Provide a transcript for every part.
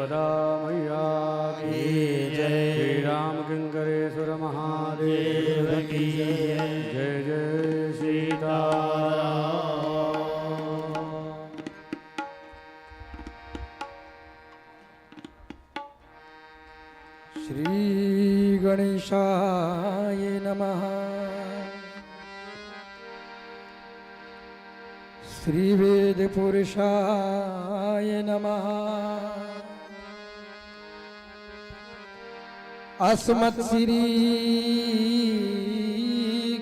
यशोदा मैया की जय। श्री राम किंकरेश्वर महादेव की जय। जय जय सीताराम। श्री गणेशाय नमः। श्री वेद पुरुषाय नमः। अस्मत् श्री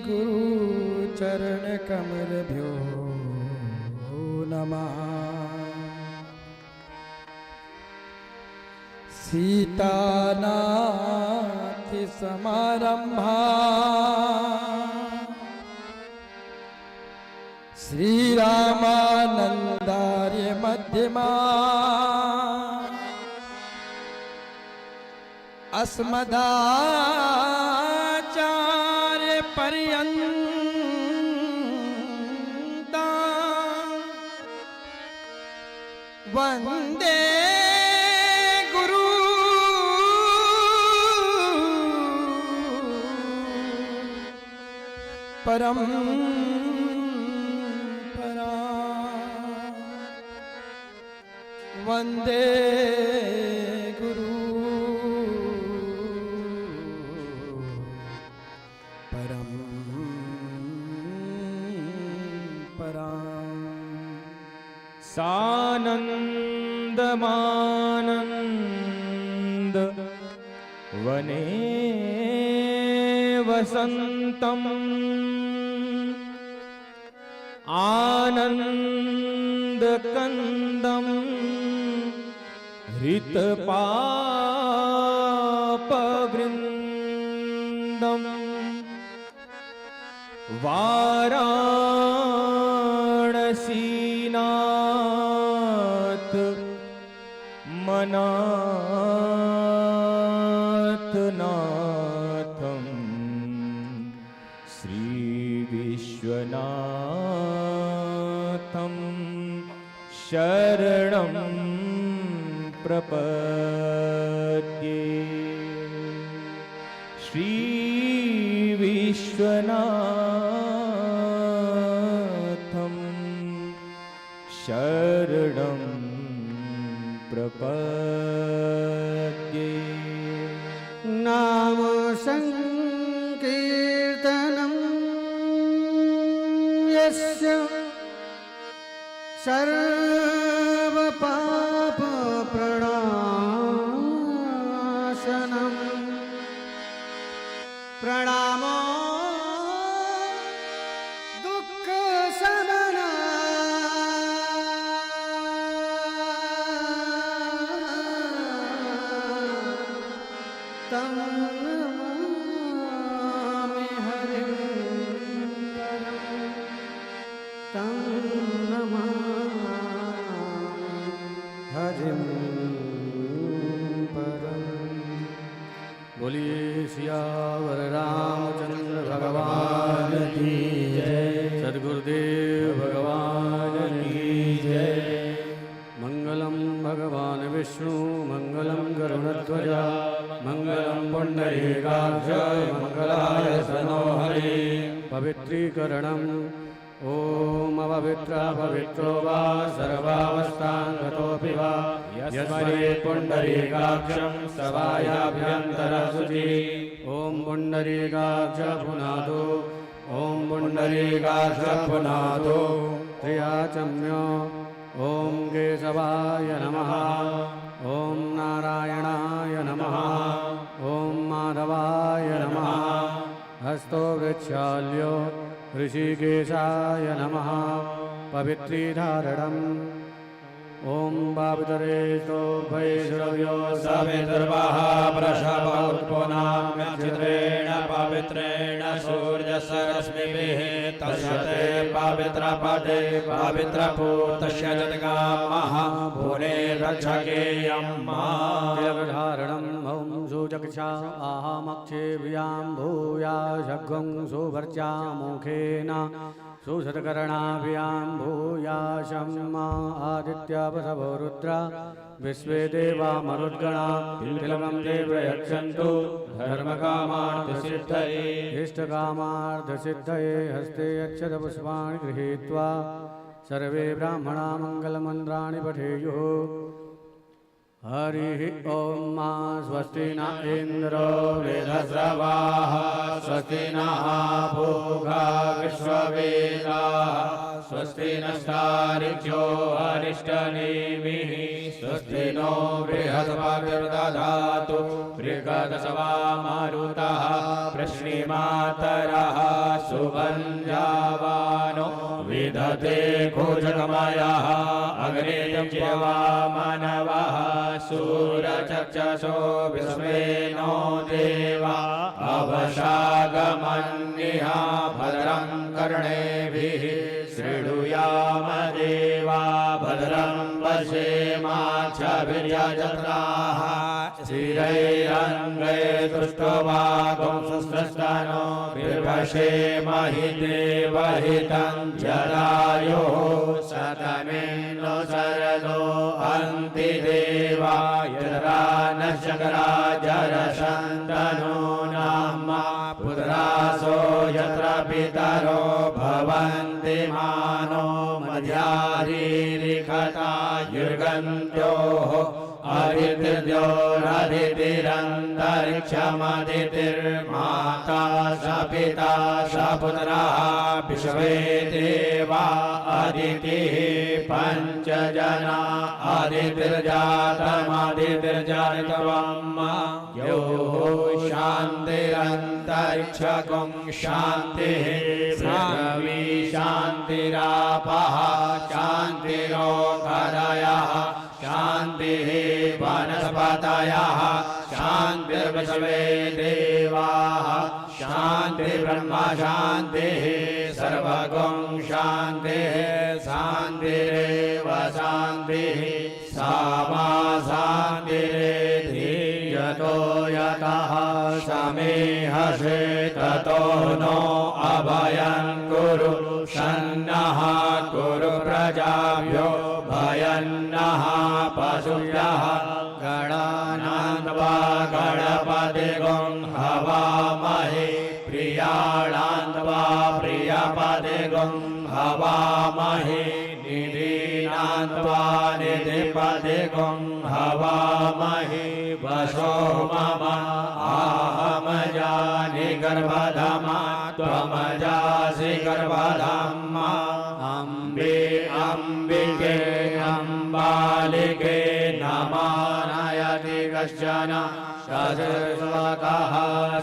गुरु चरण कमलभ्यो नमः। सीतानाथ समारंभा श्रीरामानंदार्य मध्यमा अस्मदाचार्य पर्यन्ता वंदे गुरु परम वंदे गुरु परम परा। सानंदमानंद वने वसंतम आनंदकंदम हृतपापवृन्दं वाराणसीनाथ मनाथनाथं श्रीविश्वनाथं शरणं प्रपद्ये। श्री विश्वनाथं शरणं प्रपद्ये। नाम संकीर्तनं यस्य सर्वपाप प्रणाशनं प्रणामो दुःख शमना तं नमामि हरिं तं नमामि हरिं परम्। बोलिए सियावर रामचंद्र भगवान की जय। सद्गुरुदेव भगवान की जय। मंगलम भगवान विष्णु मंगलम गरुड़ध्वजा मंगलम पुंडरीकाक्ष मंगलाय तनो हरि। पवित्रीकरणम् ओम अपवित्र पवित्रो वा सर्वावस्थां गतोऽपि वा यस्मै पुंडरीकाक्षं सवायाभ्यन्तरशुचि। ओम पुंडरीकाक्ष पुनातो ओम पुंडरीकाक्ष पुनातो त्रियाचम्यो। ओम केशवाय नमः ओम नारायणाय नमः ओम माधवाय नमः। हस्तो वृक्षाल्यो ऋषिकेशाय नमः। पवित्रीधारणम् ओम बाबतरे तो भैरव्यो सवितुर्वः प्रशभोत्पुनाम्यचित्रेण पवित्रेण सूर्यसरश्मिभिः तस्यते पवित्रपदे पवित्रपूतस्य जगन्मः भुवने रक्षकेयं देवधारणम् ओम सुचक्षा आहामक्षेभ्यां भूया शग्वं सुभर्चा मुखेन सुशतकर्णाभ्यां भूयाशं मा आदित्या वसवो रुद्रा विश्वे देवा मरुद्गणा तिलकं ते प्रयच्छन्तु धर्मकामार्थसिद्धये इष्टकामार्थसिद्धये हस्ते अक्षतपुष्पाणि गृहीत्वा सर्वे ब्राह्मणा मङ्गलमन्त्राणि पठेयुः। हरिः ॐ मा स्वस्ति न इन्द्रो वेदस्रवाः स्वस्ति नः पूषा विश्ववेदाः स्वस्ति नस्तार्क्ष्यो अरिष्टनेमिः स्वस्ति नो बृहस्पतिर्दधातु बृहदसवा मारुतः वृष्णिमातरः सुभञ्जावानो विदधे भुजगमयः अग्ने च मानवः सूरचक्षसो विश्वे नो देवा अवशागमन्यः भद्रं कर्णेभिः शृणुयाम देवा भद्रं पश्येमाच्छभिर्यजत्राः स्थिरैरङ्गै दृष्ट्वागं सुस्रष्टानो विभशेमहि देवहितं जरायुः शतमेनो शरदो अन्ति देवा यदा न शकराजरशन्तनो नाम पुत्रासो यत्र पितरो भवन्ति मानो मध्यारीरिखता युर्गन्त्योः अदितिर्द्योरदितिरन्तरिक्षमदितिर्माता स पिता स पुत्रः विश्वे देवा अदितिः पञ्चजना अदितिर्जातमदितिर्जातम् यो शान्तिरन्तरिक्षगं शान्तिः पृथिवी शान्तिरापः शान्तिरोषधयः शान्तिः वनस्पतयः शान्तिर्विश्वे देवाः शान्तिर्ब्रह्म शान्तिः सर्वगं शान्तिः शान्तिरेव शान्तिः सा मा शान्तिरेधि यतो यतः समेहसे ततो नो अभयं कुरु सन्नः कुरु प्रजाभ्यो भयन्नः पशुभ्यः गणानान्त्वा गणपतिगं हवामहे प्रियाणान्त्वा प्रियपतिगं हवामहे निधीनान्त्वा निधिपतिगं हवामहे वशो मम आहमजानि गर्भधमा त्वमजासि गर्भधम्मा अम्बे अम्बिके अम्बालिके नमानयति कश्चन शतस्वकः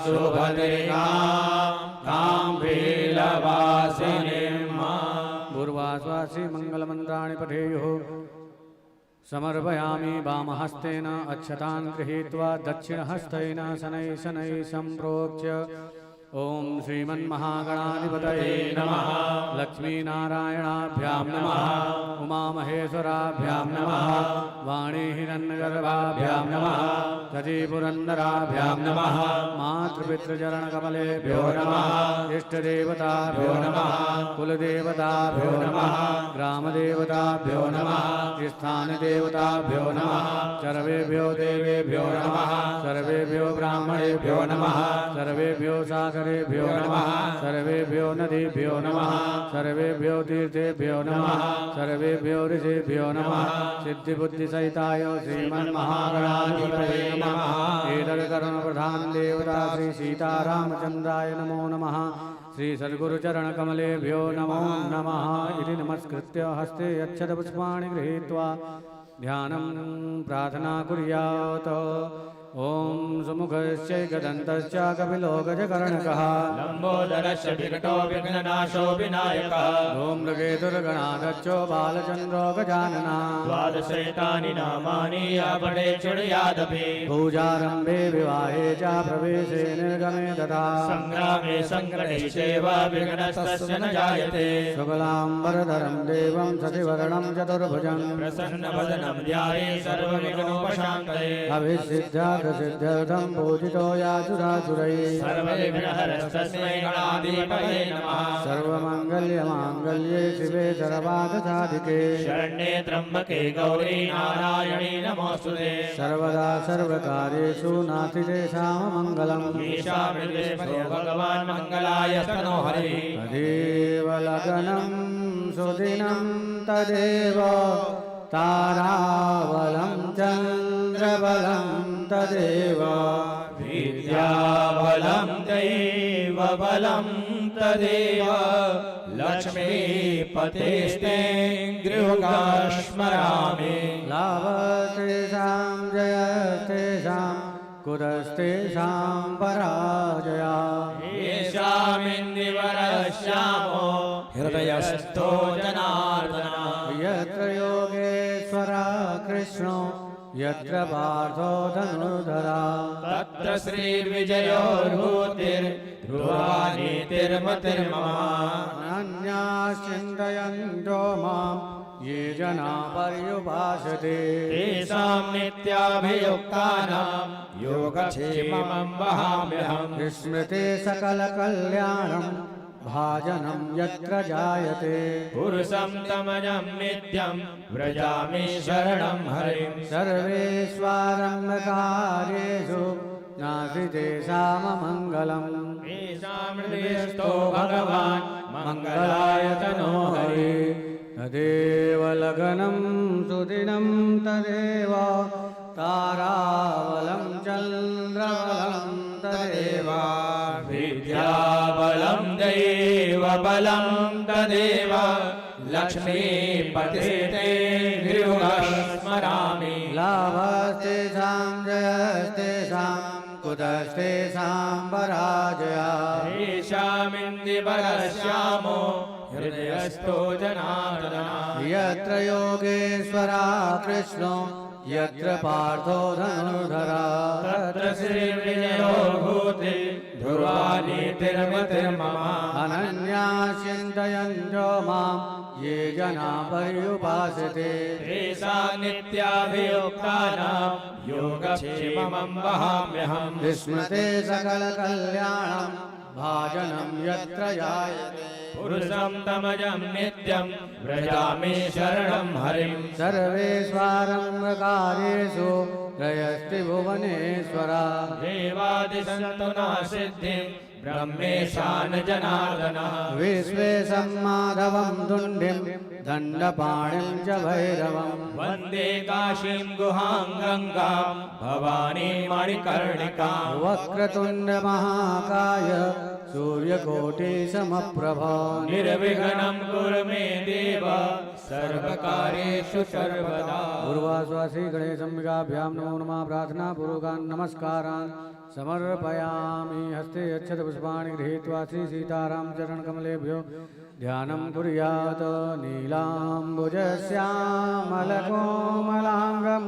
सुभद्रिकां तां वीलवासिनीं पूर्वाश्वासि मङ्गलमन्त्राणि पठेयुः। समर्पयामि वामहस्तेन अक्षतान् गृहीत्वा दक्षिणहस्तेन शनैः शनैः सम्प्रोक्ष्य ओम श्रीमन्महागणाधिपतये नमः। लक्ष्मीनारायणाभ्यां नमः। उमामहेश्वराभ्यां नमः। वाणी हिरण्यगर्भाभ्यां नमः। सतीपुरन्दराभ्यां नमः। मातृपितृचरणकमलेभ्यो नमः। इष्टदेवताभ्यो नमः। कुलदेवताभ्यो नमः। ग्रामदेवताभ्यो नमः। स्थानदेवताभ्यो नमः। सर्वेभ्यो देवेभ्यो नमः। सर्वेभ्यो ब्राह्मणेभ्यो नमः। सर्वेभ्यो सागरेभ्यो नमः। सर्वेभ्यो नदीभ्यो नमः। सर्वेभ्यो तीर्थेभ्यो नमः। सर्वेभ्यो ऋषिभ्यो नमः। सिद्धिबुद्धिसहिताय श्रीमन्महागणाधिपतये नमः। एतत्करुणप्रधान देवता श्री सीतारामचन्द्राय नमो नमः। श्री सद्गुरुचरणकमलेभ्यो नमो नमः इति नमस्कृत्य हस्ते अक्षतपुष्पाणि गृहीत्वा ध्यानं प्रार्थना कुर्यात्। ओम सुमुखश्चैकदन्तश्च कपिलो गजकर्णकः लम्बोदरश्च विकटो विघ्ननाशो विनायकः धूम्रकेतुर्गणाध्यक्षो बालचन्द्रो गजाननः। द्वादशैतानि नामानि आपणे चुडयादपि पूजारम्भे विवाहे च प्रवेशे निर्गमे तथा सङ्ग्रामे सङ्कटे चैव विघ्नस्तस्य न जायते। शुक्लाम्बरधरं देवं शशिवर्णं चतुर्भुजं प्रसन्नवदनं ध्याये सर्वविघ्नोपशान्तये। अभिषिद्धा इष्टार्थसिद्ध्यर्थं पूजितो यासुरासुरैः सर्वविघ्नहरस्तस्मै गणाधिपतये नमः सर्वमङ्गल्यमाङ्गल्ये शिवे सर्वार्थसाधिके शरण्ये त्र्यम्बके गौरी नारायणी नमोऽस्तुते सर्वदा सर्वकार्येषु नास्ति मङ्गलम् ईशामृतेशो भगवान् मङ्गलाय स्तनो हरिः तदेव लगनं सुदिनं तदेव ताराबलं चन्द्रबलं तदेव विद्याबलं दैवबलं तदेव लक्ष्मीपतेस्ते गृहगास्मरामि लाभस्तेषां जयस्तेषां कुतस्तेषां पराजया येषामिन्दिवरश्यामो हृदयस्थो जनार्दनः यत्र योगेश्वरा कृष्णो यत्र पार्थो धनुर्धरा तत्र श्रीर्विजयो ध्रुवानीतिर्मतिर्मम अनन्याश्चिन्तयन्तो मां ये जना पर्युपासते तेषां नित्याभियुक्तानां योगक्षेमं वहाम्यहम् विस्मृते सकलकल्याणं भाजनं यत्र जायते पुरुषं तमजं नित्यं व्रजामि शरणं हरिं सर्वेष्वारम्भकार्येषु नास्ति तेषाममङ्गलम् तेषां हृदयस्थो भगवान् मङ्गलाय तनो हरिः तदेव लगनं सुदिनं तदेव ताराबलं चन्द्रबलं तदेव विद्याबलं दैवबलं तदेव लक्ष्मीपतेस्ते गृहगास्मरामि लाभस्तेषां जयस्तेषां कुतस्तेषां पराजया येषामिन्दिवरश्यामो हृदयस्थो जनार्दनः यत्र योगेश्वरा कृष्णो यत्र पार्थो धनुर्धरा तत्र श्रीर्विजयो भूति ध्रुवानीतिर्मतिर्मम अनन्याश्चिन्तयन्तो मां ये जना पर्युपासते तेषां नित्याभियुक्तानां योगक्षेमं वहाम्यहम् विस्मृते सकलकल्याणं भाजनं यत्र जायते पुरुषं तमजं नित्यं व्रजामि शरणं हरिं सर्वेष्वारम्भकार्येषु त्रयस्ति भुवनेश्वरा देवादिसन्तुना सिद्धिं ब्रह्मेशान जनार्दनः विश्वेशं माधवं दुण्डिं दण्डपाणिं च भैरवम् वन्दे काशीं गुहां गङ्गां भवानी मणिकर्णिकां वक्रतुण्डमहाकाय सूर्यकोटिसमप्रभा निर्विघ्नं कुरु मे देव सर्वकार्येषु सर्वदा पूर्वाश्वासी गणेशम्बिकाभ्यां नमो नमः प्रार्थनापूर्वकान् नमस्कारान् समर्पयामि हस्ते अक्षतपुष्पाणि गृहीत्वा श्रीसीतारामचरणकमलेभ्यो ध्यानं कुर्यात् नीलाम्बुजश्यामलकोमलाङ्गं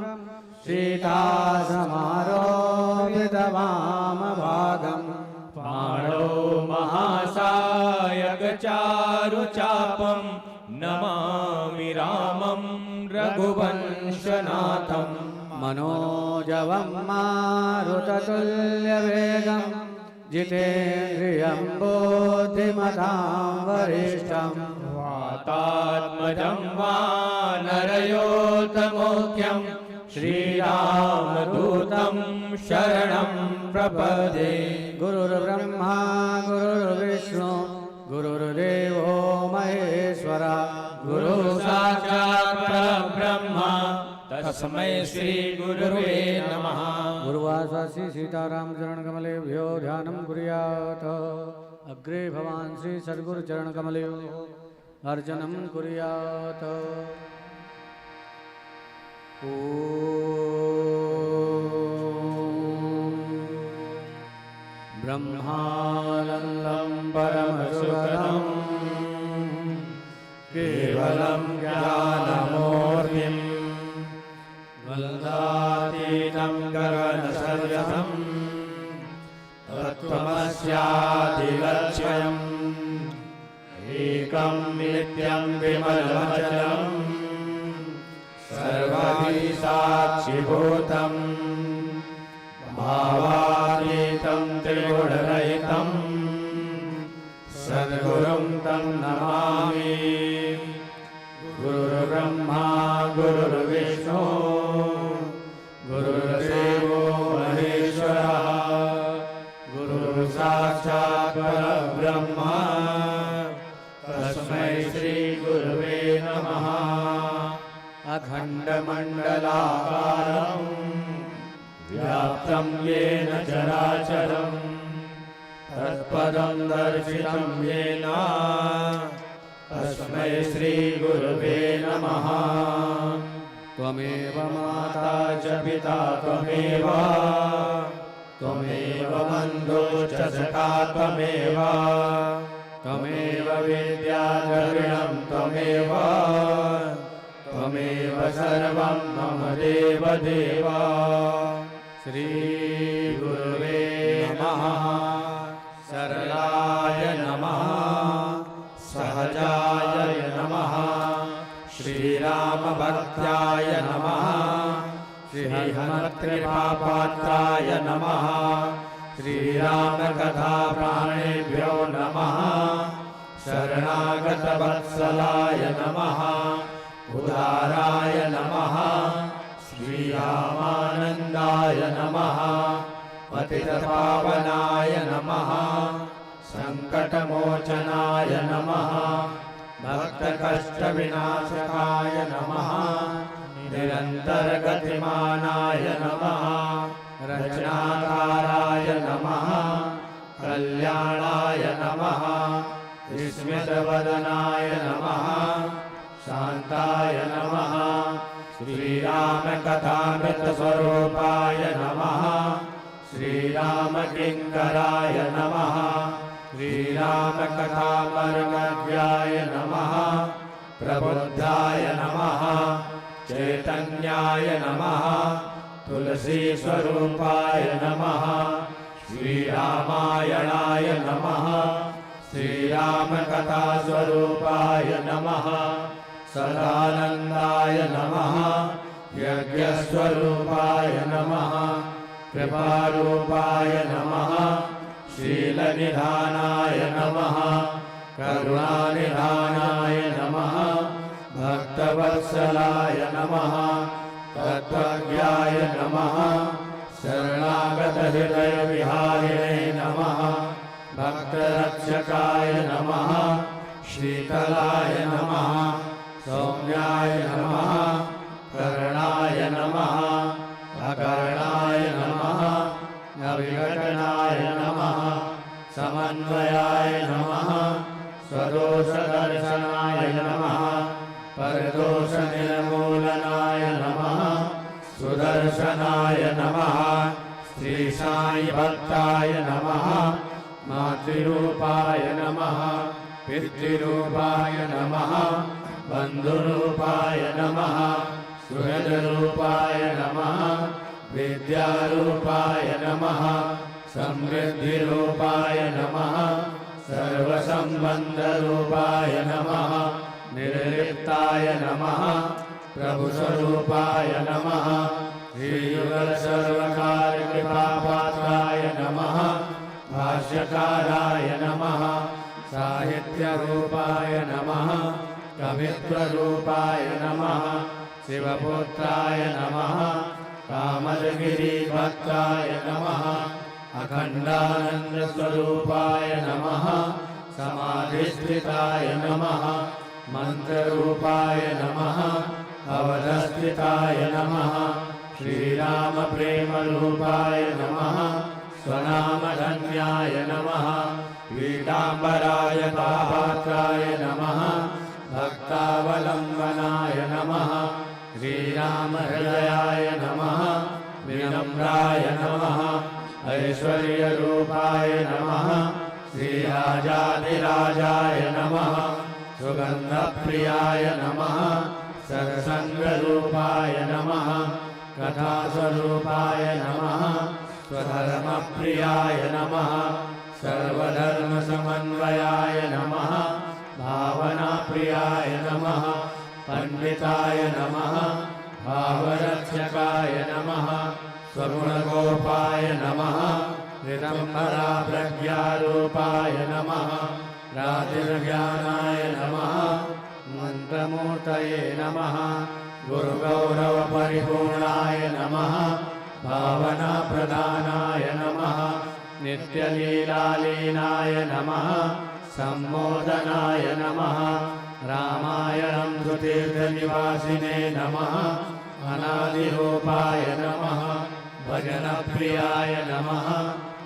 सीतासमारोपितवामभागम् पाणो महासायकचारुचापं नमामि रामं रघुवंशनाथं मनोजवं मारुततुल्यवेगं जितेन्द्रियं बुद्धिमतां वरिष्ठं वातात्मजं वानरयोतमुख्यं श्रीरामदूतं शरणं प्रपदे गुरुर्ब्रह्मा गुरुर्विष्णु गुरुर्देवो महेश्वरा गुरु साक्षात् परब्रह्म तस्मै श्री गुरुवे नमः गुरुवासासी सीतारामचरणकमलेभ्यो ध्यानं कुर्यात् अग्रे भवान् श्री सद्गुरुचरणकमलेभ्यो अर्चनं कुर्यात् ब्रह्मानन्दं परमसुखदं केवलं ज्ञानमूर्तिं वन्दातीतं गगनसदृशं तत्त्वमस्यादिलक्ष्यम् एकं नित्यं विमलमचलम् सर्वधि साक्षिभूतम् व्याप्तं येन चराचरं तत्पदं दर्शितं येन तस्मै श्रीगुरुवे नमः। त्वमेव माता च पिता त्वमेव त्वमेव बन्धो च सखा त्वमेव त्वमेव विद्या द्रविणं त्वमेव त्वमेव सर्वं मम देव देव। श्रीगुरुवे नमः। सरलाय नमः सहजाय नमः श्रीरामभक्त्याय नमः श्रीहनुमत्कृपापात्राय नमः श्रीरामकथाप्राणेभ्यो नमः शरणागतवत्सलाय नमः उदाराय नमः श्रीरामानन्दाय नमः पतितपावनाय नमः सङ्कटमोचनाय नमः भक्तकष्टविनाशकाय नमः निरन्तरगतिमानाय नमः रचनाकाराय नमः कल्याणाय नमः स्मितवदनाय नमः शान्ताय नमः श्रीरामकथामृतस्वरूपाय नमः श्रीरामकिङ्कराय नमः श्रीरामकथामर्मज्ञाय नमः प्रबुद्धाय नमः चैतन्याय नमः तुलसीस्वरूपाय नमः श्रीरामायणाय नमः श्रीरामकथास्वरूपाय नमः सदानन्दाय नमः यज्ञस्वरूपाय नमः कृपारूपाय नमः शीलनिधानाय नमः करुणानिधानाय नमः भक्तवत्सलाय नमः तत्त्वज्ञाय नमः शरणागतहृदयविहारिणे नमः भक्तरक्षकाय नमः शीतलाय नमः सौम्याय नमः करणाय नमः अकरणाय नमः अविघटनाय नमः समन्वयाय नमः स्वदोषदर्शनाय नमः परदोषनिर्मूलनाय नमः सुदर्शनाय नमः श्रीसाई भक्ताय नमः मातृरूपाय नमः पितृरूपाय नमः बन्धुरूपाय नमः सुहृदरूपाय नमः विद्यारूपाय नमः समृद्धिरूपाय नमः सर्वसम्बन्धरूपाय नमः निर्लिप्ताय नमः प्रभुस्वरूपाय नमः श्रीयुगलसर्वकार्यकृपापात्राय नमः भाष्यकाराय नमः साहित्यरूपाय नमः कवित्वरूपाय नमः शिवपुत्राय नमः कामदगिरिभक्ताय नमः अखण्डानन्दस्वरूपाय नमः समाधिस्थिताय नमः मन्त्ररूपाय नमः अवधस्थिताय नमः श्रीरामप्रेमरूपाय नमः स्वनामधन्याय नमः पीताम्बराय पात्राय नमः भक्तावलम्बनाय नमः श्रीरामहृदयाय नमः विनम्राय नमः ऐश्वर्यरूपाय नमः श्रीराजाधिराजाय नमः सुगन्धप्रियाय नमः सत्सङ्गरूपाय नमः कथास्वरूपाय नमः स्वधर्मप्रियाय नमः सर्वधर्मसमन्वयाय नमः भावनाप्रियाय नमः पंडिताय नमः भावरक्षकाय नमः स्वगुणगोपाय नमः ऋतम्भरा प्रज्ञारूपाय नमः रातिर्ज्ञानाय नमः मन्त्रमूर्तये नमः गुरुगौरवपरिपूर्णाय नमः भावनाप्रदानाय नमः नित्यलीलालीनाय नमः सम्मोदनाय नमः रामायणं सुतीर्थनिवासिने नमः अनादिरूपाय नमः भजनप्रियाय नमः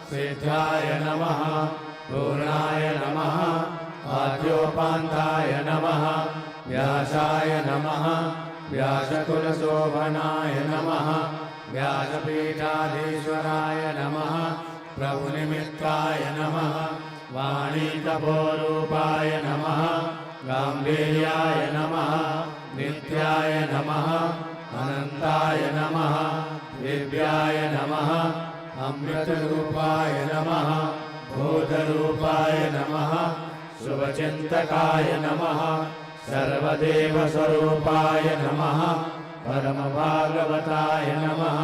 सिद्धाय नमः पूर्णाय नमः आद्योपान्ताय नमः व्यासाय नमः व्यासकुलशोभनाय नमः व्यासपीठाधीश्वराय नमः प्रभुनिमित्ताय नमः वाणीतपोरूपाय नमः गाम्भीर्याय नमः नित्याय नमः अनन्ताय नमः दिव्याय नमः अमृतरूपाय नमः बोधरूपाय नमः शुभचिन्तकाय नमः सर्वदेवस्वरूपाय नमः परमभागवताय नमः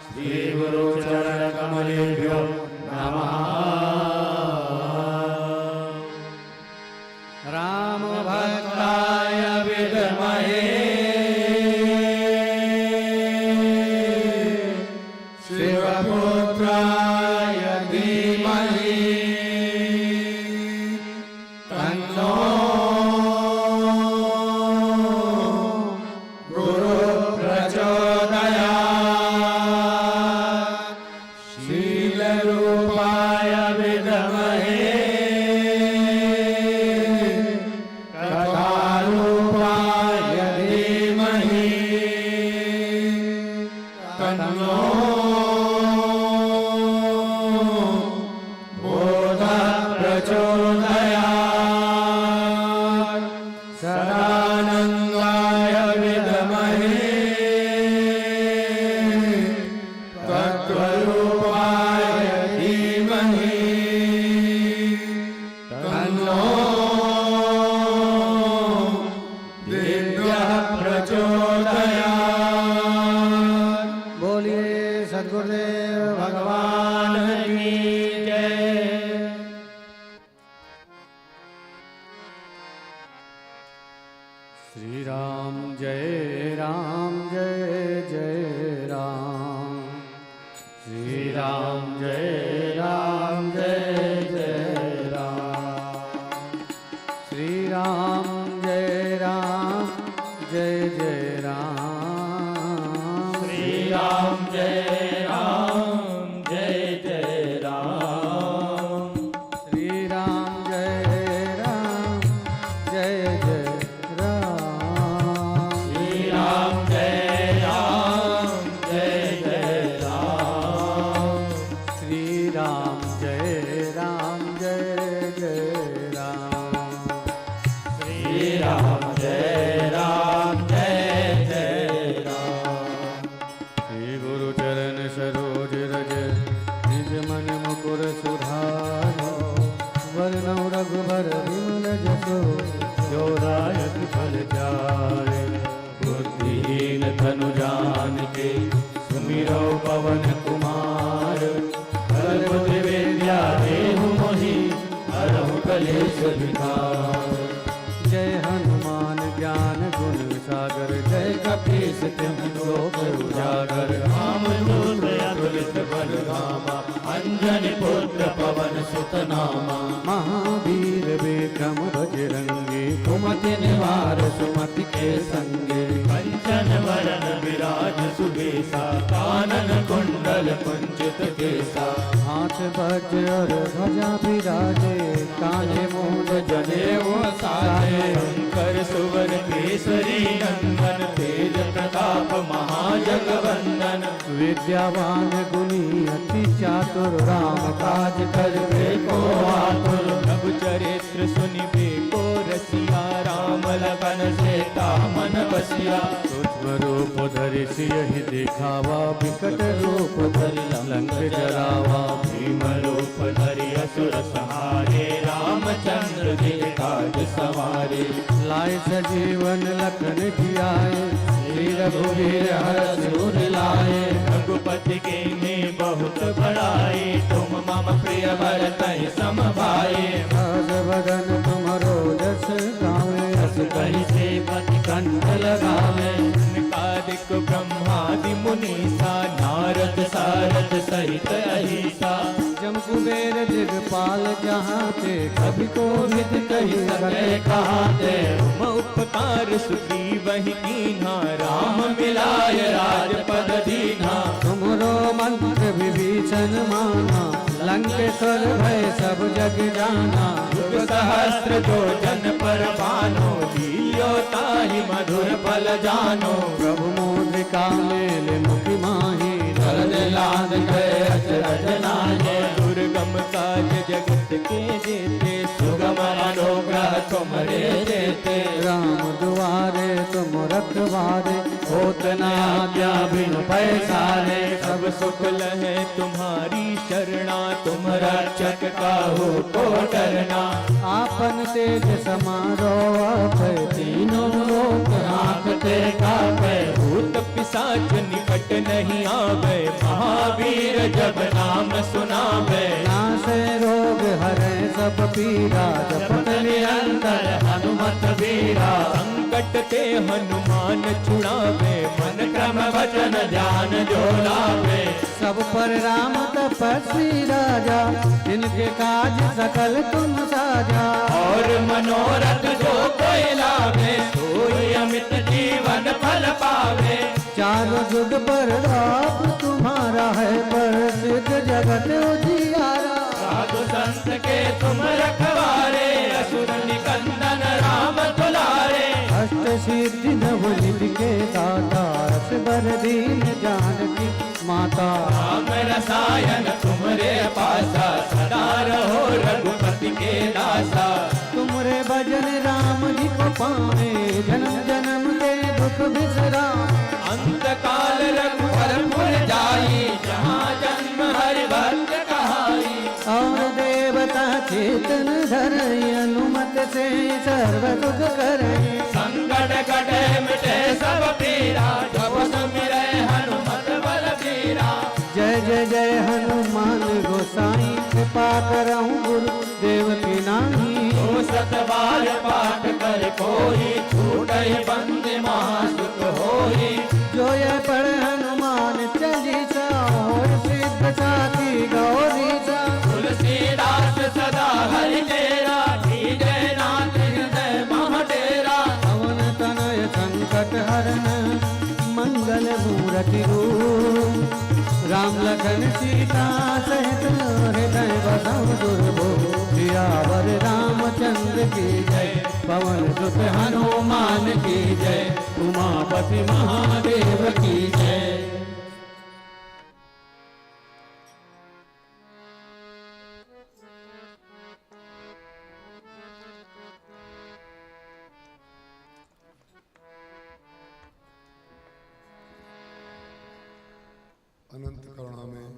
श्रीगुरुचरणकमलेभ्यो नमः। रामभक्ताय विद्महे शिवपुत्राय धीमहि तन्नो गुरुः प्रचोदयात्। शीलरूपाय विद्महे कथारूपाय धीमहि तन्नो प्रचोदयात्। सदानन्दाय विद्महे तत्त्वरूपाय धीमहि तन्नो दिव्यः प्रचोदयात्। बोलिए सद्गुरुदेव भगवान की जय। श्री राम जय राम जय जय राम। श्री राम जय राम जय जय राम। श्री राम जय राम जय जय राम। श्री राम जय राम जय जय राम। श्री राम जय राम जय जय राम। श्री राम जय राम जय जय राम। श्री राम जय राम जय जय राम। श्री राम जय राम जय जय राम। श्री गुरु चरण सरोज रज निज मन मुकुर सुधारो। वरनौ रघुबर विमल जसो जो दायक फल जाए। बुद्धिहीन तनु जानिके सुमिरो पवन कुमार। बलबुद्धि विद्या देहु मोहि हरहु कलेश विकार। जय हनुमान ज्ञान गुण सागर। जय कपीस तिहुँ लोक उजागर। राम दूत अतुलित बल धामा। अंजनी पुत्र पवन सुत नामा। महावीर विक्रम बजरंगी। कुमति निवार सुमति के संगे। कंचन वरण विराज सुबेसा। कानन कुंडल कुंचित केसा। हाथ वज्र और ध्वजा विराजे। कान्हे मूंज जनेऊ साजे। शंकर सुवन केसरी नंदन। तेज प्रताप महाजगवंदन। विद्यावान गुणी अति चातुर। राम काज करबे को आतुर। प्रभु चरित्र सुनिबे को रसिया। राम लगन सीता मन बसिया। सूक्ष्म रूप धरि सियहि दिखावा। विकट रूप धरि लंक जरावा। भीम रूप धरि असुर सहारे। रामचंद्र जी काज सवारे। लाए सजीवन लखन जियाए। श्री रघुवीर हरष उर लाए। रघुपति के ने बहुत बड़ाई। तुम मम प्रिय भरतहि सम भाई। सहज बदन तुमरो जस गावे। रस कहि सेवति कंठ लगावे। कादिक ब्रह्मादि मुनीसा। नारद सारद सहित अहिसा। जम कुबेर दिगपाल जहाते। कभी को विद कही सके कहाते। तुम उपकार सुग्रीव ही कीन्हा। राम मिलाय राजपद दीन्हा। तुमरो मंत्र विभीषण माना, लंकेश्वर भय सब जग जाना। युग सहस्त्र जो जन पर भानो, लियो ताहि मधुर फल जानो। प्रभु मुद्रिका मेल मुखि माही, शरद लाद गए अचरज नाये। दुर्गम काज जगत के जेते, सुगम अनुग्रह तुम्हारे देते। राम दुआरे तुम रखवारे, होत न आज्ञा बिनु पैसारे। सब सुख लहे तुम्हारी शरणा, तुम रक्षक काहू को डरना। आपन तेज समारो आपै, तीनों लोक हाँकते कापै। भूत पिशाच निकट नहीं आवे, महावीर जब नाम सुनावे। नासे रोग हरै सब पीरा, जपत निरंतर हनुमत वीरा। संकट ते हनुमान छुड़ावे, मन क्रम वचन ध्यान जो लावे। सब पर राम तपस्वी राजा, इनके काज सकल तुम साजा। और मनोरथ जो कोई लावे, सोई अमित जीवन फल पावे। चारों जुग पर राप तुम्हारा है, प्रसिद्ध जगत उजियारा। साधु संत के तुम रखवारे, असुर निकंदन राम दुलारे। अष्ट सिद्धि नवनिधि के दाता, असबर दीन जानकी माता। राम रसायन तुमरे पासा, सदा रहो रघुपति के दासा। तुमरे भजन राम जी को पावे, जन्म जन्म के दुख बिसरा। अंत काल रघुवर पुर जाई, जहाँ जन्म हरि भक्त कहाई। और देवता चेतन धरई, अनुमत से सर्व सुख करई। संकट कटे मिटे सब पीरा, जब सुमिरै हनुमत बलबीरा। जय जय जय हनुमान गोसाई, कृपा करहु गुरु देव की नाही। तो सत बार पाठ कर कोई, छूटहि बंद महासुख होई। जो यह पढ़ हनुमान चालीसा, और सिद्ध साखी गौरीसा। तुलसीदास सदा हरि तेरा, जय नाथ हृदय मह डेरा। पवन तनय संकट हरन, मंगल मूरति रूप। राम लखन सीता सहित, हृदय बसहु दुर्बो। सियावर रामचंद्र की जय, पवन सुत हनुमान की जय। उमापति महादेव की जय। अनंत करुणा में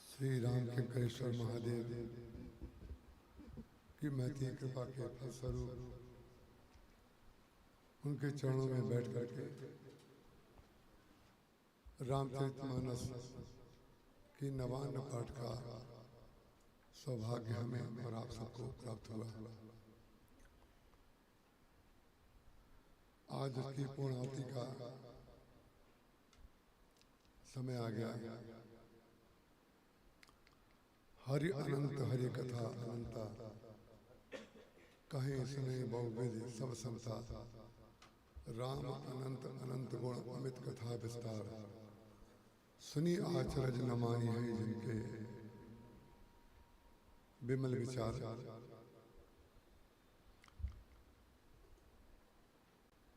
श्री राम किंकरेश्वर महादेव की महती कृपा के फलस्वरूप उनके चरणों में बैठ करके रामचरितमानस की नवान्न पाठ का सौभाग्य हमें और आप सबको प्राप्त हुआ। आज उसकी पूर्णाहुति का समय आ गया। हरि अनंत हरि कथा अनंता, कहीं सुने बहुविध सब समता। राम अनंत अनंत गुण अमित कथा विस्तार, सुनी आचरज न मानी है जिनके विमल विचार।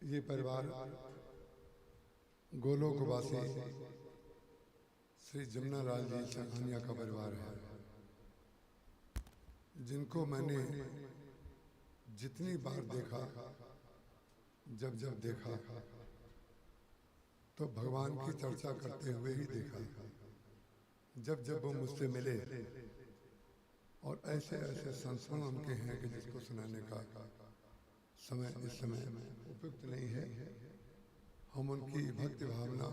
ये परिवार गोलोकवासी श्री जमुना लाल जी संघानिया का परिवार है, जिनको मैंने जितनी बार देखा, जब जब देखा तो भगवान की चर्चा करते हुए ही देखा। जब जब वो मुझसे मिले, और ऐसे ऐसे संस्मरण उनके हैं कि जिसको सुनाने का समय इस समय उपयुक्त नहीं है। हम उनकी भक्ति भावना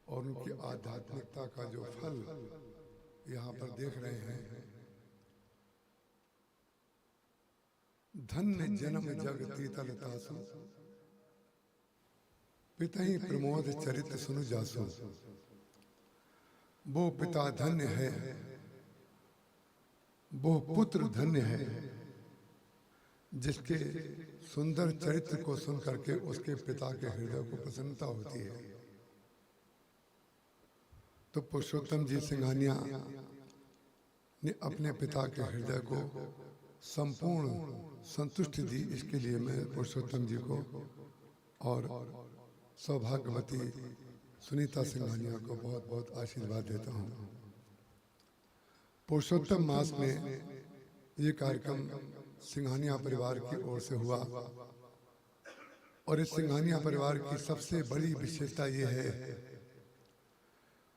और उनकी आध्यात्मिकता का जो फल यहाँ पर देख रहे हैं। धन्य जन्म जग तीतल तासु, पितहि प्रमोद चरित सुनु जासु। वो पिता धन्य है, वो पुत्र धन्य है, जिसके सुंदर चरित्र को सुन करके उसके पिता के हृदय को प्रसन्नता होती है। तो पुरुषोत्तम जी सिंघानिया ने अपने पिता के हृदय को संपूर्ण संतुष्टि दी। इसके लिए मैं पुरुषोत्तम जी को और सौभाग्यवती सुनीता सिंघानिया को बहुत बहुत आशीर्वाद देता हूँ। पुरुषोत्तम मास में ये कार्यक्रम सिंघानिया परिवार की ओर से हुआ और इस सिंघानिया परिवार की सबसे बड़ी विशेषता ये है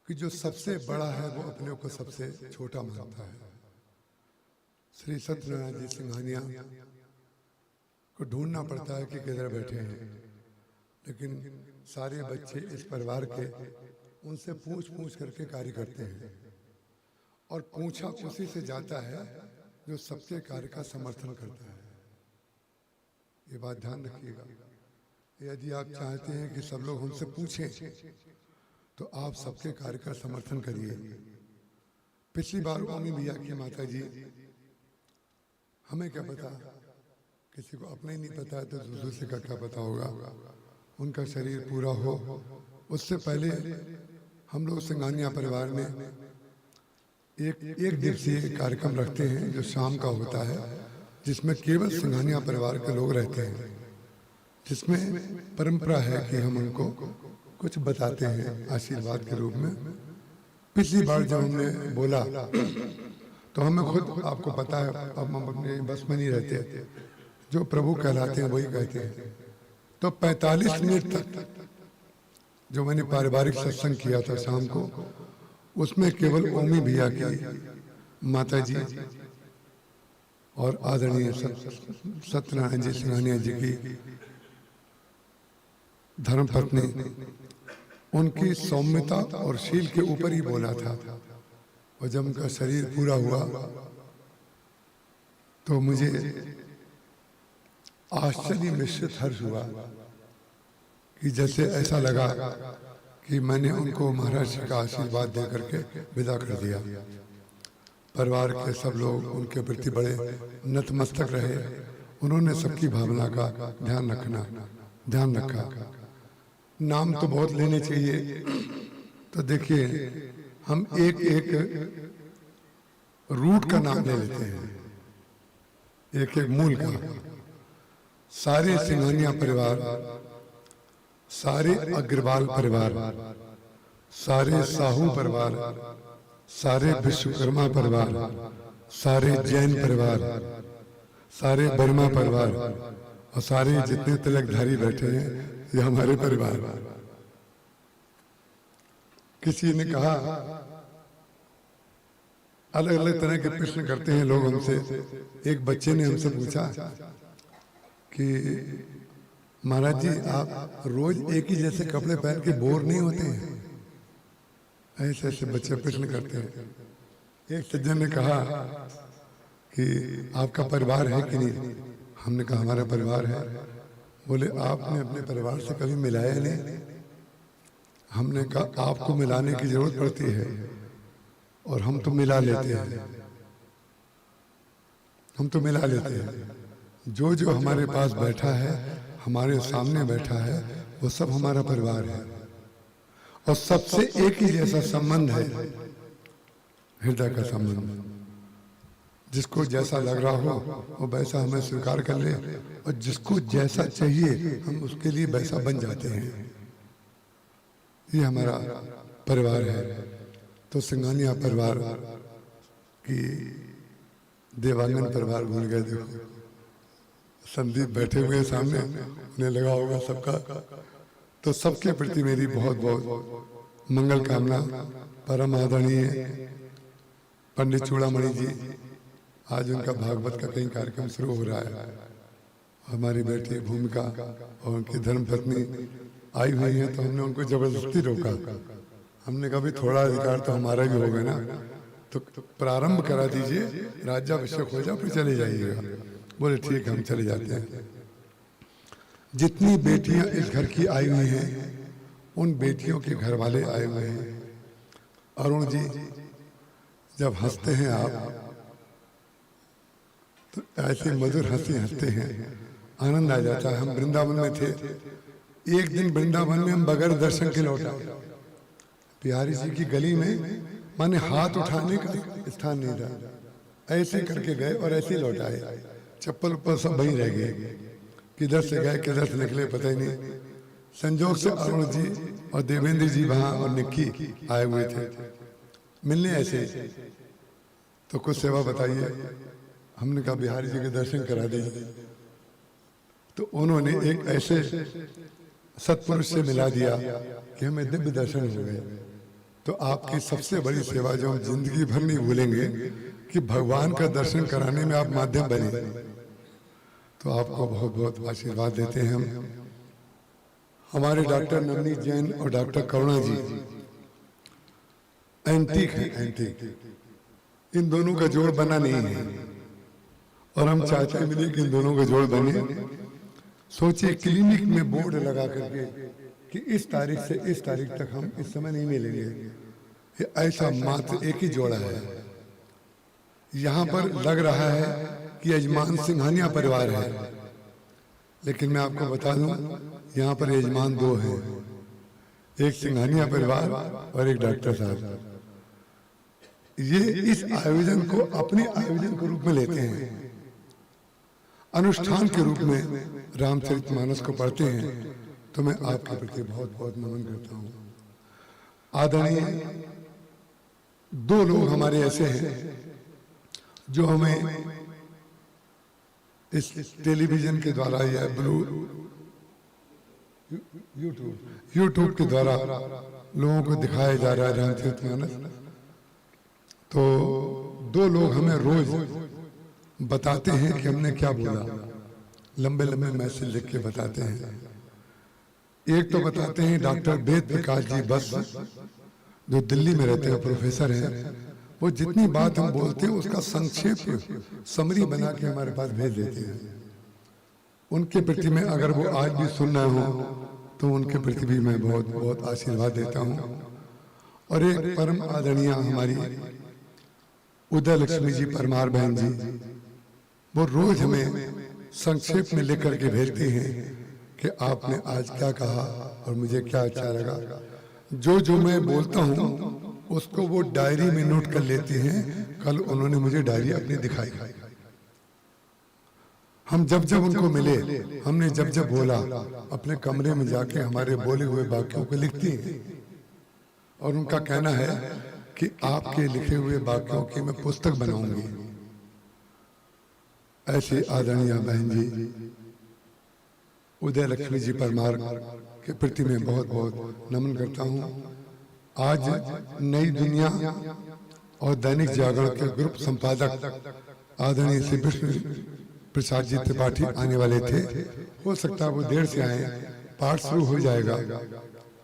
कि जो सबसे बड़ा है वो अपने को सबसे छोटा मानता है। श्री सत्यनारायण जी सिंघानिया को ढूंढना पड़ता है कि किधर बैठे हैं, लेकिन सारे बच्चे इस परिवार के उनसे पूछ पूछ करके कार्य करते हैं और पूछा उसी से जाता है जो सबके कार्य का समर्थन करता है। ये बात ध्यान रखिएगा। यदि आप चाहते हैं कि सब लोग हमसे पूछें तो आप सबके कार्य का समर्थन करिए। पिछली बार ओमी भैया की माता जी, हमें क्या पता, किसी को अपने ही नहीं पता है तो दूसरे का क्या पता होगा। उनका शरीर पूरा हो उससे पहले हम लोग सिंघानिया परिवार में एक दिवसीय कार्यक्रम रखते हैं जो शाम का होता है, जिसमें केवल सिंघानिया परिवार के लोग रहते हैं, जिसमें परंपरा है कि हम उनको कुछ बताते हैं आशीर्वाद के रूप में। पिछली बार जब हमने बोला तो हमें खुद, आपको पता है, अब हम अपने बस में नहीं रहते, जो प्रभु कहलाते हैं वही कहते हैं। तो 45 मिनट तक जो मैंने पारिवारिक सत्संग किया था शाम को, उसमें केवल ओमी भैया की माता जी और आदरणीय सत्यनारायण जी सिंघानिया जी की धर्मपत्नी, उनकी सौम्यता और शील के ऊपर ही बोला था। और जब उनका शरीर पूरा हुआ तो मुझे आश्चर्य मिश्रित हर्ष हुआ कि जैसे ऐसा लगा कि मैंने उनको महाराज का आशीर्वाद दे करके विदा कर दिया। परिवार के सब लोग उनके प्रति बड़े नतमस्तक रहे। उन्होंने सबकी भावना का ध्यान रखा। नाम तो बहुत लेने चाहिए, तो देखिए हम एक एक रूट का नाम ले लेते हैं, एक एक मूल का। सारे सिंघानिया परिवार, सारे अग्रवाल परिवार, सारे साहू परिवार, सारे विश्वकर्मा परिवार, सारे जैन परिवार, सारे बर्मा परिवार और सारे जितने तिलकधारी बैठे हैं ये हमारे परिवार। किसी ने कहा, अलग अलग तरह के प्रश्न करते हैं लोग हमसे। एक बच्चे ने हमसे पूछा कि महाराज जी आप रोज एक ही जैसे कपड़े पहन के बोर नहीं होते हैं? ऐसे ऐसे बच्चे प्रश्न करते हैं। एक सज्जन ने कहा कि आपका परिवार है कि नहीं? हमने कहा हमारा परिवार है। बोले आपने अपने परिवार से कभी मिलाया नहीं? हमने कहा आपको मिलाने की जरूरत पड़ती है और हम तो मिला लेते हैं, हम तो मिला लेते हैं। जो जो हमारे पास बैठा है, हमारे सामने बैठा है, वो सब हमारा परिवार है और सबसे एक ही जैसा संबंध है, हृदय का संबंध। जिसको जैसा लग रहा हो वो वैसा हमें स्वीकार कर ले और जिसको जैसा चाहिए हम उसके लिए वैसा बन जाते हैं। ये हमारा परिवार है। तो सिंघानिया परिवार की देवांगन परिवार भूल गए। देखो संदीप बैठे हुए सामने, उन्हें लगा होगा सबका। तो सबके प्रति मेरी बहुत बहुत मंगल कामना। परम आदरणीय पंडित चूड़ामणि जी, आज उनका भागवत का कहीं कार्यक्रम शुरू हो रहा है। हमारी बेटी भूमिका और उनकी धर्मपत्नी आई हुई है, तो हमने उनको जबरदस्ती रोका। हमने कहा भी थोड़ा अधिकार तो हमारा भी होगा ना, तो प्रारंभ करा दीजिए, राज्याभिषेक हो जाओ फिर चले जाइएगा। बोले ठीक है हम चले जाते हैं। जितनी बेटियां इस घर की आई हुई हैं उन बेटियों के घर वाले आए हुए हैं। अरुण जी जब हंसते हैं आप तो ऐसे मधुर हंसी हंसते हैं, आनंद आ जाता है। हम वृंदावन में थे, एक दिन वृंदावन में हम बगैर दर्शन के लौटा। बिहारी जी की गली में माने हाथ उठाने का स्थान नहीं था, ऐसे करके गए और ऐसे ही लौट आए। चप्पल उप्पल सब वहीं रह गए, किधर से गए किधर से निकले पता ही नहीं। संजोग से अरुण जी और देवेंद्र जी वहां और निक्की आए हुए थे मिलने ऐसे। तो कुछ सेवा बताइए। हमने कहा बिहारी जी के दर्शन करा दीजिए। तो उन्होंने एक ऐसे सत्पुरुष से मिला दिया कि हमें दिव्य दर्शन हो गए। तो आपकी सबसे बड़ी सेवा जो हम जिंदगी भर नहीं भूलेंगे कि भगवान का दर्शन कराने में आप माध्यम बने। तो आपको बहुत बहुत आशीर्वाद देते हैं हम। हमारे डॉक्टर नवनीत जैन और डॉक्टर करुणा जी एंटीक हैं, एंटीक। इन दोनों का जोड़ बना नहीं है और हम चाहते हैं कि इन दोनों का जोड़ बने। सोचिए क्लिनिक में बोर्ड लगा करके कि इस तारीख से इस तारीख तक हम इस समय नहीं मिलेंगे, ये ऐसा मात्र एक ही जोड़ा है। यहाँ पर लग रहा है कि यजमान सिंघानिया परिवार है, लेकिन मैं आपको बता दूं यहाँ पर यजमान दो हैं, एक सिंघानिया परिवार और एक डॉक्टर साहब। ये इस आयोजन को अपने आयोजन के रूप में लेते हैं, अनुष्ठान के रूप में रामचरितमानस को पढ़ते हैं। तो मैं आपके प्रति बहुत बहुत नमन करता हूँ। आदरणीय दो लोग हमारे ऐसे हैं जो हमें इस टेलीविजन के द्वारा या यूट्यूब के द्वारा लोगों को दिखाया जा रहा है रामचरितमानस। तो दो लोग हमें रोज बताते हैं कि हमने क्या बोला, लंबे लंबे मैसेज लिख के बताते हैं। एक तो बताते हैं डॉक्टर वेद प्रकाश जी बस, जो दिल्ली में रहते हैं, प्रोफेसर हैं। वो जितनी बात हम बोलते हैं उसका संक्षेप समरी बना के हमारे पास भेज देते हैं। उनके प्रति में अगर वो आज भी सुन रहे हो तो उनके प्रति भी मैं बहुत बहुत आशीर्वाद देता हूँ। और एक परम आदरणीय हमारी उदय लक्ष्मी जी परमार बहन जी, वो रोज हमें संक्षेप में लेकर के भेजती हैं कि आपने आज क्या कहा और मुझे क्या अच्छा लगा। जो जो मैं बोलता हूँ उसको वो डायरी में नोट कर लेती हैं। कल उन्होंने मुझे डायरी अपनी दिखाई। हम जब जब उनको मिले, हमने जब जब बोला, अपने कमरे में जाके हमारे बोले हुए वाक्यों को लिखती हैं। और उनका कहना है कि आपके लिखे हुए वाक्यों की मैं पुस्तक बनाऊंगी। ऐसे आदरणीय बहन जी उदय लक्ष्मी जी परमार के प्रति मैं बहुत बहुत नमन करता हूँ। आज नई दुनिया और दैनिक जागरण के ग्रुप संपादक आदरणीय श्री विष्णु प्रसाद जी त्रिपाठी आने वाले थे। हो सकता है वो देर से आए, पाठ शुरू हो जाएगा।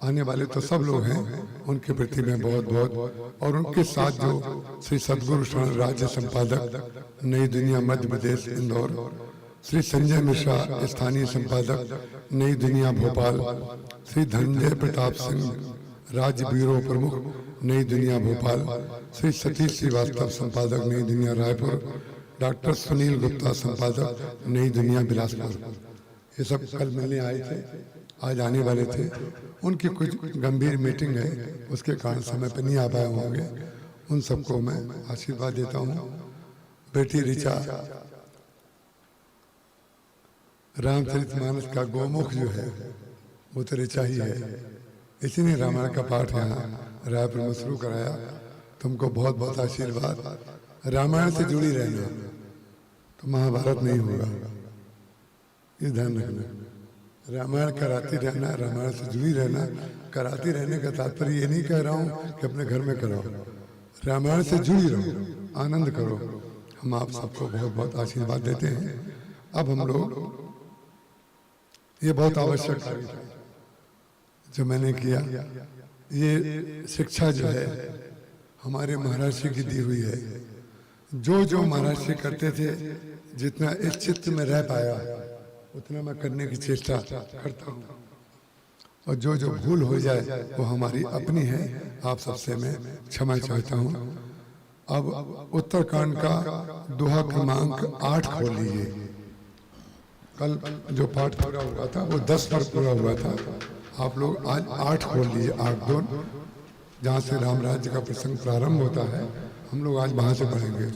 आने वाले तो सब लोग हैं, उनके प्रति मैं बहुत बहुत। और उनके साथ जो श्री सदगुरु शरण राज्य संपादक नई दुनिया मध्य प्रदेश इंदौर, श्री संजय मिश्रा स्थानीय संपादक नई दुनिया भोपाल, श्री धनंजय प्रताप सिंह राज्य ब्यूरो प्रमुख नई दुनिया भोपाल, श्री सतीश श्रीवास्तव संपादक नई दुनिया रायपुर, डॉक्टर सुनील गुप्ता संपादक नई दुनिया बिलासपुर। ये सब कल मिलने आए थे, आज आने वाले थे। उनकी कुछ गंभीर मीटिंग है, उसके कारण समय पर नहीं आ पाए होंगे। उन सबको मैं आशीर्वाद देता हूँ। बेटी ऋचा, रामचरितमानस का गोमुख जो है वो तो ऋचा ही है। इसी ने रामायण का पाठ यहाँ रायपुर में शुरू कराया। तुमको बहुत बहुत आशीर्वाद। रामायण से जुड़ी रहना तो महाभारत नहीं होगा, ये ध्यान रखना। रामायण कराती रहना, रामायण से जुड़ी रहना। कराती रहने का तात्पर्य ये नहीं कह रहा हूँ कि अपने घर में कराओ, रामायण से जुड़ी रहो, आनंद करो। हम आप सबको बहुत बहुत आशीर्वाद देते हैं। अब हम लोग, ये बहुत आवश्यक कार्य था जो मैंने किया। ये शिक्षा जो है हमारे महर्षि की दी हुई है। जो जो महर्षि करते थे, जितना इस चित्त में रह पाया उतना मैं करने की चेष्टा करता हूँ। और जो जो भूल हो जाए वो हमारी अपनी है। आप सबसे मैं क्षमा चाहता हूँ। अब उत्तरकांड का दोहा क्रमांक 8 खोल लीजिए। कल जो पाठ पूरा हुआ था वो 10 पर पूरा हुआ था। आप लोग आज 8 खोल लीजिए। 8 2 जहाँ से राम राज्य का प्रसंग प्रारंभ होता है, हम लोग आज वहां से पढ़ेंगे।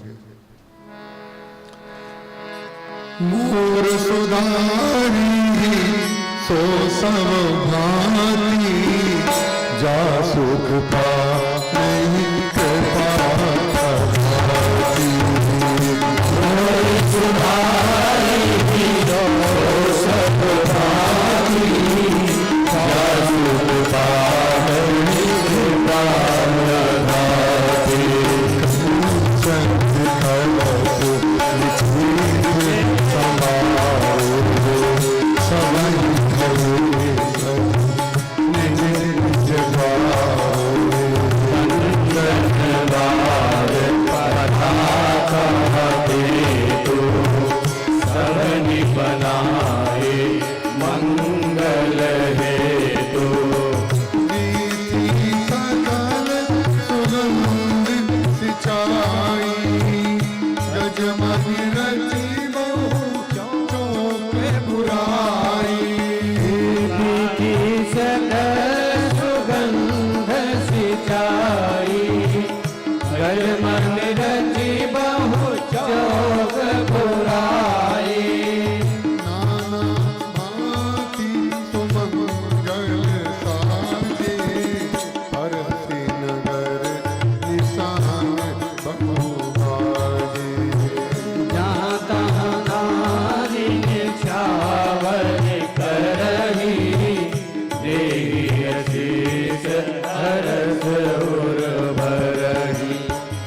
मोर सुधारी सो सब भांति, जा सुख पा नहीं कृपा भांति। मोर सुधारी सो सब भांति, जा सुख पा नहीं कृपा भांति। चंद कलश लिखित समारो, सबहि धरे निज निज भाव। धन्यवाद पथा कहते तो, सबनि बनाए मंगल हेतु। रीति सकल सुगंध सिंचाई, गजमनि रचि बहु चोक बुराई। रीति सकल सुगंध सिंचाई, गजमनि रचि बहु चोक बुराई। नाना भांति सुमंगल साजे, हरसि नगर निशान बहु भाजे। जहाँ तहाँ नारी निछावर करही, देहि आशीष हरस उर भरही।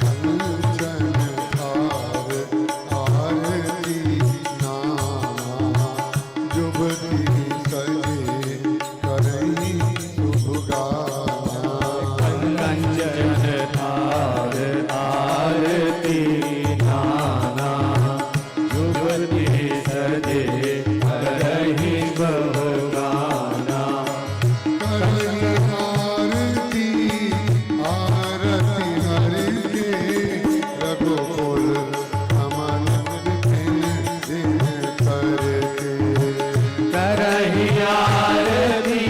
कंचन थार आरती नामा, जुबती सजे करही शुभ गाना। कंचन थार आरती नाना, जुबती सजे करही बहु गाना। करही आरती आरती हरि के, रघुकुल अमन विपिन दिन करके। करही आरती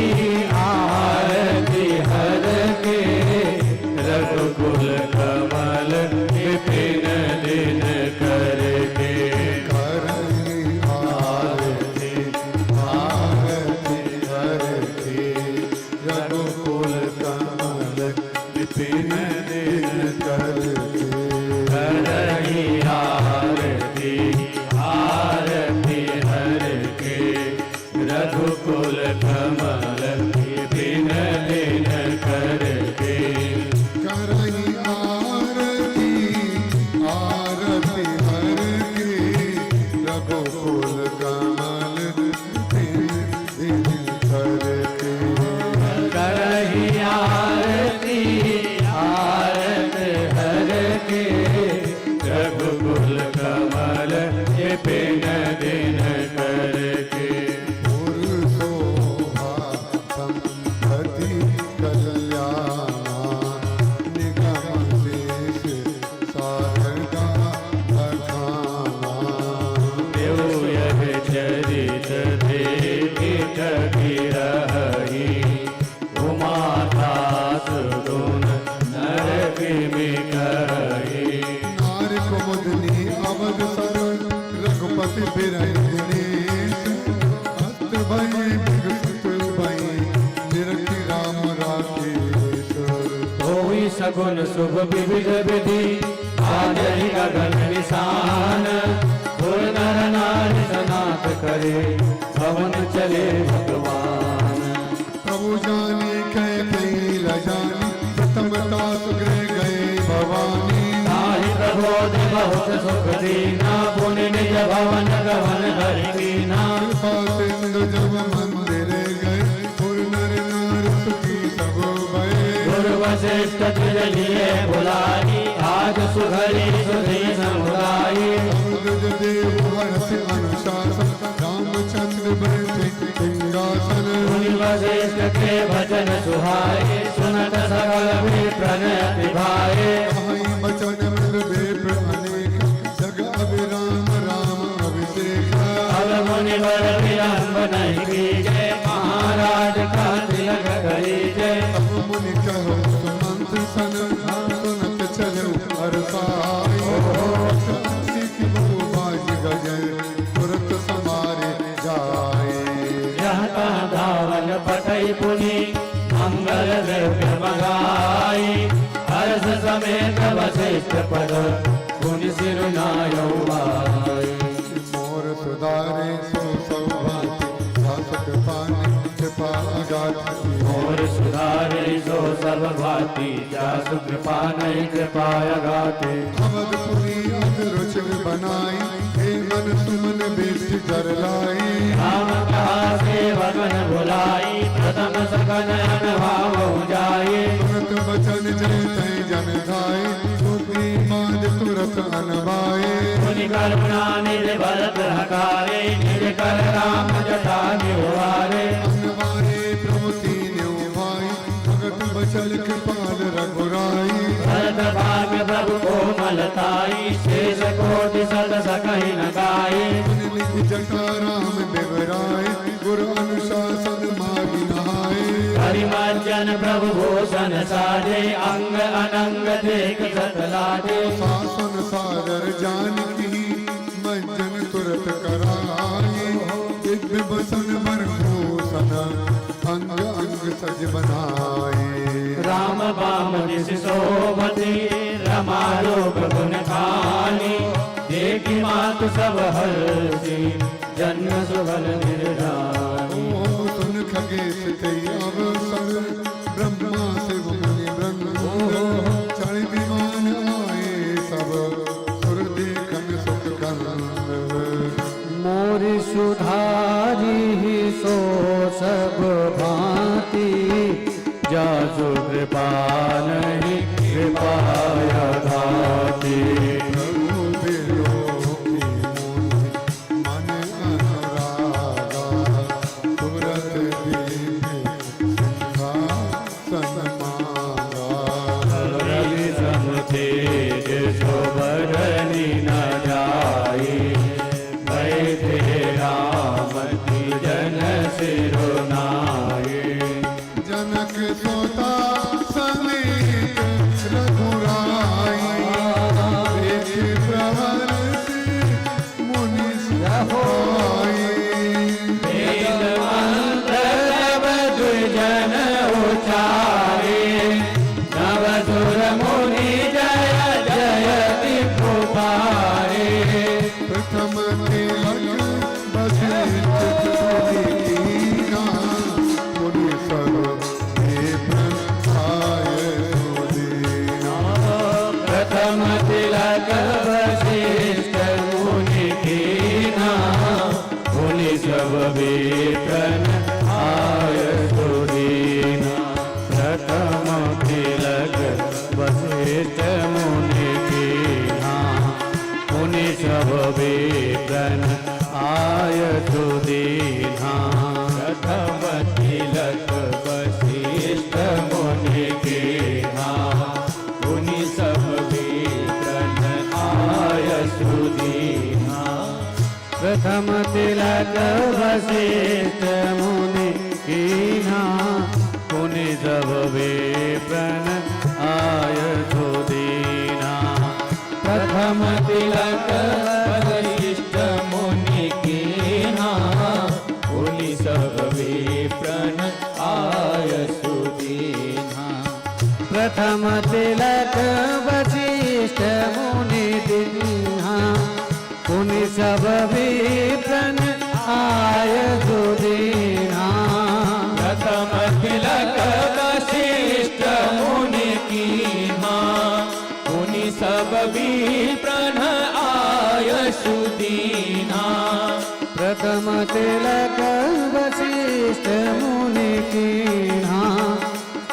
आरती हर के, रघुकुल कमल विपिन दिन करके। करही आरती आरती हरि के, रघुकुल कमल विपिन दिन करके। करही आरती आरती हर के, रघुकुल कमल विपिन दिन करके। करही आरती आरती हरि के, रघुकुल कमल विपिन दिन करके। करही आरती आरती हर के, रघुकुल कमल विपिन दिन करके। शोभा संपत्ति कल्याणा, निगम शेष सारदा अखाना। देव यह चरित देखि ठगी रही, उमाता सुगुण नरक में कही। नार कुमुदनी अवध सर, रघुपति बिरह दिनेश। हस्त भई विगत भई, निरखि राम राकेश। होई सगुन शुभ विविध विधि, आजहि गगन निशान। गुर नर नारी सनाथ करे, भवन चले भगवान। प्रभु जाने कह कई लजानी, प्रथमता सुग्रह गए भवानी। ताहि प्रबोध बहुत सुख दीना, पुनि निज भवन गवन हरि कीना। कृपा सिंधु जब मंदिर गए, पुर नर नार सुखी सब भये। गुरु वशिष्ठ तुझ लिए बुलाई, आज सुधरी सुधी समुदाई। अमृत देव हर्ष अनुशासन, रामचंद्र बैठे सिंहासन। मुनि वशिष्ठ के भजन सुहाए, सुनत सकल विप्र अति भाए। कहीं बचन मृद विप्र अनेक, जग अभिराम राम अभिषेक। अब मुनिवर विलंब नहीं कीजे, महाराज का तिलक करीजे। तब मुनि कहो सुमंत संत सन सुनत चलो अरसाई शांति की बहु बाज गजे तुरत समारे जाए जहता धावन पटई पुनि मंगल द्रव्य मंगाई हर्ष समेत वशिष्ठ पद पुनि सिरुनायो भाई मोर सुधारे सो सौभाग्य शासक पाने कृपा अगाध मोर सुधारे सो सब भांति जासु कृपा नहीं कृपा अगाते अवधपुरी रुच बनाई हे मन सुमन बेट कर लाई राम कहा सेवक न भुलाई प्रथम सकन अनुभाव जाए तुरत बचन जय तय जन धाय सुखी मान तुरत अनवाए मुनि करुणा निधि भरत हकारे निज कर राम जटा निवारे अनवारे प्रभुति न्यौभाई भगत बचल कृपाल रघुराई भरत भाग्य प्रभु कोमलताई शेष कोटि सत सकहि न गाये मुनि लिखि जटा राम देवराय गुरु अनुशासन मागी नहाए परिमर्जन प्रभु भूषण साजे अंग अनंग देख सतलाजे शासन सागर जानकी मज्जन तुरत कराए दिव्य बसन बर भूषण अंग अंग सज बनाए राम बाम जिस शोभती रमा रूप गुण खानी देखी मातु सब हर्षि जन्म सुभल निर्धानी ओ सुन खगेश कई अवसर ब्रह्मा से मुनि ब्रह्म चढ़ विमान आए सब सुर देखन सुख कंद मोरि सुधारी सो सब भांति जासु कृपा नहीं कृपाया घाती प्रभु बिलोकी मोहि मन अनुरागा तुरत दीने सिंहासन मांगा रवि सम तेज शोभरनि न जाई बैठे राम की जन सिरुनाई जनक सोता समेत रघुराई देख प्रवर से मुनि सुहाई वेद मंत्र तब दुर्जन उचारे नव सुर मुनि जय जयति पुकारे प्रथम तिलक वशिष्ठ कीना मुनि सब आय सुदीना प्रथम तिलक वशिष्ठ मुनि कीना मुनि सब विप्रन आय सुदीना प्रथम तिलक वशिष्ठ मुनि कीना मुनि सब विप्रन आय सुदीना प्रथम तिलक वशिष्ठ मुनि कीना मुनि सब विप्रन आय सुदीना प्रथम तिलक वशिष्ठ मुनि कीन्हा मुनि सब विप्रन आय सुदीना प्रथम तिलक वशिष्ठ मुनि कीन्हा मुनि सब विप्रन आय सुदीना प्रथम तिलक वशिष्ठ मुनि कीन्हा मुनि सब विप्रन आय सुदीना प्रथम तिलक वशिष्ठ मुनि कीन्हा मुनि सब विप्रन आय सुदीना प्रथम तिलक वशिष्ठ मुनि कीन्हा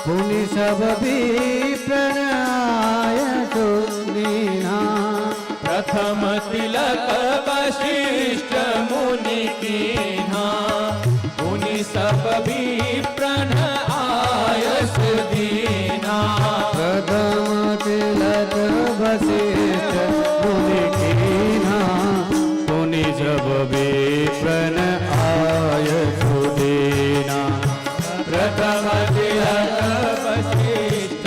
मुनि सब विप्रन आय सुदीना प्रथम तिलक वशिष्ठ मुनि कीन्हा मुनि सब विप्रन आय सुदीना प्रथम तिलक वशिष्ठ मुनि कीन्हा मुनि सब विप्रन आय सुदीना प्रथम तिलक वशिष्ठ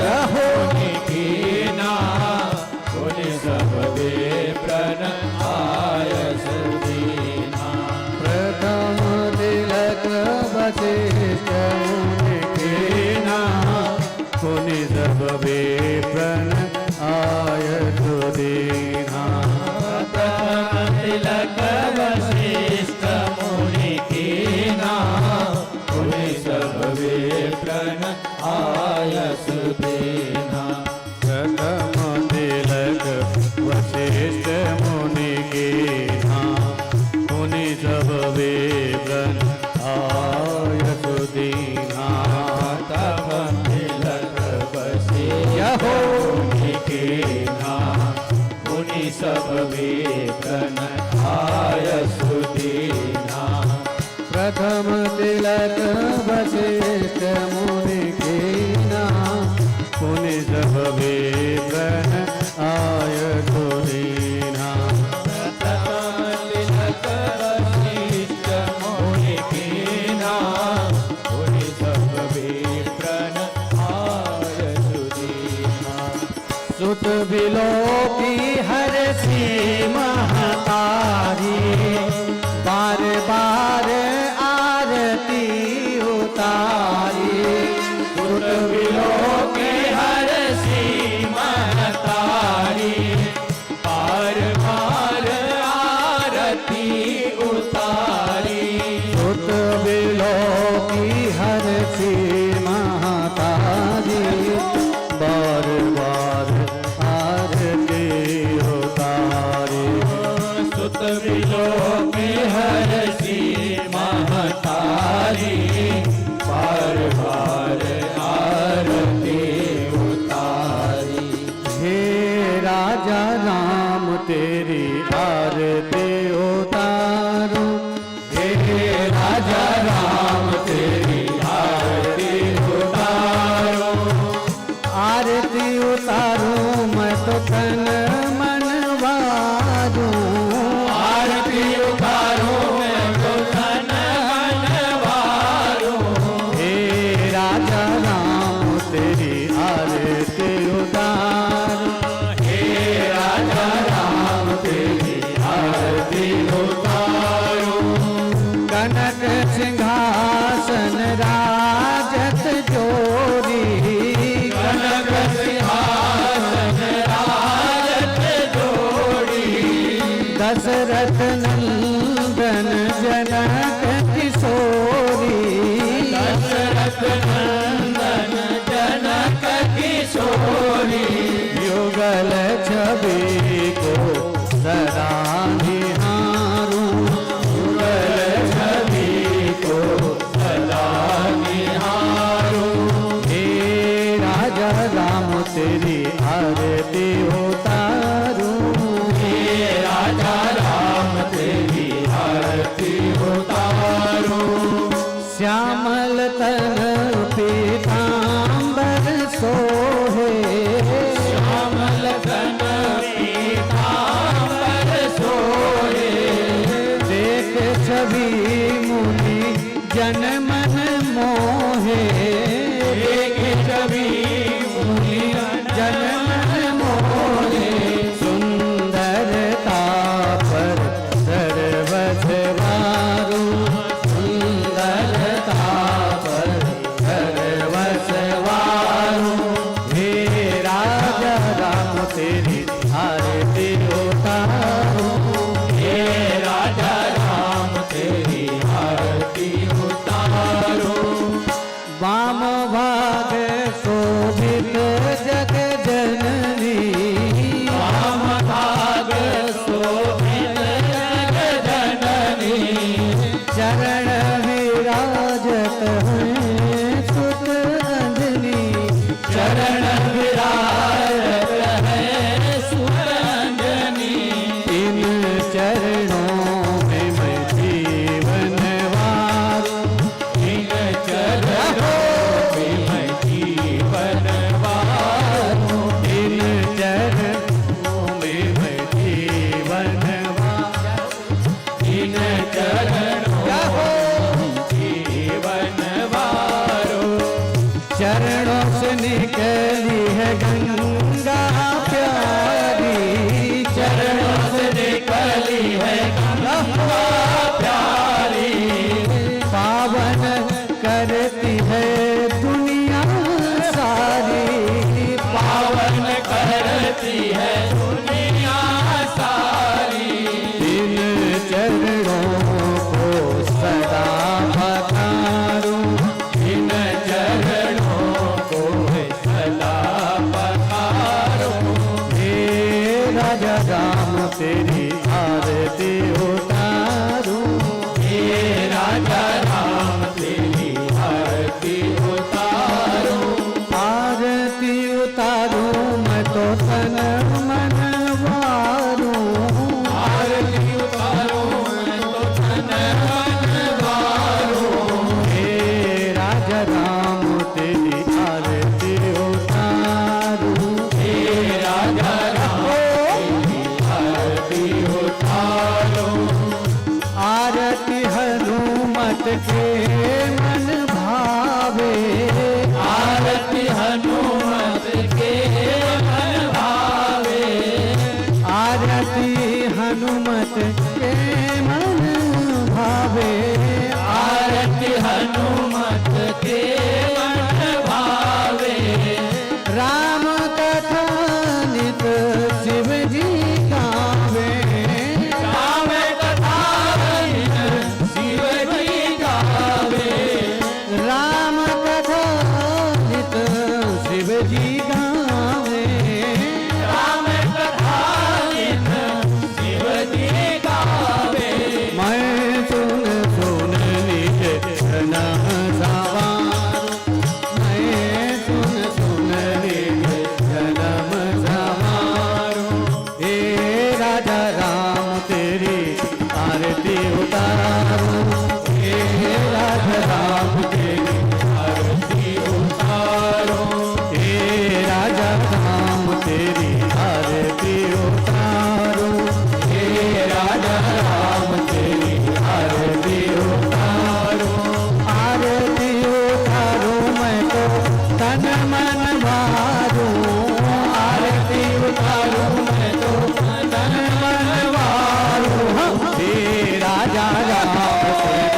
मुनि कीन्हा मुनि सब वेतन आय सुदीना। प्रथम तिलक वशिष्ठ मुनि कीन्हा मुनि सब वेतन आय सुदीना। प्रथम तिलक वशिष्ठ मुनि कीन्हा मुनि सब वेतन आय सुदीना। सुत बिलोकी हरसी महतारी बार बार आरती उतारी। सुत बिलोकी हरसी महतारी बार बार आरती उतारी। सुत बिलोकी हरसी महतारी बार बार आरती उतारी। सुत बिलोकी हरसी महतारी बार बार आरती उतारी। हे राजा राम तेरी आरती उतारूं। हे राजा राम तेरी आरती उतारो। आरती उतारूं मैं तो तन मन वारूं। आरती उतारो मैं तो तन मन वारो। हे राजा राम तेरी आरती उतारूं। हे राजा राम तेरी आरती उतारो। कनक सिंहासन राजत जोरी। कनक सिंहासन राजत जोड़ी। दशरथ नंदन जनक किशोरी। दशरथ नंदन जनक किशोरी। युगल छवि को सदा निहारूं। युगल छवि को सदा निहारो। हे राजा राम तेरी आरती उतारूं। हे राजा राम तेरी आरती उतारो। श्यामल तन पीतांबर सोहे। श्यामल तन पीतांबर सोहे। देख छवि मुनि जन मन मोहे। एक छवि मुनि जन मन मोहे। सुंदरता पर सर्वस वारूं। सुंदरता पर सर्वस वारूं। हे राजा राम तेरी आरती उतारूं। हे राजा राम तेरी आरती उतारो। वाम भाग शोभित जग जननी। वाम भाग शोभित जग जननी। चरण विराजत हैं सुत अंजनी। चरण विराजत है सुरंजनी। इन चरणों में मैं जीवन वारूं। इन चरणों में मैं जीवन वारूं। इन चरणों में मैं जीवन वारूं। इन चरणों में जीवन वारो। चरणों से निकली है गंगा प्यारी। चरणों से निकली है गंगा प्यारी। पावन करती है दुनिया सारी। पावन करती है दुनिया सारी। इन चरणों को सदा पखारूं। इन चरणों को सदा पखारो। हे राजा राम तेरी आरती उतारूं। हे राजा राम तेरी आरती उतारो। आरती उतारूं तेरी आरती उतारूं, हे राजा राम तेरी आरती उतारूं, आरती उतारूं मैं तो तन मन वारूं, आरती उतारूं मैं तो तन मन वारूं। हे राजा राम तेरी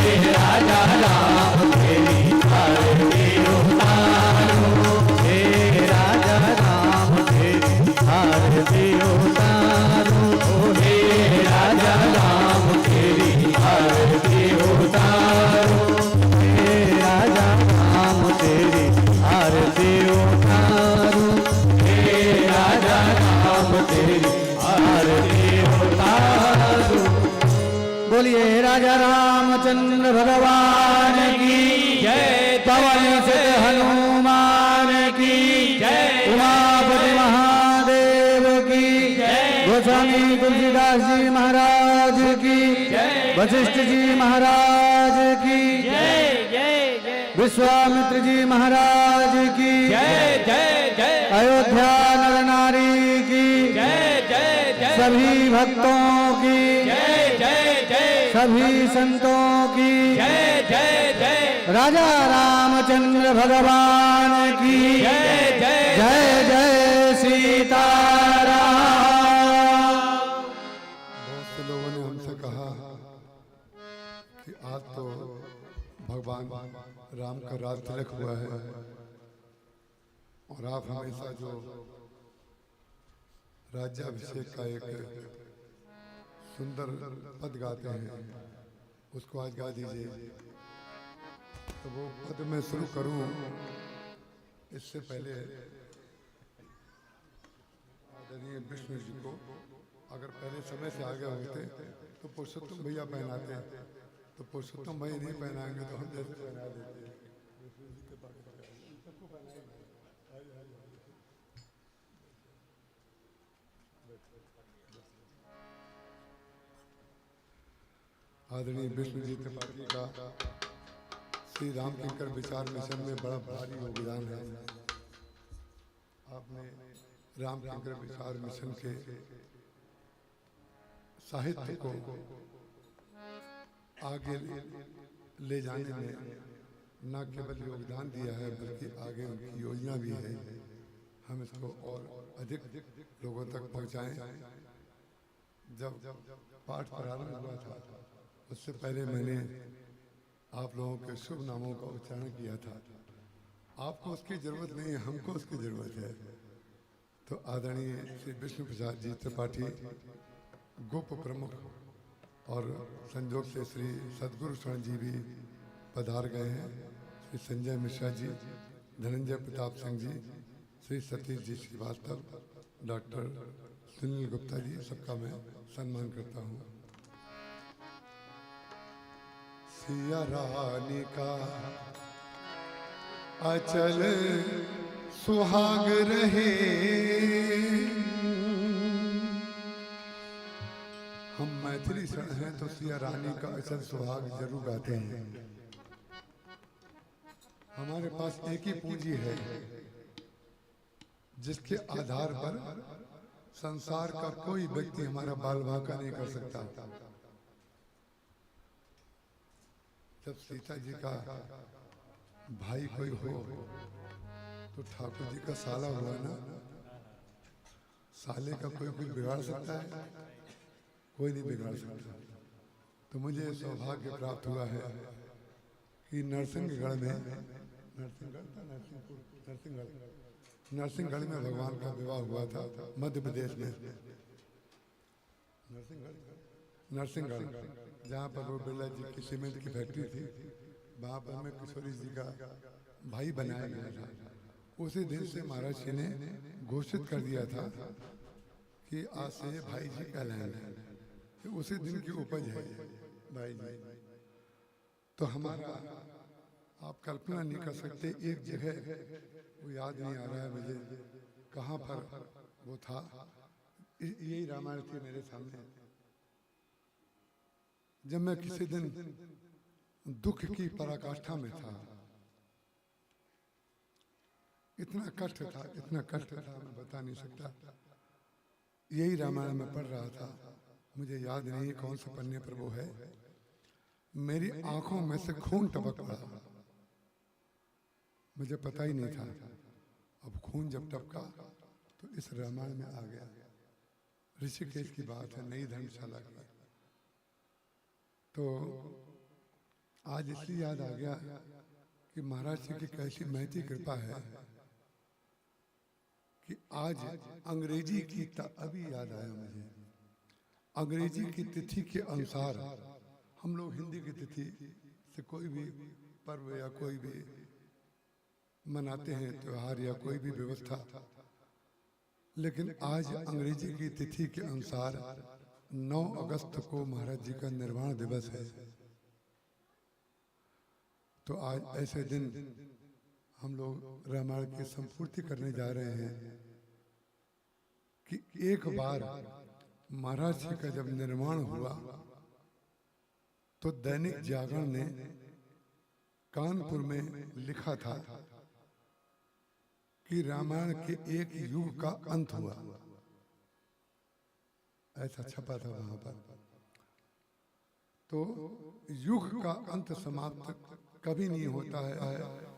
हे राजा राम तेरी आरती उतारूं, हे राजा राम तेरी आरती उतारूं, हे राजा राम तेरी आरती उतारूं, हे राजा राम तेरी आरती उतारूं, हे राजा राम तेरी आरती उतारूं। बोलिए राजा रामचंद्र भगवान की जय, पवन सुत हनुमान की जय, उमापति महादेव की जय, गोस्वामी तुलसीदास जी महाराज की जय, वशिष्ठ जी महाराज की जय जय जय विश्वामित्र जी महाराज की जय जय जय अयोध्या नर नारी की जय जय जय सभी भक्तों की जय जय जय सभी संतों की जय जय जय राजा रामचंद्र भगवान की जय जय जय जय सीताराम। बहुत से लोगों ने हमसे कहा कि आज तो भगवान राम का राज तिलक हुआ है और आप हमेशा जो राज्याभिषेक का एक सुंदर पद गाते हैं उसको आज गा दीजिए। तो वो पद मैं शुरू करूं इससे पहले आदरणीय विष्णु जी को अगर पहले समय से आ गए होते तो पुरुषोत्तम भैया पहनाते, तो पुरुषोत्तम भैया नहीं पहनाएंगे तो हम जैसे पहना देते। आदरणीय विष्णु जी त्रिपाठी का श्री राम किंकर विचार मिशन में बड़ा भारी योगदान है। आपने राम किंकर विचार मिशन के साहित्य को आगे ले जाने में न केवल योगदान दिया है बल्कि आगे उनकी योजना भी है। हम इसको और अधिक लोगों तक पहुंचाएं। जब पाठ प्रारंभ हुआ था उससे पहले मैंने आप लोगों के शुभ नामों का उच्चारण किया था। आपको उसकी जरूरत नहीं है, हमको उसकी जरूरत है। तो आदरणीय श्री विष्णु प्रसाद जी त्रिपाठी गोप प्रमुख और संजोग से श्री सदगुरु शरण जी भी पधार गए हैं। श्री संजय मिश्रा जी, धनंजय प्रताप सिंह जी, श्री सतीश जी श्रीवास्तव, डॉक्टर सुनील गुप्ता जी, सबका मैं सम्मान करता हूँ। सिया रानी का अचल सुहाग रहे, हम मैथिली शरण हैं तो सिया रानी का अचल सुहाग जरूर गाते हैं। हमारे पास एक ही पूंजी है जिसके आधार पर संसार का कोई व्यक्ति हमारा बाल बांका नहीं कर सकता। जब सीता जी का भाई कोई हो तो ठाकुर जी का साला हुआ ना, साले का कोई कुछ बिगाड़ सकता है? कोई नहीं बिगाड़ सकता। तो मुझे सौभाग्य प्राप्त हुआ है कि नरसिंहगढ़ में नरसिंहगढ़ में भगवान का विवाह हुआ था, मध्य प्रदेश में। नरसिंहगढ़ जहाँ पर वो बिरला जी की सीमेंट की फैक्ट्री थी, वहाँ पर हमें किशोरी जी का भाई बनाया गया था। उसी दिन से महाराज जी ने घोषित कर दिया था कि आज से भाई जी कहलाएंगे। तो उसी दिन की उपज है भाई जी। तो हमारा आप कल्पना नहीं कर सकते, एक जगह वो याद नहीं आ रहा है मुझे कहाँ पर वो था, यही रामायण थी मेरे सामने। जब मैं किसी दिन दुख की पराकाष्ठा में था इतना कष्ट था, इतना कष्ट था, मैं बता नहीं सकता। यही रामायण में पढ़ रहा था, मुझे याद नहीं कौन से पन्ने पर वो है। मेरी आंखों में से खून टपक पड़ा, मुझे पता ही नहीं था। अब खून जब टपका तो इस रामायण में आ गया। ऋषिकेश की बात है, नई धर्मशाला की। तो आज इसलिए याद आ गया कि महाराज जी की कैसी महती कृपा है कि आज अंग्रेजी की अभी याद आया मुझे, अंग्रेजी की तिथि के अनुसार हम लोग हिंदी की तिथि से कोई भी पर्व या कोई भी मनाते हैं, त्योहार या कोई भी व्यवस्था, लेकिन आज अंग्रेजी की तिथि के अनुसार 9 अगस्त को महाराज जी का निर्वाण दिवस है। तो आज ऐसे दिन हम लोग रामायण की संपूर्ति करने जा रहे हैं कि एक बार महाराज जी का जब निर्माण हुआ तो दैनिक जागरण ने कानपुर में लिखा था कि रामायण के एक युग का अंत हुआ, ऐसा छपा था वहां पर। तो युग का अंत समाप्त कभी नहीं होता है।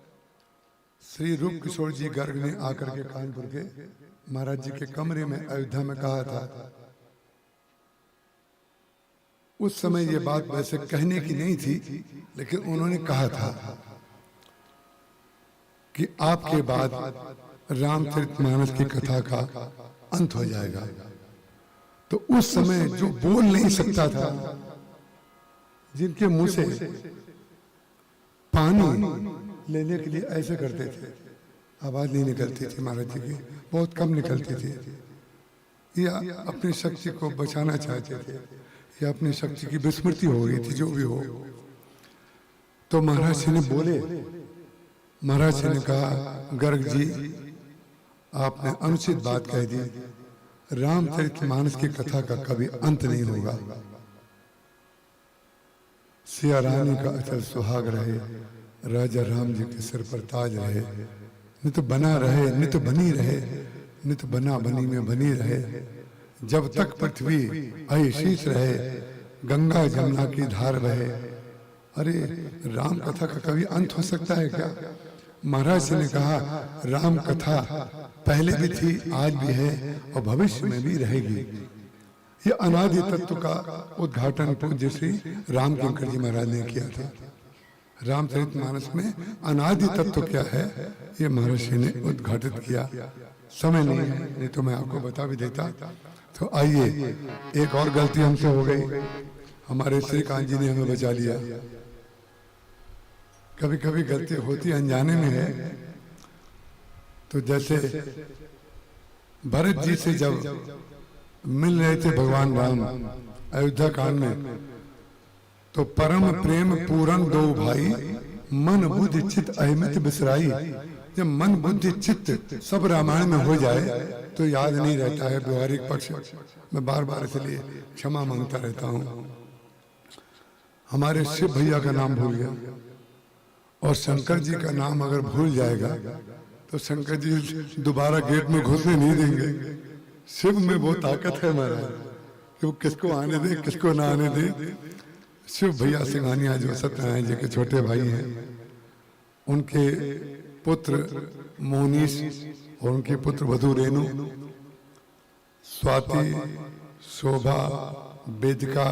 श्री रूप किशोर जी गर्ग ने आकर के कानपुर के महाराज जी के कमरे में अयोध्या में कहा था। उस समय ये बात वैसे कहने की नहीं थी, लेकिन उन्होंने कहा था कि आपके बाद रामचरितमानस की कथा का अंत हो जाएगा। तो उस समय जो बोल नहीं सकता था, जिनके मुंह से पानी लेने के लिए ऐसे करते थे, आवाज नहीं निकलती थी महाराज जी की, बहुत कम निकलती थी, या अपनी शक्ति को बचाना चाहते थे, या अपनी शक्ति की विस्मृति हो रही थी, जो भी हो। तो महाराज जी ने बोले, महाराज जी ने कहा, गर्ग जी आपने अनुचित बात कह दी, रामचरितमानस की कथा का कभी अंत नहीं होगा। सिया रानी का अचल सुहाग रहे, राजा राम जी के सिर पर ताज रहे, नित बना रहे, नित बनी रहे, नित बना बनी में बनी रहे, जब तक पृथ्वी अशीष रहे, गंगा जमुना की धार बहे। अरे राम कथा का कभी अंत हो सकता है क्या? महाराज जी ने कहा, राम कथा पहले भी थी, आज भी है और भविष्य में भी रहेगी। ये अनादि तत्व का उद्घाटन पूज्य श्री राम किंकर जी महाराज ने किया था। रामचरितमानस में अनादि तत्व क्या है, ये महर्षि ने उद्घाटित किया। समय नहीं है, नहीं तो मैं आपको बता भी देता। तो आइए, एक और गलती हमसे हो गई, हमारे श्रीकांत जी ने हमें बचा लिया। कभी कभी गलती होती अनजाने में है। तो जैसे भरत जी से जब मिल रहे थे भगवान राम अयोध्या कांड में, तो परम प्रेम पूरन दो भाई, मन बुद्धि चित्त अहिमित बिसराई। जब मन बुद्धि चित्त सब रामायण में हो जाए तो याद नहीं रहता है व्यवहारिक पक्ष। मैं बार बार इसलिए क्षमा मांगता रहता हूँ। हमारे शिव भैया का नाम भूल गया, और शंकर जी का नाम अगर भूल जाएगा तो शंकर जी दोबारा गेट में घुसने नहीं देंगे। शिव में वो ताकत है महाराज कि वो किसको आने दे, किसको ना आने दे। शिव भैया सिंघानिया जो सत्यनारायण जी के छोटे भाई हैं, उनके पुत्र मोहनीश और उनके पुत्र वधू रेणु, स्वाति, शोभा, वेदिका,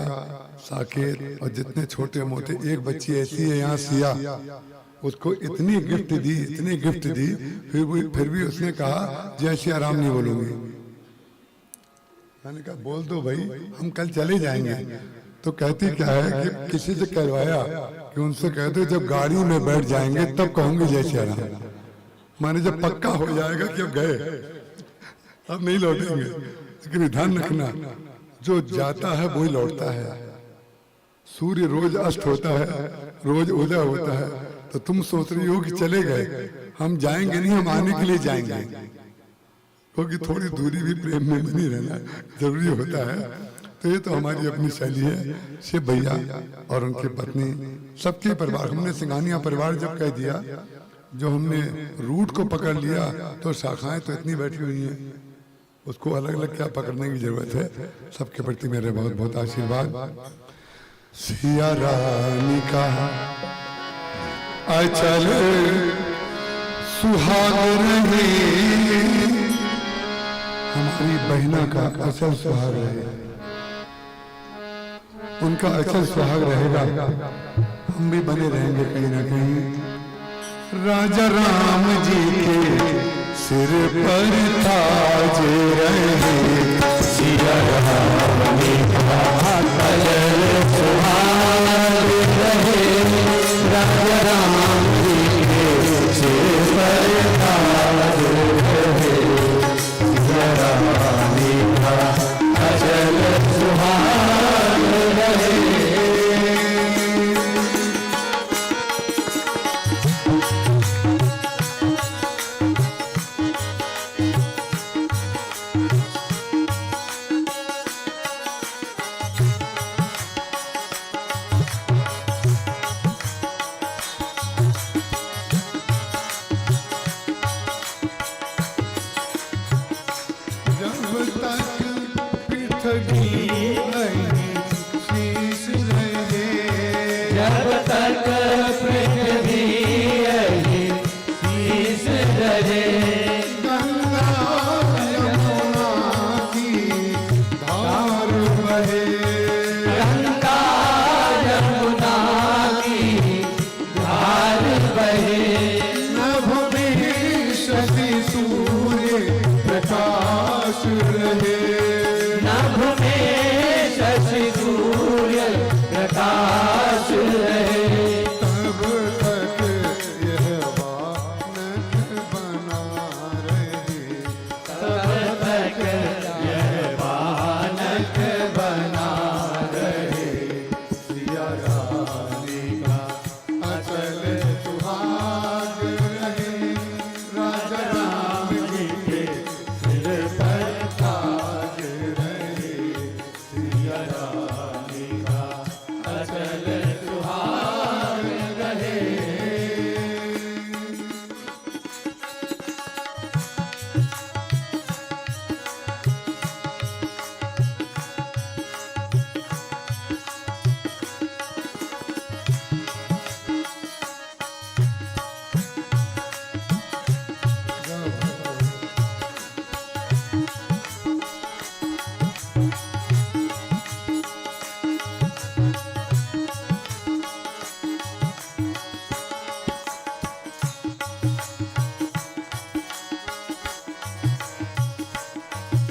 साकेत और जितने छोटे मोटे, एक बच्ची ऐसी है यहाँ सिया, उसको इतनी गिफ्ट दी, इतनी गिफ्ट दी, फिर भी उसने कहा जय श्री राम नहीं बोलूंगी। मैंने कहा बोल दो भाई, हम कल चले जाएंगे। तो कहती क्या है कि किसी से कहलवाया कि उनसे कहते जब गाड़ी में बैठ जाएंगे तब कहूंगी जय श्री राम। माने जब पक्का हो जाएगा कि अब गए, अब नहीं लौटेंगे। लेकिन ध्यान रखना, जो जाता है वही लौटता है। सूर्य रोज अस्त होता है, रोज उदय होता है। तो तुम सोच रही हो कि चले गए, हम जाएंगे नहीं, हम आने के लिए जाएंगे, क्योंकि थोड़ी दूरी भी प्रेम में बनी रहना जरूरी होता है। तो ये तो हमारी अपनी शैली है। शिव भैया और उनकी पत्नी, सबके परिवार, हमने सिंघानिया परिवार जब कह दिया जो हमने रूट को पकड़ लिया तो शाखाएं तो इतनी बैठी हुई हैं, उसको अलग अलग क्या पकड़ने की जरूरत है। सबके प्रति मेरे बहुत बहुत आशीर्वाद। सिया रानी का अचल सुहाग रहे, हमारी बहना का अचल सुहाग रहे, उनका अचल सुहाग रहेगा, हम भी बने रहेंगे कहीं ना कहीं। राजा राम जी के सिर पर ताज रहे, सिया राम का अचल सुहाग रहे, राजा राम जी के सिर पर ताज रहे, सिया राम का अचल सुहाग रहे। जब तक पृथ्वी यही शीश रहे, गंगा यमुना की धार बहे, गंगा यमुना की धार बहे, नभ में शशि सूर्य प्रकाश रहे, नभ में शशि सूर्य प्रकाश रहे, तब तक यह वानर बना रहे, तब तक यह वानक बना रहे, सिया रानी का अचल सुहाग रहे, राजा राम जी के सिर पर ताज रहे, सिया रानी का अचल सुहाग रहे।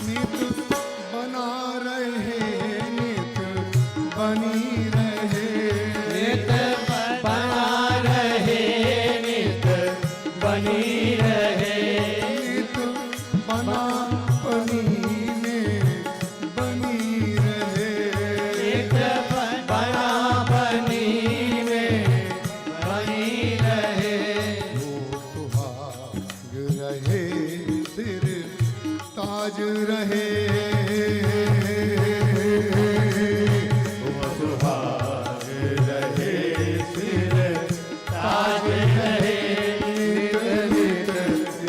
नित बना रहे, नित बनी रहे, नित बना रहे, नित बनी रहे, नित बना बनी में बनी रहे, नित बना बनी में बनी रहे, वो सुहाग रहे, सिर ताज रहे, वो सुहाग रहे, सिर ताज रहे, नित नित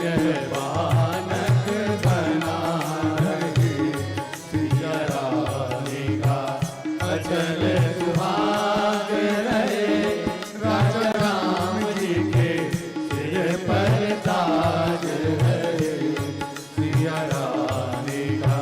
यह वानक बना रहे, सिया रानी का अचल सुहाग रहे, राजा राम जी के सिर पर ताज रहे, सिया रानी का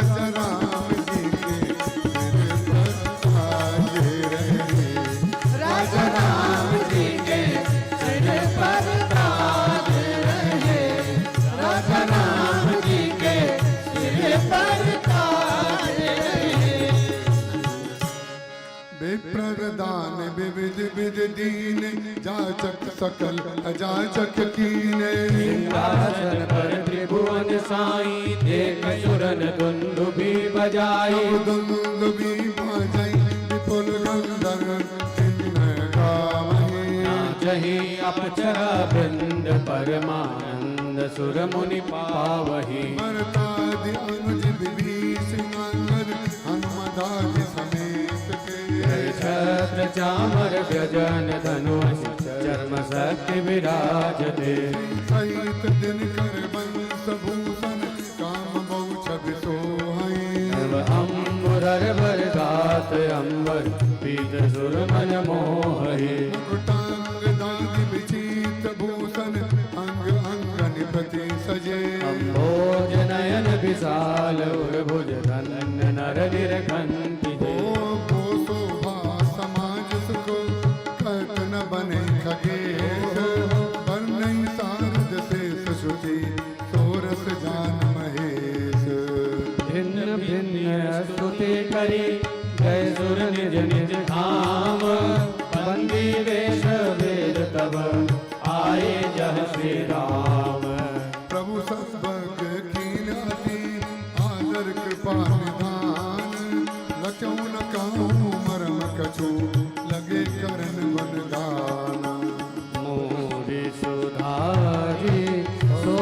राजा राम जी के सिर पर ताज रहे। राजा राम जी के सिर पर ताज रहे। राजा राम जी के सिर पर ताज रहे। विप्रदान विविध विध दीन जाचक सकल अजाचक कीने। सिंहासन पर त्रिभुवन साई देख सुरन दुंदुभी बजाई। दुंदुभी बजाई विपुल गंधर्व किन्नर गावहीं। नाचहि अप्सरा वृंद परमानंद सुर मुनि पावहि। मरतादि अनुज विभीषण अंगद हनुमदादि समेत के। छत्र चामर व्यजन धनुष चर्म शक्ति विराजते। सहित दिनकर वंश भूषण काम बहु छवि सोहै। अम्बुरर बर गात अंबर पीत सुर मन मोहि। मुकुटांग दादि विचित भूषण अंग अंगन प्रति सजे। अम्बोज नयन विशाल उर्भुज धन्य नर निरखंति। को शोभा समाज सुख कहत न बने खगेश। वर्णै सारद शेष श्रुति सोरस जान महेश। भिन्न भिन्न स्तुति करी जय सुर निज निज धाम। बंदी वेश वेद तब आए जह श्री राम। प्रभु सद्भग कीन अति आदर कृपा निधान। लचौ न कहूँ मरम कछु लगे करन वरदान। मोरी सुधारी सो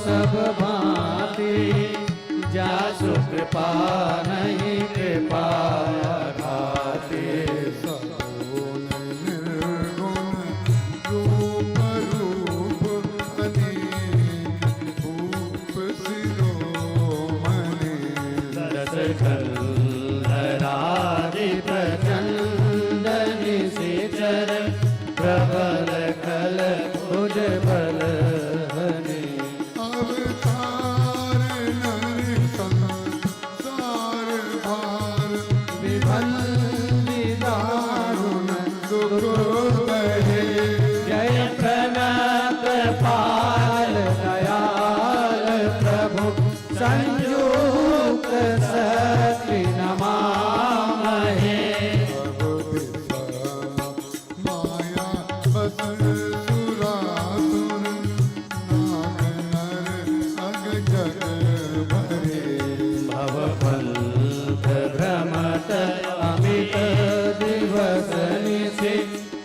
सब भांति जासु कृपा नहीं कृपा घाती। सगुण निर्गुण रूप रूप अनेक भूप शिरोमणि। दस कंधरादि प्रचंड निशिचर प्रबल खल भुज बल हनि। अवतार नर संसार भार विभंदि दारुण दुख बहे। जय प्रणत पाल दयाल प्रभु संयुक्त शक्ति नमामहे। माया बसर सुरासुर नाग नर अग जग भरे। भवपंथ भ्रमत अमित दिवस निशि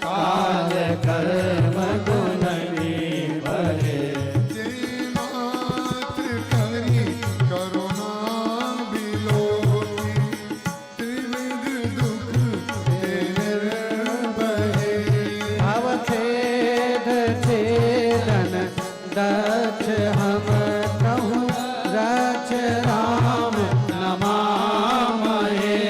काल कर्म गुणनी भरे। जय मात्र करी करुणा बिलोकी। त्रिविध दुख निर्भय। अवच्छेद छेदन दक्ष हम कहूँ रक्ष राम नमामहे।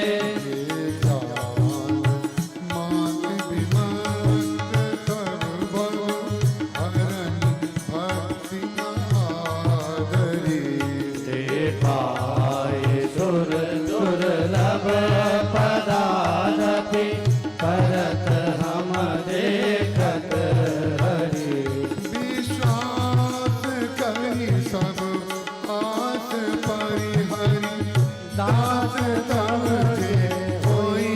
ते पाए सुर दुर्लभ पदादपि करत हम देखत हरि। विश्वास करी सब आस परिहरि। दास तब जे होई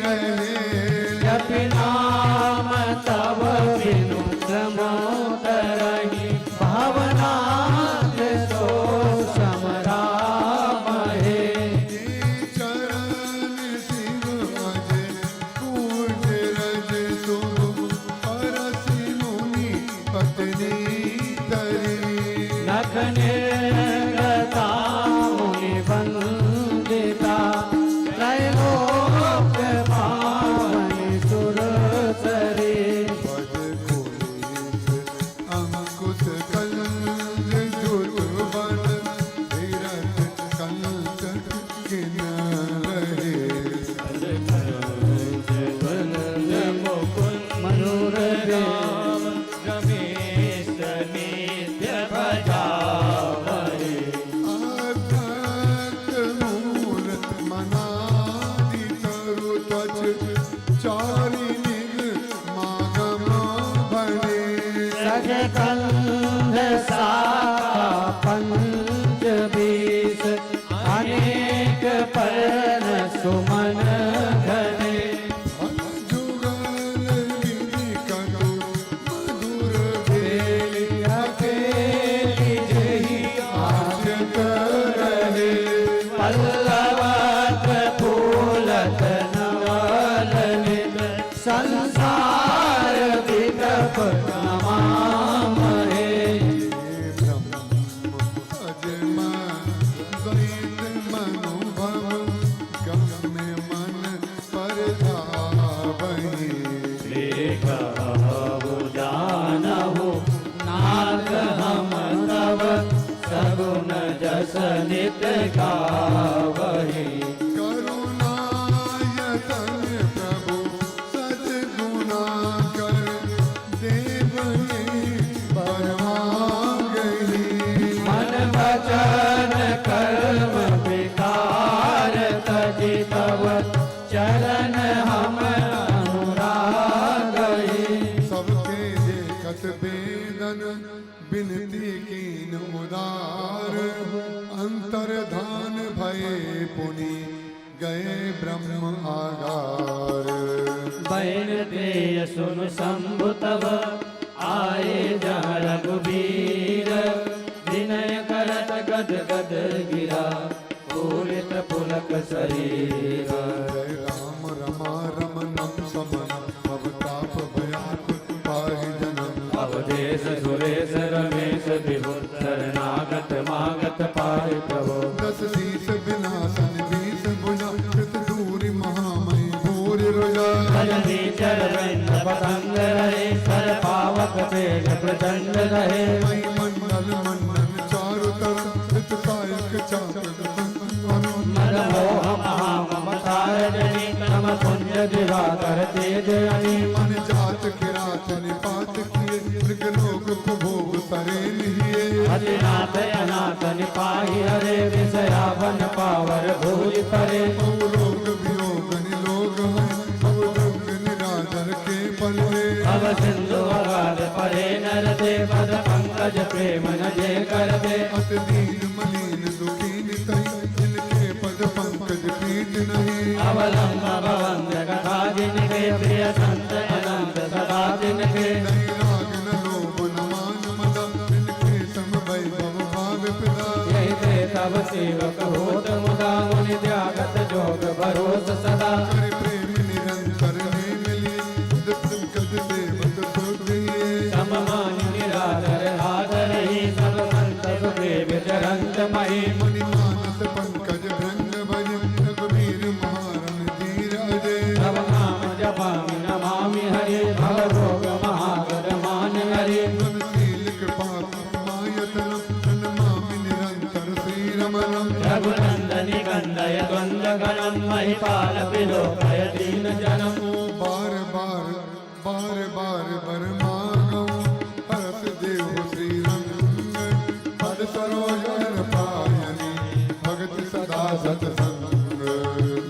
रहे। जपि नाम तब बिनु प्रमोदरहि। भावनाथ सो समरामहे। चरण सिंह अजय पूज रज तुम हरसि मुनि पत्नी तरी। नख निर्गता मुनि वंदिता त्रैलोक पावनि सुरसरी। पद कुलीस अंकुश कंज जुर्वन धीरज कंचन किन रहे। मनोर राम रमेश नित्य भजावहि। आत्मक पर सुमन घने फल जुगल विधि कटु मधुर भेली अकेली जही आशत रहे पल्लवत फूलत नवलनित संसार विदप नमामहे अजमा द्वैत मनोभव गम मन पर धावहि देखहु जानहु नाथ हम तव सगुन जस नित गावहि करुणायतन प्रभु सद्गुणा कर देवहि परमागहि मन वचन कर्म विकार तजि तव चरण हम अनुरागहि सबके देखत वेदन बिनती कीन उदार अंतर्धान भये पुनि गए ब्रह्म आगार बैन तेय सुन शंभु तव आए जहाँ रघुबीर विनय करत गद गद गिरा पूरित पुलक शरीर जय राम रमा रमनम समन भवताप भयाकुल पाहि जनम अवधेश सुरेश रमेश विभु शरणागत मागत पाहि प्रभु दस शीस विनाशन बीस भुजा कृत दूरी महामयी भूरि रुजा भजनी चर वृंद पतंग रहे सर पावक तेज प्रचंड रहे मई मंडल मंडन चारु तरफ कृत कायक चाकर मद मोह महाममतार जनि तम पुंज दिवाकर तेज अनि मन जात किरात निपात किए मृग लोक कुभोग सरे लिहिए अतिनाथ अनाथ निपाहि हरे विषयावन पावर भूज परे रोग वियोग निलोग है दुर्ग निराधर के पलवे भव सिंधु अगाध परे नर दे पद पंकज प्रेम न जे कर दे अत दीन मलिन दुखी नितई जिनके पद पंकज पीठ नहीं अवलंब भवंग कथा जिनके प्रिय संत अनंत सदा जिनके नहीं राग न लोभ न मान मदा जिनके सम वैभव भाव पिता यही ते तब सेवक होत मुदा मुनि त्यागत जोग भरोस सदा कर प्रेम निरंतर ने मिली पंकज सेवक सुखिए सममान निराधर हादर ही सब संत सुखे विचरंत मही मुनि मानस पंकज भृंग भज रघुवीर महारण धीर अजय तब नाम जपामि नमामि हरे भव रोग महागर मान हरे शील कृपा मायतनम नमामि निरंतर श्री रमणम रघुनंदनि कंदय द्वंद गणम महिपाल विलोकय दीन जनम बार बार बार बार बर मांगो हरस देव श्री रंग पद सरोज हर पायनी भगत सदा सतसंग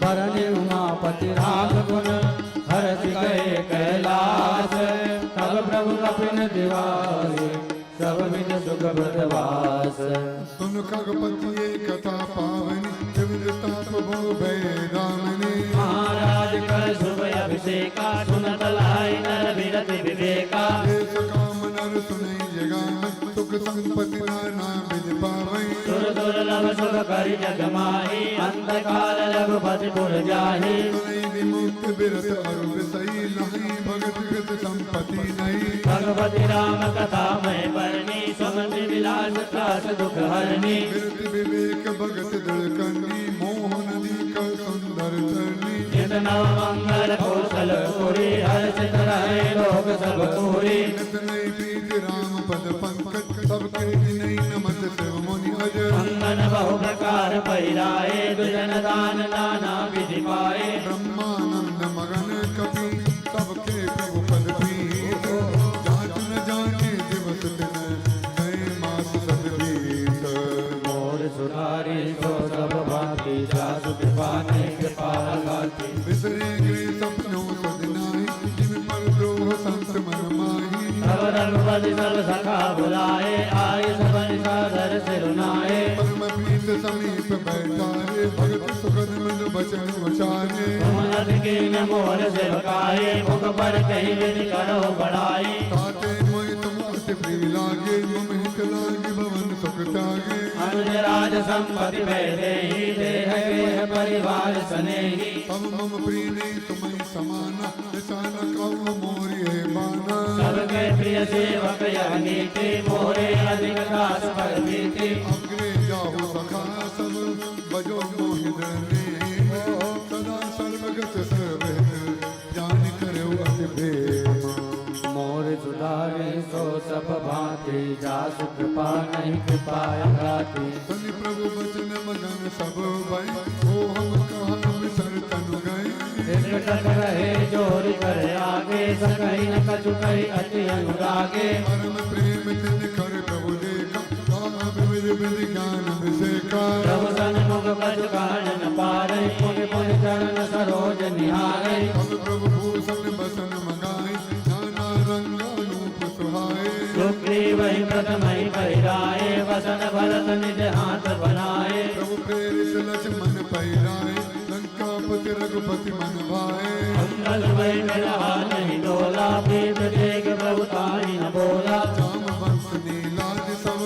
भरनि उमापति राग गुण हरसि गए कैलास तब प्रभु कपिन दिवारे सब विद सुख बदवास सुन खगपति ये कथा पावनी त्रिविध ताप भो भय दामिनी महाराज कर शुभ अभिषेका सुनत लाई नर विरति विवेका देश काम नर सुनई जगाम सुख संपत्ति नाना विद पावई सुर दुर्लभ सुख करि जग माहि अंतकाल रघुपति पुर जाहि सुनई विमुक्त बिरत अरु विसई नहीं भगत कृत संपत्ति नहीं भगवती राम कथा मैं परनी सुमति विलास त्रास दुख हरनी बिरत विवेक भगत दृढ़ करनी मोह नदी का सुंदर तरनी नित नव मंगल कौशल पुरी हर्षित रहे लोक सब पूरी नित नई प्रीत राम पद पंकज सब कृति नहीं नमत शिव मुनि अजय अंगन बहु प्रकार पैराए दुजन दान नाना विधि पाए ब्रह्मानंद मगन कपि सबके प्रभु पद पीठ जात न जाने दिवस दिन गए मास सदबीत मोर सुधारी सो सब भांति जासु कृपा ने कृपा गाती बिसरे गए सपनों सदनाई जिन पर द्रोह संत मन माही सब रघुपति सब सखा बुलाए आए सब निशाधर सिरुनाए परम प्रीत समीप बैठा रे भगत सुखद मन बचन उचारे तुम अधकीन मोर सेवकाए मुख पर कहीं विधि करो बढ़ाई ताते मोहि तुम अति प्रिय लागे मम हित लागे भवन सुख त्यागे अनुज राज संपत्ति भय ही देह गेह परिवार सनेही तब मम प्रिय नहीं तुम्हें समाना निशान कहो मोरी है बाना सबके प्रिय सेवक यह नीति मोरे अधिक दास पर बीती अग्रे जाओ सखा सब बजो मोहित ने सदा सर्वगत सर्वहित जान करो अति प्रेम मोर सुधारे सो सब भांति जासु कृपा नहीं कृपाया घाती सुनि प्रभु बचन मगन सब भय ओ हम कहा विसर तनु गए एकटक रहे जोर कर आगे सकहि न कछु कहि अति अनुरागे परम प्रेम तिन कर प्रभु देखा विविध विधि ज्ञान विषेका प्रभु सन्मुख कछु कहन न पारै पुनि पुनि चरण सरोज निहारै तब प्रभु भूषण बसन मगाई नाना रंग रूप सुहाए सुग्रीव ही प्रथम ही पहिराए वसन भरत निज हाथ बनाए प्रभु प्रेरित लक्ष्मण पहिराए लंकापति रघुपति मन भाए अंगद भय मिला नहीं डोला प्रीत देख प्रभु ताहि न बोला जामवंत नीलाज सब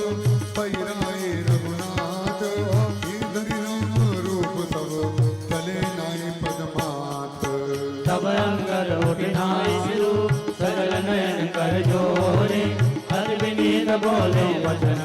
पहिराए रघुनाथ धरि राम रूप सब चले नाई पदमात तब अंगद उठिनाई सिरु सरल नयन कर जोरे अति विनीत बोले वचन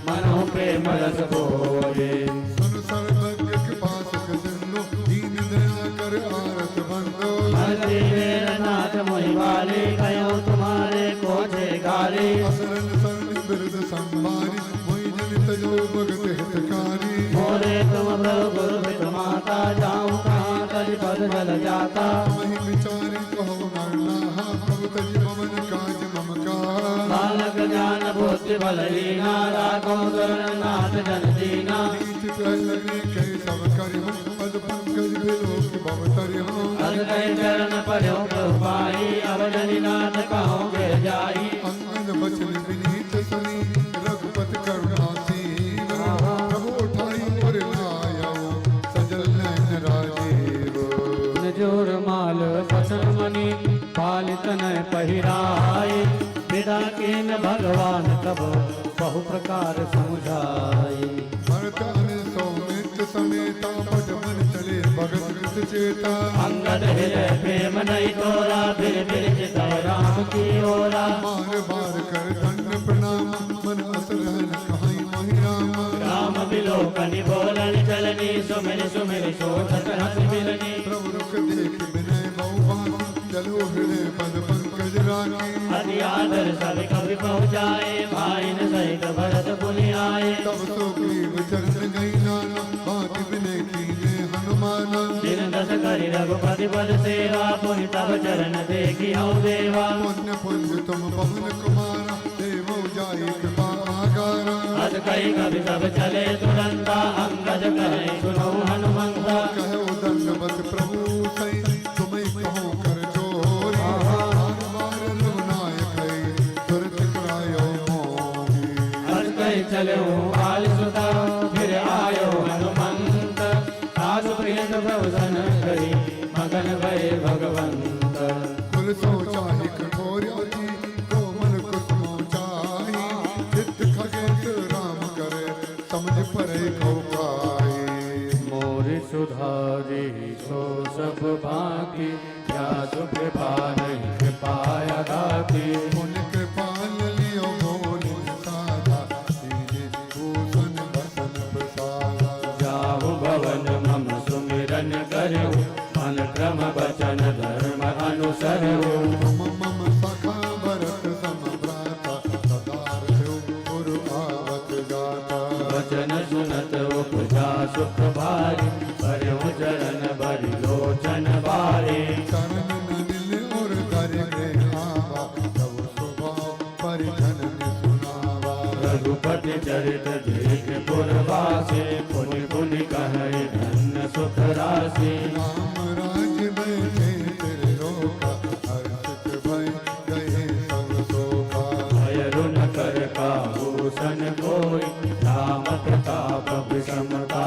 मनो प्रेम रस बोले सुन सर्वज्ञ कृपा सुख सिंधु दीन दया कर आरत बंदो हरि वीर नाथ मोहि वाले कयो तुम्हारे कोचे गाले असरन सरन बिरद संभारी मोहि जन तजो भगत हितकारी मोरे तुम प्रभु गुरु पित माता जाऊं कहाँ तज पद जल जाता महि विचारि कहो नरनाहा प्रभु तजि पवन काज मम का बालक ज्ञान बुद्धि बलहीना राघव शरण नाथ जन दीना नीच कह लगे कह सब करियो पद पंकज बिलोक भव तरियो अद कई चरण पढ़ो प्रभुपाई अब जनिनाथ कहो गिर जाई अंगन बचन विनीत सुनी रघुपति करुणा सीव प्रभु उठाई और लायो सजल नयन राजीव जोर माल फसल मणि पालित न पहिराए विदा कीन भगवान तब बहु प्रकार समझाए भरत अन सौमित्र समेता पट मन चले भगत कृत चेता अंगद हृदय प्रेम नहीं तोरा फिर चित राम की ओरा बार बार कर दंड प्रणाम मन असरहन कहाई मोहि राम राम बिलोकनि बोलन चलनी सुमिर सुमिर शोधत हस मिलनी प्रभु रुख देख विनय बहु भांति चलो हृदय पद पंकज राखी अति आदर सब कवि पहुँचाए भाई न सहित भरत पुनि आए तब सुग्रीव चरण गई नाना भांति विनय कीने हनुमान दिन दस करि रघुपति पद सेवा पुनि तब चरण देखी हऊ देवा पुण्य पुंज तुम पवन कुमारा देवो जाई कृपा आगारा अस कई कवि सब चले तुरंता अंगद कहे सुनो हनुमंता कहो दंडवत प्रभु सई तुम्हें कहो कर जोरी बार बार रघुनायक है तुरंत करायो मोही अस कई चले आल सुता फिर आयो हनुमंत आस प्रिय प्रभु सन करी मगन भय भगवंत कुल सोचाहि कठोर अति कोमल कुसुमो चाहि चित्त खगेश राम करे समझ परे कौकाई मोर सुधारे सो सब भांति क्या सुख नहीं कृपाया दाती मुनि कृपाल लियो मोनि साधा दीने भूषण बसन प्रसादा जाहु भवन मम सुमिरन करो मन क्रम वचन धर्म अनुसरो मम सखा भरत सम भ्राता सदारथ्यो गुरु आवत गाता वचन सुनत उपजा सुख भारी पर्यो चरण बरि लोचन बारे चरण न मिले और कर गृह आवा तब स्वभाव परिजन ने सुनावा रघुपति चरित देख पुरवासे पुनि पुनि कहे धन्य सुख राशि राम राज्य बैठे तेरे लोका हर्षित भय गए सब शोभा भय रुन कर का भूषण कोई राम प्रताप विषमता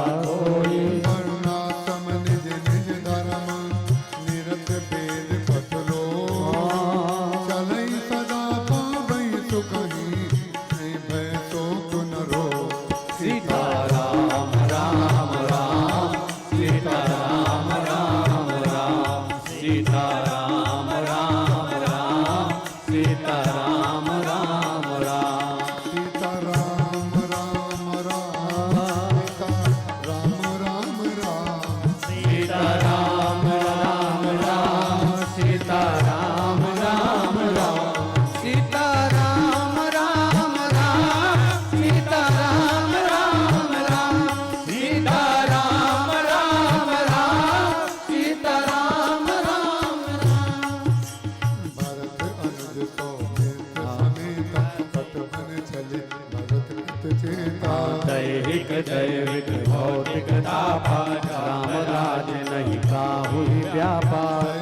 काहू व्यापार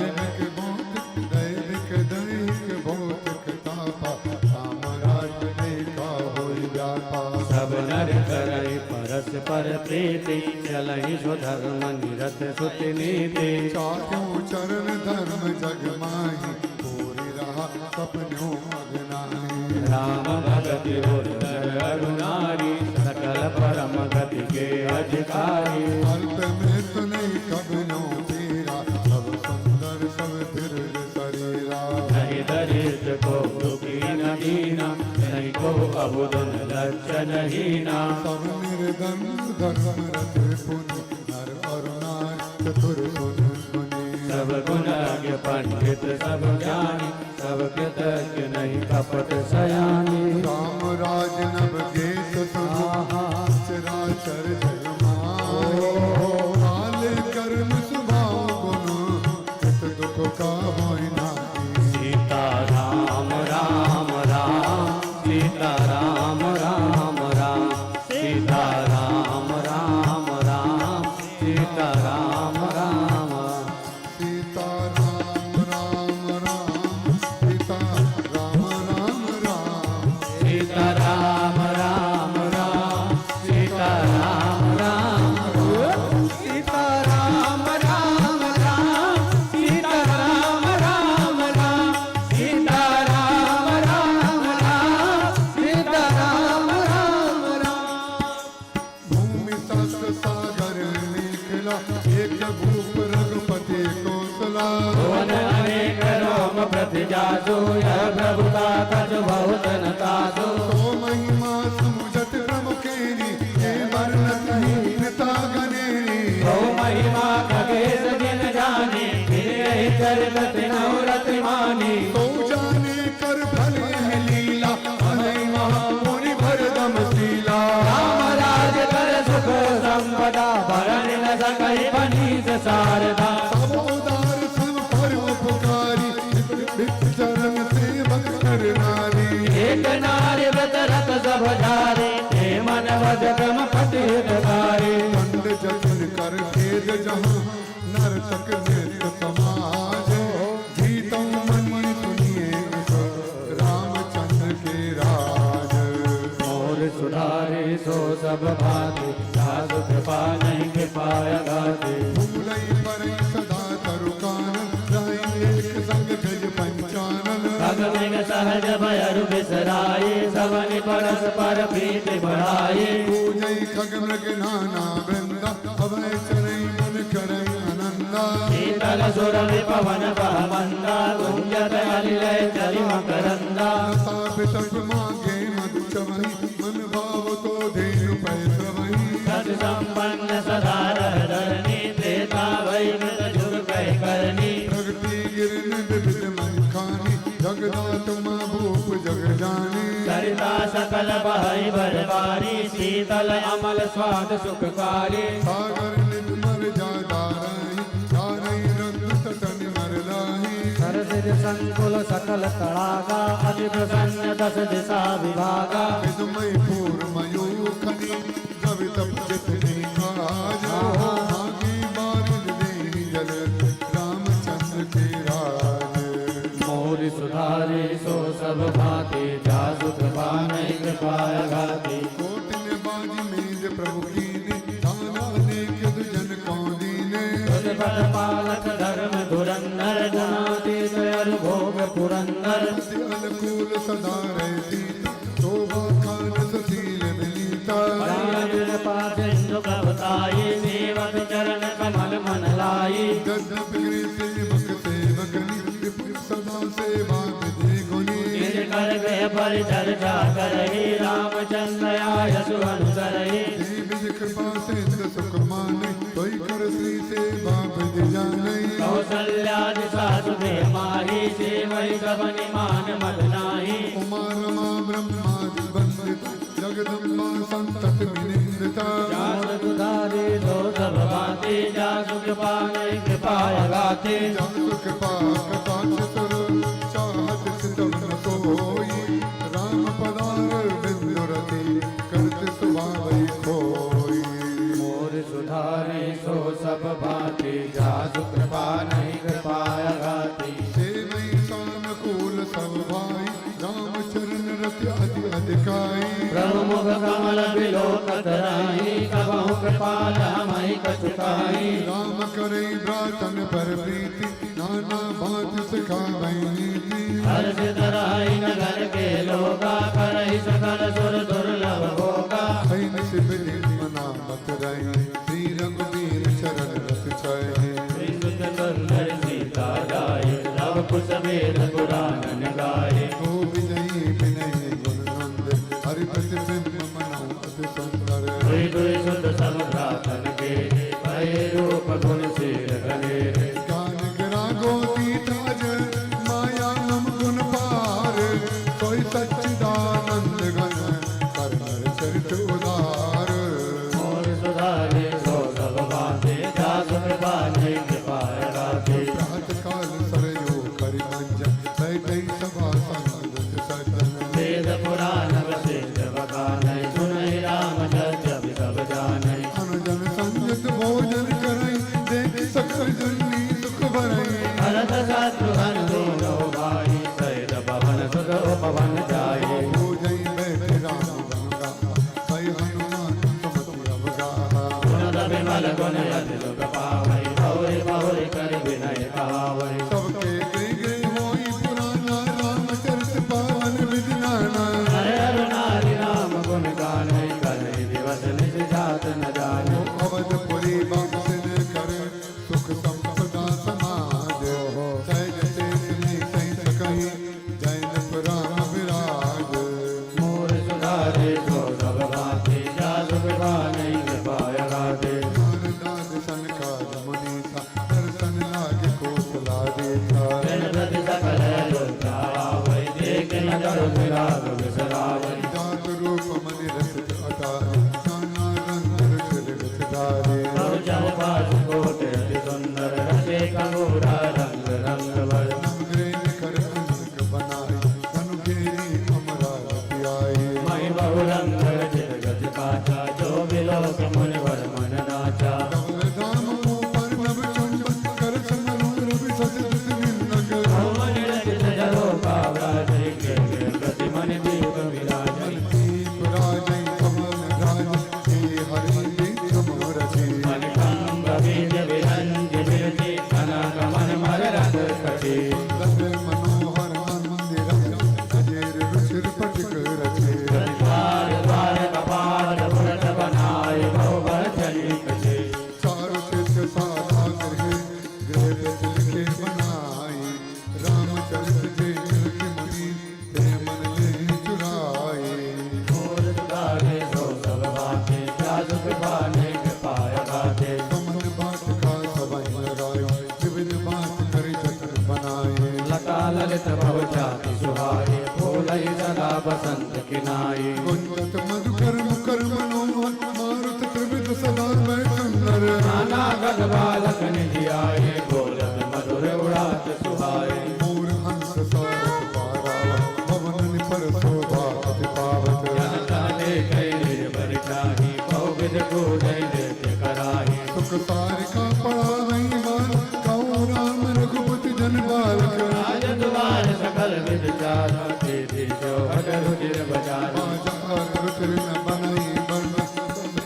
दैनिक दैनिक भौतिक तापा राम राज देखा होई व्यापार सब नर करई परस्पर प्रीति चलहि सुधर्म निरत सुति नीति चाक्यों चरण धर्म जग माही पूरी रहा सपनों अगनाही राम भगति और नर अरु नारी सकल परम गति के अधिकारी अल्प में तो नहीं कबनो तेरा सब सुंदर सब बिरज शरीरा नहीं दरिद्र को दुखी न दीना नहीं को अबुदन लक्षण हीना सब निर्धन धर्म रथ पुनि नर और नार चतुर गुण गुणी सब गुणज्ञ पंडित सब ज्ञानी सब कृतज्ञ नहीं कपट सयानी राम राज नभ गेत चराचर जग माल कर्म स्वभाव गुण कृत दुख का होई नाहि सीता राम राम राम सीता राम राम राम सीता राम राम राम सीता राम राम सीता राम राम राम सीता राम राम राम सीता राम राम राम सीता राम राम सीता राम राम राम सीता राम राम राम सीता राम राम राम सीता राम राम राम भूमि शास्त्र सागर निखिला एक भूप रघुपति कौशला भुवन अनेक रोम प्रतिजासु यह प्रभुता कछ बहुत न तासु तो महिमा समुझत प्रमुखेरी ये वर्णत हीनता गनेरी बहु महिमा खगेश जिन जानी फिर चरित तिनौरत मानी तो जाने कर फल है लीला अनय महामुनि भरदम शीला राम राज कर सुख संपदा भरण न सकहि फनीस शारदा सब उदार सब पर उपकारी चरण सेवक कर नारी एक नारी व्रत रत सब धारे हे मन वज क्रम पतिकारी दंड जतन कर खेद जहाँ नरतक नृत्य समाज जीतों मन सुनिए रामचंद्र के राज मोर सुधारे सो सब भाते साधु कृपा नहीं कृपाया गाते भूलई परई सदा तरुकानन रही एक संग गज पंचानन भगविन सहज भयरु बिसराए सबनि परस्पर प्रीति बढ़ाए पूजई खग मृग नाना वृंदा अभय चरई मन करई आनंदा शीतल सुर पवन बह मंदा गुंजत हलिलय चरि मकरंदा सापित मांगे मधु चवई मन भाव तो धेनु पैसवई सत संपन्न सदा रह धरनी त्रेता भई मृत जुग कह करनी प्रगति गिरन विविध मन खानी जगदात भूप जग जानी सरिता सकल बहई बरबारी शीतल अमल स्वाद सुखकारी सागर निर्मल जादा रही तारई रंग तटन मर लाही सरसिर संकुल सकल तड़ागा अति प्रसन्न दस दिशा विभागा विदुमय पूर मयूखनी जवित जितनी काज आगी बारिश देहि जल रामचंद्र के राज मोर सुधारे सो सब भाते जासु कृपा नहीं कृपाया गाते कोटिन बाजी मेज प्रभु कीने दाना अनेक दुजन कौदीने पद पालक धर्म धुरंधर गुणातीत अरु भोग पुरंदर अति अनुकूल सदा रहती शोभा खान सुशील विनीता सिंधु कवताई सेवक चरण कमल मन लाई गद्दप गिरि सेवक सेवकनी विपुल सदा सेवा विधि गुनी गिर कर गृह पर चर्चा करहि रामचंद्र आयसु अनुसरहि देवी कृपा सिंधु सुख माने कोई कर श्री सेवा विधि जाने कौसल्यादि सासु माही सेवहि सबनि मान मल नाही उमा रमा ब्रह्मादि वंदिता जगदम्बा संतत विनिंदिता जासु दुधारे दो सब भाते जासु कृपा नहीं कृपाया गाते जासु कृपा कटाक्ष सुर चाहत सितम न कोई राम पदार बिंदुरति करत स्वभाव खोई मोर सुधारे सो सब भाते भांति जासु कृपा नहीं कृपाया गाती से मई सानुकूल सब भाई राम चरण रति अति अधिकाई प्रभु मुख कमल बिलोकत राई कबहु कृपाल हमहि कछुकाई राम करे ब्रातन पर प्रीति नाना भांति सिखावै नीति हर सिद्धराई नगर के लोगा करहि सकल सुर दुर्लभ भोगा ऐन शिव मना मत रही श्री रघुवीर चरण रत छय श्रीसुत सुंदर सीता जाय लव कुश वेद पुराण गाये हो विजयी विनय गुण नंद हरि प्रतिबिंब मनो अति सुंदर दुई दुई सुत सब भ्रातन के भय रूप गुण शील गणे ज्ञान गिरा गोती ताज माया नम गुण पार कोई सच्चिदानंद घन करनर चरित उदार मोर सुधारे सो सब बाते जासु कृपा नहीं कृपाय गाते प्रात काल सरयो करि मंजन बैठै सभा संगत सज्जन वेद पुराण वशिष्ठ बखानै सुनहि राम जप सब जानै अनुजन संयत भोजन करई देख सकल जननी सुख भरई भरत शत्रुघ्न दोनों भाई सहित पवन सुत उपवन जाये हो जई बैठ राम गंगा सई हनुमान सुमति अवगा गुण विमल गुण अति सुख पावै बहुरि बहुरि कर विनय गावै सबके गई गई होई पुराना रामचरित पावन विज्ञाना हरे हर नारी नाम गुण गानै करहि दिवस निज जात न जानै अवधपुरी बासिन कर सुख संपदा समाज सहज शेष नहीं सही सकही जैन पुराण विराज मोर सुधारे सो सब भांति जासु कृपा नहीं कृपाय गाते नारदाद सनकाद मुनीसा दर्शन लागे कोसला देता गणपति सकल अयोध्या आवै देख न डरो विराग बिसरावै जात रूप मनि रसित अटार नाना रंग रचित गतधारे प्रभु जब पास कोट अति सुंदर रचे कंगूरा रंग रंग वर नंग्रेन कर अनेक बनाई धनु घेरी अमरावती आई महि बहु रंग रचित गज काचा जो बिलोक मुनिवर मन नाचा धवल धाम ऊपर नभ चुंबन कर समरूप रवि सजत निंदक भवन रचित जरो कावरा के प्रति मन दीप विराजै दीप राजै कमल राज हे हरि दीक्षम रचि मणिकंब बीज विरंज बिरति कनक मन मर रंग कटी लग मनोहर मंदिर अजेर रुचिर पटिक रचे द्वार द्वार कपाल पुरत बनाए बहुबर चली कटे चारु तीर्थ साधा करके गृह तिलके बनाई रामचरित जे तिलक मुनि ते मन ले चुराए मोर सुधारे सो सब भांति जासु कृपा नहीं कृपाय गाते कमल बाट का सवै लगायो विविध बात करि जतन बनाए लता ललित भव जाति सुहाए फूलहि सदा बसंत किनाए कुंजत मधुकर मुकर मनोहर मारुत त्रिविध सदा वै सुंदर नाना गग बालक निधि आए बोलत मधुर उड़ात सुहाए मोर हंस सारथ पारावत पवन निपर शोभा अति पावत जनता देखे निर्भर चाही बहु विध पूजै नृत्य कराही सुख सारिका पढ़ावै बाल कहो राम रघुपति जन बालक राज द्वार सकल विद चारो तेति जो हट रुचिर बजारो बाजा रुचिर न बनई बन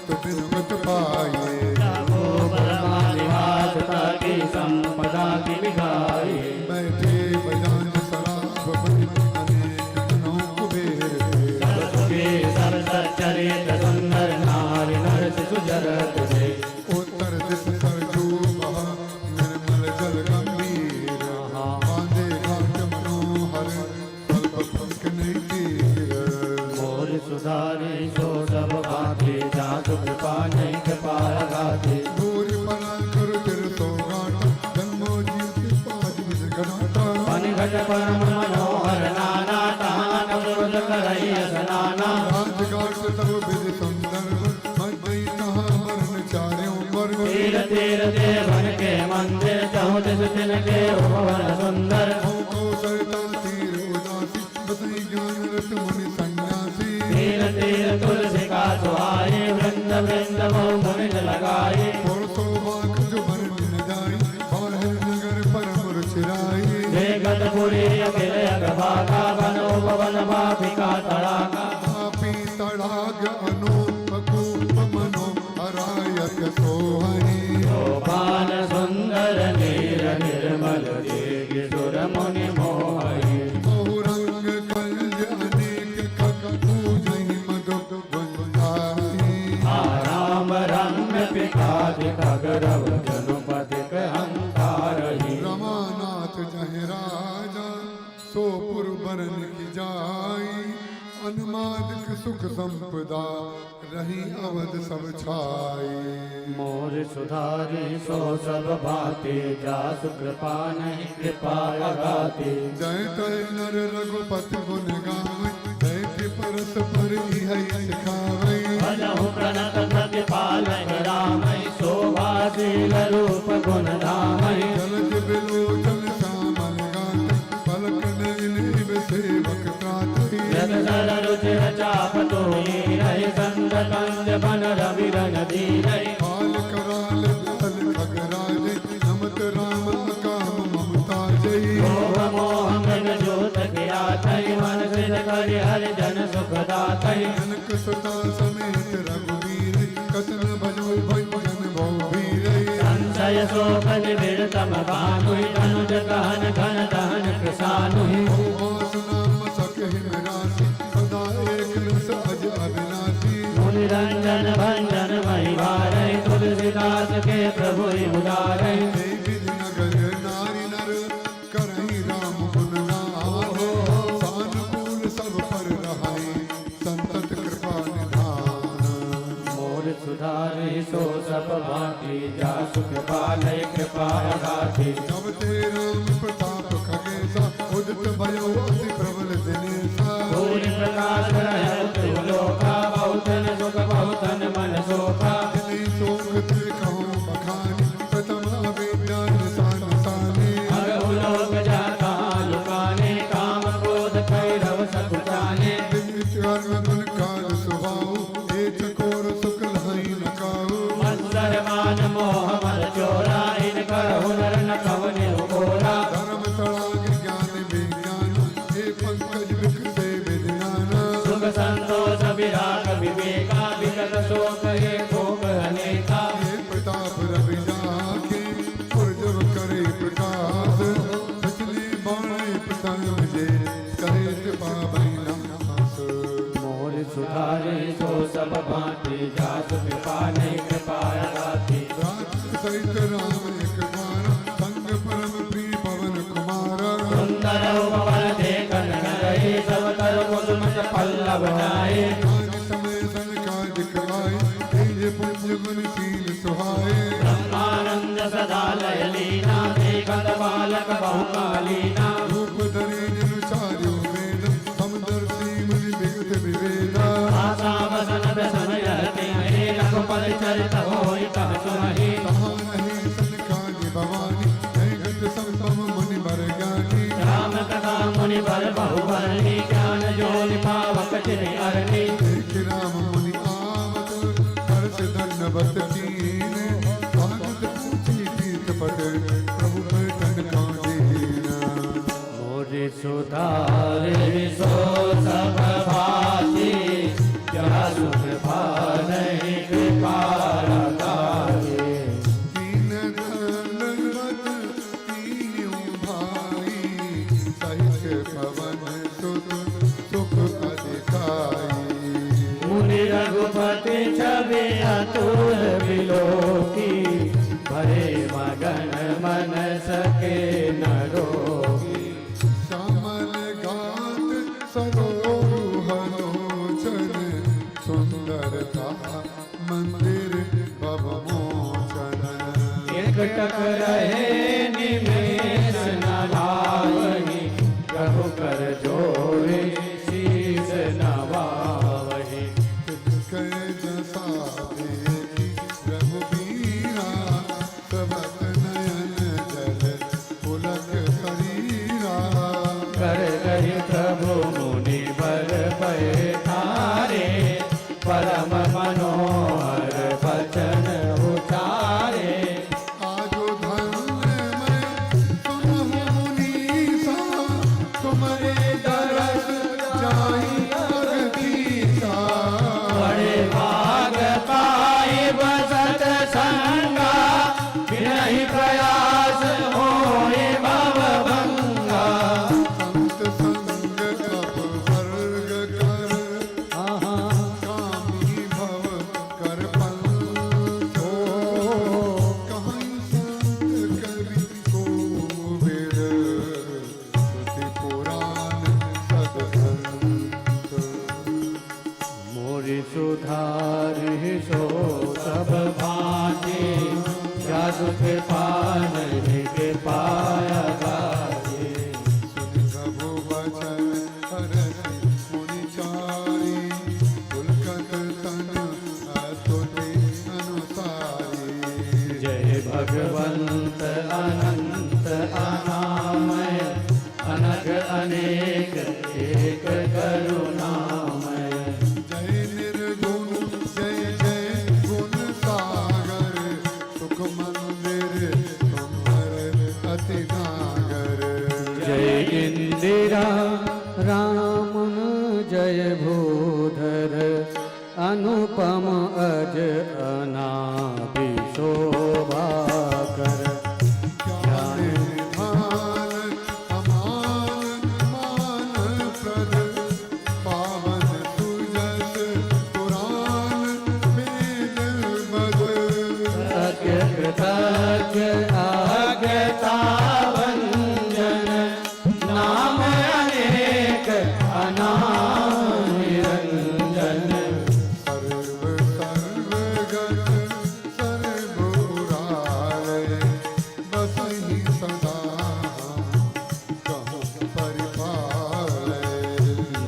तो बिन गत पाए जागो परमानिवास ताकी संपदा की विगाई बैठे बजान सराफ बन अनेक जनों कुबेर थे सब सुखी सब सच्चरित सुंदर नारी नर सुजर तुझे उत्तर दिश सरजू बहा निर्मल जल गंभीर बांधे घाट मनोहर स्वल्प पंख नहीं तीर मोर सुधारे सो सब भांति जासु कृपा नहीं कृपाय गाते भूरि परा कर तिर सौगाट जन्मो जीव पाद विज घनाटा मन घट परम मनोहर नाना तान विरुद्ध करई स्नाना राजघाट तब विज संदर्भ मध्य कहा वर्ण चार्यों वर्ग तीर तीर देवन के मंदिर चौदह दिन के भवन सुंदर को सरता तीर उदासी बतई ज्ञान रत मुनि सन्यासी तीर तीर तुलसी का सुहाए वृंद वृंद बहु मुनि लगाए और सौभाग्य जो भर न सभा फिका तड़ाका आपी तड़ाग अनूप कूप मनो हरायक सोहनी शोभान सुंदर नीर निर्मल देख सुर मुनि मोहि बहुरंग कल्य अनेक कक पूजहि मधु गुंजाई आराम रम्य पिकादि खगरव जनुपति हंकारहि रमानाथ जहि राजा सोपुर बरन की जाई अनुमादिक सुख संपदा रही अवध सब छाई मोर सुधारी सो सब भाते जासु कृपा नहीं कृपा लगाते जय तय नर रघुपति गुण गावै जय के परस पर इहै सिखावै भजहु प्रणत प्रतिपालक रामै शोभाशील रूप गुण धामै जलज बिलोचन श्यामल गात पलक नयन इव सेवक त्रातै जग सर रुचिर चाप तोई रहि संग कंज बन रवि रन धीरै काल कराल दल खगराज नमत राम अकाम ममता जय मोह मोह मन जोत गया तै मन सिर करि हरि जन सुख दातै जनक सुता समेत रघुवीर कसन भजो भजन भौवीर संशय शोक निबिड़ तम भानुहि धनुज कहन घन दहन कृसानुहि नाम सकहि राशि सदा एक रस अज अविनाशी मुनि रंजन भंजन महि भारै तुलसीदास के प्रभु उदारै देवी नगर नारी नर करहि राम गुण गावो सानुकूल सब पर रहाई संतत कृपा निधान मोर सुधारि सो सब भांति जासु कृपा लय कृपा गाथि जब ते राम प्रताप खगेसा उदित भयो अति प्रबल दिनेसा सूर्य प्रकाश रहै त्रिलोका बहुतन सुख बहुतन मन शोभा दिने शोक ते कहूँ बखानी प्रथम अविद्या निशान साने अगहु लोक जाता लुकाने काम क्रोध कैरव सकुचाने गुण काल स्वभाव एक कोर सुख लहई नकाऊ मत्सर मान मोह मद चोरा इन कर हुनर न कवने उगोरा धर्म तड़ाग ज्ञान विज्ञान हे पंकज विकसे विज्ञान सुख संतोष विराग विवेका विगत शोक हे भोग अनेका हे प्रताप रवि जाके पुरजब करे प्रकाश सचली बाणे प्रताप जे कहे कृपा बहिना मोर सुधारे सो सब भांति जासु कृपा नहीं कृपा गाथि रात सहित राम एक बार संग परम प्रिय पवन कुमार सुंदर उपवन देखन रही सब कर कुसुम पल्लव नाये काज समय सन काज करवाए तेज पुण्य गुण शील सुहाए ब्रह्मानंद सदा लय लीना देखत बालक बहुकालीना रूप धरे जनु चार्यो वेद समदर्शी मुनि विगत विवेदा आशा वसन व्यसन रहते हैं रघुपति चरित होई कह सुनहि कहाँ नहीं सन काज भवानी जय गत संतम मुनि वर ज्ञानी राम कथा मुनि बर बहुबरणी ज्ञान जोनि पावक चिनि अरणी देख राम मुनि आवत हर्ष धन्यवत कीन स्वागत पूछी तीर्थ पट प्रभु पैठन कांदीना मोरे सुधारे सो सब भांति जासु कृपा नहीं कृपा गाथि तीन दंडवत तीनों भाई सहित पवन सुत सुख अधिकाई मुनि रघुपति छवि अतुल बिलोकी भरे मगन मन सके न रोगी श्यामल गात सरोहलोचन सुंदरता मंदिर भवमोचन एक टक रहे निमेष न लावहि प्रभु कर जोरे शीस नवावहि कह जसा देखी रघुबीरा सबत नयन जल पुलक शरीरा कर गहि प्रभु मुनि बर बैठारे परम मनोहर बचन उचारे आजो धन्य मैं तुम मुनीसा तुम्हारे दर नहीं प्रयास होए भव भंगा। संत संग तप वर्ग कर, कामी भव कर पंथो। कहीं संत कवि कोविद, श्रुति पुराण सदसंत। मोरि सुधारि सो सब भांति, जासु कृपा नहीं कृपाया गाये। सुनि प्रभु वचन हरति मुनि चारी, पुलकत तन स्तुति अनुसारी। जय भगवंत अनंत अनामय, अनघ अनेक एक करुणामय। जय निर्गुण जय जय गुण सागर, सुख मंदिर सुंदर अति नागर। जय इंदिरा रामन जय भूधर, अनुपम अज अनाभि शोभा कर। ज्ञान निधान अमान मान प्रद, पावन सुजस पुराण वेद बद। अज्ञ कृतज्ञ आज्ञता भंजन, नाम अनेक अनाम निरंजन। सर्व सर्वगत सर्वपुरालय, बसहि सदा कहु परिपालय।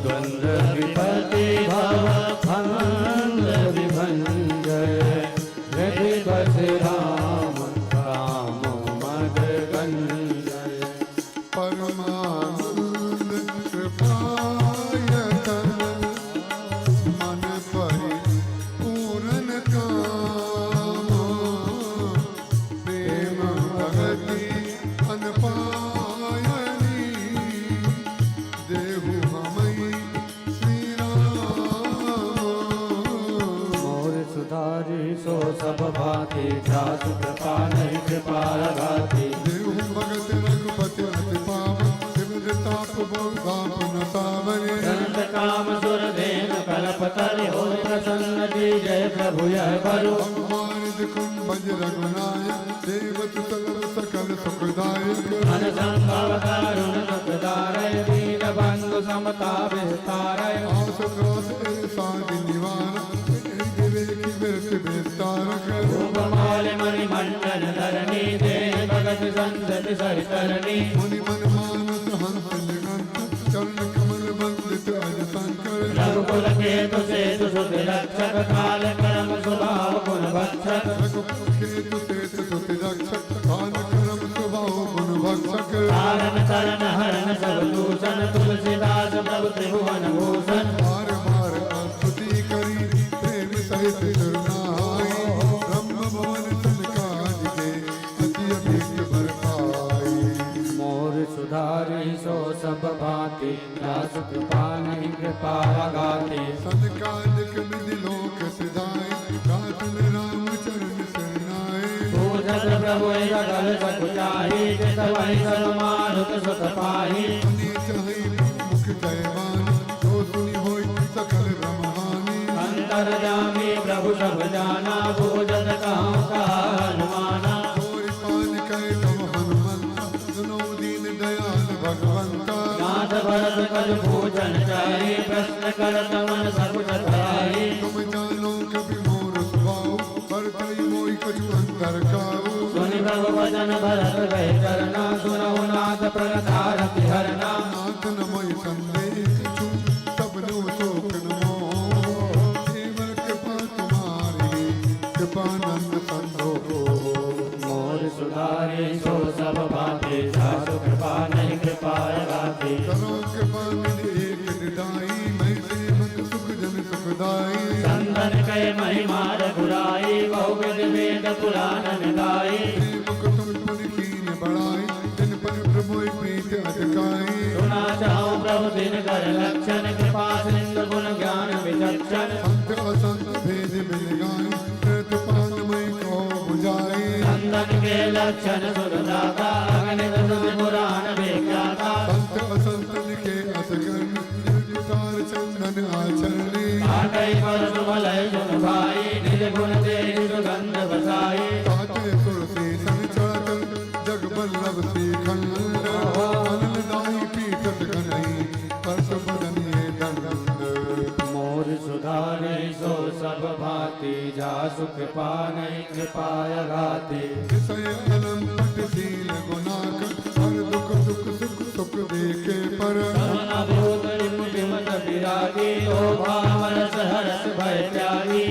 द्वंद्व विपति भव भंग विभंजय, हृदय बस राम राम मद गंजय। परमानंद कृपायतन, मन परिपूर्ण काम। प्रेम भगति अनपायनी, देहु हमई श्री राम। मोर सुधारी सो सब भांति, जासु कृपा नहीं कृपा लगाती। देहु भगत रघुपति अति पावन, सिमर ताप बहुधाम न पावने। अनंत काम सुर धेनु कल्पतरु, हो प्रसन्न जी जय प्रभु यह बरु। अनुमानित कुंभज रघुनायक, देवत सलभ सकल सुखदायक। मन संभव करुण सुखदारय, दीन बंधु समता विस्तारय। आस त्रास साधि निवार, विवेकी विरत विस्तारक। रूपमाल मणि मंडन धरणी, दे भगत संसति सरितरणी। मुनि मन मानस हंस निगंत, चरण कमल वंदित अज शंकर। रघुकुल केतु सेतु सुत रक्षक, काल कर्म स्वभाव गुण भक्षक। रघुकुल केतु सेत सुति रक्षक, काल कर्म स्वभाव गुण भक्षक। तारण तरण हरण सब दूषण, तुलसीदास प्रभु त्रिभुवन भूषण। बार बार स्तुति करी, प्रेम सहित करुणाई। ब्रह्म भवन सनकादिके, अति अभीष्ट बर पाई। मोर सुधारी सो सब भांति, जासु कृपा नहीं कृपा लगाती। सनकादिक विधि लोक सिधाई, गातन राम चरण शरणाई। पूजत प्रभु सकल सकुचाही, जित वही सर्वमानुत सुख पाही। सुनी चाहि मुख जयवान, जो सुनी होई सकल ब्रह्मानी। अंतर्यामी प्रभु सब जाना, पूजत कहूँ का हनुमाना। कोई पान कह तब हनुमंत, सुनो दीन दयाल भगवंता। नाथ भरत कज भूषण चाही, प्रश्न करत मन सकुच धारी। तुम जानो कभी मोर स्वभाव, बरतई मोई कछु अंतर काऊ। सुनि प्रभु वचन भरत गए चरना, सुनहु नाथ प्रणतारति हरना। नाथ नमय संदेह कछु, सब नो शोक नमो। केवल कृपा तुम्हारी, कृपानंद संदो। मोर सुधारी सो सब भांति, जासु कृपा नहीं कृपा लगाती। करो कृपा निधि एक निदाई, मैं सेवक सुख जन सुखदाई। संदन कह महिमा रघुराई, बहुविध वेद पुराण गाई। मुख तुम पुनि कीन बढ़ाई, जिन पर प्रभु प्रीत अटकाई। सुना चाहूँ प्रभु दिन कर लक्षण, कृपा सिंधु गुण ज्ञान विचक्षण। संत असंत भेद मिल गाय, कृत पान मई को बुझाई। संदन के के लक्षण सुरदाता अगणित श्रुति पुराण विख्याता संत असंत लिखे असगन निर्विकार चंदन आचरणी आटई पर सुमलय सुन भाई निज गुण दे सुगंध बसाई ताते तुलसी संचरत जग बल्लभ श्रीखंड अनलदाई पीठत घनई परस बदनिये दंड मोर सुधारे सो सब भांति जा सुख पानै कृपाय घाते विषय अलम पटशील गुनाक हर दुख दुख सुख सुख देखे पर भूत विमत विरागी ओ भावरस हरस भय त्यागी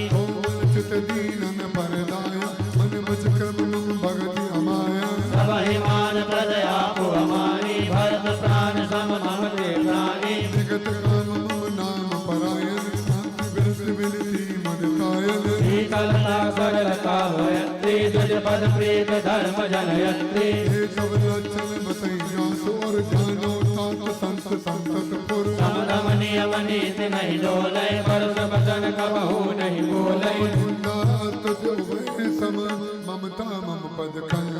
चित दीनन परदाय मन बच क्रम भगति अमाया सबहि मान प्रदया को हमारी भरत प्राण सम मम ते प्राणी जगत काम मम नाम परायण शांति बिरति बिरति मन कायल शीतलता सरलता भयत्री तुझ पद प्रीत धर्म जनयत्री हे सब लक्षण बतैया सोर जानो तात संत संतत पुर समदम नियम नीति नहीं डोले परस बचन कबहू नहीं बोले उन्नात जुबे सम ममता मम पद कंज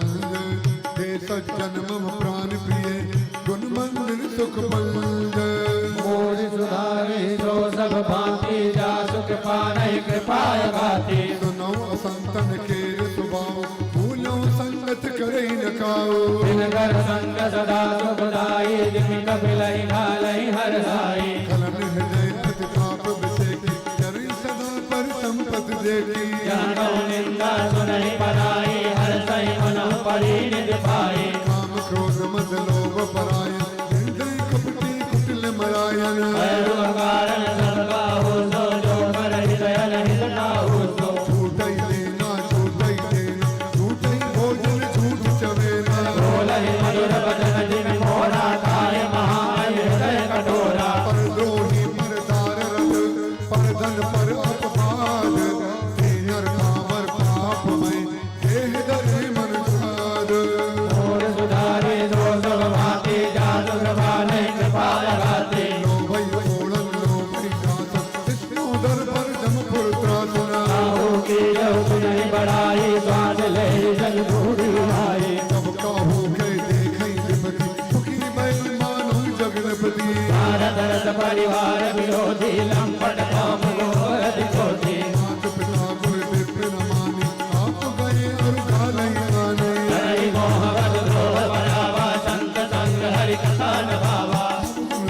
हे सज्जन मम प्राण प्रिय गुण मंदिर सुख मंज मोर सुधारे जो सब भांति जा सुख पानै कृपाय घाते सुनो असंतन के स्वभाव भूलो संगत करे न काओ दिनकर संग सदा सुखदाई जिन कपिलई घालई हर साई कलन हृदय प्रतिताप विषेकी चरि सदा पर संपत देखी जानो निंदा सुनहि पराई हर सई मन पड़ी निज पाई काम क्रोध मद लोभ पराय हृदय कपटी कुटिल मरायन भैरव कारण सबका हो सो जो कर हृदय नहीं हो सो झूठई देना झूठई देना झूठई भोजन झूठ चवेना बोलहि मधुर बचन जिन मोरा काय महाय हृदय कठोरा पर द्रोही पर दार रथ पर धन पर अपवाद तेहर कामर पाप में देह दरे मन साध मोर सुधारे जो सब भांति जासु कृपानै कृपाय घाते लोभई ओळन लोभई दास विष्णु दर पर जम पुर त्रासना काहू की जहु नहीं बढ़ाई श्वास ले जल धूड़ी आई सब काहू के देखई विपति सुखी बैल मानो जगनपति भारत रस परिवार विरोधी लंपट काम लोग क्रोधी मात पिता गुरु विप्र न माने आप गए और गालई आने हरि मोह बद द्रोह बरावा संत संग हरि कथा न भावा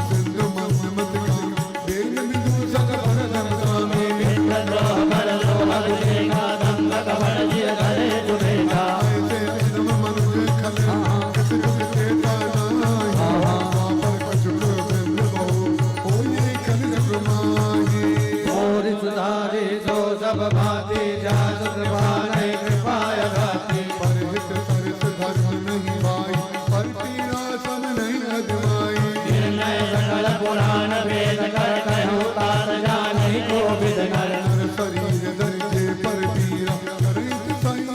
सिंधु मन मत गान देन बिंदु सग पर धमकामे इंद्र द्रोह कर द्रोह दुरेगा दंग कपड़ जिय करे जुरेगा ऐसे जन्म मनुष्य खले किस जुग के तानाई पर कछुक बिंद बहु होई खल जुग माही मोर सुधारे जो सब भांति जासु कृपानै कृपाय घाते परहित सरस धर्म नहीं भाई पर पीरा सम नहीं अजमाई निर्णय सकल पुराण वेद कर कहूँ तात जानै को विद कर नर शरीर दर्जे पर पीरा करित सैन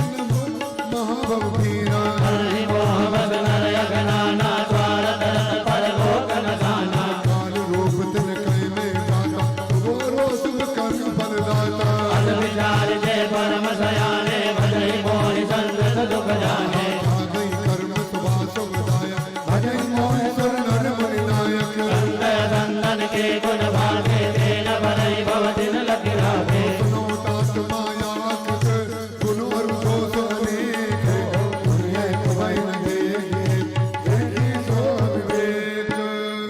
महाभव पीरा हरि मोह बद नर अगनाना द्वार तरस पर लोक न जाना काल रूप तिन कई में दाता वो रो सुख कर्म फलदाता अस विचार जे परम सयाने भजहि मोहि संत दुख जाने गई कर्म सुभाष बदाया भजन मोह सुर नर मुनि नायक संतय संतन के गुण भागे तेन भरहि भव दिन लखि राखे सुनो तात माया कृत गुण और दोष अनेक दुनिया कवै न देखे देखे सो विवेक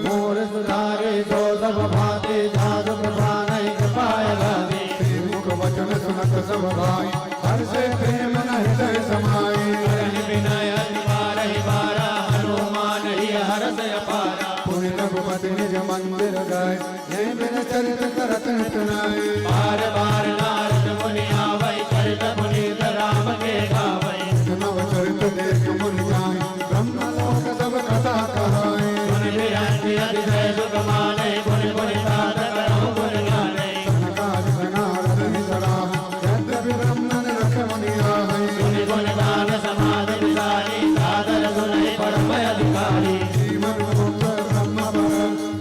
मोर सुधारे जो सब भांति जासु कृपानै कृपाय घाते मुख वचन सुनत सब भाई हर से प्रेम न हृदय समाई करहि विनय निवारहि बारा हनुमान ही हरस अपारा पुण्य रघुपति निज मंदिर गए जय बिन चरित करत नितनाए बार बार नारद मुनि आवै चरित पुनीत राम के गावै नव चरित देख मुनि जाए ब्रह्म लोक सब कथा कहाए मुनि विरंति अतिशय सुख मानै गुण गुण तात करहु गुण गानै सनकादि सनारद ही सराह यद्यपि ब्रह्मन रख मुनि आहे गुण गुण गान समाधि विसारी सादर सुनै परम अधिकारी जीवन मुक्त ब्रह्म पर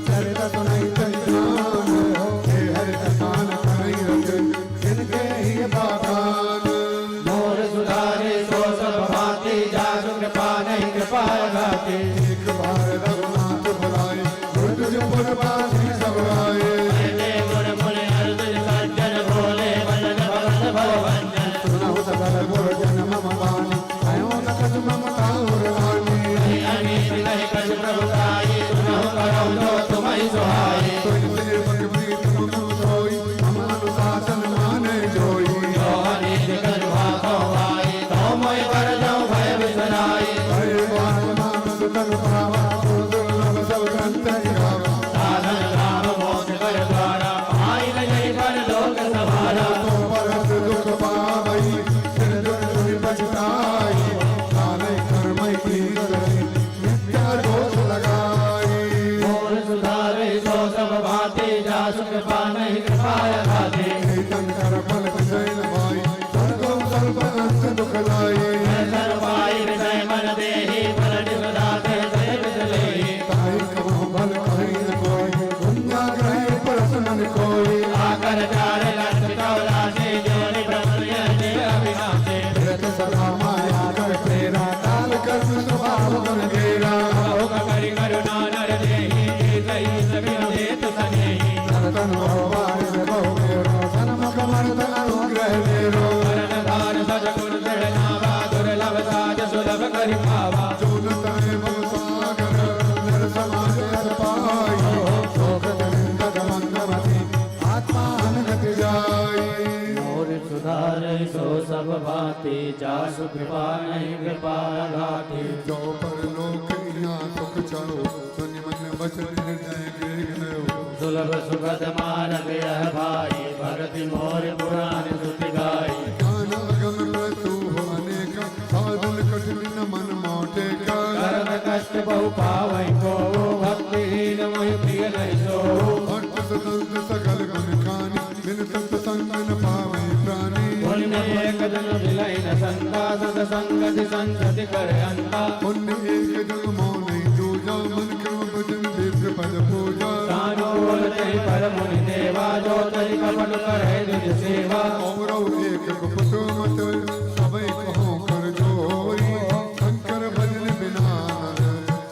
चरित सुनई तै ज्ञान हे हरि कथा न करई रख गाते एक बार रघुनाथ बुलाए गुरुपुर बासी सब आए गुर मुनि अर्जुन सज्जन भोले भजन भगत भवभंजन सुनहु सकल गुर जन मम वाणी आयो न कछ ममता उर्वाणी अनीत नहीं कछ प्रभु काई सुनहु करौ जो तुम्हि सुहाई तुझ सेवक प्रीत मम सोई हम अनुशासन माने जोई जो अनीत कर भागो भाई तो मोय कर जाऊं भय बिसराई भय बाण मानस तन पावा दुर्लभ सब ग्रंथ गिरावा साधन राम मोक्ष कर द्वारा आई न जय पर लोक सभारा तो परत दुख पावई सिर दुर दुर बचताई काले कर्मई की गई मिथ्या दोष लगाई मोर सुधारे सो सब भांति जा सुख पाने कृपाया खाते चैतन कर फल जैन भाई स्वर्गो सर्व अंत दुख लाई सर पाई विषय मन देहि फल निसदाते जय विसलेहि ताई कहो भल कहीं न कोई दुनिया ग्रही प्रसन्न कोई आकर चार लक्ष चौरासी जोनि ब्रह्मण्य ने अविनाशे रत सदा माया कर प्रेरा काल कर्म स्वभाव गुण घेरा भोग करि करुणा नर देहि सही सबिन हेतु सनेहि तन भगवान से बहु मेरो जन्म कमर अनुग्रह मेरो वरण धार सजगुण दृढ़ दुर्लभ साज सुलभ करि पावा चूल तय भव सागर नर समाज अर पाई शोक निंदक मंदमति आत्मा अनगति जाई मोर सुधारे सो सब भांति जासु कृपा नहीं कृपा घाति जो पर लोक यहाँ सुख चाहो सुनि मन वचन हृदय गिरहो सुलभ सुखद मार्ग यह भाई भगति मोर पुराण सुति गाई ज्ञान अगम प्रतु हो अनेक साधन कठिन न मन मोटे का कर्म कष्ट बहु पावै को भक्तिहीन मोहि प्रिय नहीं सो भक्त सतंत सकल गुण खानी बिन सत्संग न पावै प्राणी पुण्य एक जन दिलाई न संता सत संगति संसति कर अंता पुण्य एक जन मौन दूजा मन क्रम भजन दीर्घ पद पूजा तानो बोलते पर मुनि देवा जो तरि कपट करे निज सेवा औरौ एक गुप्त मत सबई कहो कर जोरी शंकर भजन बिना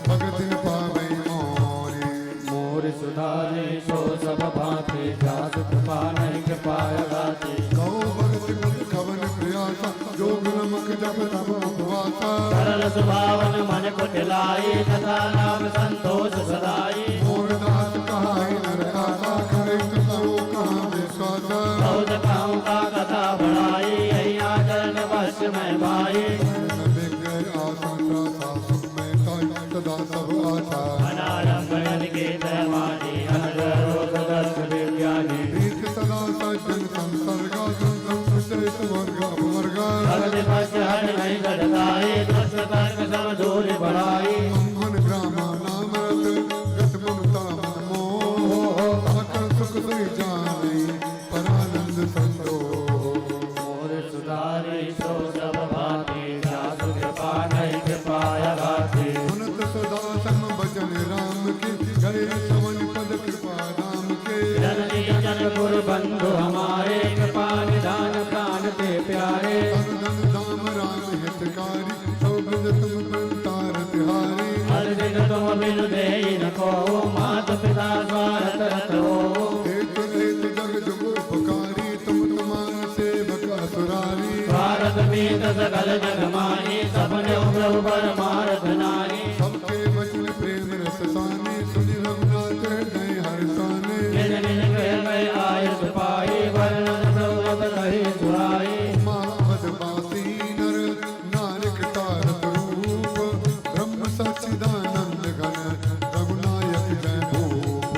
भगत न पावै मोरी मोर सुधारे सो सब भांति जासु कृपा नहीं कृपा गाति गौ भगत पद खवन प्रयासा जोग नमक जप तप उपवासा सरल सुभावन मन कुटिलाई तथा नाम संतोष सदाई मोरदास कहाई नर आशा करे तो कहाँ विश्वासा बहुत कहूँ का कथा बढ़ाई अय्या चरण वश में भाई न बिगड़े आसन रासा सुख में ताई सदा सब आशा अनारंभ अनिकेत वाणी अनरो सदस्य विज्ञानी प्रीत सदा सज्जन संसर्गा संसर्ग स्वर्ग अपवर्गा भगति पश्य हट नहीं घटताई दुष्ट कर्म सब दूर बढ़ाई मन ग्रामा नाम रत गत ममता मन मोह सकल सुख सही जानी परानंद संतोष मोर सुधारे सो सब भांति जासु कृपा नहीं कृपा गाति सुनत सदा सम भजन राम के गए सवन पद कृपा राम के जननी जन गुरु बंधु हमारे कृपा निधान प्राण ते प्यारे धन धन धाम राम हितकारी सब तुम पंतार तिहारी हर दिन तुम बिनु देहि न को मात पिता स्वार्थ रत हो एक एक जग जुग उपकारी तुम तुम्हारा सेवक असुरारी भारत में सकल जग मानी सपने प्रभु परमार्थ नारी सबके वचन प्रेम रस सानी सुनि रघुनाथ हृदय हर्षाने निज निज गृह में आयुष पाई वर्णन प्रभु कही सुहाई मावद बासी नर नानक तारक रूप ब्रह्म सच्चिदानंद घन रघुनायक जय भूप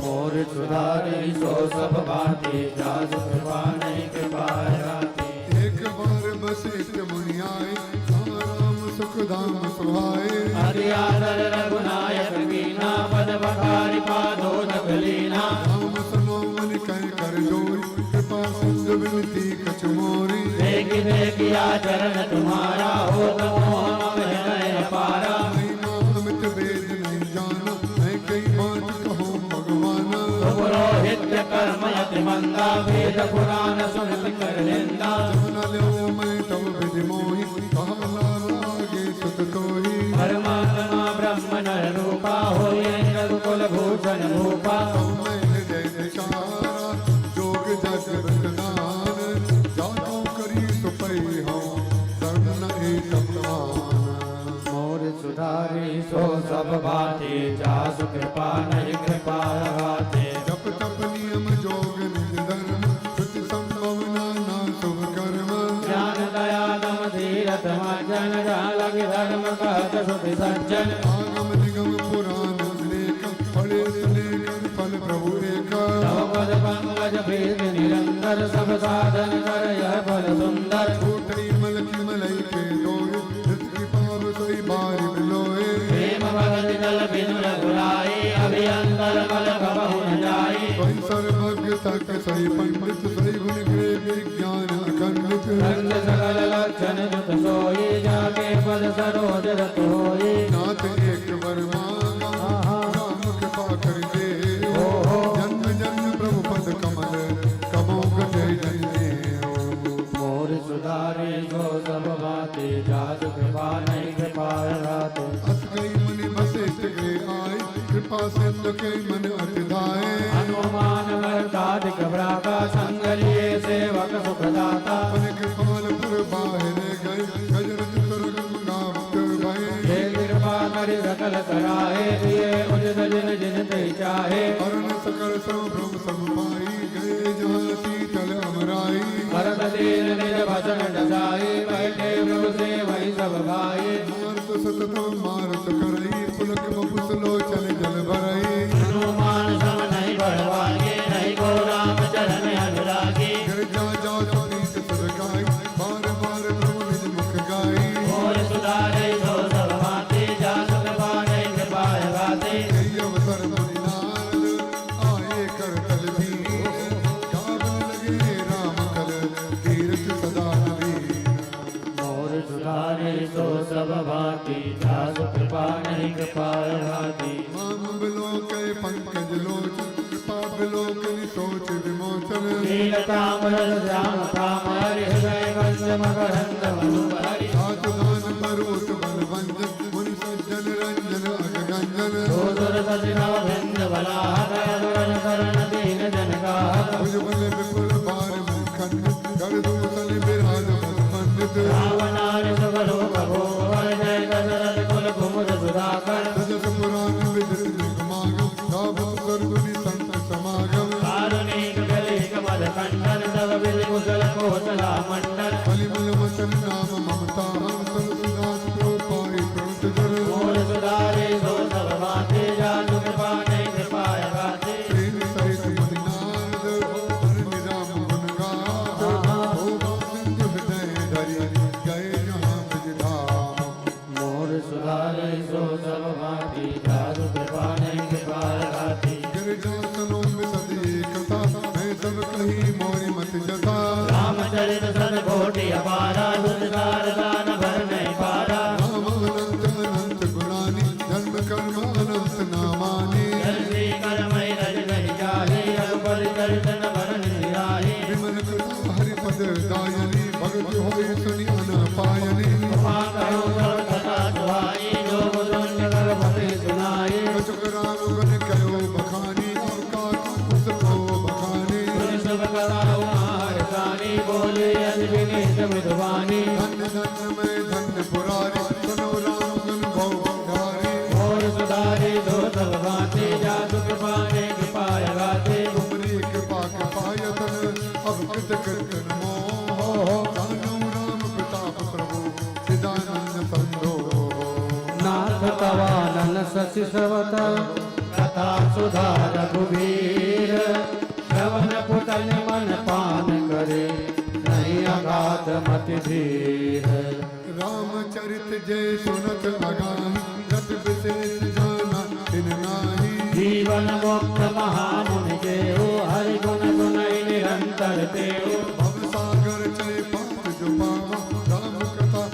मोर सुधारे सो सब भांति जासु कृपा नहीं कृपा गाति एक बार वशिष्ठ मुनि आए राम सुख धाम सुहाए हरि आदर रघुनायक मीना पद बखारी पादो लीना राम सुनो मन कह कर जोरी कृपा सिंधु विनती कछ मोरी देखी देखी आचरण तुम्हारा हो मोह हृदय पारा महिमा अमित वेद नहीं जाना मैं कई बात कहो भगवान पुरोहित कर्म यति मंदा वेद पुराण सुनत कर निंदा जमुना लो मैं तब विधि मोहि कहा लागे सुत तोहि परमात्मा रूपा मैं हृदय विचारा जोग जग वरदान जातो करी सुपई हो सर्व एक समान मोर सुधारी सो सब भाते जासु कृपा नहीं कृपा लगाते जप तप नियम जोग निज धर्म श्रुति संभव नाना शुभ कर्म ज्ञान दया दम धीरत मज्जन जालग धर्म कहत सुधि सज्जन आगम निगम पुराण लेख पढ़े सुनेकर फल प्रभु एक तव पद पंकज भेद निरंतर सब साधन कर यह फल सुंदर छूटई मल की मलई के दोय हृत की पाव सोई बारी बिलोए प्रेम भगत जल बिनु रघुराई अभियंतर मल कबहु न जाई सोई सर्वज्ञ तक सोई पंडित सोई गुण ग्रेव ज्ञान अखंडित रंग सकल लक्षण जुत सोई जाके पद सरोज रत होई नाथ एक वर मांगा राम कृपा कर दे जन्म जन्म प्रभु पद कमल कबो गते जने मोर सुधारे जो सब बाते जासु कृपा नहीं कृपा लगाते अस गई मुनि वशिष्ठ के आए कृपा सिंधु के मन अतिधाए हनुमान मर्दाधिक भ्राता संग लिए सेवक सुखदाता अपने कृपाल पुर बाहर गए गजर चित्र गंगावत भय हे कृपा करि सकल कराए दिए उचित जिन जिन ते चाहे अरुण सकल सर्व ब्रह्म सब पाई गए जहाँ शीतल अमराई भरत दीन निज भजन डसाई बैठे प्रभु से वही सब भाई मारुत सततम मारुत करई पुलक बपुस लोचन जल भरई हनुमान सम नहीं बढ़वागे नहीं को राम चरण अनुरागी गिरजा जाओ सुनीत सुर गाई बार बार प्रभु निज मुख गाई मोर सुधारे जो सब भाते जासु कृपा नहीं कृपा लगाते कई अवसर मुनि नारद आए कर तल भी गावन लगे राम कल तीरथ सदा नवीन मोर सुधारे सो सब भाती जासु कृपा नहीं कृपा लगाते माम बिलो के पंकज लोचन कृपा बिलो के सोच विमोचन नीलताम्र श्याम तामर हृदय कंज मकरंद मधुहरि सात दान परोत बल वंजन मुनि सज्जन रंजन अगगंजन सोदर सजिनव भिंद बलाहत अदुरन शरण दीन जनगाहत भुजबल विपुल बार मुखंड कर दूतल बिराज बल पंडित रावणारि सुगलो भगोवर जय दशरथ कुल कुमुद सुधाकर सजस पुराण विदित निगमागम गावत सर्गुनि संत समागम कारुणिक कलिक मद खंडन सब विधि कुशल कोसला मंडल बलिमल वचन नाम ममता तुलसीदास प्रोपाई प्रवृत जन मोर सुधारे सो सब भाते जासु कृपा नहीं कृपा लगाते प्रेम सहित मुनि नारद हरि राम गुण गात हो सिंधु हृदय धरि गए जहाँ ब्रज धाम मोर सुधारे सो सब भाती जासु कृपा नहीं कृपा लगाते गिरजासनों में सदी कथा मैं सब कही मोरी मत जता रामचरित सदकोटि अपारा दुर्गार दान भर नहीं पारा राम अनंत अनंत गुणानि जन्म कर्म अनंत नामानि जल्दी करमय रज नहीं जाहे रघुपति चरित न भरन निराहे विमल कृपा हरिपद दायनी भगत होय सुनि अनपायनी कृपा करो सब कथा सुहाई जो मुझुन कर भले सुनाए कछुक रानुगन कयो बखानी औकात उसको बखानी सब कराओ महारसानी बोले अजबिनीत मृदुवानी धन्य धन्य मैं धन्य पुरारी सुनो रानुगन भव बंधारी मोर सुधारे दो सब भाते जासु कृपा नहीं कृपा लगाते तुमरी कृपा कृपायतन अब कृत कृतन मोह जानो राम प्रताप प्रभु सिदानंद संदो नाथ कवानन शशि श्रवत कथा सुधा रघुवीर श्रवण पुतन मन पान करे नहीं अगाध मति धीर रामचरित जय सुनत अगाही गत विशेष जाना इन नाही जीवन मुक्त महामुनि देव हरि गुण गुनई निरंतर देव भव सागर चले पाप जो पावा राम कथा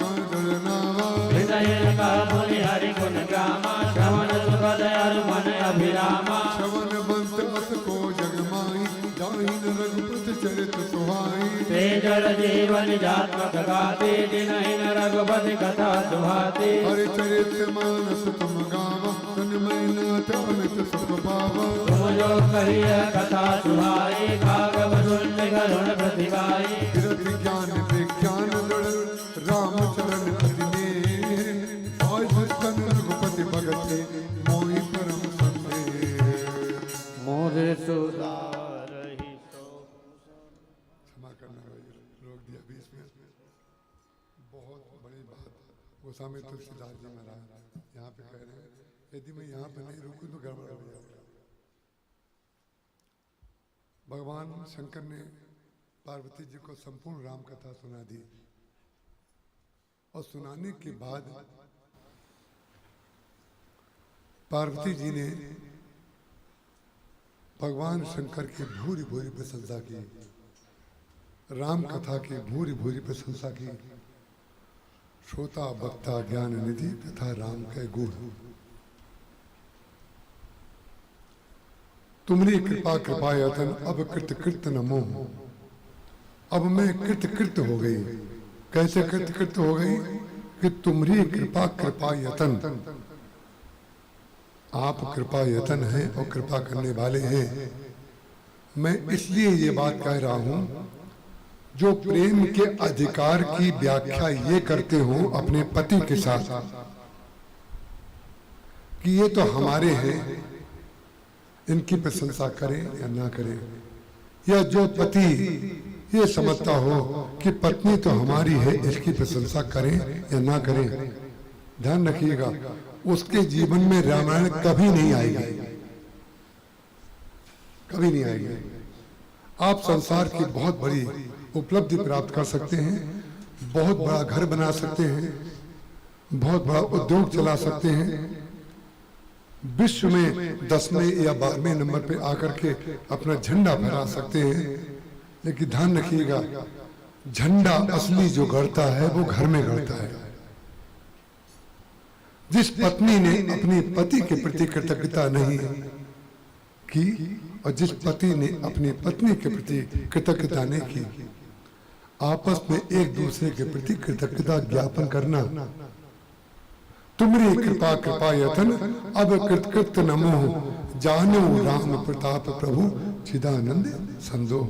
का नावा हृदय का मुनि हरि गुण गामा श्रवण सुखद अरु मन अभिरामा श्रवण बंत अस को जगमाई जाहिन रघुपति चरित सुहाई तेजर जीवन जात्मक गाते जिनहिन रघुपति कथा सुहाते हरि चरित मानस तुम गावा तन मैं नाथ अमित सुख पावा। तुम जो कहिए कथा सुहाई भागव सुन करुण प्रतिभाई। कीर्ति ज्ञान विज्ञान दृढ़ रामचरण प्रतिने। और भक्तन रघुपति भगत मोहि परम संदेह। मोरे सुधारहि क्षमा करना रोक दिया बीच में। बहुत बड़ी बात गोस्वामी तुलसीदास जी महाराज यहाँ पे कह रहे हैं, यदि मैं यहाँ पे नहीं रुकूं तो गड़बड़ हो जाएगा। भगवान शंकर ने पार्वती जी को संपूर्ण राम कथा सुना दी और सुनाने के बाद पार्वती जी ने भगवान शंकर की भूरी भूरी प्रशंसा की, राम कथा की भूरी भूरी प्रशंसा की। श्रोता वक्ता ज्ञान निधि तथा राम के गुण। तुमरी कृपा कृपायतन अब कृत कृत न मोह। अब मैं कृत कृत हो गई। कैसे कृत कृत हो गई कि तुमरी कृपा कृपायतन, आप कृपा यतन हैं और कृपा करने वाले हैं। मैं इसलिए ये बात कह रहा हूं, जो प्रेम के अधिकार की व्याख्या ये करते हो अपने पति के साथ कि ये तो हमारे हैं, इनकी प्रशंसा करें या ना करें, या जो पति ये समझता हो कि पत्नी तो हमारी है, इसकी प्रशंसा करें या ना करें, ध्यान रखिएगा उसके जीवन में रामायण कभी नहीं आएगी, कभी नहीं आएगी। आप संसार की बहुत बड़ी उपलब्धि प्राप्त कर सकते हैं, बहुत बड़ा घर बना सकते हैं, बहुत बड़ा उद्योग चला सकते हैं, विश्व में 10वें या 12वें नंबर पे आकर के अपना झंडा फहरा सकते हैं। लेकिन ध्यान रखिएगा, झंडा असली जो गड़ता है वो घर में गड़ता है। जिस पत्नी ने अपने पति के प्रति कृतज्ञता नहीं की और जिस पति ने अपनी पत्नी के प्रति कृतज्ञता नहीं की, आपस में एक दूसरे के प्रति कृतज्ञता ज्ञापन करना। तुमरी कृपा कृपा यतन अब कृतकृत नमो। जानो राम प्रताप प्रभु चिदानंद संदोह।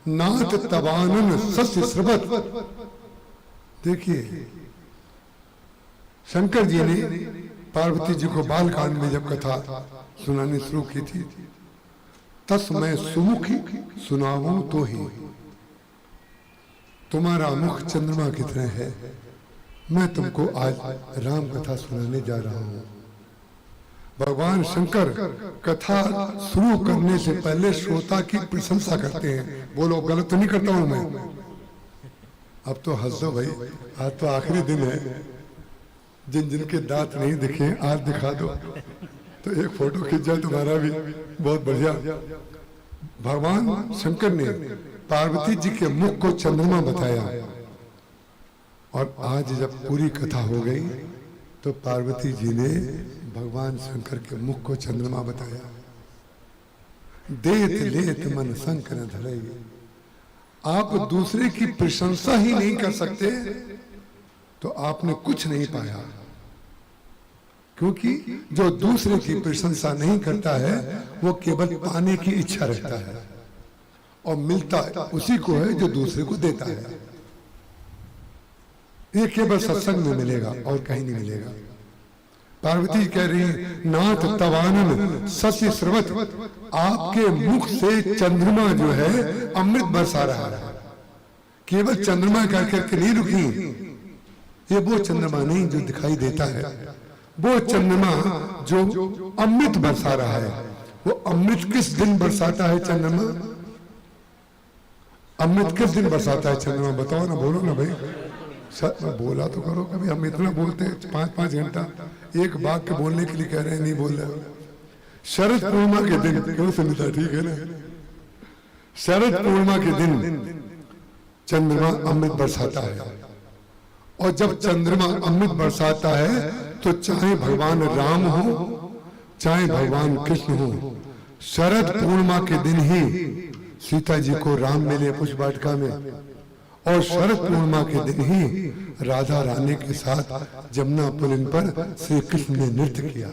नाथ तवानन सस्य स्रवत। देखिए शंकर जी ने पार्वती जी को बालकांड में जब कथा सुनानी शुरू की थी, तस मैं सुमुखी सुनाऊं तो ही। तुम्हारा मुख चंद्रमा की तरह है, मैं तुमको आज राम कथा सुनाने जा रहा हूं। भगवान शंकर कथा शुरू करने से पहले श्रोता की प्रशंसा करते हैं। बोलो गलत तो नहीं करता हूं मैं? अब तो हंस दो भाई, आज तो आखिरी दिन है। जिन जिनके दांत नहीं दिखे आज दिखा दो, तो एक फोटो खींच जाए तुम्हारा भी, बहुत बढ़िया। भगवान शंकर ने पार्वती जी के मुख को चंद्रमा बताया, और आज जब पूरी कथा हो गई तो पार्वती जी ने भगवान शंकर के मुख को चंद्रमा बताया। देत लेत मन शंकर धरे। आप दूसरे की प्रशंसा ही नहीं कर सकते तो आपने कुछ नहीं पाया, क्योंकि जो दूसरे की प्रशंसा नहीं करता है वो केवल पाने की इच्छा रखता है, और मिलता उसी को है जो दूसरे को देता है। ये केवल सत्संग में मिलेगा और कहीं नहीं मिलेगा। पार्वती कह रही है, नाथ तवानन सस्य स्रवत। आपके मुख से चंद्रमा जो है अमृत बरसा रहा है। केवल चंद्रमा कह करके नहीं रुकी, ये वो चंद्रमा नहीं जो दिखाई देता है, वो चंद्रमा जो अमृत बरसा रहा है। वो अमृत किस दिन बरसाता है चंद्रमा? अमृत किस दिन बरसाता है चंद्रमा? बताओ ना, बोलो ना भाई, बोला तो करो कभी। हम इतना बोलते हैं 5-5 घंटा एक वाक्य बोलने के लिए कह रहे हैं, नहीं बोल रहे। शरद पूर्णिमा के दिन, क्यों सुनता, ठीक है ना? शरद पूर्णिमा के दिन चंद्रमा अमृत बरसाता है, और जब चंद्रमा अमृत बरसाता है तो चाहे भगवान राम हो चाहे भगवान कृष्ण हो, शरद पूर्णिमा के दिन ही सीता जी को राम मिले पुष्प वाटिका में, और शरद पूर्णिमा के दिन ही राधा रानी के साथ जमुना पुलिन पर श्री कृष्ण ने नृत्य किया।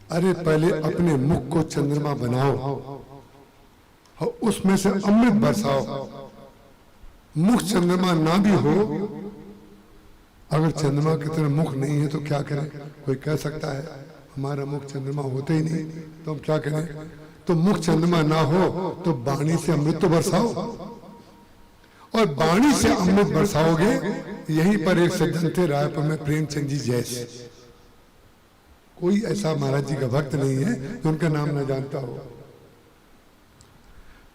अरे पहले अपने मुख को चंद्रमा बनाओ और उसमें से अमृत बरसाओ। मुख चंद्रमा ना भी हो, अगर चंद्रमा की तरह मुख नहीं है तो क्या करें? कोई कह सकता है हमारा मुख चंद्रमा होते ही नहीं, तो हम क्या करें? तो मुख चंद्रमा ना हो तो वाणी से अमृत तो बरसाओ, और वाणी से अमृत बरसाओगे। यहीं पर एक सज्जन थे रायपुर में, प्रेमचंद जी जैसे। कोई ऐसा महाराज जी का भक्त नहीं है जो उनका नाम ना जानता हो।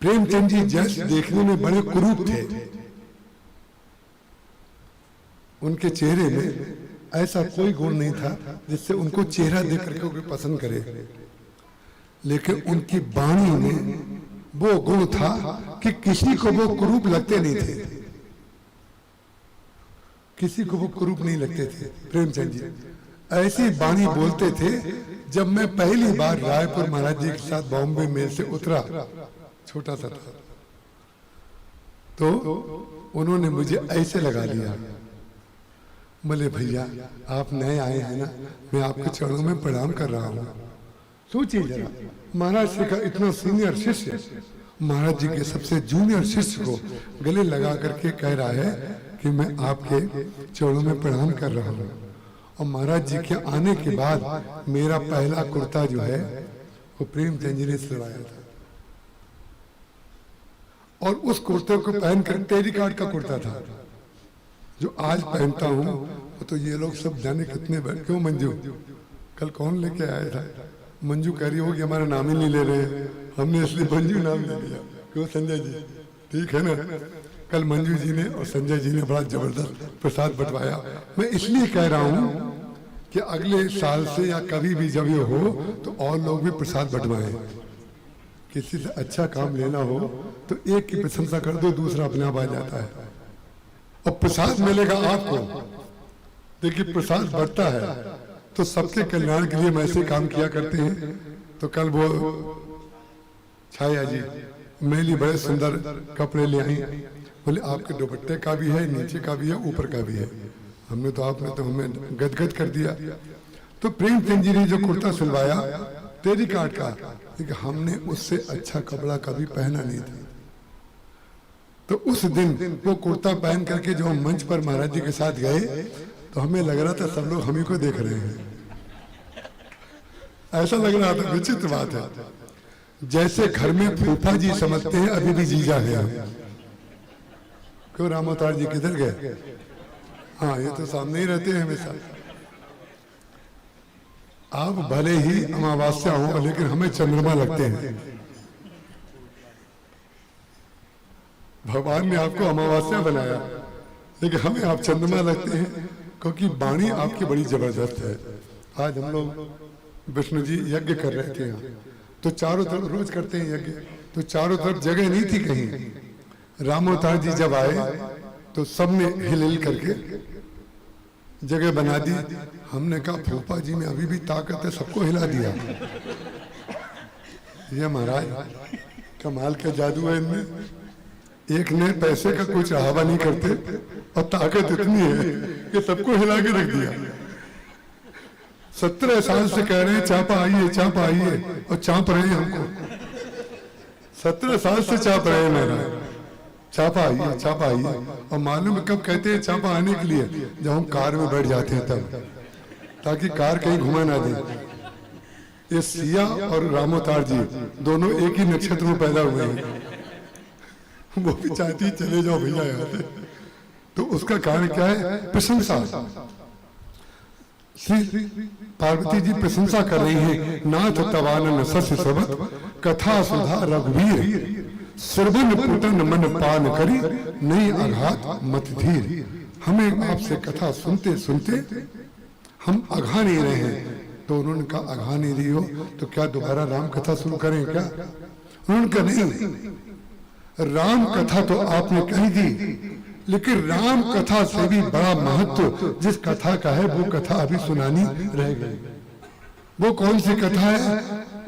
प्रेमचंद जी जैसे देखने में बड़े कुरूप थे, उनके चेहरे में ऐसा कोई गुण नहीं था जिससे उनको चेहरा देख करके कोई पसंद करे, लेकिन उनकी वाणी में वो गुण था कि किसी को वो कुरूप लगते नहीं थे, किसी को वो कुरूप नहीं लगते थे। प्रेमचंद जी ऐसी वाणी बोलते थे। जब मैं पहली बार रायपुर महाराज जी के साथ बॉम्बे मेल से उतरा, छोटा सा था, तो उन्होंने मुझे ऐसे लगा लिया, बोले भैया आप नए आए हैं ना, मैं आपके चरणों में प्रणाम कर रहा हूँ। सोचिए जरा, महाराज जी का इतना सीनियर शिष्य महाराज जी के सबसे जूनियर शिष्य को गले लगा करके कह रहा है कि मैं आपके चरणों में प्रणाम कर रहा हूँ। और महाराज जी के आने के बाद मेरा पहला कुर्ता जो है वो प्रेमचंद जी ने सिलवाया था, और उस कुर्ते को पहनकर टेरिकॉट का कुर्ता था जो आज पहनता हूँ। तो ये लोग सब जाने कितने क्यों मंजू कल कौन लेके आया था? मंजू कह रही होगी हमारा नाम ही नहीं ले रहे, हमने इसलिए मंजू नाम ले लिया। क्यों संजय जी? ठीक है ना? कल मंजू जी ने और संजय जी ने बड़ा जबरदस्त प्रसाद बंटवाया। मैं इसलिए कह रहा हूँ कि अगले साल से या कभी भी जब ये हो तो और लोग भी प्रसाद बंटवाएं। किसी से अच्छा काम लेना हो तो एक की प्रशंसा कर दो, दूसरा अपने आप आ जाता है और प्रसाद मिलेगा आपको। देखिए प्रसाद बढ़ता है तो सबके कल्याण के लिए हम ऐसे काम किया करते हैं। तो कल वो छाया जी मेरे लिए बड़े सुंदर कपड़े ले आई, बोले आपके दुपट्टे का भी है, नीचे का भी है, ऊपर का भी है। हमने तो आपने तो हमें गदगद कर दिया। तो प्रेमचंद जी ने जो कुर्ता सिलवाया टेरिकॉट का, लेकिन हमने उससे अच्छा कपड़ा कभी पहना नहीं था। तो उस दिन वो कुर्ता पहन करके जो हम मंच पर महाराज जी के साथ गए तो हमें लग रहा था सब लोग हम ही को देख रहे हैं, ऐसा लग रहा था। विचित्र बात है, जैसे घर में फूफा जी समझते हैं अभी भी जीजा है। क्यों राम अवतार जी किधर गए? हाँ ये तो सामने ही रहते हैं हमेशा। आप भले ही अमावस्या हो लेकिन हमें चंद्रमा लगते हैं। भगवान ने आपको अमावस्या बनाया लेकिन हमें आप चंद्रमा लगते हैं, क्योंकि वाणी आपकी बड़ी जबरदस्त है। आज हम लोग विष्णु जी यज्ञ कर रहे थे यहाँ, तो चारों तरफ रोज करते हैं यज्ञ, तो चारों तरफ जगह नहीं थी कहीं। राम अवतार जी जब आए तो सबने हिल हिल करके जगह बना दी। हमने कहा फूफा जी में अभी भी ताकत है, सबको हिला दिया। ये महाराज कमाल का जादू है इनमें। एक ने पैसे का कोई चढ़ावा नहीं करते और ताकत इतनी है कि सबको हिला के रख दिया। 17 साल से कह रहे हैं चापा आइए, चापा आइए, और चाप रहे हैं हमको। 17 साल से चाप रहे हैं मेरा, चापा आइए, चापा आइए। और मालूम कब कहते हैं चापा आने के लिए? जब हम कार में बैठ जाते हैं तब, ताकि कार कहीं घुमा ना दे। ये सिया और रामोतार जी दोनों एक ही नक्षत्र में पैदा हुए हैं। वो भी चाहती चले जाओ भैया यहाँ से। तो उसका कारण क्या है? प्रशंसा। श्री पार्वती जी प्रशंसा कर रही हैं। नाथ तवानन सस्य सबत कथा सुधा रघुवीर, श्रवण पुटन मन पान करी नहीं आघात मत धीर। हमें आपसे कथा सुनते सुनते हम अघा नहीं रहे हैं। तो उन्होंने कहा अघा नहीं रही हो तो क्या दोबारा राम कथा शुरू करें क्या? उन्होंने कहा नहीं, राम कथा तो आपने कही दी, लेकिन राम कथा से भी बड़ा महत्व जिस कथा का है वो कथा अभी सुनानी रह गई। वो कौन सी कथा है?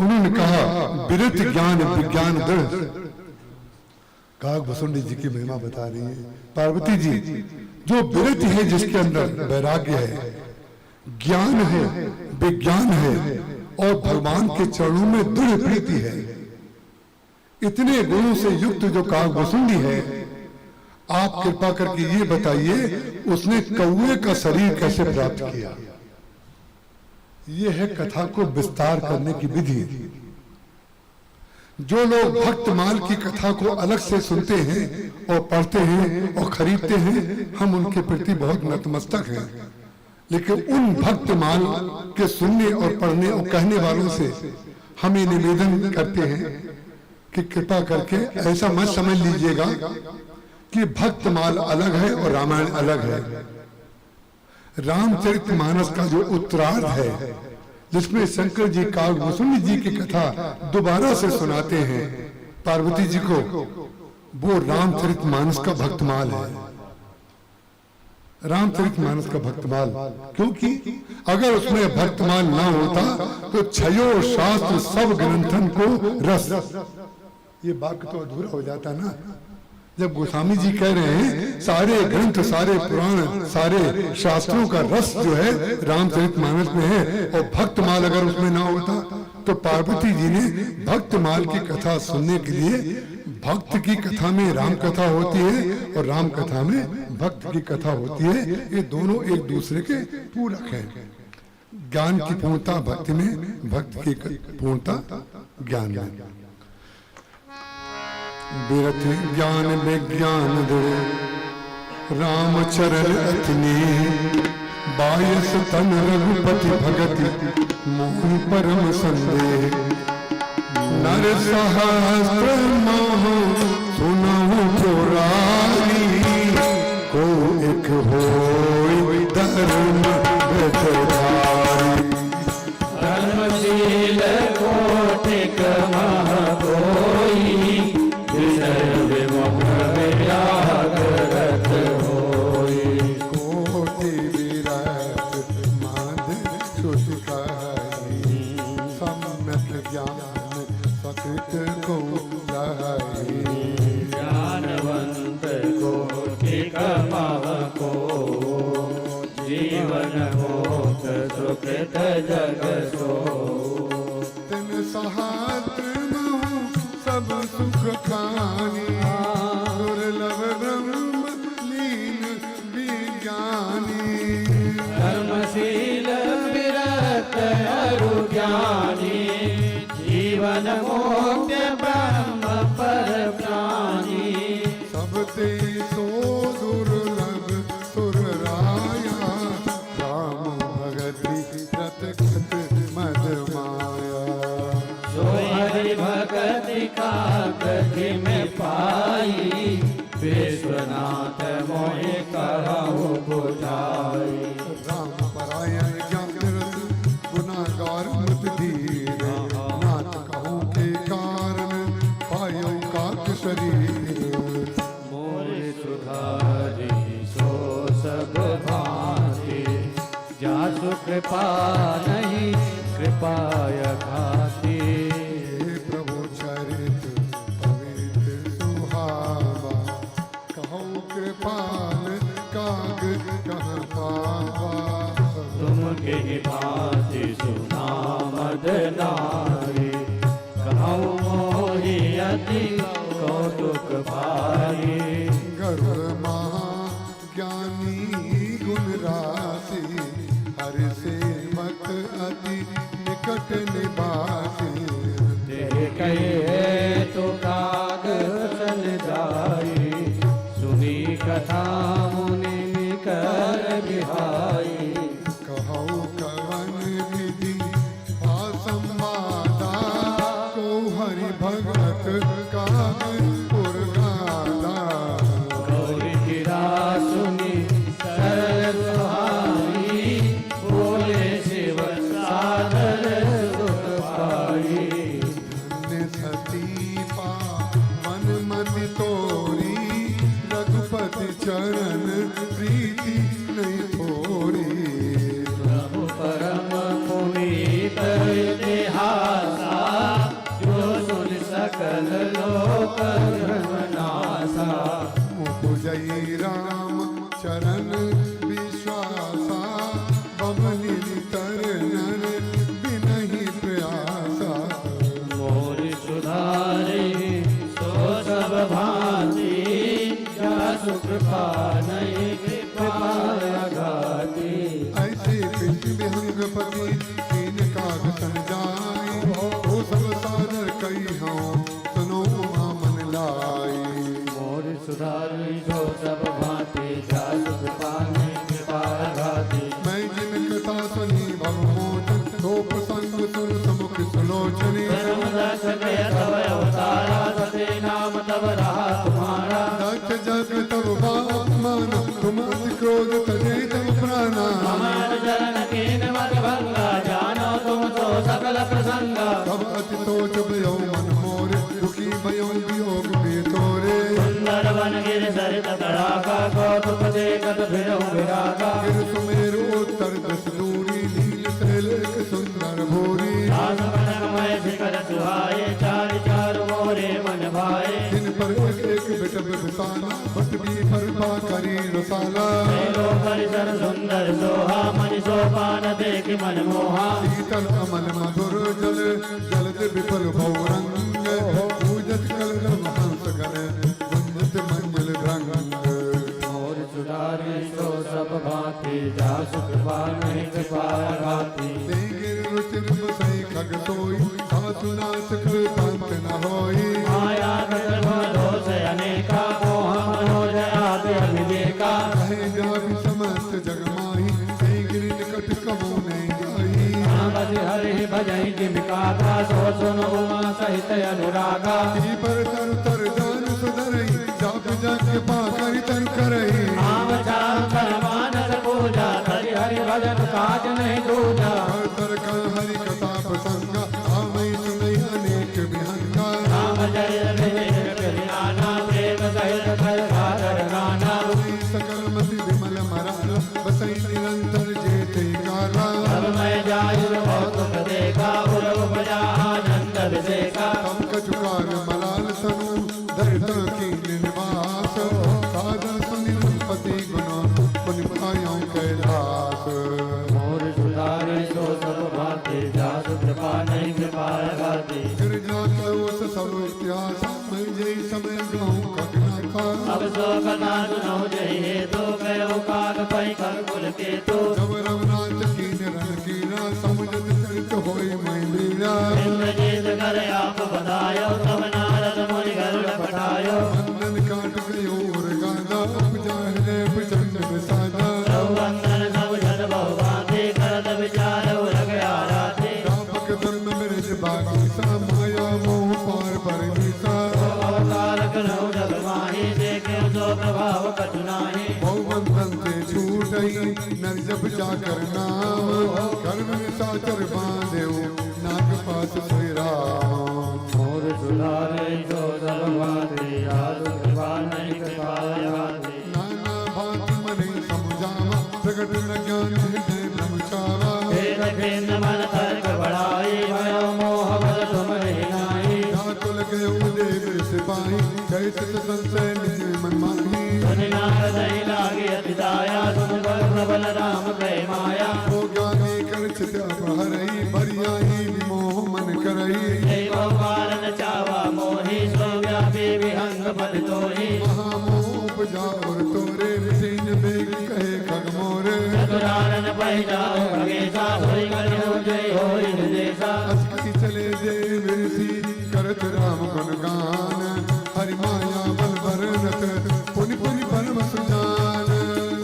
उन्होंने कहा विरत ज्ञान विज्ञान दृढ़। काग भसुंडी जी की महिमा बता रही है पार्वती जी। जो विरत है, जिसके अंदर वैराग्य है, ज्ञान है, विज्ञान है, और भगवान के चरणों में दृढ़ प्रीति है। इतने गुणों से युक्त जो काकभुसुंडी है, आप कृपा करके ये बताइए उसने कौवे का शरीर कैसे प्राप्त किया। ये है कथा को विस्तार करने की विधि। जो लोग भक्तमाल की कथा को अलग से सुनते हैं और पढ़ते हैं और खरीदते हैं, हम उनके प्रति बहुत नतमस्तक हैं। लेकिन उन भक्तमाल के सुनने और पढ़ने और कहने वालों से हम ये निवेदन करते हैं कि कृपा करके ऐसा मत समझ लीजिएगा कि भक्तमाल अलग है और रामायण अलग है। रामचरितमानस का जो उत्तरार्ध है, जिसमें शंकर जी काकभुसुंडी जी की कथा दोबारा से सुनाते हैं पार्वती जी को, वो रामचरितमानस का भक्तमाल है। रामचरितमानस का भक्तमाल, क्योंकि अगर उसमें भक्तमाल ना होता तो छयो शास्त्र सब ग्रंथन को रस, ये वाक्य तो अधूरा हो जाता ना। जब गोस्वामी जी कह रहे हैं सारे ग्रंथ, सारे पुराण, सारे शास्त्रों का रस जो है रामचरितमानस में है, और भक्तमाल अगर उसमें ना होता तो पार्वती जी ने भक्तमाल की कथा सुनने के लिए, भक्त की कथा में राम कथा होती है और राम कथा में भक्त की कथा होती है, ये दोनों एक दूसरे के पूरक हैं। ज्ञान की पूर्णता भक्ति में, भक्त की पूर्णता ज्ञान में। बिरथ ज्ञान विज्ञान दो रामचरण अतने, बायस तन रघुपति भगति मोहन परम संदेह। नर सहस्त्र मोह सुनहु पुरारी, को एक होय धर्म व्रतधारी। धर्मशील कोटिक मह कोई, विनय विमुख व्याघ्रत होई। कोटि विरत माध श्रुति कहाई, सम्यक ज्ञान सकृत को लहाई। ज्ञानवंत कोटिक मह को, जीवन मोक्ष सुकृत जग सो। तिन सहस्त्र महु सब सुख खानी, दुर्लभ ब्रह्म लीन विज्ञानी। धर्मशील विरत अरु ज्ञानी, जीवन मोक्ष ब्रह्म पर प्राणी। सबते सो दुर्लभ सुर राया, राम भगति रत खत मद माया। जो हरि भगति काकति में पाई, विश्वनाथ मोहि कहु बुझाई। राम परायण ज्ञान रस गुनागार मत धीरे, नाथ कहूँ के कारण पायो काक शरीर। मोर सुधारी सो सब भांति, जासु कृपा नहीं कृपाय घाती। हे प्रभु चरित पवित्र सुहावा, कहूँ कृपाल काग कह पावा। तुम के भांति सुना मद नारी, कहूँ मोहि अति कौतुक भारी। गरुड़ महाज्ञानी गुण राशि, हरि सेवक अति निकट निवासी। कहे तो काग चल जाई, सुनी कथा मुनि कर बिहाई। कहौ कवन विधि असंवादा, को हरि भगत काग पुरगादा। गौरी गिरा सुनी सरल सुहाई, बोले भवमोचन तो प्रसंग सुन समुख सुलोचनी धर्म दक्ष गय तव अवतारा सते नाम तब रहा तुम्हारा दक्ष जग तब बापमान तुम अति क्रोध तजे तब प्राणा हमार चरण कीन मत भंगा जानो तुम तो सकल प्रसंगा तब अति सोच भयो मन मोरे दुखी भयो वियोग बेतोरे सुंदर वन गिर सरित तड़ाका कौतुक देखत फिरऊ विरागा गिर सुमेरु उत्तर दस दूरी नील शैल एक सुंदर भूरी दास कनकमय शिखर सुहाए चारि चार मोरे मन भाए दिन पर एक बिट बिसाना बट भी परपा करी रसाला लो परिसर सुंदर सोहा मनि सोपान देख मन मोहा शीतल अमल मधुर जल जलद विफल भौरंग पूजत कलरव हंस गण गुंजत मंगल रंग मोर सुधारी सो सब भांति जासु कृपा नहीं कृपा घाती देगिर रुचिर बसई खग सोई सासु नाथ कृ पंत न होई माया कटल दोष अनेका मोह मनोज आदि अविवेका कहे जाबि समस्त जग माही देगिर निकट कबो नहीं जाई बज हरि भजई जिमिका का सो सुन उमा सहित अनुरागा ती पर तर तर जान सुधरई जाप जग पा करि तर करई आम चाम कर मानस पूजा हरि हरि भजन काज नहीं दूजा हर तर का हरि कथा प्रसंग आमई सुनई अनेक विहंगा राम जय विवेक नाना प्रेम सहित कर गाधर गाना सकल मति विमल मराल बसई निरंतर जेते काला अब मैं जायु बहुत देखा उरव बजा आनंद विषेका तम कछुकार मलाल सनु दरिद्र की निवास साधा सुनिपति गुण पुनि पायों कैलास मोर सुधारे सो सब भांति जासु कृपा नहीं कृपा घाती गिरजा कलवस सब इतिहास मैं जय समय गाँव कगना का अब सो कथा सुनो जय हे तो गयो काग पै कर कुल के तो जब रघुनाथ की निरन कीरा समुझत चरित होई मैं लीला इंद्रजीत कर आप बतायो तब नारद मुनि गरुड़ पठायो बंधन काट गयो और गाना उपजा हृदय प्रचंड विसादा वंदन सब जन बहु भांति करत विचार उलग आराधे व्यापक धर्म मेरे बागी सा माया मोह पार परमीसा अवतार करो जग माही देखे तो प्रभाव कछु नाही बहुबंधन से छूटई नर जब जाकर नाम कर्म साचर बांधेऊ नाग पास सोई राम मोर सुधारे जो सब भांति जासु कृपा नहीं कृपा घाती नाना भांति मने समुझावा प्रगट न ज्ञान हृदय ब्रह्मचावा भेद भिन्न मन तर्क बढ़ाई भयो मोह बल तुम नाही धातुल गयो देव सिपाही कैसे संशय निज मन माही सुनि नारद लागे अति दाया सुन बल प्रबल राम कह माया ओ ज्ञानी कर चित अपहरई बरियाई विमोह मन करई जय भगवान चावा मोहि सो व्यापी विहंग पद तोहि महामोह उपजा और तोरे विषय बेग कहे खग मोरे चतुरानन पहिजाओ खगेशा सोई करियो जय होई निदेशा अस्की चले जे विरसी करत राम गुण गान हरि माया बल बरनत पुनि पुनि परम सुजान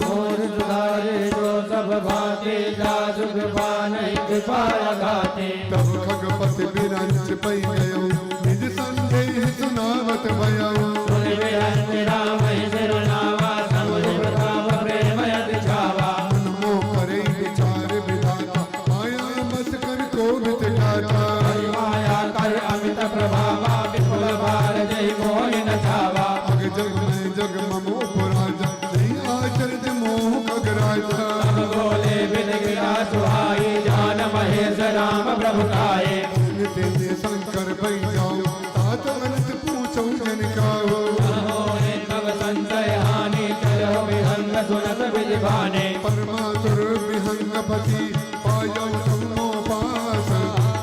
मोर सुधारे जो सब भांति जासु कृपा नहीं कृपा घाते तब खगपति बिरंच पै गयो निज संदेह सुनावत भयो सुनि विरंच राम सिर नावा समुझ प्रताप प्रेम यति छावा मन मोह करई विचार विधाता माया बस कर कोवित गाता हरि माया कर अमित प्रभावा विपुल भार जय मोहि न छावा अग जग में जग ममो पुराजा नहीं आचरित मोह खग राजा सब बोले विद गिरा सुहाई जान महेश राम प्रभु काये नित्य शंकर भई जाओ तात अनंत पूछो जन काओ होए कब संशय हानि चलो विहंग सुनत विधि भाने परमासुर विहंगपति पायो सम्मो पास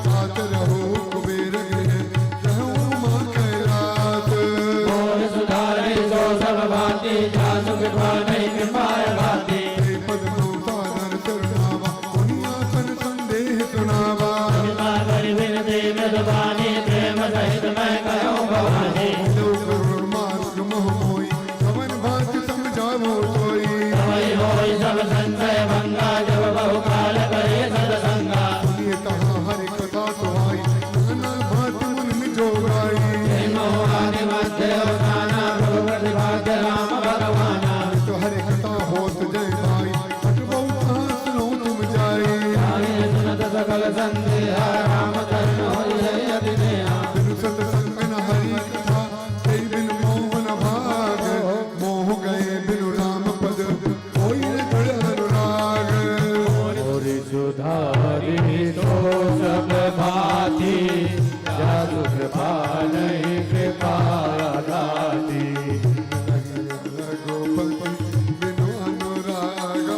सात रहो कुबेर गृह रहूं मां कैलास मोर सुधारे सो सब भांति जासु कृपा नहीं कृपा घाती पद्मो सादर सुनावा पुनियासन संदेह सुनावा कृपा करि विनती मृदुबानी प्रेम सहित मैं कहो भवानी जो करुण मार्ग मोह मोई कवन भात समझावो सोई होई सब संशय भंगा जब बहु काल करे सद फल संदेहा राम चरण होइए यदि नेहा बिनु सत्संग बिन हरि कथा कई बिन मोह न भाग मोह गए बिनु राम पद कोई न जड़ अनुराग और सुधारी तो सब भांति जादू कृपा नहीं कृपा दाती रघुपति बिनु अनुराग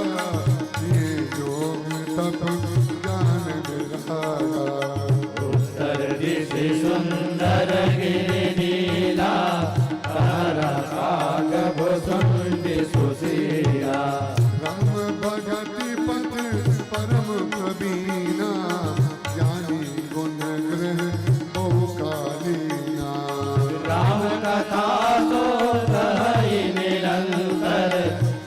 ये योग तप ज्ञान विरागा उत्तर दिशि सुंदर गिरि नीला तारा काग सुंदि सुशीला राम भगति पथ परम प्रवीणा ज्ञानी गुण ग्रह बहु कालीना राम कथा तो कहि निरंतर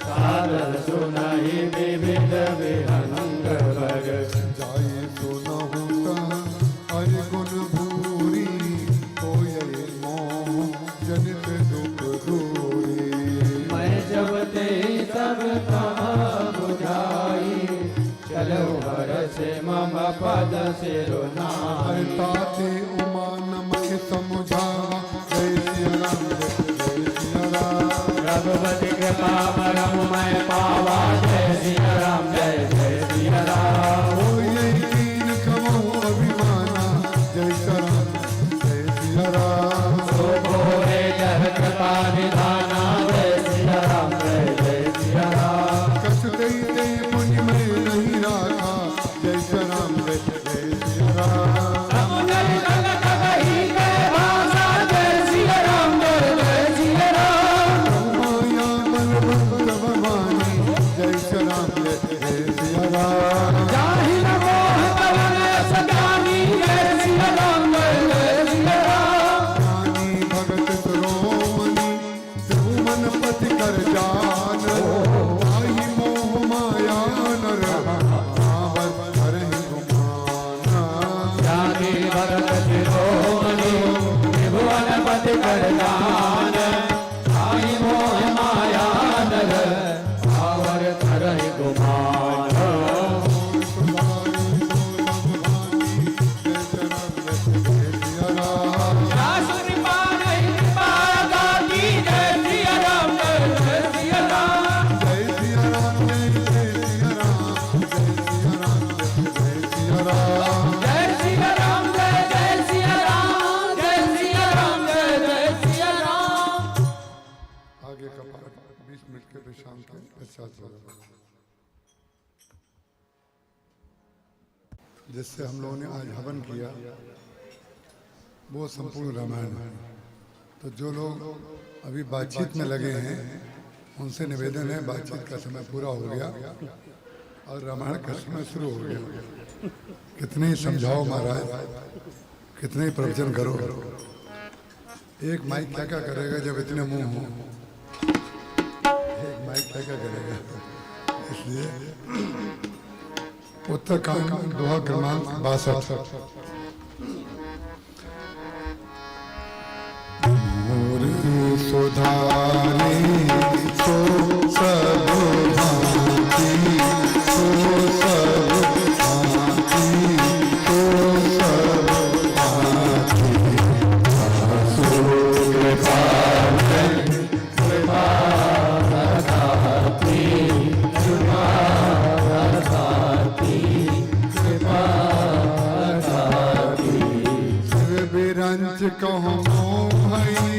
सादर सुनाई विविध विहंग भग जाए सुनहु कहाँ हरि गुण भूरी कोय मोह जनित दुख दूरी मैं जब ते सब कहा बुझाई चलो हर से मम पद सिरुनाई ताते उमा नमक समुझावा जय सिया राम जय सिया राम रघुपति कृपा परम मैं पावा जय सिया राम जय सिया राम ओ यही कीन कमो अभिमाना जय सिया राम जय सिया राम सो भोरे जह कृपा निधाना जय सिया राम जय सिया राम कछ दई दई मुनि में नहीं राखा जय सिया राम जय सिया राम समुझल कल कहि के भाषा जय सिया राम जय सिया राम माया बलवंत भवानी जय सिया राम जय सिया राम जाहि न मोह पवन सदानी जय सिया राम जय सिया राम ज्ञानी भगत सुरोमणि त्रिभुवन पति कर जान आई मोह माया नर आवर हरहि गुमाना जाति भरत शिरोमणि त्रिभुवन पति कर दान आई मोह माया नर आवर धरहि गुमान आगे का पाठ 20 मिनट के विश्राम के पश्चात होगा जिससे हम लोगों ने आज हवन किया वो संपूर्ण रामायण है। तो जो लोग अभी बातचीत में लगे हैं उनसे निवेदन है बातचीत का समय पूरा हो गया और रामायण का समय शुरू हो गया। कितने ही समझाओ महाराज कितने ही प्रवचन करो एक माइक क्या क्या करेगा जब इतने मुंह हो एक माइक क्या क्या करेगा। इसलिए उत्तरकांड दोहा क्रमांक 62 मोर सुधारे सो सब भांति सो सब भांति सो सब भांति सो कृपा विरंच कहो मोहई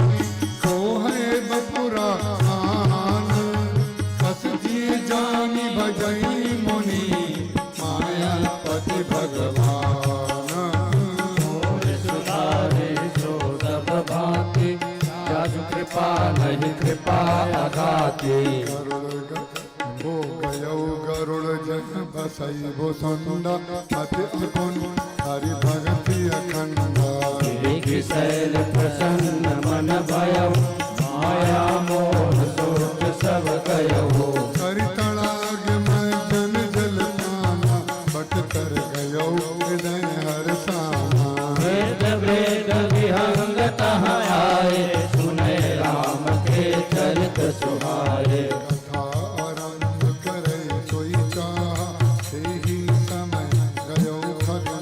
को है बपुरा आन बस जी जानी भजई मुनि माया पति भगवान सुधारे सो सब भांति जादु कृपा नहीं कृपा अघाती हो गयो गरुड़ जन बसई वो सुंदा मति अकुन हरि भगति अखंडा शैल प्रसन्न मन भयउ माया मोह सोच सब कयउ करितड़ाग में जन जल पाना बट कर गयो हृदय हर सामा वेद वेद विहंग तहाँ आए सुने राम के चरित सुहाए कथा आरंभ करे सोई चाह ही समय गयो खग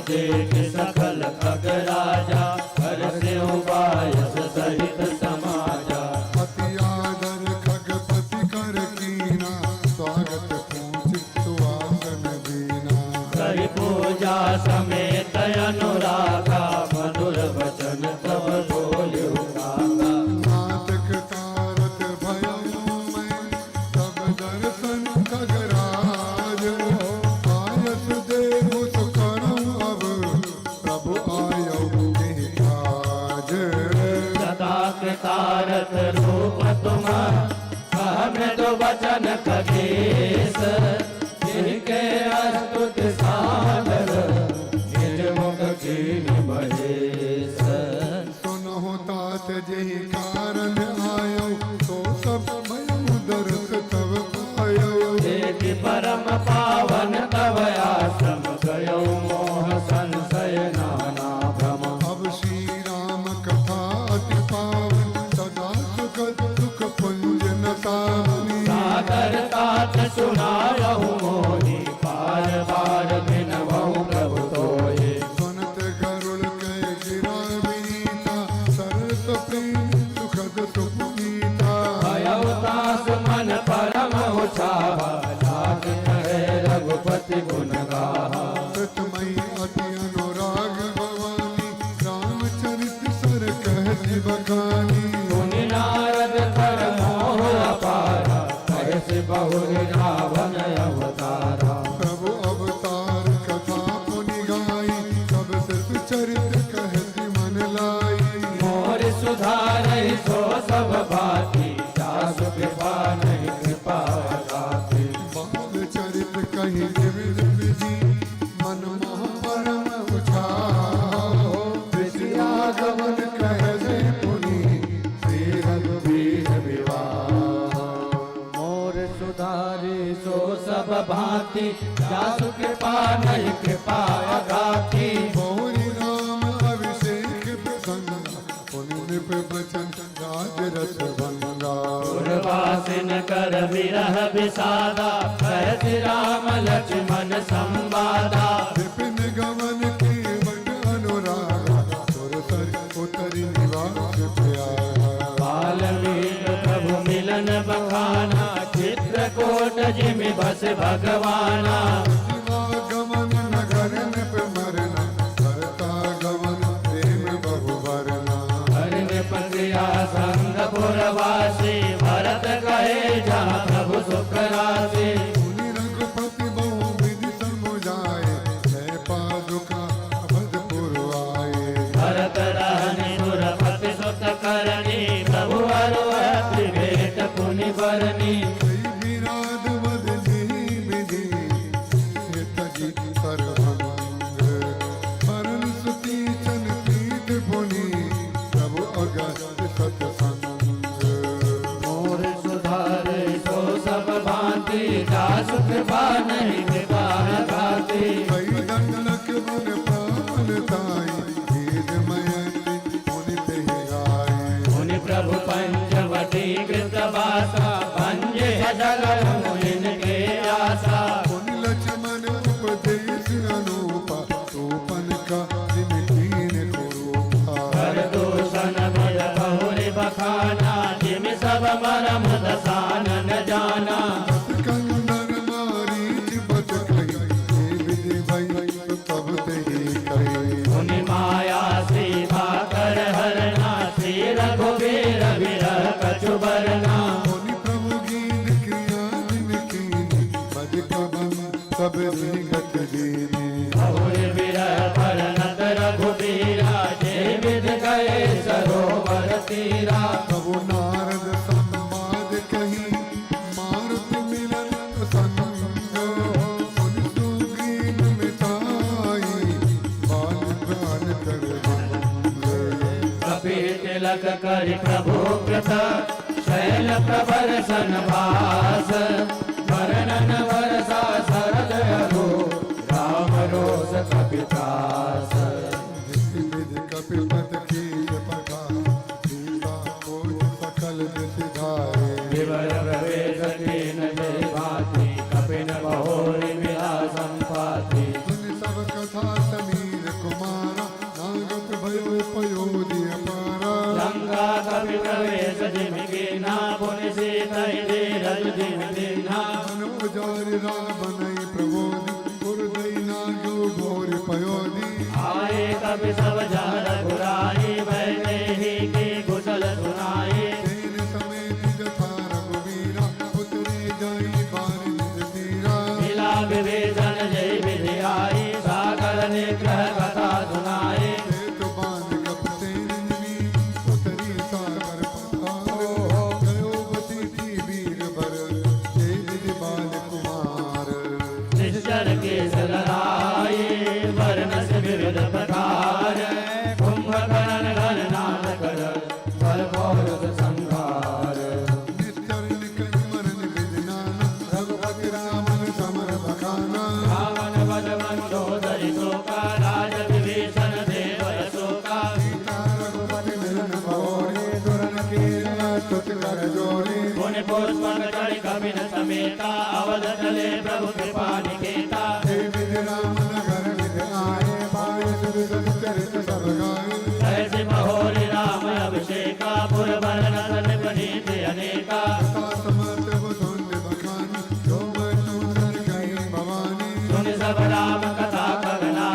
देख सकल खग राजा हर्षे बायस सहित समाजा अति आदर खगपति कर कीना स्वागत पूछ सुआसन दीना करि पूजा समेत अनुरागा मधुर वचन तब बोल्यो काका नाटक तारत भयऊ मैं तब दर्शन खगराज आयस देहु सुकरम अब प्रभु आयऊ के काज सदा कृतारथ रूप तुम मृदु वचन खगेश जिनके अस्तुत सादर निज मुख कीन महेश सुनहु तात जेहि कारण आयो तो सब भयऊ दर्श तब पायो देखि परम पावन तव आश्रम गयो मोह संशय नाना भ्रम अब श्री राम कथा अति पावन सदा सुख दुख पुंज नसानी सागर तात सुनायहु मोहि बार बार बिनवहु प्रभु तोहि सुनत गरुड़ के गिरा विनीता सरस प्रेम सुखद सुपुनीता भयउ दास मन परम उछावा लाग कहे रघुपति गुण गाहा कृतमयी अति अनुराग भवानी रामचरित सर कहति बखानी मुनि नारद कर मोह अपारा कहसि बहुर रावण अवतारा प्रभु अवतार कथा पुनि गाई सब सिर्फ चरित कहति मन लाई मोर सुधारहि सो सब भांति दासु कृपा नहीं कृपा गाति बाल चरित कही विविध विधि मन मोह परम उछाओ विषयागमन कहते पुनि श्री रघुवीर विवाह मोर सुधारि सो सब भांति दासु कृपा नहीं कृपा गाति गौरी राम अभिषेक प्रसंग पुनि निप बचन राज रस भंगा उर्वासिन कर विरह विषादा कहति राम लक्ष्मण संवादा विपिन गमन के बट अनुरागा सुर उतरी निवास प्यारा बाल्मीक प्रभु मिलन बखाना चित्रकूट जिमि बस भगवाना गमन नगर निप मरना करता गमन प्रेम बहु वरना हर निपक्रिया संग पुरवासी भरत कहे जहाँ प्रभु सुख राशि मुनि रघुपति बहु विधि समुझाए जय पादुका अवधपुर आए भरत रहनि सुरपति सुत करनी प्रभु अरु भेंट पुनि बरनी विराध बदली विधि तजी सर्वंग परम सुती चन पीठ पुनि प्रभु अगस्त सत्संग मोर सुधारे सो सब भांति दास कृपा नहीं कृपा गाति कई दंडक मन पावन ताई भेद मयंती मुनि ते गाय मुनि प्रभु पंचवटी कृत बासा पंजे जगल इनके आशा मुनि लक्ष्मण उपदेश अनूपा तूपन का जिमितीन कुरूपा कर दूषण भय बहुरि बखाना जिमि सब मरम दसानन जाना कंदन मारीच बच गई ये विधि भई तब ते ही कही मुनि माया सेवा कर हरना श्री रघुवीर विरह कछु बरना मुनि प्रभु गीत क्रिया जिन कीनी बज कबन सब विगत दीनी बहुरि विरह परनत रघुबीरा जे विध गए सरोवर तीरा प्रभु नारद संवाद कही मारुति मिलन प्रसंग मुनि सुग्रीव मिताई बाल प्राण कर भंग कपि तिलक करि प्रभु कृत शैल प्रवर्षन भास वर्णन वर्षा शरद अनु राम रोष कपितास विधि कपिपत खीर पठा सीता खोज सकल दिशधारे विवर प्रवेश कीन जय भांति कपिन बहोरि मिला संपाति सुन सब कथा समीर कपि सब जन रघुराई वैदेही की कुशल सुनाई तेन समेत जथा रघुवीरा उतरे जाई बार निज तीरा मिला विभीषण जय विधि आई सागर निग्रह कथा सुनाई एक बाण कपते निमी उतरी सागर पधार गयो बती की वीर बर जय विधि बाल कुमार निश्चर के सलराई वर्ण से विविध प्रकार कुंभकर्ण गणनाथ कर बल पौरुष संहार निश्चर निकट मरण विदनान रघुपति रामन समर बखाना रावण वध मंदोदरी शोका राज विभीषण देव अशोका सीता रघुपति मिलन भोरे दुरन कीरा तुत कर जोरे पुण्य पुष्पक चढ़ कपिन समेता अवध चले प्रभु कृपा निकेता हे विधि राम नगर विधि आए पाए सुरसद चरित सब गाए ऐसे महोरी राम अभिषेका पुर वर्णन निपनीत अनेका कथा समर्थ वसुंड बखानी जो मनु सर गई भवानी सुन सब राम कथा कगना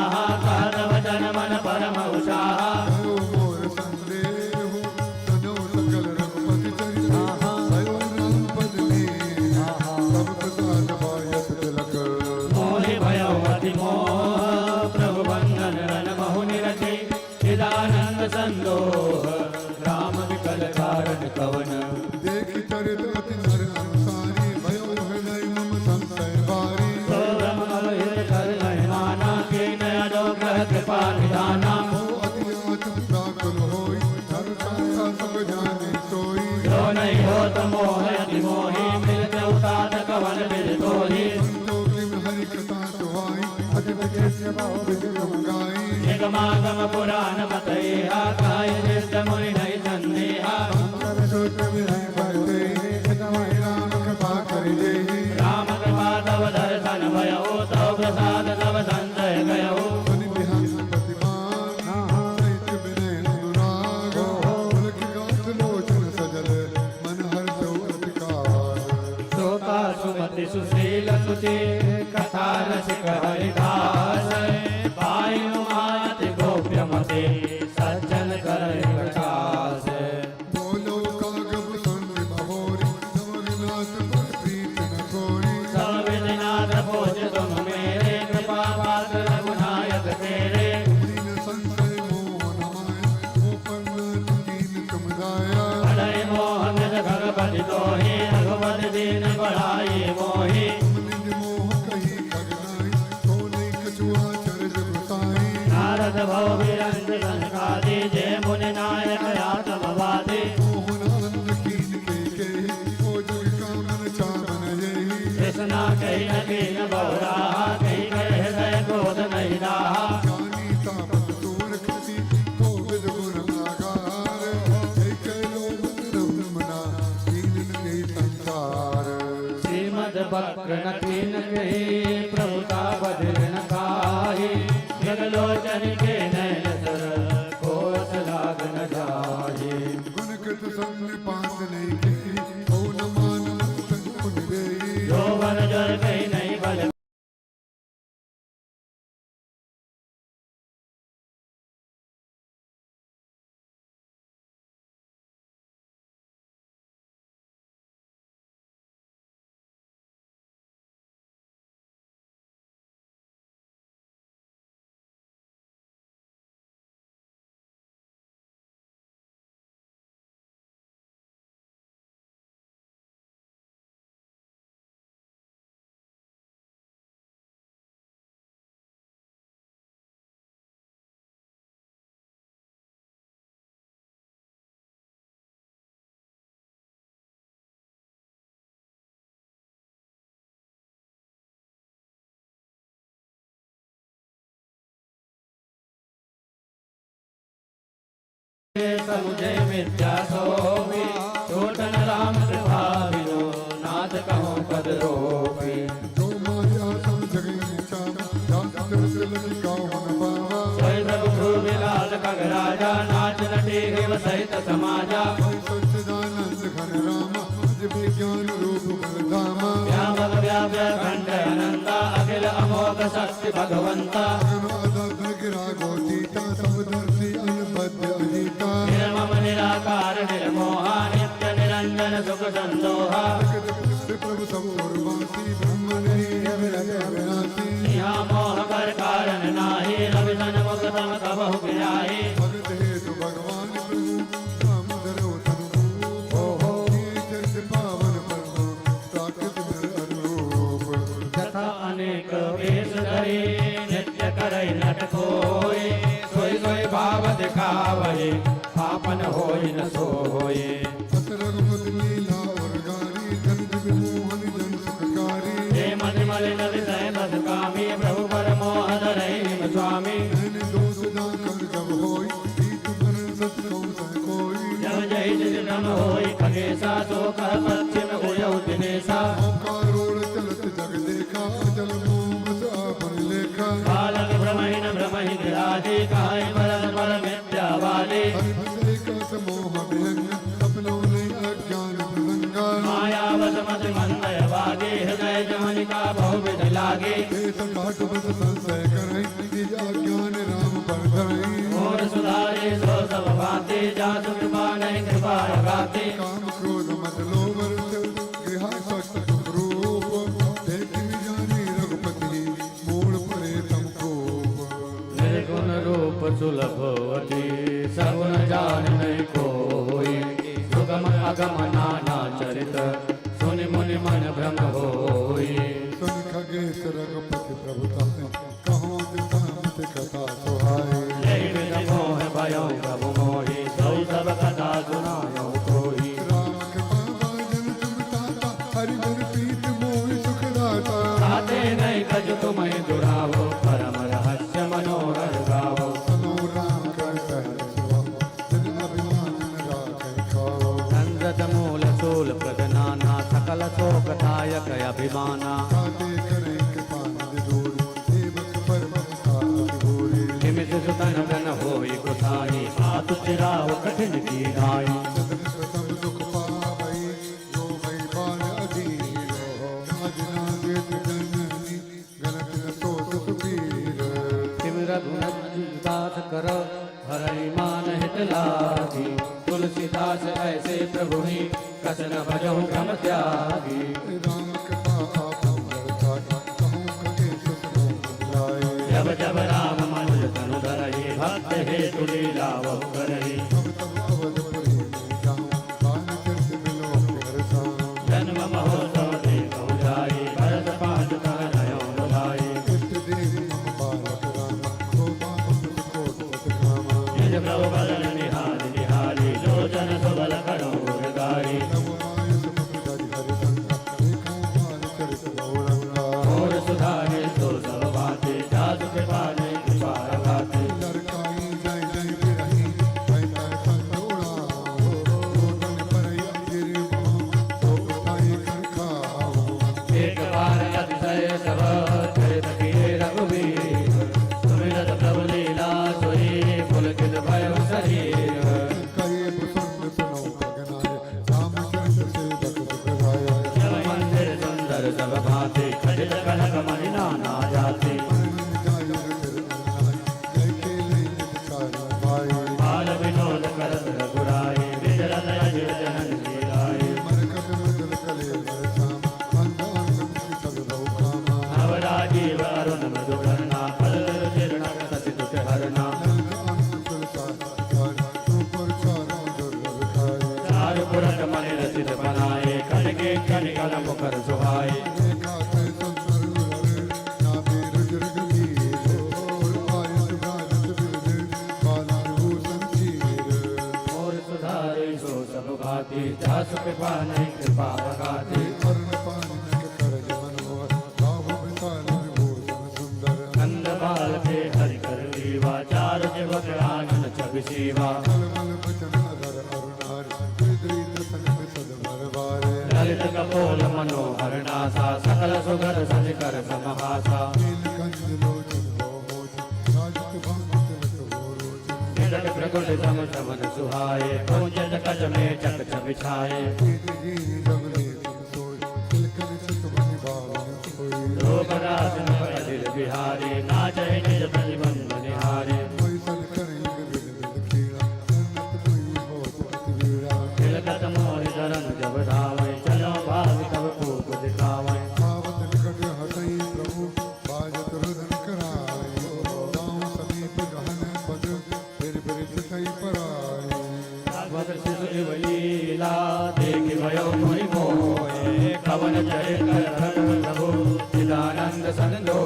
कहत वचन मन परम उषाहा भयो मोर संदेह तनो सकल रघुपति चरित भयो राम पद में सब प्रसाद पायत तिलक मोहि भयो अति मोह प्रभु बंधन रन बहुनि रचे चिदानंद संदोह राम विकल कारण कवन देखि चरित अति नर अनुसारी भयो हृदय मम संशय भारी सोरम अवहित कर महिमाना के अनुग्रह कृपा निधाना अति आत्म व्याकुल होई धर संसा सब जाने सोई जो नहीं हो तो मोह अति मोहि मिलते उतार कवन बिल तोहि संतोषि में हरि कथा सुहाई अति विशेष बहु विधि गाई निगमागम पुराण बतैहा काय ज्येष्ठ मुनि नहीं संदेहा अंतर सूत्र विनय भरते हितमहि राम कृपा करि देहि राम कृपा तव दर्शन भयो तव प्रसाद तव संजय गयो सुनि बिहार प्रतिमान सहित विनय अनुराग पुलक गाथ लोचन सजल मन हर्ष अतिकार शोका सुमति सुशील सुचि कथा रसिक हरिदास पायु मात गोप्य मते सज्जन कर प्रकाश बोलो कागब सुन बहोरी समरनाथ पर प्रीत न खोरी सब विधिनाथ भोज तुम मेरे कृपा पात्र रघुनायक तेरे दीन संशय मोह न माया वो पन्ना दीन तुम दाया अडय मोह निज भगवति दोहि रघुपति दीन बढ़ाई मोहि निज मोह कही खगनाई तो नहीं कछुआ चरज गुसाई नारद भव विरंज संकादि जय मुनि नायक आत्मवादी मोहनानंद कीन के ओ जग कामन चामन जही कृष्णा कही न कीन बहुरा कही कह हृदय क्रोध नहीं रहा ज्ञानी तापत तोर कृति गोविद गुण आगार एक लोक रमना कीन के संसार श्रीमद वक्र न कीन कही प्रभुता बदल न काहि जगलोचन के नैन सर कोस लाग न जाहि गुण कृत संपात नहीं की ओ न मान तन पुन देई जो वन जर कही नहीं बल समुझे मिथ्या सोवी छोटन राम कृपा बिनो नाथ कहो पद रोपी जो माया सब जगह निचाना जात तरस लगी गाँव न पावा सोई प्रभु विलास खग राजा नाच नटे हिव सहित समाजा कोई सच्चिदानंद घन रामा अज विज्ञान रूप बलधामा व्यापक व्याप्य खंड अनंता अखिल अमोघ लोक शक्ति भगवंता गिरा गोतीता समदर्शी अनबद्ध अजीता निर्मम निराकार निर्मोहा नित्य निरंजन सुख संदोहा प्रभु सब उर्वासी ब्रह्म विनाशी यहाँ मोह कर कारण नाही रवि सन मुख तम कबहु गिराही भगत हेतु भगवान प्रभु राम धरो तनु चरित पावन प्रभु प्राकृत अनुरूप तथा अनेक वेश धरे नित्य करई नट कोय सोई सोई भाव दिखावै पापन होय न सोय रघुपति लीला और गारी जन जग मोहन जन सुखकारी हे मन मलिन विषय बस कामी प्रभु पर मोह धरई निम स्वामी मैंने दोष जाकर जब होई प्रीत मन सत कौ कोई जब जय जिस ब्रह्म होय खगेशा सो कह पश्चिम उयौ दिनेशा ओंकारोड़ चलत जग देखा जल मोह आपन लेखा बालक भ्रमहीन भ्रमहि गिराजे कहाय परम पर विद्यावाले हरि कस मोह विहंग अपनों ने अज्ञान प्रसंगा मायावश मत मंदय वागे हृदय जमनिका बहुविध लागे देश काट बस संशय करई निज अज्ञान राम पर धरई और सुधारे सो सब बाते जासु कृपा नहीं कृपा गाते काम क्रोध मत लोभ रस गृह सक्त रूप देख जानी रघुपति मूल परे तुमको निर्गुण रूप सुलभवती सगुण जान नहीं कोई सुगम अगम नाना चरित सुनि मुनि मन भ्रम होई सुन खगेश रघुपति प्रभुता कहो दिखामत कथा सुहाए जय विद मोह भयो प्रभु मोहि सौ सब कथा सुनायो कोई राम कृपा भाजन तुम ताता हरि गुर प्रीत मोहि सुख दाता आते नहीं कज तुम्हें दुरावो परम रहस्य मनोहर गावो सनो राम कर सहज सुभाव जन अभिमान न राखे खाओ संगत मूल शूल प्रदनाना सकल शोकदायक अभिमाना साते करे कृपा निधि दूर सेवक पर ममता अतिभूरी निमिष सुतन गन होई कुसाई आतु चिराव कठिन की नाई सदन प्रथम दुख पावई जो भई बाल अधीर आज ना देत जननी गलत न सोच सुपीर तिम रघुनाथ कर हरई मान हित लागी तुलसीदास ऐसे प्रभु ही कसन भजहु भ्रम त्यागी राम कृपा आपम वरदाई कहूँ खगेश सुनो लाए जब जब राम मन तनु धरहि भक्त हे तुलीला बहु करहि तब तब अवधपुरी में जाऊँ बान चरित मिलो कर साऊं जन्म महोत्सव देखौ जाई भरत पाठ कर नयो भाई इष्ट देव मम बालक राम तो बाप कोट पत कामा निज प्रभु बदन निहाल निहाली लोचन सुबल करो गाई नव आय सुमुख धरि हरि संगा देखो बाल चरित गौरंगा और सुधारे तो सब बातें जासु कृपा ने कृपा गाते लड़काई जय जय बिरही बैठा संतोड़ा लोटन पर अजिर मोह तो बताई कर खाओ एक बार अतिशय सब चरित किए रघुवीर सुमिरत प्रभु लीला सोई पुलकित भयो शरीर कहे सुन सुनो गगनाय राम चरित से बक सुखदाय जब मंदिर सुंदर सब भांति खचित कनक मणि नाना जाति जाय फिर अन्नाय जय के लिए निकार भाई बाल विनोद करत रघुराई विचरत अजिर जनन लीलाई मन कट मजल कले मर शाम अंग अंग सब बहु कामा नवराजीव अरुण मधु करना फल चिरण सति दुख हरना चारु पुरट मन रचित बनाए कनके कनिकल मुखर सुहाए और सुधारे सो सब भांति जासु कृपा नहीं कृपा गाते नंद बाल के हरि कर लीवा चारु जीवक आनंद छवि सीवा ललित कपोल मनोहर नासा सकल सुगध सज कर समहासा निकट प्रगुण सम समन सुहाए पूजत कज में चक बिछाए लोक राज न अजिर बिहार बिहारी नाचे निज प्रतिबंध निहारे कोई सन करें विविध खीरा जन्नत कोई बहुत पतिवीरा तिलकत मोहि धरन जब धावे चलो भाग तब खूब दिखावे आवत निकट हसई प्रभु बाजत रुदन कराए गाँव समीप गहन पद फिर सही पराए भगत शिशु इव लीला देखि भयो मोहि मोहे कवन चरित्र प्रभु चिदानंद संदो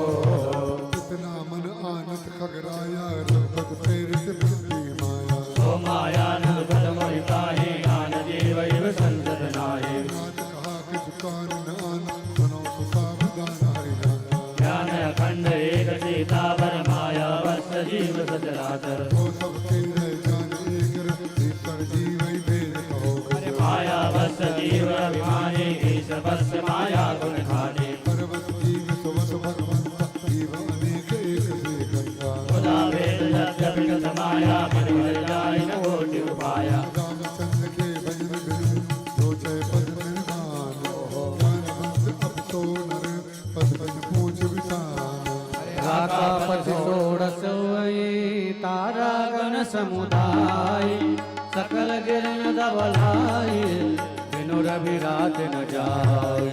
कितना मन आनत खगराया रघुपत प्रेरित बुद्धि माया सो माया नगत मोहि पाहि आन जीव इव संसद नाहि नाथ कहा कि दुकान न आन सुनो तो सावधान हरि जाना ज्ञान अखंड एक सीता पर माया बस जीव सचराचर तो सबके रह जान एक ईश्वर जीव ही भेद कहो माया बस जीव अभिमानी ईश बस माया गुण खानी पर्वत जीव सुवस भगवंता जीव अनेक एक से गंगा खुदा वेद सत्य विगत माया परिहर जाय न कोटि उपाया रामचंद्र के भजन बिनु लोचे पद निर्माण ज्ञानवंत अब तो नर पद पद पूछ विसान राका पथ सोड़स तारा गण समुदाय सकल गिरन धवलाई बिनु रवि रात न जाय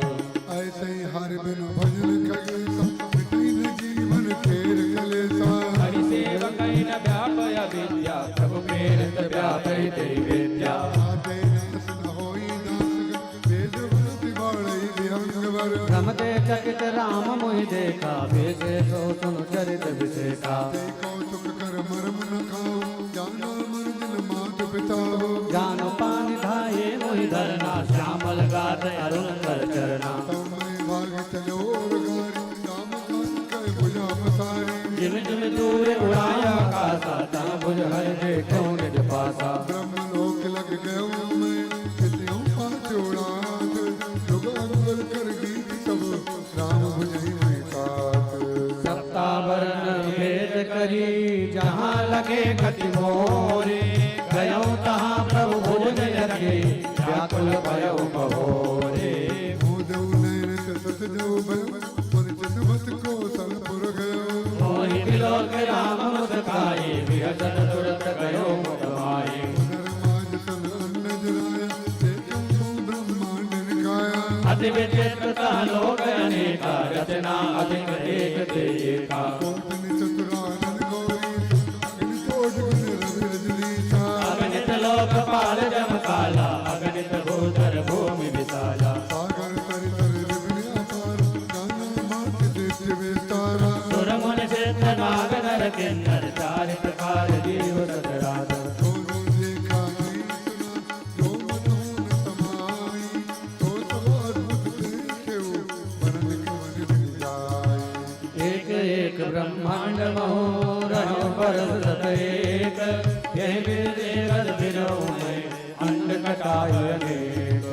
ऐसे ही हर बिनु भजन कलेसा मिटई न जीवन खेर कलेसा हरि सेवक न व्यापय विद्या प्रभु प्रेरित व्यापय तेरी विद्या आते न होई नासक वेद वृत्ति बाड़ई विहंगवर रमते चकित राम मोहि देखा भेजे सो सुन चरित विशेषा कौतुक कर मरम न खाओ जाना मन दिन मात पिता हो जानो पान धाये मोहि धरना श्यामल गात अरुण कर चरना तमय भाग चलो और गारी राम काज कर भुजा पसारी जिम जिम दूर उड़ाया आकाशा ता बुझ हर देखो निज पासा ब्रह्म लोक लग गयो मैं कितयों पाँच उड़ात जुग अकबर कर गीत सब राम भुजई में तात सप्तावरण भेद करी जहाँ लगे गति मोरे गयो तहाँ प्रभु भुज लगे व्याकुल भयो बहोरे मोदऊ नैन सत जो भय परिचित मत को सलपुर गयो मोहि बिलोक राम मुस्काए विहसन तुरत गयो मुख माए नरमाज सन अन्न जराया देखो ब्रह्मांड निकाया अति विचित्रता लोक अनेका रचना अधिक देखते एका कोटनि चतुरानन गौरी अग्नि कोट गुण रवि रजनीसा अगणित लोकपाल जम काला अगणित भूधर भूमि विशाला सागर तरितर विभिन्न अपार गाना मात दृष्टि विस्तारा सुर मुनि सिद्ध नाग नर किन्नर चारि प्रकार जीव सचराचर दोनों देखा नहीं सुना जो मनों न समाई तो सब अद्भुत देखे मन निकमन मिल जाए एक एक ब्रह्मांड महो रहो परसत एक यही विदेवत बिरौ में अंड कटाय अनेक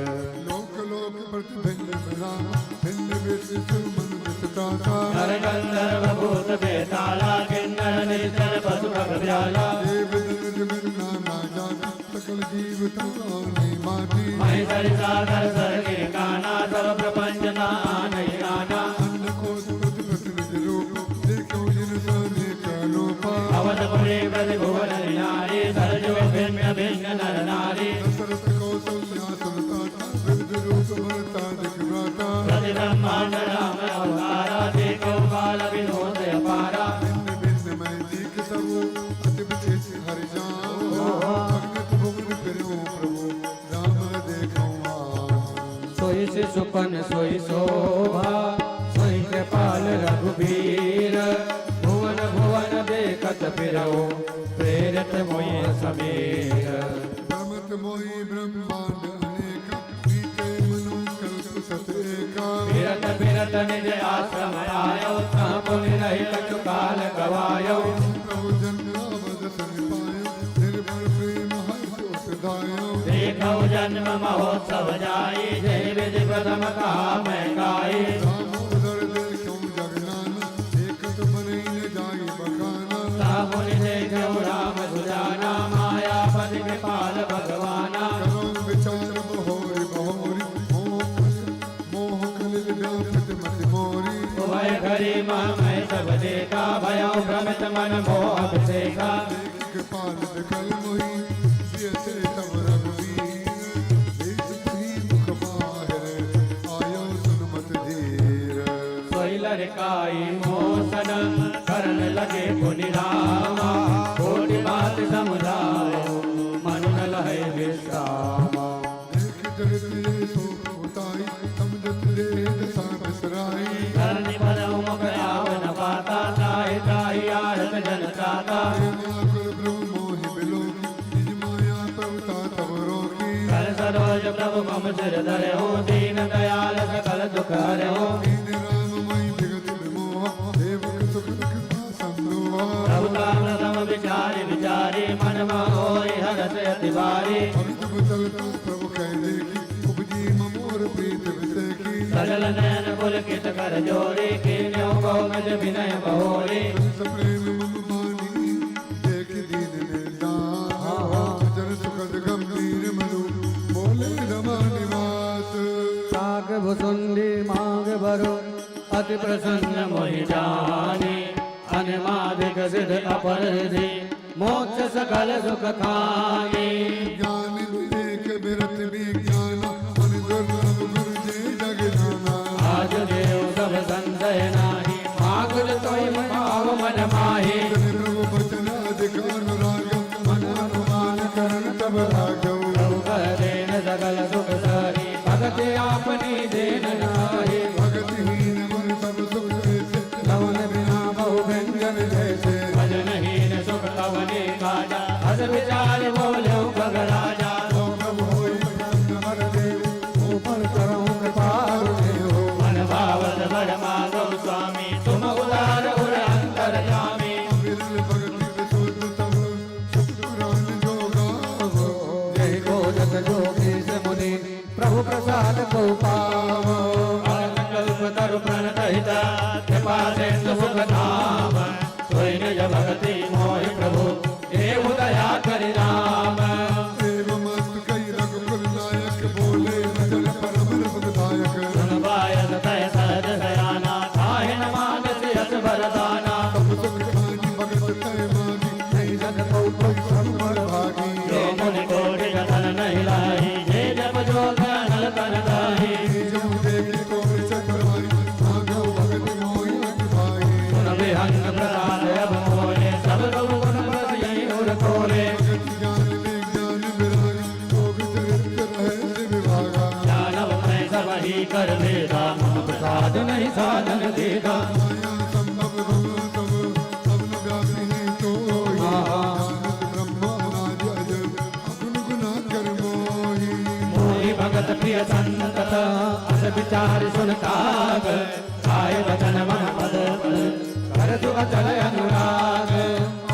लोक लोक प्रतिभिन्न राम भिन्न विशिष्ट मन विसताता नर गंधर्व भूत बेताला किन्नर निश्चर पशु भगव्याला देव दनुज बिन्ना ना जाता सकल जीव तमानी माती महेश्वर सागर सर्गे गाना सब प्रपंच नानय नाना अन्न को सुरत प्रतिनिज रूप देखो जिन साने का लोपा अवधपुरे ब्रज भुवन नारी सरजो भिन्न भिन्न नर नारी दशरथ कौसल्या सुनता विविध रूप भरता दिखराता प्रति ब्रह्मांड राम अवतारा देखो काल विनोद अपारा भिन्न भिन्न मैं दीख सब अति विशेष हरि जाओ भगत भुवन फिरो प्रभु राम देखो सोई शिशुपन सोई शोभा सोई कृपाल रघुबीर भुवन भुवन देखत फिरो प्रेरित मोहि समीर भ्रमत मोहि ब्रह्मांड अनेक बीते मनो कल्प सत एका फिरत फिरत निज आश्रम आयो तहाँ पुनि रहि कछु काल गवायो प्रभु जन्म अवध सन पायो निर्भर प्रेम हर जोत दायो देखो जन्म महोत्सव जाई जय विधि प्रथम कहा मैं गाई राम उदर देखो जगनाना एक तो बने न जाई बखाना तहाँ पुनि देखो राम सुजाना मायापति कृपाल भगवाना करो विचार बहोरी बहोरी मोह कलिल व्यापित मति मोरी उभय घरी मह मैं सब देखा भयो भ्रमित मन मोह अभिषेका कृपाल कल मोही जैसे तब रघुवीर देख तुही मुख माहिर आयो सुन मत धीर सोई लड़काई मोसन करन लगे पुनि रामा कोटि बात समुझाओ मन न लहे विश्रामा देख दरिद्र सो उताई समझत दे दशा बिसराई धरनी पर मुख आवन पाता त्राहि त्राहि आरत जन त्राता कर सरोज प्रभु मम सिर धरे हो दीन दयाल सकल दुख हरे हो प्रभु ताम सम विचारी विचारी मन मोहि हरत अति भारी प्रभु कह देखी उपजी ममोर प्रीत विषय सजल नयन पुलकित कर जोरी कीन्यो बहुमज विनय बहोरी प्रेम मम बानी देख दीन निर्दान जन सुखद गंभीर मनु बोले रमा निवास साग भुसुंडी मांग भरो अति प्रसन्न मोहि जानी अनिमादिक सिद्ध अपरधि मोक्ष सकल सुख खानी ज्ञान विवेक विरत विज्ञान मन दुर्लभ गुरु जय जग जाना आज देव सब संशय नाही मागुर तोय भाव मन माही प्रभु वचन अधिकार अनुराग मन अनुमान करण तब राघव प्रभु कर देन सकल सुख सारी भगत आपनी देन नाही भगतहीन मन सब सुख जैसे लवन बिना बहु व्यंजन जैसे भजनहीन सुख कवने काजा हस विचार बोले भग राजा प्रभु होई प्रसन्न वर देव ऊपर करऊं कृपाल देव मन भावत बड़ माधव स्वामी तुम उदार उर अंतर जामी विरल भगति विशुद्ध तब शुक्रान जो गावो जय गोजत जोगेश मुनि प्रभु प्रसाद को पावो कल्प तरु प्रणत हिता कृपा सिंधु सुख धाम सोई निज भक्ति मोहि प्रभु देव दया करि राम देव मस्त कई रघुकुल नायक बोले भजन परम रसदायक सुन बायस तय सहज सयाना काहे न मानसि यस वरदाना सब सुख खानी भगत तय मागी नहीं जग को कोई संबर भागी जो मुनि कोटि जतन नहीं लाही जे जप जोग अनल तन दाही जो देवी को चक्रवाई भागो भगत मोहि अति भाई सुन विहंग प्रसाद अब मोरे सब प्रभु गुण बस यही उर तोरे भगत ज्ञान विज्ञान विरागी भोग चरित्र रहस्य विभागा दानव मैं सब ही कर भेदा मम प्रसाद नहीं साधन देगा माया संभव भव तब अवन व्यापी है तो जानत ब्रह्म अनादि अजर अगुण गुना कर मोहि मोहि भगत प्रिय संतत अस विचार सुन काग काय वचन मन पद कर सुख चल अनुराग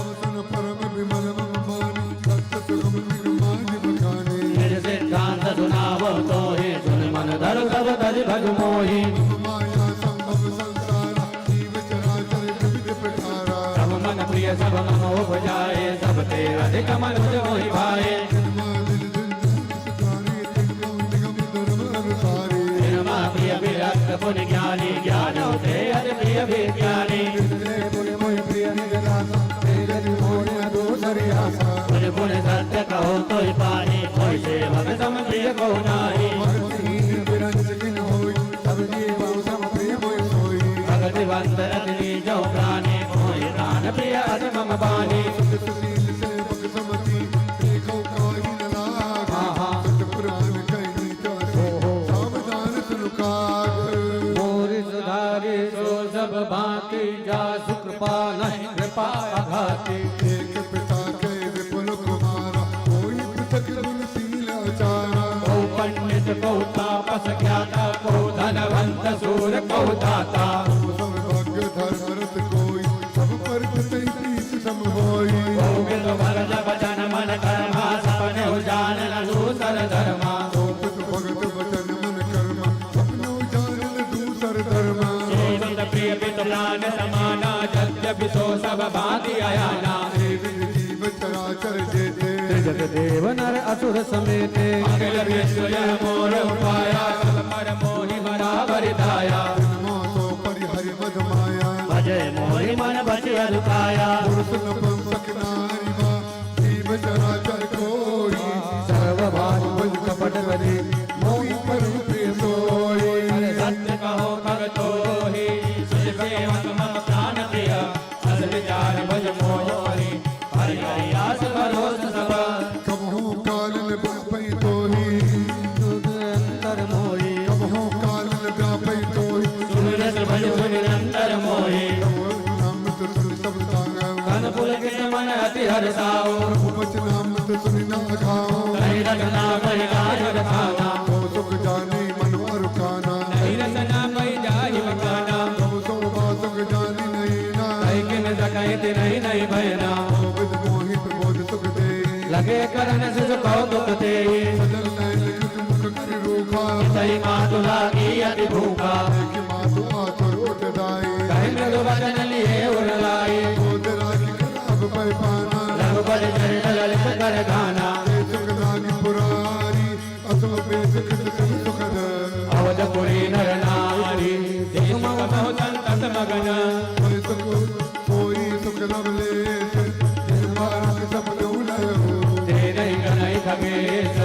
अवसन परम विमल मम मानी भक्त सुगम निर्मानि बखानी निज सिद्धांत सुनावो तो ही सुन मन धर सब तज भज मोहि माया संभव संसार जीव चराचर विविध प्रकारा सब मन प्रिय सब मम उपजाए सब ते अधिक मन मोहि भाए जन्मादिल सुधारी तिन्नो निगम धर्म अनुसारी निर्मा प्रिय विरक्त पुनि ज्ञानी ज्ञान ते अति प्रिय विज्ञानी पुण्य मोहि प्रिय निज दासा तेजरि मोहि अदोसरि आशा पुनि पुनि सत्य कहो तो पानी कोई सेवक सम प्रिय को नाही भक्तिहीन विरंच किन होई सब जीव सम प्रिय मोहि सोई भगतिवंत रजनी जो प्राणी मोहि प्राण प्रिय अति मम बानी सुशील सेवक समति देखो काहि न लागा सतपुराण कहि जासो सावधान सुनु काग मोरि सुधारी सो सब भांति जा सुकृपा नहीं कृपा अघाती एक पिता के विपुल कुमारा कोई पृथक गुणशील आचारा को पंडित को तापस ज्ञाता को धनवंत सूर को दाता सब भाग्य धर्म रत कोई सब पर प्रीत सम होई गोविंद भरत भजन मन कर्मा सपने जान दूसर धर्मा भगत वचन मन कर्म अपनो जानन दूसर धर्मा सेवित प्रिय पित प्राण समाना यद्यपि सो सब भांति अयाना सेवित जीव चराचर जेते जग देव नर असुर समेते अखिल विश्व यह मोर उपाया सब पर मोहि बराबर दाया मोह तो परिहरि मध माया भजे मोहि मन बचिया दुखाया पुरुष नपम सकनारी वा जीव चराचर कोई सर्वभानु भज कपट बने मोहि परम प्रिय सोई सत्य कहो भगतो ही सेवक मम प्राण प्रिय अस विचार भज मोहि हरि हरि आस भरोस सब कबहु काल न व्यापै तोहि अंतर मोहि कबहु काल न व्यापै तोहि सुमिरस भज निरंतर मोहि नामत सुन सब तांगा कन पुलकित मन अति हर्षाओ उपचनामत सुनि ना खाओ कहि रखना कहि गाय रखाना तो सुख जाने मन रुकाना नहीं रसना कहि जाहि बखाना तो सो सुख जाने नहीं ना कहि किन सकहित नहीं नहीं भयना विद मोहि प्रबोध सुख दे लगे करन सिस कौतुक ते सजल नैन कुछ मुख कर रूखा सही मातु लागी अति भूखा कि मातु आतुर उठ दाई कहि मृदु वचन लिए उर लाई बोध राखी खराब पै पाना रघुपति चरित ललित कर गाना सुख नानी पुरारी असो पे सुख सुख सुखद अवधपुरी नर नारी देश कमहु संतत मगन कोई सुख कोई सुख लवलेश जिन मारक सब लय हो तेरे गणै खगेश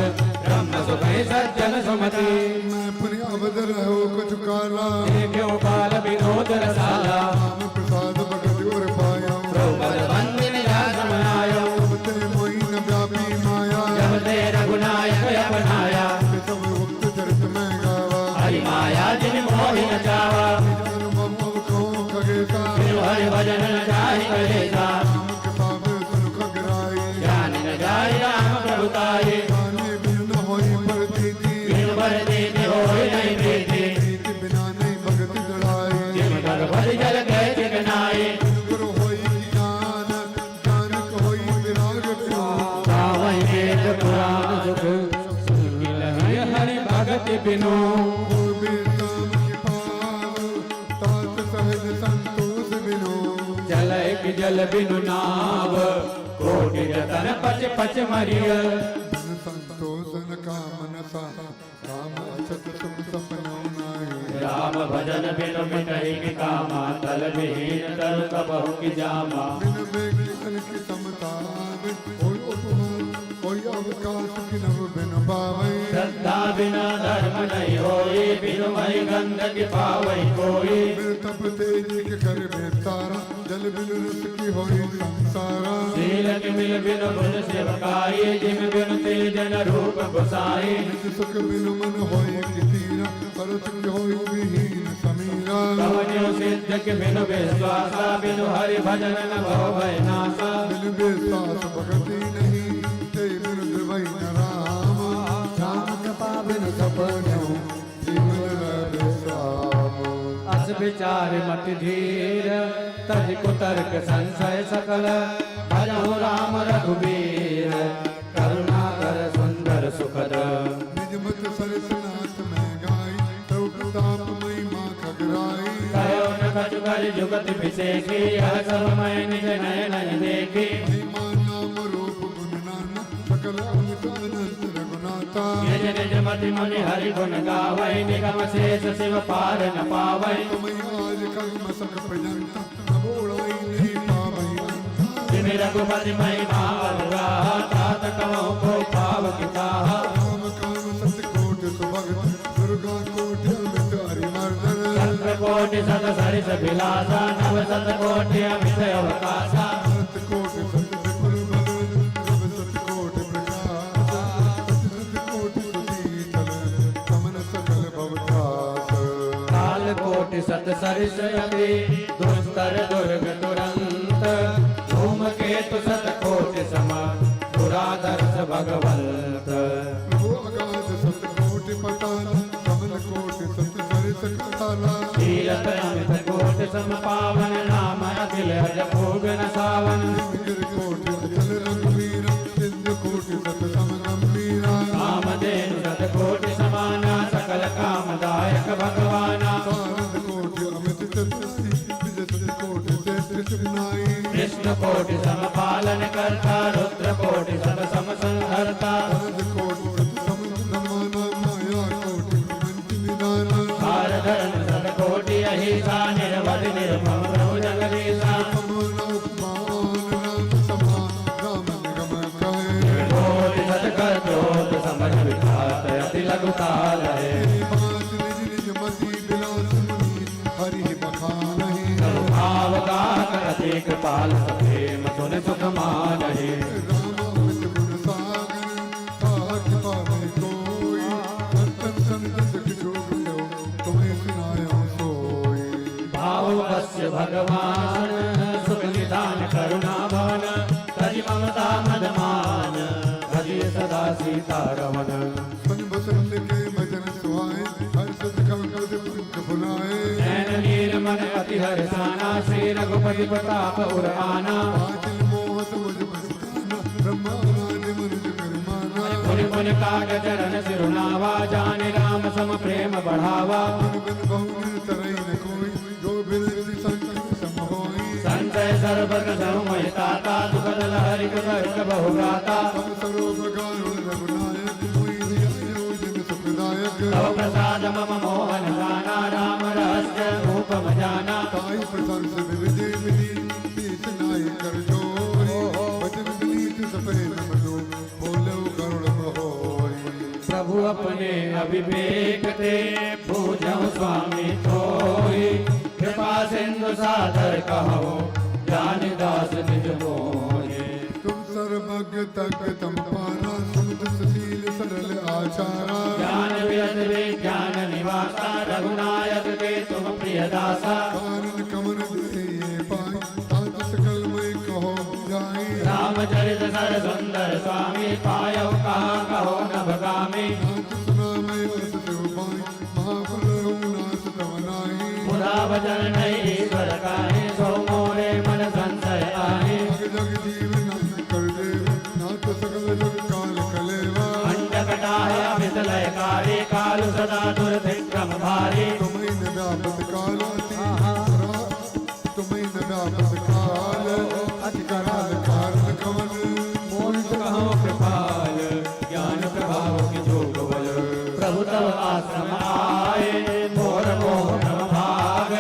ब्रह्म सुभै सज्जन सुमति मैं पुनि अवध रहो कुछ काला क्यों काल विनोद रसाला नाम प्रसाद भगत और पाया द्रौपद वंदिन समनायो ते मोहि न व्यापी माया जब ते रघुनायक अपनाया सब भक्त चरित में गावा हरि माया जिन मोहि न चावा अनुपम को खगेसा बिनु हरि भजन न जाहि कलेसा नाम के पाप सुन खगराई ज्ञान न जाहि राम प्रभुताई गाने बिन न होई परतीति बिनु बर देते होय नहीं प्रीति प्रीति बिना नहीं भगति दड़ाई जिम कर भज जल गए चिकनाई गुरु होई ज्ञान ज्ञान को होई विराग प्यो गावै वेद पुराण सुख सुनिल हरि भगति बिनु बेताम के पाव तात सहज संतोष बिनो चलै कि जल बिनु नाव कोटि जतन पच पच मरिय बिन संतोष न कामनसा काम अचत सुख सपनौ नाहि राम भजन बिनु मिटहि कि कामा तल विहीन तरु कबहु कि जामा बिन विज्ञान की समता कोई उपमा कोई अवकाश की नव बिन पावै श्रद्धा बिना धर्म नहीं होई बिनु महि गंधक पावै कोई बिन तप तेज के कर में तारा जल बिन रस की होई संसारा शील के मिल बिनु गुण सेवकाई जिम बिनु तेजन रूप गोसाई निज सुख बिन मन होई की तीरा पर सुख होई विहीन समीरा कवन्यो सिद्ध के बिनु विश्वासा बिनु हरि भजन न भव भय नासा बिन विश्वास भगति नहीं ते बिन द्रवै न राम राम कृपा बिन सपनौ जीवन विश्राम अस विचार मत धीर तज कुतर्क संशय सकल भजहु राम रघुबीर करुणा कर सुंदर सुखद निज मत सरसनाथ में गाई तव प्रताप महिमा खगराई कहो न कछु कर जुगत विशेषी यह सब मैं निज नयन देखी महिमा नाम रूप गुण नाना सकल अमित अनंत रघुनाथा निज निज मति मुनि हरि गुण गावै निगम शेष शिव पार न पावै तुम्हें आज कर्म सक पर्यंत अब उड़ाई नहीं पावै अंत जिम रघुपति महिमा अनुग्रह तात कहो को पाव किताह राम काम सत्य कोटि सुभगत दुर्गा कोटि अमित हरिमर्दन चंद्र कोटि सत सरिस विलासा नव सत कोटि अमित अवकाशा सत कोटि सत विपुल बदन रव सत कोटि प्रकाश सत कोटि सुशीतल समन सकल भवत्रास काल कोटि सत सरिस अति दुस्तर दुर्ग तुरंत धूम केतु सत कोटि सम दुराधर्ष भगवंत प्रभु अगाध सत कोटि पताल कमल कोटि सत सरिस कटाला तीरथ अमित कोटि सम पावन नाम अखिल हज भोग न सावन गिर कोटि अचल रघुवीर सिंधु कोटि सत सम गंभीरा कामधेनु सत कोटि समाना सकल कामदायक भगवाना सारद कोटि अमित चतुर्थी विजय कोटि तेत्रिस विनाई विष्णु कोटि सम पालन करता रुद्र कोटि सत सम संहरता भरत कोटि सत सम नमाना माया कोटि प्रपंच निदाना धर्म सत कोटि अहिसा निर्वध निर्मम प्रभु कृपाल प्रेम सुन सुख मानहि राम अमित गुण सागर साच पावे कोई संतन संत सुख जोग लो तुम्हें सुनायो सोई भाव वश्य भगवान सुख निदान करुणावन तजि ममता मदमान भजिय सदा सीता रमन सन बसंत के भजन सुहाए हर सत कम पद पुंज बुलाए नैन नीर मन अति हर्षाना श्री रघुपति प्रताप उर आना आचल मोहत मुझ मस्ताना ब्रह्मानंद मनुज कर्माना पुनि पुनि काग चरण सिरुनावा जाने राम सम प्रेम बढ़ावा मन बन बहु तरई न कोई जो बिरति संत सम होई संजय सर्वग समय ताता दुखद लहरि कतर्क बहु गाता तम सरोग गारुण रघुनायक कोई धियायो जन सुखदायक तव प्रसाद मम मोहन गाना राम रहस्य रूपम जाना ताई प्रशंस विविधि मिली पीत नाई कर जोरी भजन विनीत सपे नम दो बोलो करुण बहोई प्रभु अपने अविवेक ते पूजौ स्वामी थोई कृपा सिंधु सादर कहो ज्ञान दास निज मोहि तुम सर्वज्ञ तक तम पारा सुमत सुशील सरल आचारा ज्ञान विरत विज्ञान निवासा रघुनायक के तुम प्रिय दासा कारण कमन ये पाई तात सकल में कहो जाई रामचरित सर सुंदर स्वामी पायो कहाँ कहो नभ गामी नाथ सुना मैं अस शिव पाई महाफल नाश तवनाई मुदा वचन नहीं ईश्वर काहे सो मोरे मन संशय आहे जग जग जीव नाथ कर देव नाथ सकल जग काल कलेवा अंडकटाय अमितलय कारी कालु सदा दुर्भिक्रम भारी तुम्हें न व्यापत काल तुम्हें न व्यापत काल अति कराल कारण कमन मोहित कहो कृपाल ज्ञान प्रभाव की जोग बल प्रभु तव आश्रम आए मोर मोह नम भाग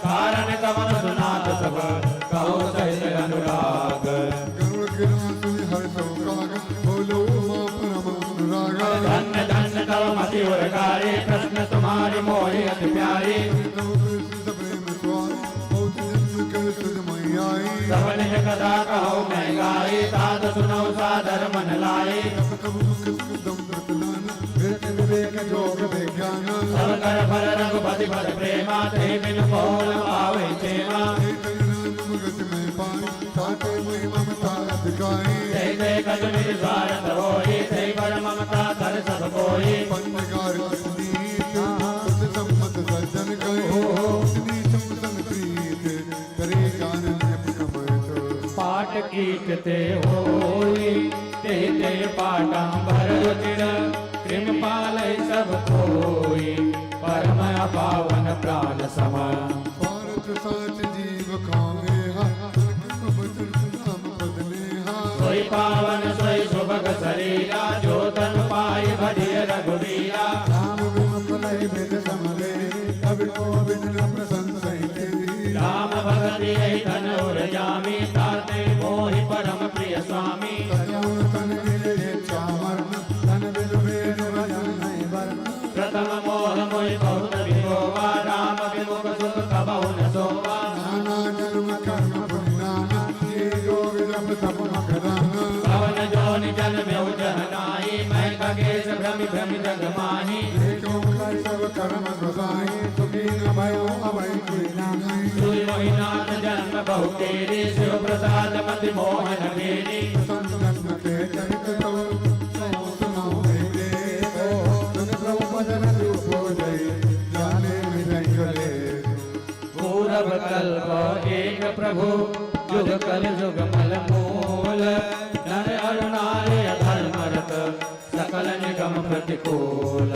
कारण कमन सुनात सब कहो सहित अनुराग गरुड़ गिरा सुनि हर सौकाग बोलो उमा परम अनुराग धन्य धन्य तव मति उरकारी कृष्ण तुम्हारी मोहि अति प्यारी तव कृष्ण प्रेम स्वामी बहुत जन्म कर सुध मई आई सवन कदा कहो मैं गाई तात सुनो सादर मन लाई तब तब मुख सुदम प्रतनान विरत विवेक जोग विज्ञान सब कर भर रघुपति पद प्रेमा ते बिन मोल पावे क्षेमा एक नाम मुगत में पाई ताते मई ममता अधिकाई ते ते कज निज स्वार्थ होई ते बड़ ममता कर सब कोई पंचकार नीत सुत सम्मत सज्जन कहो नीचम सन प्रीत करे आनंद कमत पाट कीट ते होई ते ते पाटा भर रुचिर कृम पालै सब कोई परम पावन प्राण सम भारत साच जीव खावे हा बचन नाम बदले हा सोई पावन सोई सुभग शरीरा जो तन पाई भजिय रघुवीरा राम विमल भेद समले कवि को बिन प्रसन्न तेरी राम भगति धन उर जामी ताते मोहि परम प्रिय स्वामी तन तन मिले चामर तन बिन वेद भजन नहीं वर्ण प्रथम मोह मोहि बहुत विभोवा राम विमुख सुख कबहु न सोवा नाना जन्म कर्म पुण्यनाना ये योग जप तप मकराना पवन जोनि जन में जहनाई मैं खगेश भ्रमि भ्रमि जग माही एक ओंकार सब कर्म प्रसाई सुखी न भयो अभय कोई नाही सूर्य मोहिनाथ जन्म बहु तेरी शिव प्रसाद मति मोहन मेरी संत जन्म के चरित तो सुनाओ मेरे तन प्रभु भजन रूप जय जाने विजय गले पूरब कल्प एक प्रभु जुग कल जुग मल मूल नर अरु नारी धर्म रत सकल निगम प्रतिकूल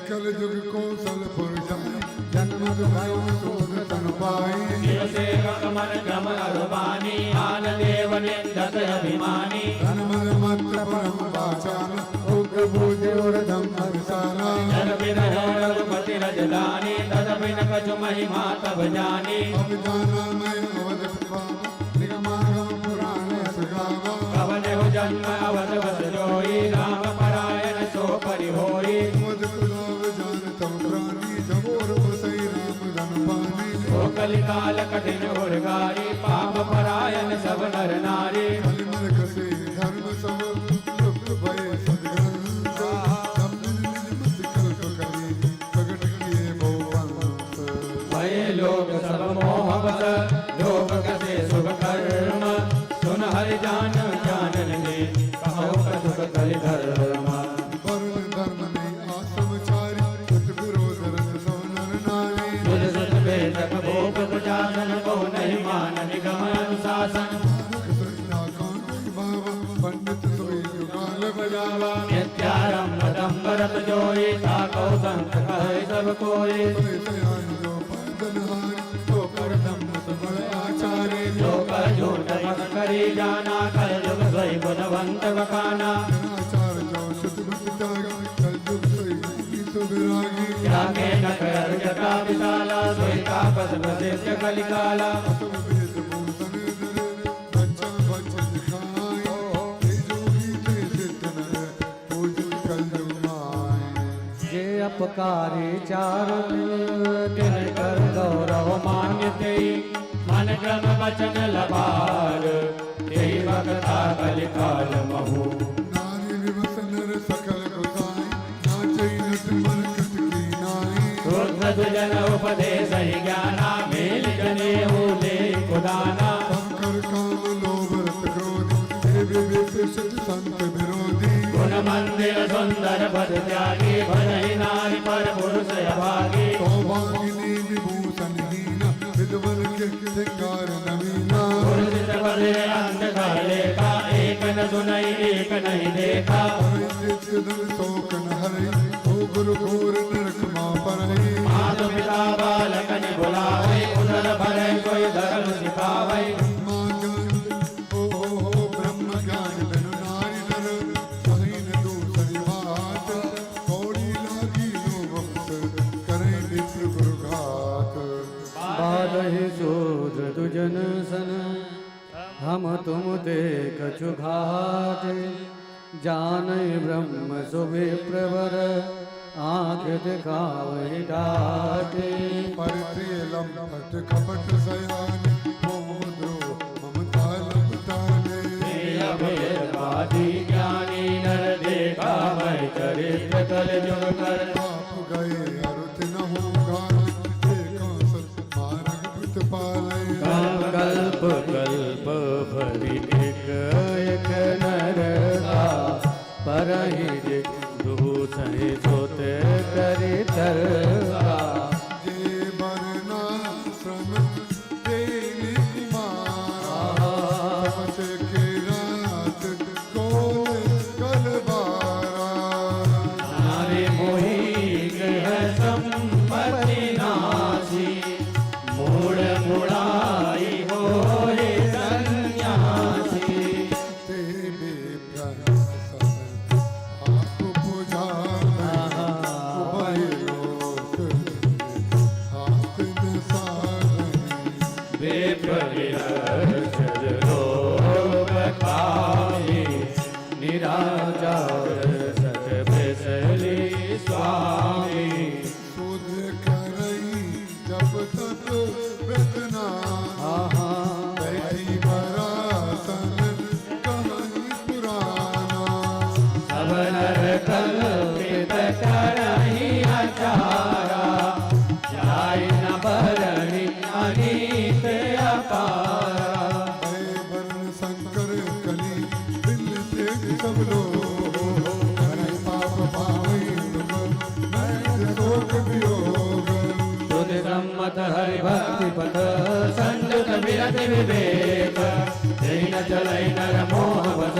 कल जुग को सल पुर जाए जन्म दुखायो शोध तन पाई शिव सेवक मन क्रम अरुबानी आन देव निंदक अभिमानी धन मन मत परम पाचान उग्र भूज और धम्म विशाला जन बिन रघुपति रजदानी तद बिन कछु महिमा तब जानी अब जाना मैं अवध प्रभाव निगमागम पुराण सुगावा कवन हो जन्म अवध बस जोई राम परायण सो परिहोई अवध प्रभाव जान तम प्राणी जबोर बसई राम धन पानी कलिकाल कठिन उर्गारी पाप पर गायन सब नर नारी कलिमल कसे धर्म सब लुप्त भये सदग्रंथ जब निज मत कल्प करी प्रगट किए बहुवंश भये लोक सब मोह बस लोक कसे शुभ कर्म सुन हरि जान ज्ञान ने कहो कछुक कलि धर्म वर्ण धर्म में आश्रमचारी सत विरोध रस सौ नर नारी तुझ सुत वेदक भोग प्रजासन को नहीं मान निगम अनुशासन पंडित सोई युगाल बजावा नित्यारंभ दम्बरत जोई ताको संत कहे सब कोई जो पंदनहारी तो कर धम्म सुबह आचार्य जो कर झूठ मत करी जाना कल युग सोई गुणवंत बखाना आचार जो शुद्ध त्यागी कल युग सोई गीत विरागी त्यागे न कर जटा विशाला सोई तापस प्रसिद्ध कलिकाला तुम वेद भूषण धरे बच्चा बच्चा दिखाई हे जोगी के सिद्ध नर पूजन कल युग माए जे अपकारी चारण तिन कर गौरव मान्य तेई मन क्रम वचन लबार तेई भगता कलिकाल महू नारी विवस नर सकल गोसाई नाचई नट मन कट की नाई रुद्र जन उपदेश ज्ञाना मेल जने ले कुदाना शंकर काम लोभ रस क्रोध देवी विपरीत संत विरोधी गुण मंदिर सुंदर पद त्यागी भजहि नारी पर पुरुष अभागी सौभागिनी विभूषण हीना विधवर के सिंगार नवीना पुरुष पद अंत कर लेखा एक न सुनई एक नहीं देखा धन शोक न हरई हो गुरु घोर नरक मां परई माता पिता बालक ने बुलावे उदर भरे कोई धर्म सिखावे ब्रह्मा ज्ञान ओ ब्रह्म ज्ञान बिनु नारी नर सही न दूसरी बात कौड़ी लागी नो वक्त करे नित्र गुरु घात बारहि शूद्र दुजन सन हम तुम ते कछु घाट जानय ब्रह्म सुविप्रवर आँख दिखावहि डाटे परिप्रिय लंपट कपट सयान मोह द्रोह ममता लपटाने भेदवादी ज्ञानी नर देखा मैं चरित्र कल जुग कर पाप गए अरुत न होगा एक सत मार्ग पित पाले कल्प कल्प भरि एक एक नर का परहि दूसर सोत करि तरका जे बरना श्रम तेरी कुमारा समझ के रात कोल कलबारा नारी मोही गृह संपत्ति नासी मूड़ मुड़ाई होए सन्यासी तेरे प्रसन्न आप पूजा उभय लोक हाथ न सारही बेपरिहर्षद लोभ खाई निराचार सत बेसली स्वामी सुध करई जब तक वेदना बैठी बरासन कहानी पुराना सब नर कल्पित करहि अचारा जाय न भरहि अनीत अपारा भय वर्ण शंकर कली दिल से सब लोग करई पाप पावई तुम मैं शोक वियोग तुद सम्मत हरि भक्ति पथ संयुत विरति विवेक जैन चलै नर मोह बस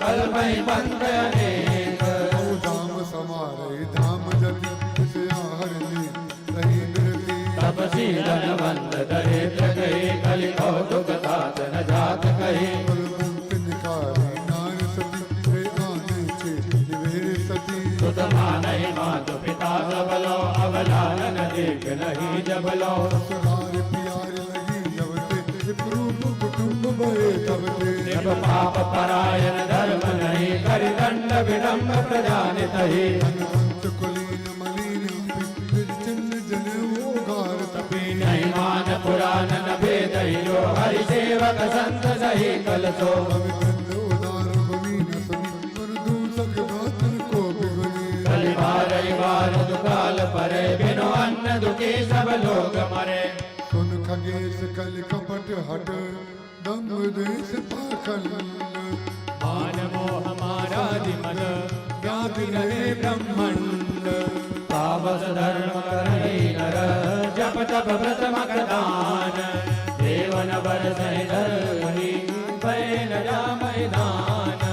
कल्पहि पंथ अनेक धाम समारे धाम जति से हरनी रही निरति तपसी धनवंत दरिद्र कही कलि कौतुक तात न जात कही बलवंत निकारी नार सती रे आने छे निवेर सती सुत मानहि मातु पिता सबलो अवलालन देख नहीं जबलो ससुराल प्यार लगी जबते विप्रूप कुटुंब भये तबते जब पाप परायण धर्म नहीं करि दंड विडम्ब प्रजानित ही धनवंत कुलीन मलिन चिन्ह जनेऊ गार तपी नहीं मान पुराण न भेद जो हरि सेवक सेवक संत सही कल सो अविकल उदार बनी न सनी पर दूसक दातन को बिगनी कलि बारई बार दुकाल परे बिनु अन्न दुखी सब लोग मरे सुन खगेश कल कपट हट दम देश पाखल मान मोह मारा दिमन व्यापी रहे ब्रह्मंड तापस धर्म करहि नर जप तप व्रत मकर दान देवन बर सहि धरहि भय न जा मैदान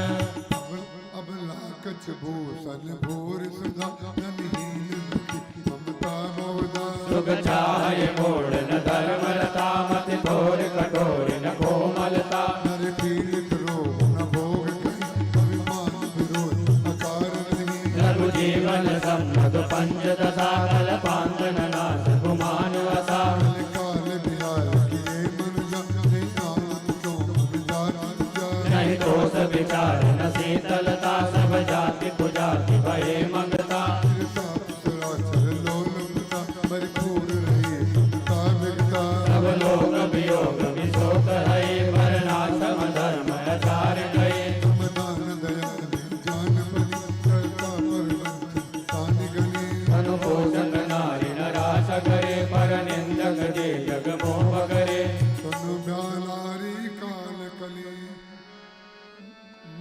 अब लाकच भूषण भूर सुधा ननहीन दुखी ममता मवदा सुख चाहे मोड़ न धर्म रता मति थोर कठोर न कोमलता नर पीड़ित रोग न भोग कहीं अभिमान विरोध अकार नहीं रघु जीवन सम्मत पंच दशा कल पांतन नाश गुमान वसा काल बिहार किए मन जाने नाम क्यों विचार जा नहीं दोष विचार न शीतलता सब जाति पुजाति भये मंगता चराचर लोलुपता भरपूर रही सुखता विगता सब लोग वियोग विशोक है वर्णाश्रम धर्म आचार गए दान दया जान बलि करता पर तान गणी अनुपोषक नारी नराश करे पर निंदक दे जग मोह करे सुन ब्यालारी काल कली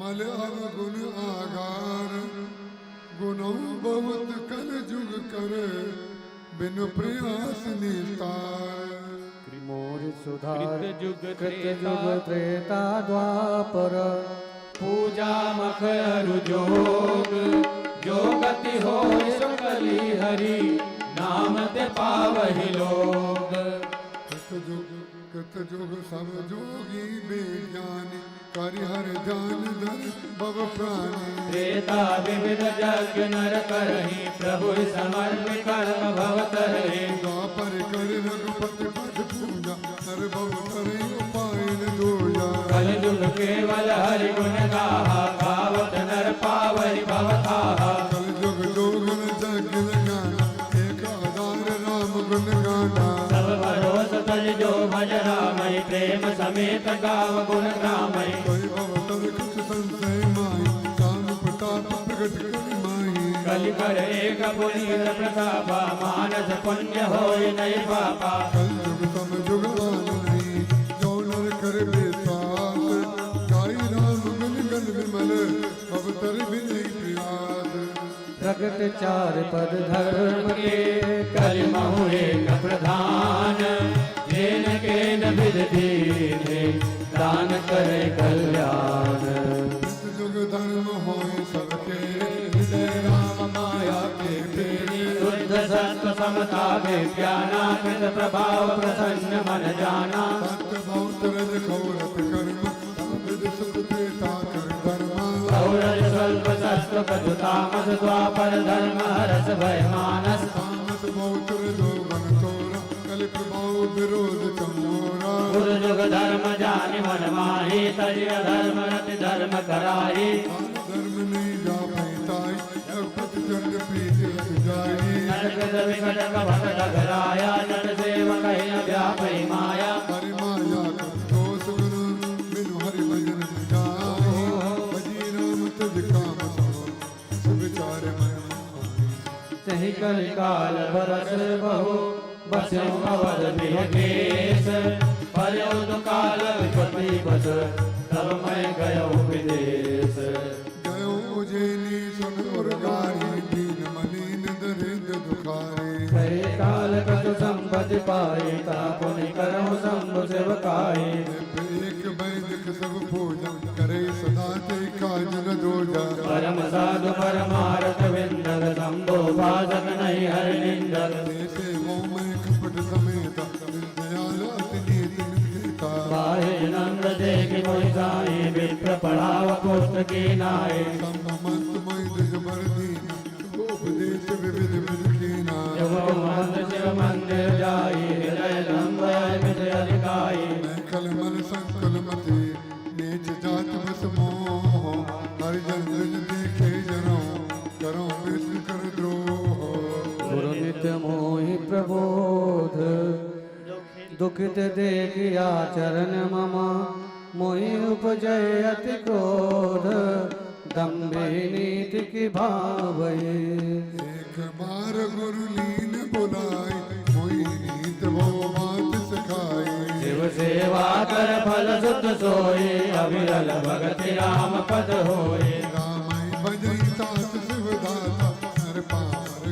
मल अवगुण आगार गुणों बहुत कल जुग कर बिनु प्रयास निस्तार मोर सुधार जुग कृत जुग त्रेता द्वापर पूजा मख अरु जोग जो गति हो सुकली हरि नाम ते पावहि लोग कृत जुग सब जोगी बेज्ञानी करिहर जान धन भव प्राणी त्रेता विविध जग नर करहि प्रभु समर्पि कर्म भव तरहि द्वापर कर रघुपति पद पूजा नर भव करे उपाय न दोया कल जुग केवल हरि गुण गाहा गावत नर पावहि भव ताहा कल जुग जोगन जग गाना एक आधार राम गुण गाना सब भरोस तज जो भज रामहि प्रेम समेत गाव गुण रामहि कोई अवतर कुछ संशय माई काम प्रताप प्रगट कर माई कलि कर एक पुनीत प्रतापा मानस पुण्य होय नहीं पापा कल जुग सम जुग आन नहीं जो नर कर बेसास गाई राम गुण गण विमल अवतर विनय प्रयास प्रगट चार पद धर्म के कलि महु एक प्रधान जेन के न विध दीने दान करे कल्याण जुग धर्म होय सबके हृदय राम माया के फेरे शुद्ध सत्व समता विज्ञाना कृत प्रभाव प्रसन्न मन जाना सत्य बहुत रज खौरत कर्म विद सुख देता कर धर्मा सौरज स्वल्प सत्व कटु तामस द्वापर धर्म हरस भय मानस तामस बहुत रजो बन तोरा कल प्रभाव विरोध चमोरा गुरु जुग धर्म जानि मन माहि तजिय धर्म रति धर्म कराहि धर्म नहीं जा पैताई जगत चंड प्रीति रस जाई नरकृत विकट कपट डगराया नर सेवक हिय व्यापै माया हरि माया कर दोष गुरु बिनु हरि भजन न जाहि भजी राम तुझ काम सब विचार मन मोहि तहि कल काल बरस बहु बस्यो अवध विहकेश पर्यो दुकाल विपत्ति बस तब मैं गयो विदेश गयो उज्जैनी सुन उर्गारी दीन मलिन दरिद्र दुखारी कहे काल कछु संपत्ति पाए तापुनि करहु शंभु सेवकाई एक वैदिक सब पूजन करे सदा ते काज न दोजा परम साधु परमारथ विंदल शंभो भाजक नहीं हरि निंदल ऐसे मोह में कपट समेत दयाल अति नीति निकेता बाहे नंद देखि मोहि साई विप्र पढ़ाव कोष्ठ की नाई संभमंत मय दिज बरदीना उपदेश विविध विध कीना शिव मंदिर जाई हृदय लंबय मिथ अधिकाई मैं कल मन संकल मति नीच जात बस मोह हर जन जन देखे जनो करो विष्णु कर द्रोह गुरु नित्य मोहि प्रबोध दुखित देखिया चरण मम मोहि उपजय अति क्रोध दम्भे नीति की भावये। एक बार गुरु लीन बुलाए मोहि नीत वो बात सिखाए। शिव सेवा कर फल सुत सोए अविरल भगति राम पद होए। रामाय भजई तात शिव दाता हर पार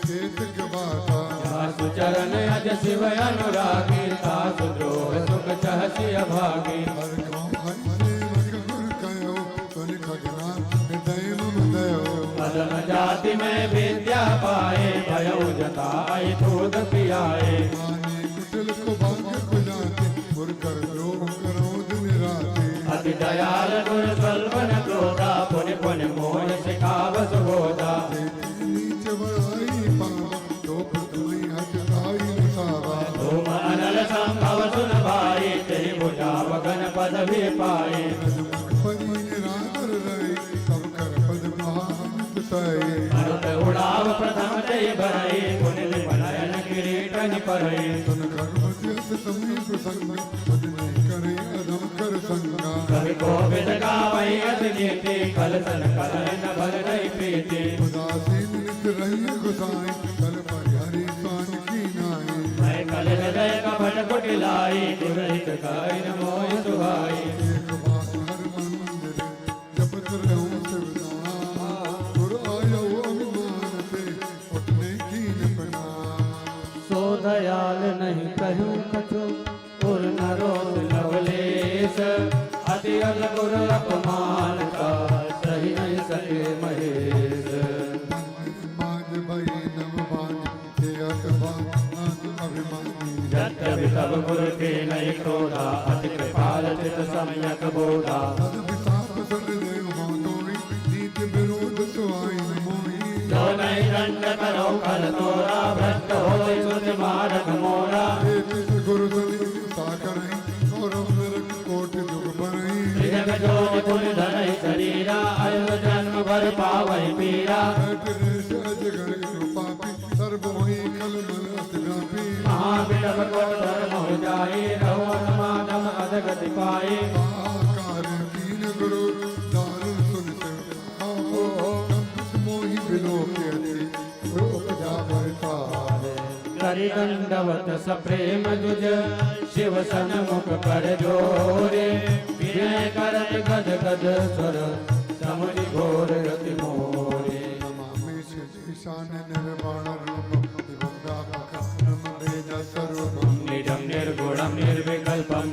खेत गवाता। दासु चरण अज शिव अनुरागी तासु द्रोह सुख चहसी अभागी। हर गाँव हरि सेवक गुर कयो सुन खगना हृदय मम दयो। अदम जाति में विद्या पाए भयो जताई दूध पियाए। माने कुटिल को भाग्य खुजाते गुर कर द्रोह करो दिन राते। अति दयाल गुर स्वल्पन क्रोधा पुनि पुनि मोह सिखाव सुबोधा। नीच बड़ाई पावा तो तुम्हें हटताई नसावा। तुम अनल संभव सुन भाई तेहि बुझा वगन पद भी पाए। रजमुख परी निराकर रहे तब कर पद महान सहे। मरुत उड़ाव प्रथम तेहि भरई पुनि विमलयन किरीटन परई। तन कर्म त्यस समीप संग पद नहीं करे अधम कर संगा। कवि कोविद गावई अति नीति कलसन कलयन भर रही प्रीति। उदासीन नित रही गुसाई कल परिहरी स्वान की नाई। मैं कल हृदय कपट कुटिलाई दुरहित गाय न मोह सुहाई। एक बात हर मंदिर जपत रहूं शिवनाम। गुर आयो अभिमान से उठने की निपना। सो दयाल नहीं कहूँ कछु उर न रोष लवलेश। अति अग गुर अपमान का सही नहीं सके महेश। माज भई नव बानी ते अतबान अभिमानी। यद्यपि तब गुरु के नहीं क्रोधा अति कृपाल चित सम्यक बोधा। तद विताप सद देव मोहि नीति विरोध सुआई न मोहि। जो नहीं दंड करो खल तोरा भ्रष्ट होय सुत मार्ग मोरा। एक गुरु सनि साकर गौरव नरक कोटि जुग बनई। जग जोनि पुनि धनहि शरीरा अयुर जन्म भर पावहि पीरा। अजगर पापी सर्व मोहि कल मल अति व्यापी। महाविलप कोटर मोह जाई रहो समागम अधगति पाई। आकार दीन गुरु दारुण सुन आपो मोहि बिलो के अति गुरु उपजा भरता। करि दंडवत सप्रेम जुज शिव सन्मुख कर जोरे। विनय करत गद गद स्वर समुझ घोर रति मोरे। नमामि ईशान निर्वाण रूप दिव्याकरम वेद स्वरूपम। निजं निर्गुणं निर्विकल्पं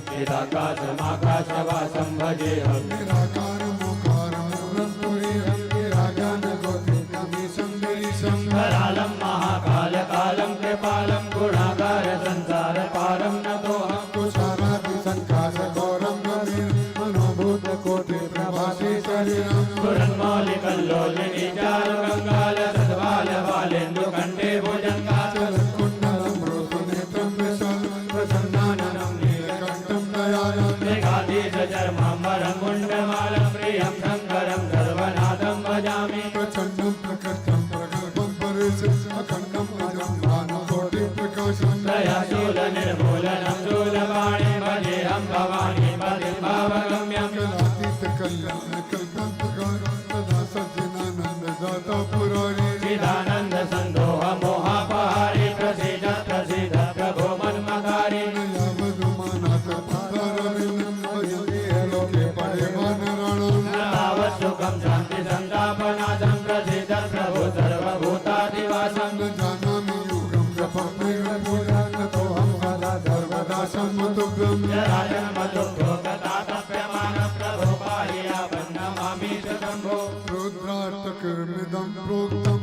निराकाशमाकाशवासं भजेऽहम्। निराकार मुकार मूलं पुरीरं निराज्ञान गोत्रीशं गिरीशं। करालं महाकाल कालं कृपालं गुणागार संसार पारं नतोऽहम्। तुषारादि संकाश गौरम गंभीर मनोभूत कोटि प्रभासी शरीरम। स्फुरन्मौलिकल्लोलिनी चारु गंगाल सद्बाल बालेन्दु कंठे भुजंगाल। कुंडलम रोतु नेत्रम विशाल प्रसन्नाननं नीलकंठं दयालं। मेघाधीश चर्माम्बरं कुण्डमालं प्रियं शङ्करं सर्वनाथं भजामि। प्रचंडं प्रकटं प्रगल्भं परेश अखंडं अजं भानं कोटि प्रकाशं। दयाशूल निर्मूलनं शूलपाणि भजेऽहं भवानी पतिं भावगम्यं। कलातीत कल्याण कल्पंतकार सदा सज्जनानंद दाता पुरारी। चिदानंद संदोह मोहापहारी प्रसीद प्रसीद प्रभो मन्मथारी। यावदुमानाथ पादारविंदं भजन्ते लोके परिवान राणं। तावत्सुखं शान्ति संतापनाशं प्रसीद प्रभु सर्वभूताधिवासं। न जानामि युगं जपमेव पूजां तोऽहं सदा सर्वदा सम्मतुभ्यं। जराजन्मदुःखोगतातप्यमानः प्रभो पाहि आपन्नमामीश शम्भो। रुद्राष्टकमिदं प्रोक्तं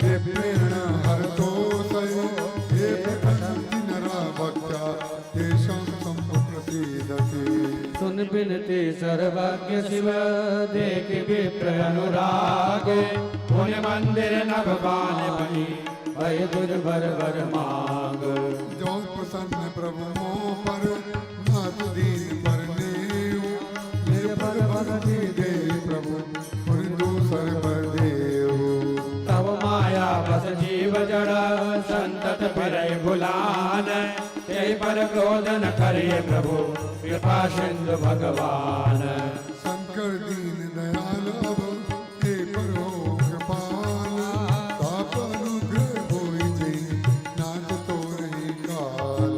देवेण हरतोषये। ये प्रपन्नन्ति नरा भक्त्या तेषां सम्प्रसीदति। सुन बिनती सर्वज्ञ शिव देख विप्र अनुराग। पुण्य मंदिर नभपान बनी भय दुर्भर वर मांग। जो प्रसन्न प्रभु मोह पर नाथ दीन पर नेऊ। ये पर भक्ति दे प्रभु पुरंदु सर्वर देऊ। तव माया बस जीव जड़ संतत फिरै भुलान। ते पर क्रोध न करिए प्रभु कृपा सिंधु भगवान। शंकर दीन दयाल अब हे पर हो कृपाल, ताप अनुग्रह होई जई नाथ तो रही काल।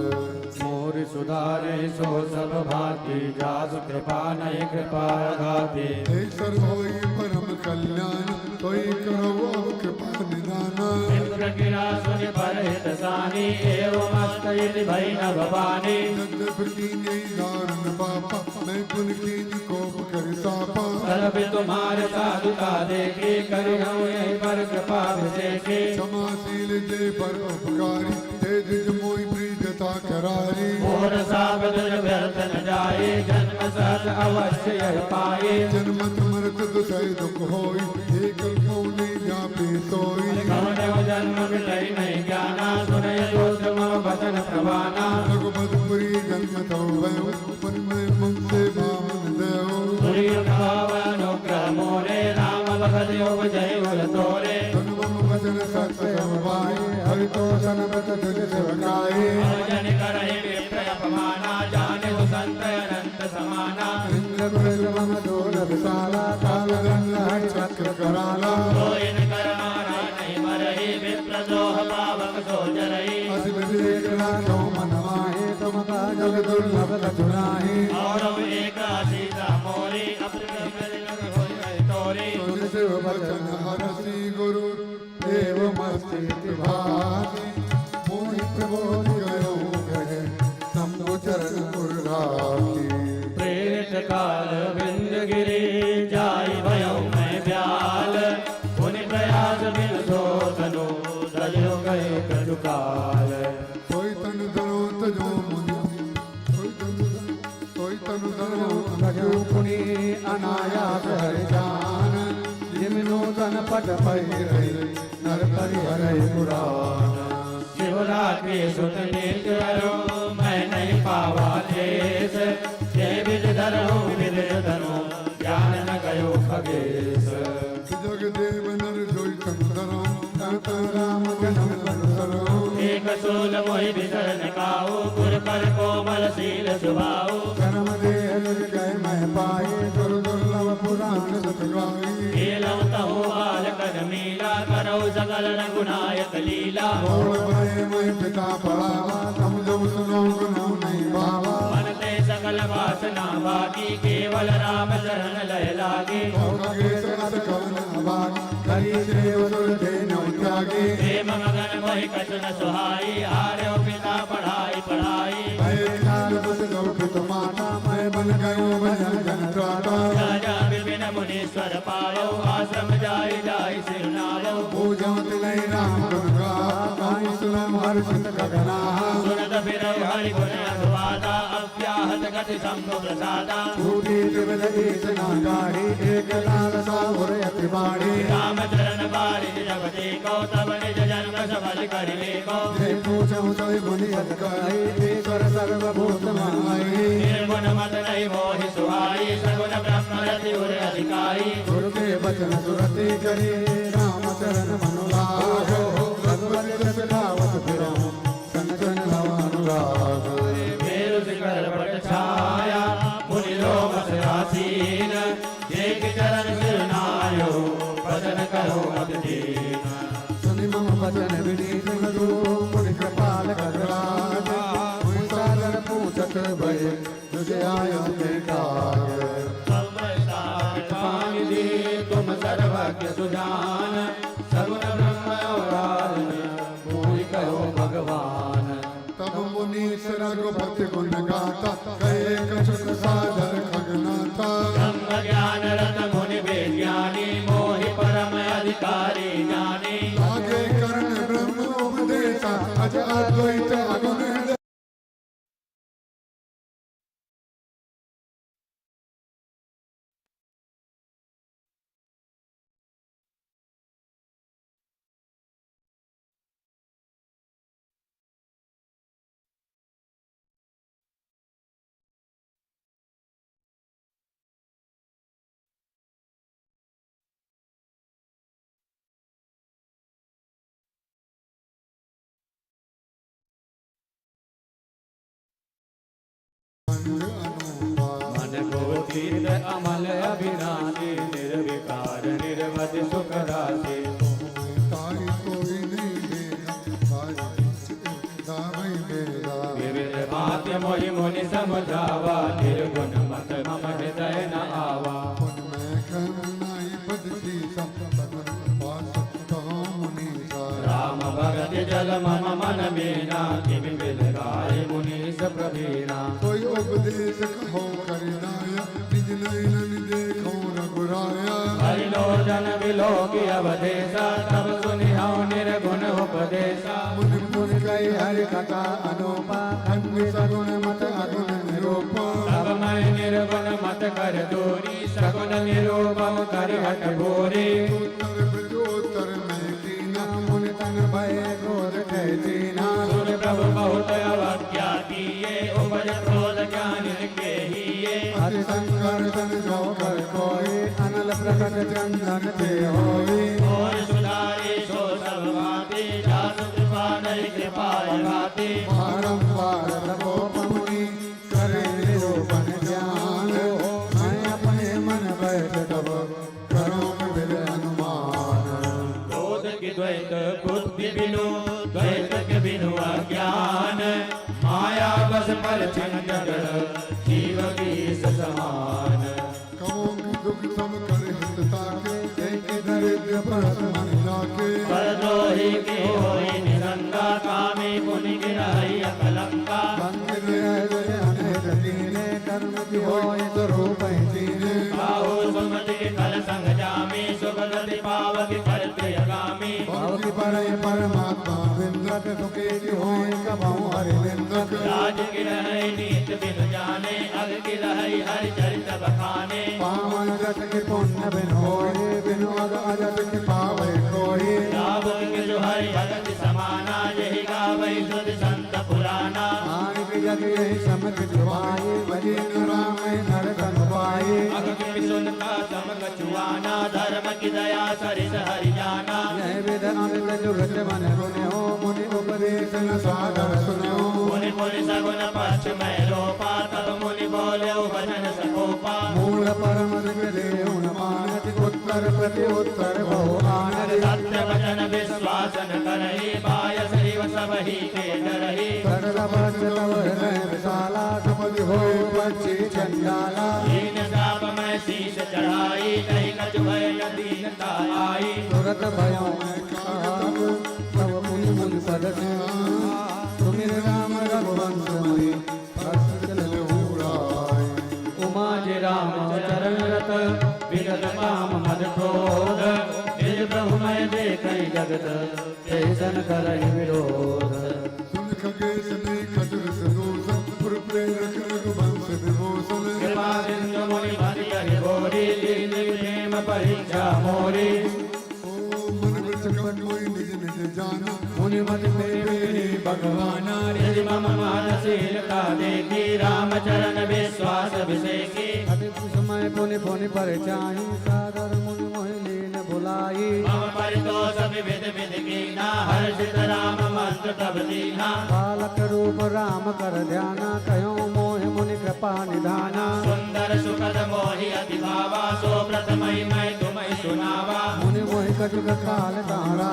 मोर सुधारे सो सब भांति, जासु कृपा नहीं कृपा घाति। ऐसर होई परम कल्याण, तोई करो अब कृपा निदाना। इंद्र गिरा सुनि परहित सानी, एवं अस्तयति भई न भवानी। यद्यपि कीन्ही दारुण पापा, मैं पुन कीन्ही कोप कर सापा। तब तुम्हारे साधुता देखी, करिहूँ यही पर कृपा विशेषी। क्षमाशील जे पर उपकारी, ते दिज मोहि प्रीतता करारी। मोर साप तुझ व्यर्थ न जाए, जन्म सहज अवश्य यह पाए। जन्मत मरत दुसै दुख होई, एक कौनी जापे सोई। कौन जन्म मिलई नहीं ज्ञाना, सुनय दोष मम वचन प्रवाना। रघुपतपुरी जन्म तव भयो, पर मैं मन से बामन देव। तुरी भाव अनुग्रह मोरे, राम भगत योग जय उल तोरे। सुन मम वचन सत्य भाई, हरि तो सनबत तुझ सेवकाई। जन करहि विप्र अपमाना, जाने संत अनंत समाना। इंद्र प्रज मम दोल विशाला, काल दंड हरि चक्र कराला। सोइन कर मारा नहीं मरहि, विप्र द्रोह पावक सो जरहि। असिम देख राखो मन माहे, तुम काजल दुर्लभ कछुनाहि। और एक सीता मोरी, अपने होई तोरी। सुन शिव वचन हरसि गुरु, एवं स्थिति भाति। मोहि प्रबोधि गयो कहे, शंभु चरण पुर राखी। प्रेरित काल बिंद गिरी, जाई भयो मैं ब्याल। पुनि प्रयास बिन सो तनु, दजो गए कजुकाल। सोई तनु धरो तजो मुनि, सोई तनु धरो तजो मुनि। अनायास हरि जान, जिम नूतन पट पहि रही, नर परिहरहि पुराण। शिवरात्रि सुत नित्य करो, मैं नहीं पावा देश। ये विद धरो विद धरो, ज्ञान न गयो खगेश। जगदेव नर जोई तनु धरो, तत राम जन्म धरो। एक सोल मोहि विसरन काऊ, गुर कर कोमल शील सुभाऊ। कर्म देह निज कह मह पाए, गुरु दुर्लभ पुराण सत गाई। खेलौ तहु बाल कर मीला, करौ सकल रघुनायक लीला। बोल भय मैं पिता पढ़ावा, तुम जब सुनो गुनो नहीं भावा। मन ते सकल वासना बाकी, केवल राम शरण लय लागे। हरि सेव सुर देनो त्यागी। प्रेम मगन मोहि कछु न सुहाई, आर्यो पिता पढ़ाई पढ़ाई। भय काल बस गौपित माता, मैं बन गयो भजन जन त्राता। राजा विपिन मुनीश्वर पायो, आश्रम जाई जाई सिर नालो। पूजो तिलय राम गुण गाथा, सुनम हर्षित गगना। सुनत फिरौ हरि गुण अनुवादा, अव्याहत गति शंभु प्रसादा। छूटी त्रिविध ईसना गाढ़ी, एक लाल साहुर अति बाढ़ी। राम चरण बारिज जब देखो, तब निज जन्म सफल कर लेको। जे पूछो सोई मुनि अधिकारी, ईश्वर सर्वभूत माई। निर्गुण मत नहीं मोहि सुहाई, सगुण ब्रह्म रति उर अधिकारी। गुरु के वचन सुरति करी, राम चरण मनुराग। भगवत जस गावत फिरहु, संचन भव अनुराग। मेरु शिखर पट छाया, मुनि लोक आसीन। एक चरण सिर नायो, भजन करो अति दीन। सुनि मम वचन विनीत मधु, मुनि कृपाल गजराज। मुनि सादर पूछत भय, तुझे आयो बेकार। पानी तुम सर्वज्ञ सुजान, सगुण ब्रह्म और भूल कहो भगवान। तब मुनीश रघुपति गुण गाता, कहे कछुक सादर खगनाथा। ब्रह्म ज्ञान रत मुनि विज्ञानी, मोहि परम अधिकारी जानी। आगे कर्ण ब्रह्म उपदेशा, अंग अनूपा मन को तीर्थ अमल अभिनाशी निर्विकार निर्वध सुख राशि ताई कोई नहीं देगा ताई मेरा विविध भांति मोहि मुनि समझावा निर्गुण मत मम हृदय न आवा उनमें करनाई बदती सब पास कहो मुनीसा राम भगत जल मम मन मीना किमि बिल गाय मुनीश प्रवीणा कोई उपदेश कहो करनाया निज नयन देखो रघुराया हरिलो जन विलो की अवधेशा तब सुनिहो निर्गुण उपदेशा मुनि मुनि गई हरि कथा अनूपा अन्य सगुण मत अगुण निरूपा तब मैं निर्गुण मत कर दूरी सगुण निरूपम कर हट भूरी उत्तर प्रत्युत्तर में कीना मुनि तन भय क्रोध कहतीना सुन प्रभु बहुत अवज्ञा किए उपज क्रोध ज्ञान के हिये हरि शंकर जन जो कर कोई अनल प्रकट चंदन ते होई और सुधारे सो सब भांति जासु कृपा नहीं कृपा भांति बारंबार तपोप मुनि करे निरूपण ज्ञान मैं अपने मन बैठ तब करो विविध अनुमान क्रोध की द्वैत बुद्धि बिनु द्वैत के बिनु अज्ञान माया बस पर छिन जगत जीव की समान कहो कि दुख सब कर हित ताके एक दरिद्र परस मन लाके पर द्रोही के होई निरंगा कामी पुनि गिराई अकलंका मंदिर जय अनेक दीने कर्म की होय स्वरूप जीने बाहु सुमति के कल संग जामी सुगति पावक करते अगामी भाव की परय परमात्मा विंदक सुखे की होय कबहु हरि विंदक राज की रहई नीत बिन जाने अग की रहई हरि चरित बखाने पावन जस के पुण्य बिन होय बिनु अग अजत की पावै कोई राम के जो हरि भगत समाना यही गावई सुध संत पुराना नानक जग यही समझ जुबाई भजी राम नर तन पाए अग की सुनता समक चुआना धर्म की दया सरिस हरि जाना यह विद अमित जुगत मन गुण हो मुनि उपदेश न सागर सुनो मुनि मुनि सगुन पक्ष में रोपा तब मुनि बोले भजन सकोपा मूल परम देव मानत उत्तर प्रति उत्तर बहु आनर सत्य वचन विश्वास न करही बाय शिव सब ही के डरही सरल बस तव हृदय विशाला समझ होय पक्षी चंडाला दीन साप में शीश चढ़ाई नहीं कछु भय न दीनता आई तुरत भयो तब मुनि मुनि पद सुमिर राम रघुवंश मणि हर्षल उराय उमा जी राम चरण रत विगत काम मद क्रोध निज प्रभु मैं देख जगत तेसन करहि विरोध सुन खगेश ने खजुर सदोष पुर प्रेरक रघुवंश विभूषण कृपा सिंधु मुनि भरि हरि भोरी दीन प्रेम परीक्षा मोरी ओ मन वृक्ष कोई निज निज जाना मुनि मत मेरे भगवाना यदि मम मानसीलता देखी राम चरण विश्वास अभिषेकी अति समय पुनि पुनि पर चाहि सादर मुनि मोहि लीन भुलाई मम परितोष विविध विधि कीना हर्षित राम मंत्र तब दीना बालक रूप राम कर ध्याना कयो मोहि मुनि कृपा निधाना सुंदर सुखद मोहि अति भावा सो प्रथमहि मैं तुम्हें सुनावा मुनि मोहि कजुग काल तारा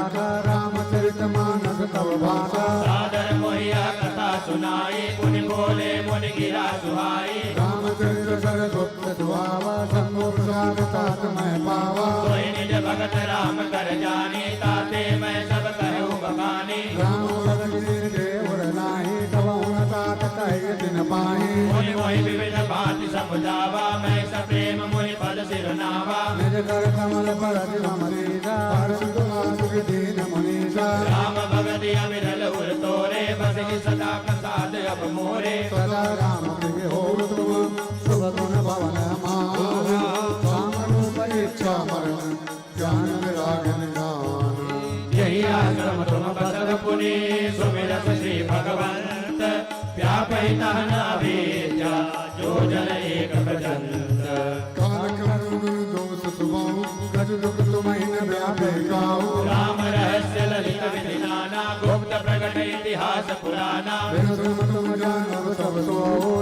रामचरित मानस तव भाषा सादर मोहिया कथा सुनाई पुनि बोले मुनि गिरा सुहाई रामचरित सर गुप्त दुआवा संगो प्रसाद तात मैं पावा कोई निज भगत राम कर जानी ताते मैं सब कहूँ बखानी राम भगत दीन के उर नाही तब उन तात कहे दिन पाही मुनि मोहि विविध भांति समुझावा मैं सब प्रेम मुनि पद सिरनावा निज कर कमल पर अमरीजा हर्षित आसुक दीन मुनीसा राम भगति अविरल उर तोरे बसहि सदा प्रसाद अब मोरे सदा राम प्रिय हो तुम शुभ गुण भवन मान राम रूप इच्छा मरण ज्ञान विरागन गान यही आश्रम तुम बसर पुनि सुमिरत श्री भगवंत व्यापहि तहन अभीजा जो जन एक भजंत काल करुण दोष सुभाऊ गज दुख तुम्हें न व्यापे गाओ राम रहस्य ललित विधि नाना गुप्त प्रकट इतिहास इतिहास पुराना बिनु सुन तुम जानव सब सो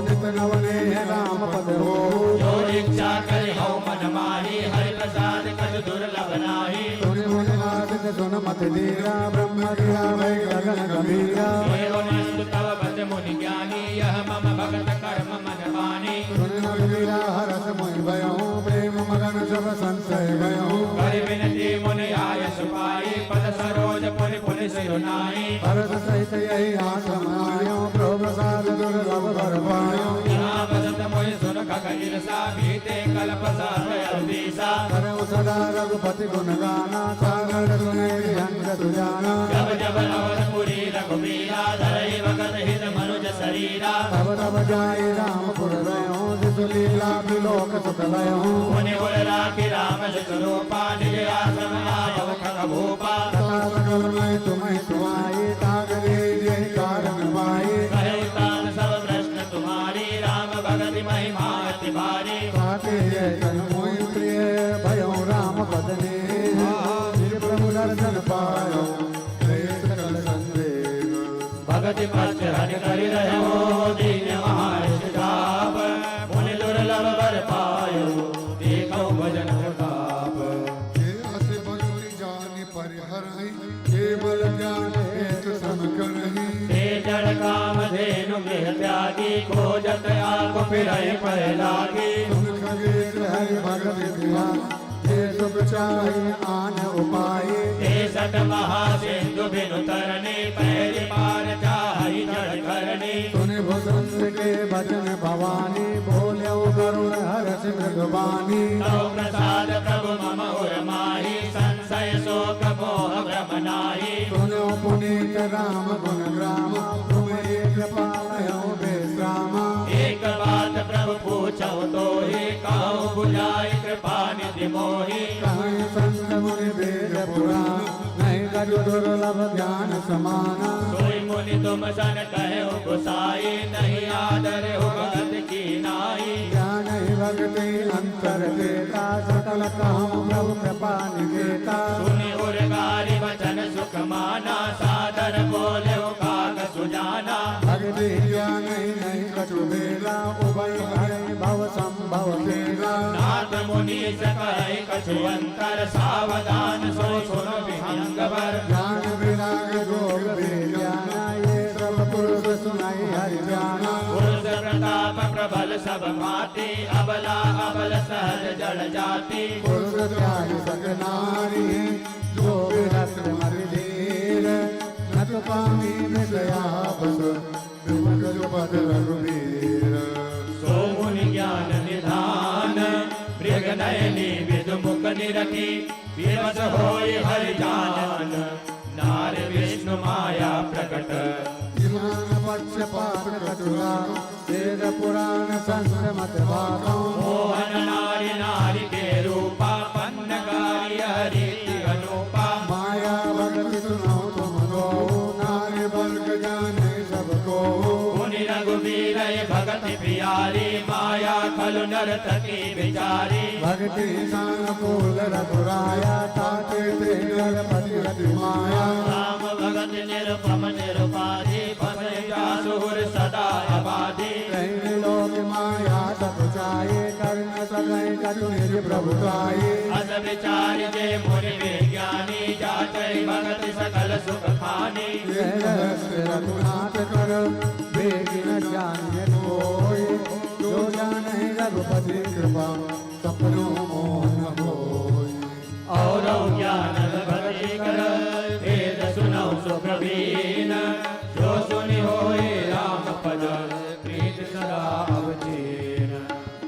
नित नवने राम पद हो जो इच्छा करे हो मन माही हरि प्रसाद कछ दुर्लभ नाही सुनि मुनि नाथ सुन मत धीरा ब्रह्म गिरा भय गगन गंभीरा एवं तव बद मुनि ज्ञानी यह मम भगत कर्म मन मानी सुनि नर वीरा हरस मोहि भयउ प्रेम मगन सब संशय भयउ कर विनती मुनि आय सुपाई पद सरोज पुनि पुनि सिरुनाई हरस सहित यही आश्रम आयो प्रभु प्रसाद दुर्लभ वर पायो यहाँ बसत मोहि सुन खग ईर्षा भीते कल्प सागर दिशा करऊ सदा रघुपति गुण गाना सागर सुने अंग तुजाना जब जब अवधपुरी रघुवीरा धरई भगत हित मनुज शरीरा तब तब जाए रामपुर रहो जिसु लीला विलोक सुख लयो मुनि उर राखी राम रूपा निज आश्रम आयव खग भूपा तथा सकल मैं तुम्हें सुहाई तागरे जय कारण पाई कहे तान सब प्रश्न तुम्हारी राम भगति महिमा अति भारी पाते जय जन मोहि प्रिय भयो राम बदने श्री प्रभु दर्शन पायो जय सकल संदेह भगति पक्ष हरि करि रहो दीन महारिष ताप मुनि दुर्लभ वर पायो देखो भजन ताप ये असे भगवती जानि परिहरहि केवल ज्ञान हेत सम करहि हे जड़ काम धेनु गृह त्यागी खोजत आको फिरहि पै लागी सुन खगेश हरि भगत प्रिया जे सुख चाहि आन उपाय हे सट महासिंधु बिनु तरने पैरि पार चाहि जड़ करने सुनि भुसुंद के भजन भवानी बोल्यो करुण हरस मृगवानी तव प्रसाद प्रभु मम उर माहि संशय शोक मोह भ्रम नाही सुनो पुनीत राम गुण ग्राम तुम्हें कृपालयो विश्राम एक बात प्रभु पूछो तो ही कहो बुझाई कृपा निधि मोहि कहीं संत मुनि वेद पुराण नहीं कछु दुर्लभ ज्ञान समाना सोई मुनि तुम सन कहे गुसाई नहीं आदर हो भगत की नाई ज्ञान ही भक्ति अंतर देता सकल कहूँ प्रभु कृपा निकेता सुनि उर्गारी वचन सुख माना सादर बोले काग सुजाना भक्ति ज्ञान ही नहीं कछु बेला उभय हरे भव संभव तेरा नाथ मुनि सकहि कछु अंतर सावधान सो सुनो विहंगवर ज्ञान विराग जोग विज्ञाना ये सब पुरुष सुनाई हरि ज्ञाना पुरुष प्रताप प्रबल सब भांति अबला अबल सहज जड़ जाति पुरुष त्याग सक नारी जो विरक्त मर धीर न तो पामी में दया बस विमल जो पद रघुवीर सो मुनि ज्ञान निधान मृग नयनी विदु मुख निरखी विवश होई हरि जान नार विष्णु माया प्रकट ईमान पक्षपात कटुरा वेद पुराण संत मत भागो मोहन नारी नारी के रूपा पन्नगारी हरि अनुपा माया भगति सुनो तुम गो नारी वर्ग जाने सबको मुनि रघुवीर भगति प्यारी माया खलु नर्तकी बिचारी भक्ति सानुकूल रघुराया ताते ते नरपति रति माया राम भगत निरुपम निरुपाधि भजन जासुर सदा आबादी कहीं लोक माया सब चाहे कर्ण सगै कटु निज प्रभु गाये अस विचारि जे मुनि विज्ञानी जाचै भगत सकल सुख खानी यह रहस्य रघुनाथ कर बेगिन जानिए कोई जो जाने रघुपति कृपा सपनो मोहन होई और ज्ञान भक्ति कर वेद सुनो सुप्रवीण जो सुनि होए राम पद प्रीत सदा अवतीर्ण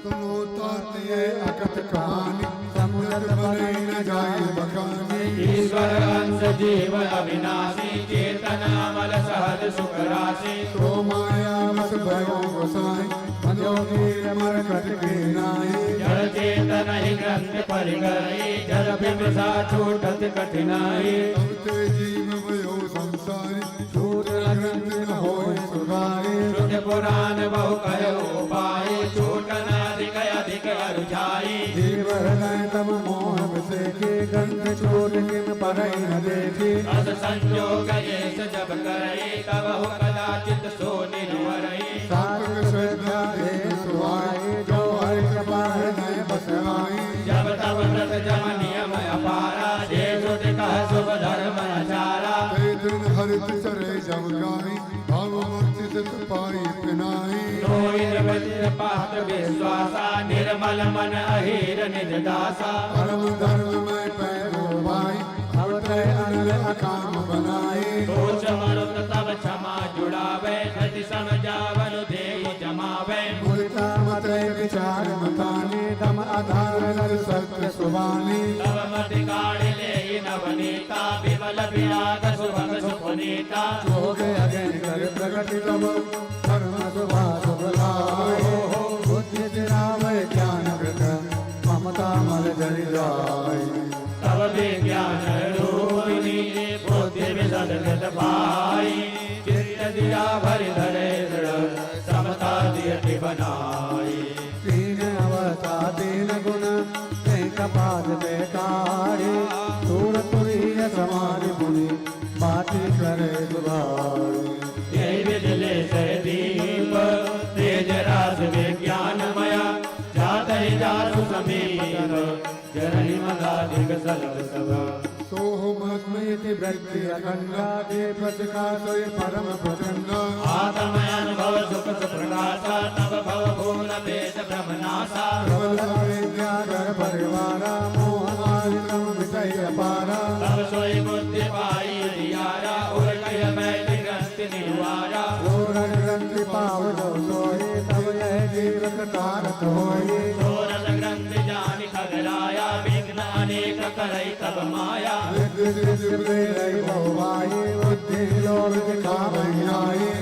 तुमो तात ये अकथ कहानी समुद्र बने न जाए बखानी ईश्वर अंश जीव अविनाशी चेतन अमल सहज सुख राशि तो माया मत भयो गोसाई मनोगी मर कट के नाई जड़ चेतन नहीं ग्रंथ पर गई जल बिमसा छूटत कठिनाई तब ते जीव भयो संसारी छूट ग्रंथ न होय सुखारी श्रुति पुराण बहु कहो पाई छूटन अधिक अधिक अरुझाई जीव हृदय तम मोह विसेके गंध छूट किम परई न देखी अस संयोग ये जब करई तब हो कदाचित सो निर्वरई साधक श्रद्धा दे सुहाई जो हरि कृपा हृदय बसवाई जब तब व्रत जम नियम अपारा जे श्रुति कह शुभ धर्म आचारा ते दिन हरित चरे जब गाई भाव मुक्ति से पाई पिनाई लोई निवृत्त पात्र विश्वासा निर्मल मन अहीर निज दासा परम धर्म में पैरो भाई अवतय अनल अकाम बनाई सोच मरुत तब क्षमा जुड़ावे धति सम जावन देव जमावे मुदिता मतय विचार मतानी दम आधार नर सत्य सुबानी तब मति काढ़ ले नवनीता विमल विराग सुभग सुपुनीता जोग अगन कर प्रगति तब धर्म सुभा सुभलाय बुद्धि दिरावय ज्ञान वृत ममता मल जरि जाय तब विज्ञान रूपिणी बुद्धि विसर्जित भाई चित्त दिया भरि धरे दृढ़ समता दियति बनाई तीन अवस्था तीन गुण कहीं कपाद बेकारी सूर तुरीय समाधि मुनि बाती करे दुबारी यही बिजले से दीप तेज रास विज्ञानमया जात ही जासु समीप जरहि मदाधिक सलभ सभा सोहमस्मयति वृत्ति अखंडा दे प्रकाशय परम प्रचंडा आत्मयनुभव सुख सुप्रकाशा तब भव भूल भेद ब्रह्मनाशा प्रबल विद्याधर परिवारा मोहनादितम विषय अपारा तब सोई बुद्धि पाई दियारा उर कह बैठ ग्रंथ निवारा जोरन ग्रंथि पाव जो सोए तब यह जीवत कारक होए सोरस ग्रंथ जानि खगराया विघ्न अनेक करई तब माया बुद्धि लोभ दिखावई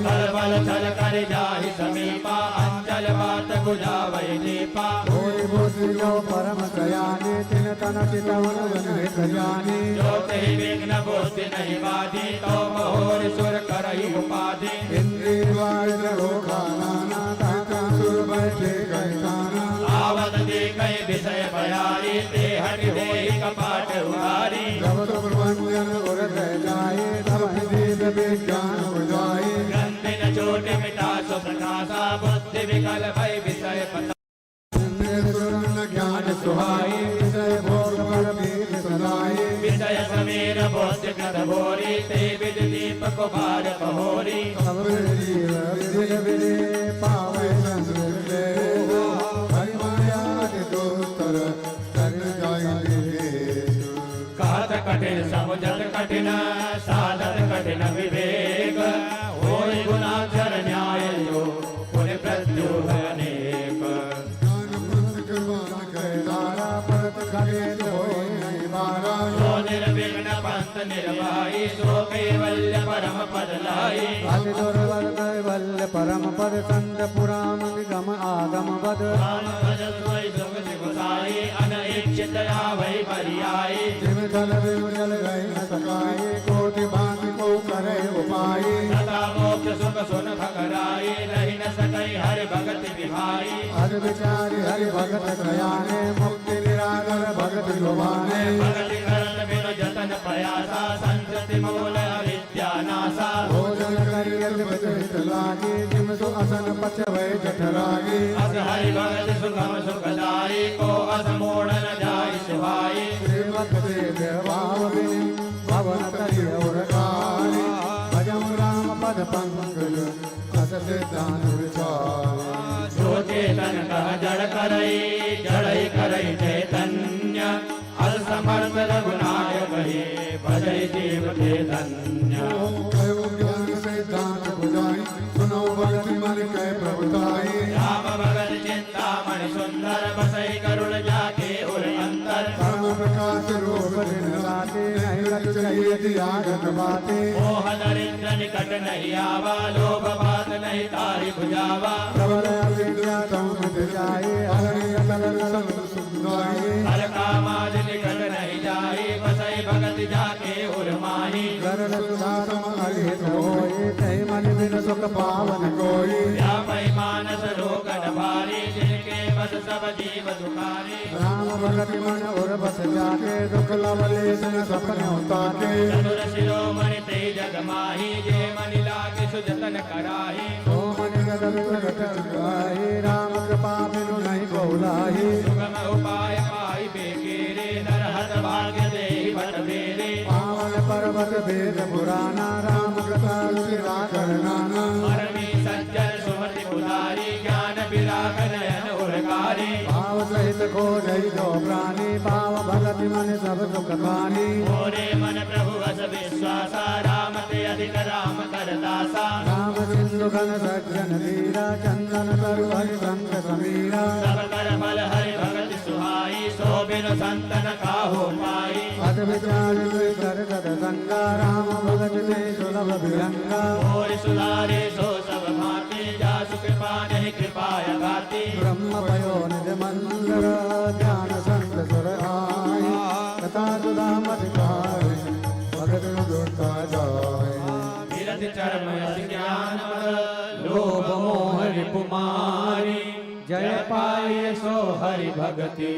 बल बल छल कर जाहि समीपा अंचल बात बुझावै दीपा होय बुद्धि जो परम कयानी तिन तन चितवन जनहित जानी जो कहि विघ्न बुद्धि नहीं बाधी तो मोहर सुर करई उपाधि इंद्रिय वायुद्र रोखाना ताका सुर बैठे गैताना आवत देखै विषय बयारी ते हरि देहि कपाट उगारी जब सुब्रमण्यन उरत जाए तब दीप विज्ञान बुझाए ग्रंथि न चोट मिटा सो प्रकाशा बुद्धि विकल भय विषय पता ज्ञान सुहाए विषय भोग पर बीज सदाए विषय समीर बोध कर भोरी ते विद दीप को बार बहोरी सब जीव विधि विधि पावे संस्कृत हरि माया के दोस्तर कर जाए कहत कठिन समुझत कठिन साधत कठिन विवेक होय गुणाक्षर न्याय जो पुण्य प्रत्युह अनेक तारा परत खड़े होए नहीं बारा सो निर्विघ्न पंथ निर्वाही सो कैवल्य परम पद लाई अति दुर्बल कैवल्य परम पद संत पुराण निगम आगम बद राम भज सोई सुख सिगुसाई अनइच्छित आवै परियाई जिम जल विमल गए न सकाए कोटि भांति को करे उपाय तथा मोक्ष सुख सुन भगराई रही न सकई हरि भगत विहाई हर विचारी हरि भगत कयाने मुक्ति निरागर भगत लुभाने भगति करत बिनु जतन प्रयासा संसति मूल अविद्यानासा भोजन करियत विचरित लागे जिम सु असन पचवै जठरागे अस हरि भगत सुगम सुखदाई को अस मोड़ न जाय सुहाई श्रीमत से भाव बिनि भवन तरि और काले भजम राम पद पंकज अस सिद्धांत विचार जो चेतन कह जड़ करई जड़ई करई चैतन्य अस समर्थ रघुनायक हे भजई जीव के धन्य कहो ज्ञान सिद्धांत बुझाई सुनो भक्ति मन कै प्रभुताई राम भगत चिंतामणि सुंदर बसई करुण जाके उर अंतर कर्म प्रकाश रूप दिन लाते नहीं लग चाहिए त्यागत बाते मोह दरिद्र निकट नहीं आवा लोभ बात नहीं तारी बुझावा प्रबल अविद्या तम मिट जाए हरि अकल सल सुखदाई सरल सुधा सम अहित होए तहि मन बिन सुख पावन कोई व्यापै मानस रोगन भारी जिनके बस सब जीव दुखारी राम भगति मन उर बस जाके दुख लवलेश न सपने ताके चतुर शिरोमणि तेज जग माही जे मनि लागे सुजतन कराही ओ मन गदन प्रगट गाहि राम कृपा बिनु नहीं बोलाहि सुगम उपाय पाई बेकेरे नरहत भाग्य देहि भट बेरे पावन पर्वत वेद पुराना राम कथा सिरा करनाना परमी सज्जन सुमति पुधारी ज्ञान विराग नयन उरकारी भाव सहित खो जई जो प्राणी भाव भगति मन सब सुख पानी मोरे मन प्रभु अस विश्वासा राम ते अधिक राम करदासा राम सिंधु घन सज्जन वीरा चंदन तरु हरि संत समीरा सब कर फल हरि भगति सुहाई सो बिन संतन काहू पाई अत विचार कर सद संगा राम भगत से सुलभ विरंगा मोर सुधारे सो सब भांति जासु कृपा नहीं कृपाय गाती ब्रह्म भयो निज मंदिर ध्यान संत सुर आय कथा सुधा मत गाय भगत दुर्गा जाय विरति चरम यस ज्ञान मद लोभ मोह रिपुमारी जय पाए सो हरि भगति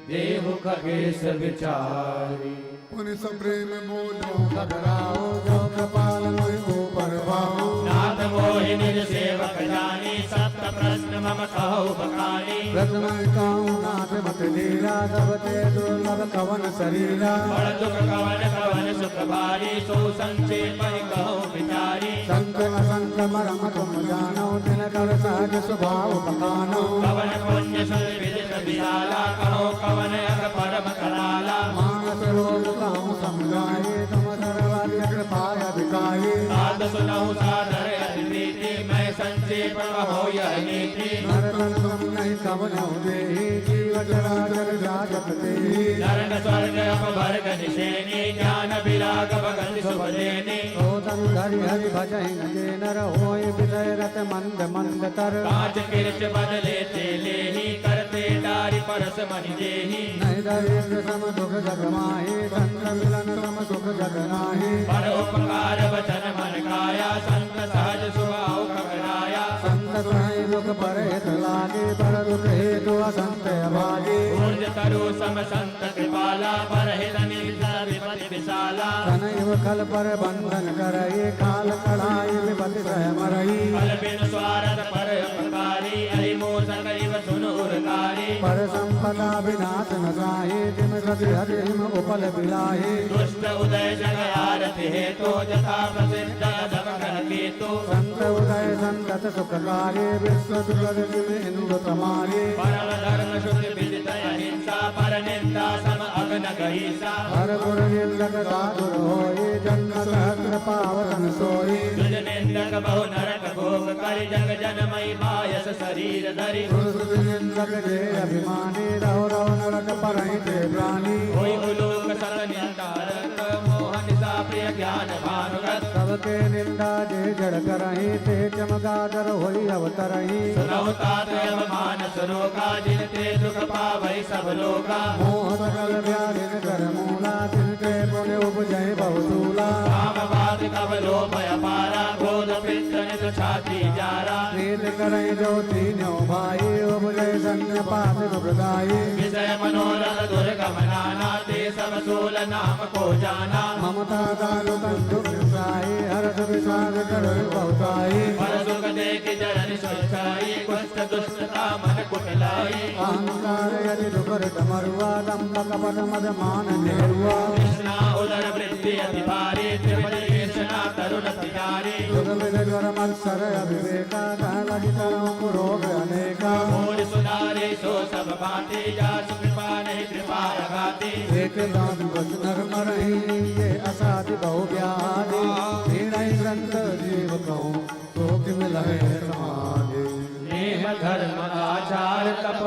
देहु खगेश विचारी उन सब प्रेम बोलो खगराओ जो कृपाल मोहि ऊपर भाओ नाथ मोहि निज सेवक जानी सप्त प्रश्न मम कहु बखानी प्रथम कहूँ नाथ मत लीला सब ते दुर्लभ कवन शरीरा बड़ दुख कवन कवन सुख भारी सो संक्षेप कहु विचारी संत असंत मरम तुम जानो दिन कर सहज स्वभाव बखानो कवन पुण्य सुर विदित विशाला कहो कवन अग परम कराला मानस रोग कहूँ समझाए तुम सर्वार्य कृपाय विकाये साध सुनहु सादर अति प्रीति मैं संक्षेप कहो यह नीति नरतन तुम नहीं कवनो देहि जीव चराचर जागत तेहि नरन स्वर्ग अपभर्ग निशेनी ज्ञान विराग भगत शुभ देनी सोतम धरि हरि भजहि जे नर होय विजय रत मंद मंद तर कांच किरच बदले ते लेही करते डारि परस मनि देही नहीं दरिद्र सम दुख जग माहि संत मिलन सम सुख जग नाहि पर उपकार वचन मन काया संत सहज स्वभाव खगराया संत सुनाई दुख पर हित लागे पर दुख हेतु असंत अभागे ऊर्ज तरु सम संत कृपाला पर हित निविदा विपति विशाला तनैव खल पर बंधन करई काल कढ़ाई विपति सह मरई फल बिन स्वारथ पर उपकारी हरि मोसन करिव सुन उरकारी पर संपदा विनाश न जाहि तिम सति हरि हिम उपल बिलाहि दुष्ट उदय जग आरति हेतु जथा प्रसिद्ध अधम ग्रह केतु संत उदय संतत सुखकारी विश्व दुर्गति में इंदु तमारी परम धर्म शुद्ध विदित अहिंसा पर निंदा सम अग्न गहीसा हर गुर निंदक साधुर होई जन्म सहस्र पावन सोई तुझ निंदक बहु नरक भोग कर जग जनमय मायस शरीर धरि सुर निंदक जे अभिमानी रहो रहो नरक परहि ते प्राणी होई उलोक सत निंदारक मोहन सा प्रिय ज्ञान भानुगत सबके निंदा जे जड़ करहि ते चमगादर होई अवतरहि सुनहु तात अवमान सरोगा जिनते दुख पावै सब लोगा मोह सकल व्याधिन कर मूला तिनके पुण्य उपजय बहुसूला काम बात कब लोभ अपारा क्रोध पित्त नित छाती जारा प्रीत करहि जो तीनों भाई उपजय संग पाप दुखदाई विषय मनोरथ दुर्गम नाना ते सब सूल नाम को जाना ममता दारु बंधु साई हर्ष विषाद कर बहुताई पर सुख देख जरन सुखाई कुष्ठ दुष्टता मन कुटलाई अहंकार यदि दुकर डमरुआ दंभ कपट मद मान नेरुआ कृष्णा उदर वृद्धि अति भारी त्रिपति कृष्णा तरुण पितारी जुग विद ज्वर मत्सर अविवेका कहलि तरम रोग अनेका और सुधारे सो सब भांति जासु कृपा नहीं कृपा अघाती एक दान बस नर मरहि ये असाधि बहु व्याधि हीणहि ग्रंथ जीव कहूँ तो कि मिलहि समाधि नेह धर्म आचार तप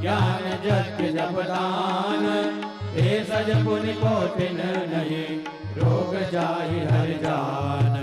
ज्ञान जग जप दान हे सज पुनि कोटिन नहीं रोग जाहि हर जान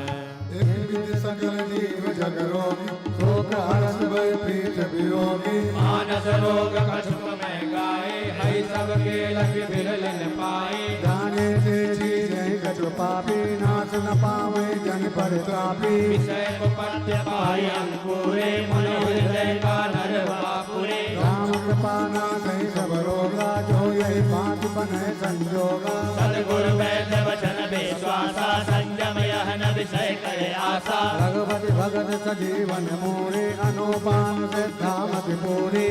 एक विधि सकल जीव जग रोगी शोक हरस भय प्रीत वियोगी मानस रोग कछुक में गाए हई सब के लग बिरलन पाए जाने ते जी नहीं कछु पापी नाश न पावे जन परितापी विषय को पथ्य पाई अंकुरे मनोहृदय का नर बापुरे राम कृपा नाश सब रोगा जो यही पांच बने संजोगा सदगुरु वैद्य वचन विश्वासा संयम यह न विषय करे आशा भगवती भगत सजीवन मोरे अनुपान सिद्धामति पूरी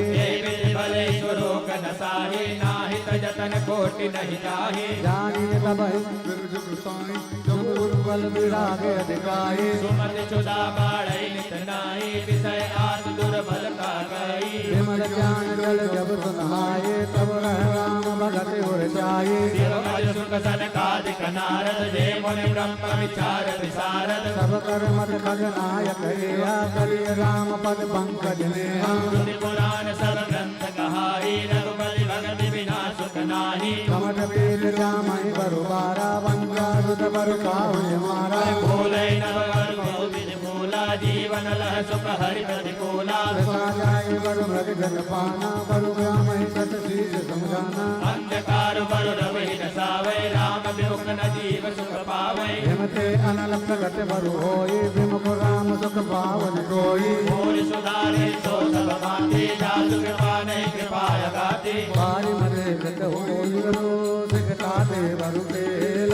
भले स्वरूप न साहे नाहित जतन कोटि नहीं जाहे जानी तबहि बिरज गुसाई जब उर्वल विरागे अधिकाई सुमति चुदा बाढ़ नित नाई विषय आस दुर्बल का गई विमल ज्ञान जल जब सुनहाये तब रह राम भगत उर जाये शिवमल सुख सनकादिक नारद जय मुनि ब्रह्म विचार विशारद सब कर मत खग नायक हेया कलिय राम पद पंकज नेहा श्रुति पुराण सब ग्रंथ कहाई रघुपति भगत बिना सुख नाही कमट पीर जामहि बरुबारा वंजा रुद बर काहुय मारा भूले नव गोविंद भूला जीवन लह सुख हरि प्रतिकूला साजाय बरु मृग जन पाना बरु ब्यामहि सत शीश समझाना अंधकार बरु रवि दसावे राम विमुख न जीव सुख पावे हिमते अनल प्रगट बरु होई विमुख राम सुख पावन कोई भूल सुधारे तो सब बातें जासु कृपा नहीं कृपा गाते बारी मरे गत होई गुरु सिखता दे बरु तेल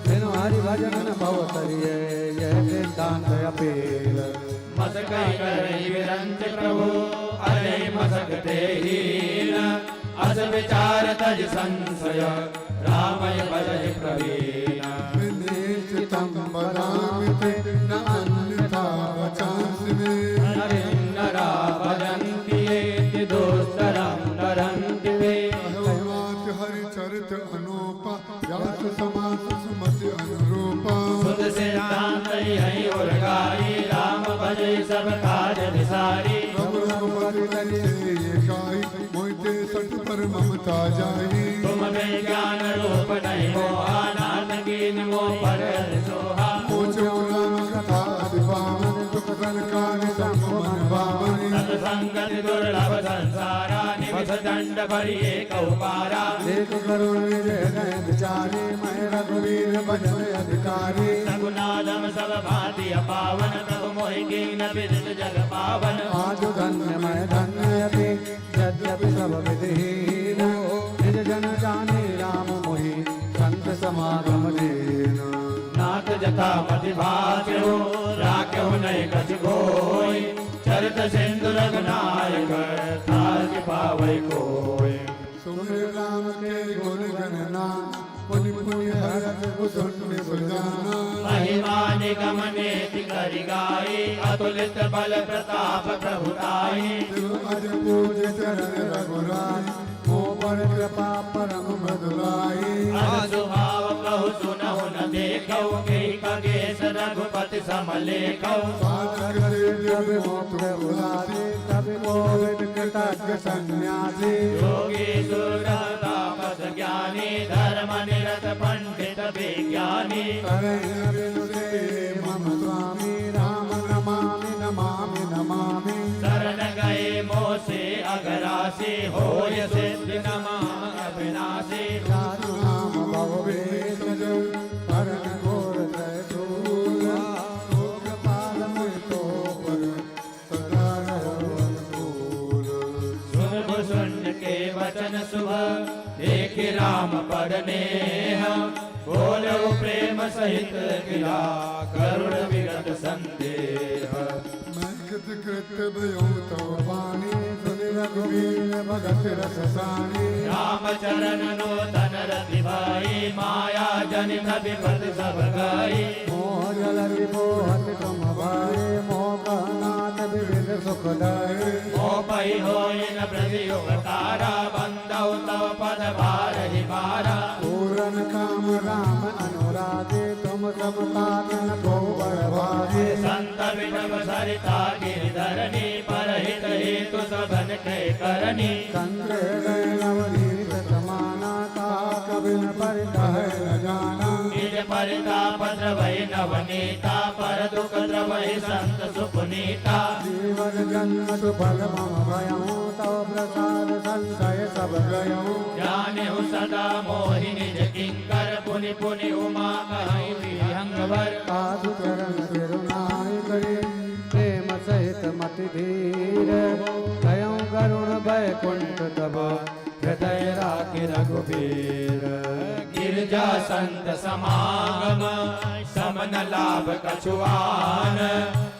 बिनु हरि भजन न भव तरिये यह सिद्धांत अपेल मसक करे विरंच प्रभु अरे मसक ते हीन अस विचार तज संशय रामय भजहि प्रवीण विनिश्चितं वदामि न अन्यथा वचांसि नरा भजन्ति ये दोस्तरं नरन्ति वे कहवात हरि चरित अनूपा व्यास समास सुमति अनुरूपा सुध सिद्धांत यही और गाई राम भजे सब काज विसारी प्रभु रघुपति तनिये एकाई मोहिते सठ पर ममता जाई तुम में ज्ञान रूप नहीं मोहा नाथ कीन मोह पर सोहा पूछो राम कथा पावन दुख संकार संगमन पावन सत्संगति दुर्लभ संसारा निवस दंड भरिए कौपारा एक करुण विजय नय विचारी मैं रघुवीर भजन अधिकारी रघुनाथम सब भांति अपावन प्रभु मोहि कीन विदित जग पावन आज धन्य मैं धन्य अति यद्यपि सब विधिहीन निज जन जाने राम मोहि संत समागम दीन नाथ जथा मति भाग्यो राख्यो नहीं कछ कोई चरित सिंधु रघुनायक तार पावै कोय सुमिर राम के गुण गणनान पुनि पुनि हरत बुधुन सुजाना महिमा निगम नेति करि गाई अतुलित बल प्रताप प्रभुताई शिव अज पूज चरण रघुराई मोह पर कृपा परम मधुराई सुभाव कहु सुनहु न देखौ के खगेश रघुपति समलेखौ साधक जब मोक्ष बुलाते तब कोविद कृतज्ञ सन्यासी योगी सुरतापस ज्ञानी धर्म निरत पंडित विज्ञानी करें बिनु से मम स्वामी राम नमामि नमामि नमामि शरण गए मोसे अगरासी होय सिद्धि नमाम अविनाशी साधु नाम भव भेषज परन घोर त्रय शूल लोक पालम तो पर सदा रहो अनुकूल सुन सुन के वचन शुभ देख राम पद नेह बोलो प्रेम सहित गिरा करुण विगत संदेह मैं कृत कृत्य भयो तव पानी सुनि रघुवीर भगत रस सानी रामचरण नूतन रति भाई माया जनित विपद सब गाई मोह जल विमोहत तुम भाई मोह कहनाथ विविध सुख दाई मोह पै होय न प्रतियोग तारा बंदौ तव पद भार ही मारा पूरन काम राम अनुरागे तुम सब तात न को बड़भागे संत विषम सरिता गिरधरणी परहित हेतु सभन के करनी चंद्र गए नवनीत समाना का कबिन परितह न जाना निज परिताप द्रवहि नवनीता पर दुख द्रवहि संत सुपुनीता जीवन जन्म सुफल मम भयं तव प्रसाद संशय सब गयं जानेहु सदा मोहि निज किंकर पुनि पुनि उमा कहि विहंगवर साधु चरण सिरुनाई करे प्रेम सहित मति धीर गयं गरुण बैकुंठ तब हृदय राखि रघुबीर गिरजा संत समागम समन लाभ कछुआन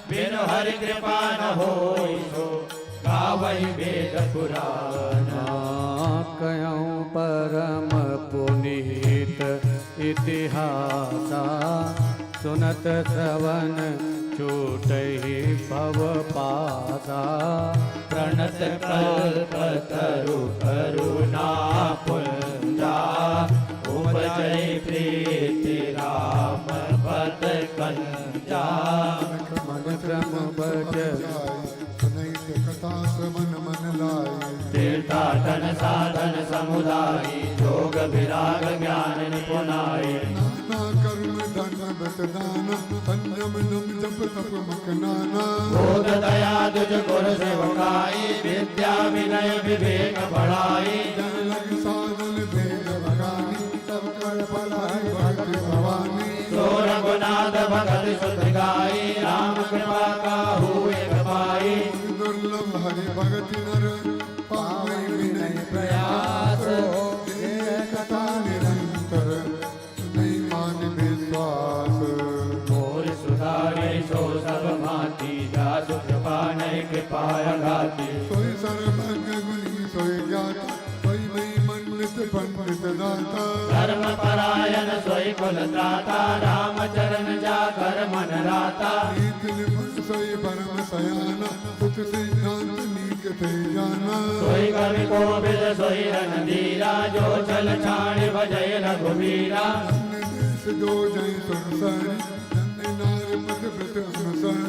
बिनु हरि कृपा न होई सो गावहि वेद पुराण कयं परम पुनीत इतिहासा सुनत श्रवण छूटहि भव पासा प्रणत कल्पतरु करुणा पुंजा उपजय प्रीति राम पद कंजा मन क्रम भज सुनैत कथा श्रवण मन लाई तीर्थाटन साधन समुदायी योग विराग ज्ञान निपुणाई नाना कर्म धन बत दान संयम नम जप तप मकनाना बोध दया दुज गुर सेवकाई विद्या विनय विवेक बढ़ाई जन लग साधन भेद भगानी सब कर भलाई भक्त भवानी सो रघुनाथ भगत सुत गाई राम कृपा का हुए पाई दुर्लभ हरि भगति नर पावै विनय प्रयास कथा निरंतर नहीं मान विश्वास मोर सुधारे सो सब भांति जासु कृपा नहीं कृपाया घाती सोई सर्वज्ञ गुणी सोई ज्ञाता सोई मई मंडित पंडित दाता धर्म परायण सोई कुल त्राता राम चरण जाकर मन राता नीत निपुण सोई परम सयाना सुख सिद्धांत नीक थे जाना सोई कवि कोविद सोई रणधीरा जो चल छाड़ भजय रघुवीरा अन्य देश जो जय सुरसर अन्य नार मत व्रत अनुसर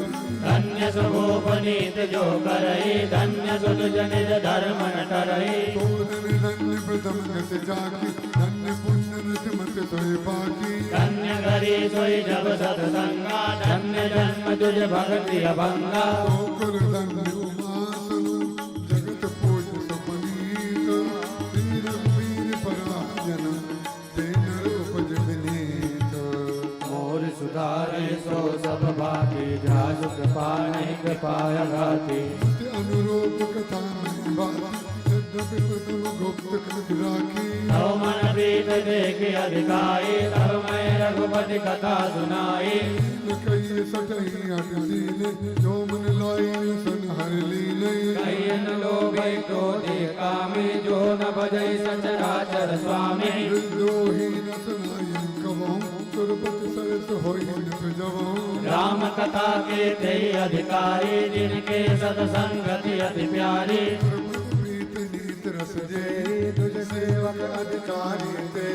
धन्य सुगोपनीत जो करई धन्य सुत जनिज धर्म न टरई शोधन धन्य प्रथम गत जाकी धन्य पुण्य रत मत सोई बाकी धन्य करी सोई जब सत्संगा धन्य जन्म तुझ भक्ति अभंगा शोकर धन्य उमासनु जगत पूज सपनीत श्री रघुवीर पराजन ते नर उपज विनीत मोर सुधारे सो सब भागी जासु कृपा नहीं कृपाया घाती ते अनुरूप कथा में बात यद्यपि प्रथम गुप्त कृत राखी तव मन प्रीत देख अधिकाई तब मैं रघुपति कथा सुनाई कई सटही अट दीने जो मन लाई सन हर लीने कईन लोग क्रोधे कामी जो न भजई सचराचर स्वामी द्रोही न सुनाई कवहूँ सुरपति सरस होई नित जवहूँ राम कथा के थे अधिकारी जिनके सत्संगति अति प्यारी प्रीत नीत रस जे तुझ सेवक अधिकारी ते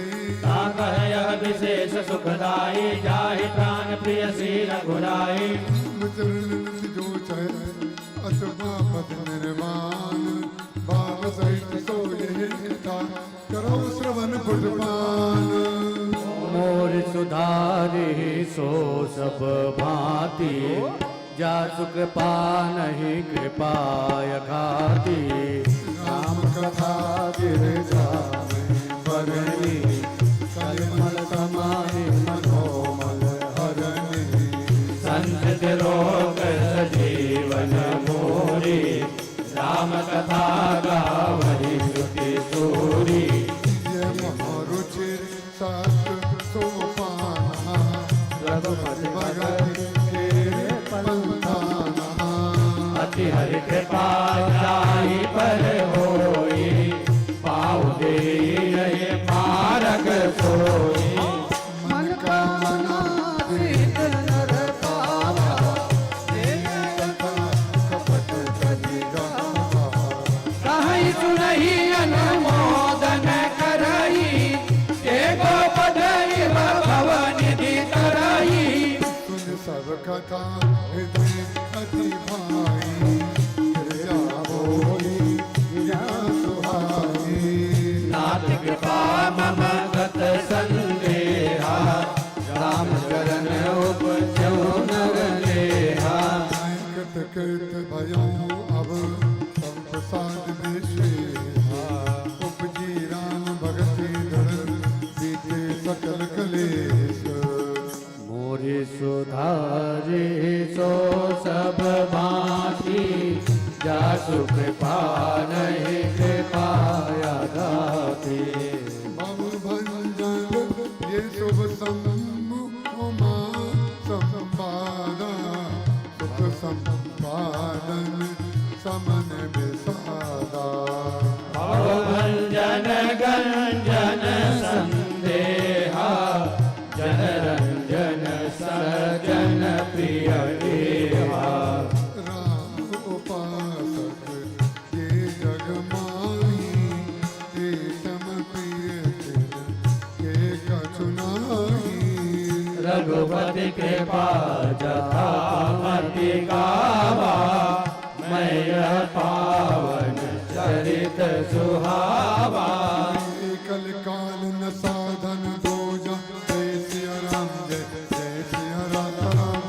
ताकह यह विशेष सुखदाई जाहि प्राण प्रिय सी रघुराई चरण नित जो चरण अथवा पद निर्माण भाव सहित सो यही कथा करो श्रवण पुटपान मोर सुधारे सो सब भांति जासु कृपा नहीं कृपाय घाती राम कथा गिर जावे बरनी कलमल समाहि मनोमल हरनी संत रोग जीवन मोरी राम कथा गावहि श्रुति सूरी ये महारुचि सात सोपाना रघुपति भगत के पंथाना अति हरि कृपा जाहि पर होई पाऊ दे रहे मारग सोई मन का मना सीत नर पावा ये कथा कपट कली गावा कहीं सुनहि अनुमोदन करई एगो पढ़ई भवन निधि तरई सुन सब कथा हृदय अति भाई गिरजा बोली गिरा सुहाई नाथ कृपा मम गत संदेहा भाते भव भंजन ये शुभ सम्मा संपादा सुख संपादन समन विसादा भंजन गंजन संदेहा जन रंजन सजन प्रिय देहा राम उपासक ये जग माही ये सम प्रिय ये कछु नाही रघुपति कृपा जथा मति गावा मैं यह पावन चरित सुहावा कल काल न साधन दूजा जय सिया राम जय जय सिया राम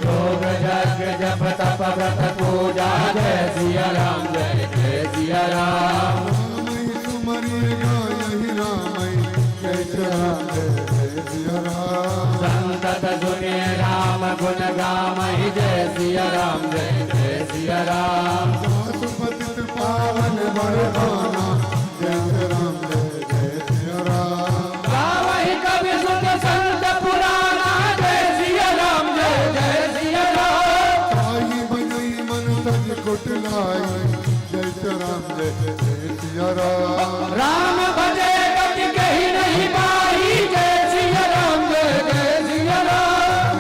योग यज्ञ जप तप व्रत पूजा जय सिया राम जय जय सिया राम रामई सुमरि गायहि रामई जय सिया राम जय जय सिया राम संतत सुने राम गुण गामहि जय सिया राम जय जय सिया राम पतित पावन बरदाना जय सिया राम जय जय सिया राम गावहि कवि सुत संत पुराना जय सिया राम जय जय सिया राम आई बनई मन सज कुटलाई जय सिया राम जय जय सिया राम राम भजे कति कही नहीं पाई जय सिया राम जय जय सिया राम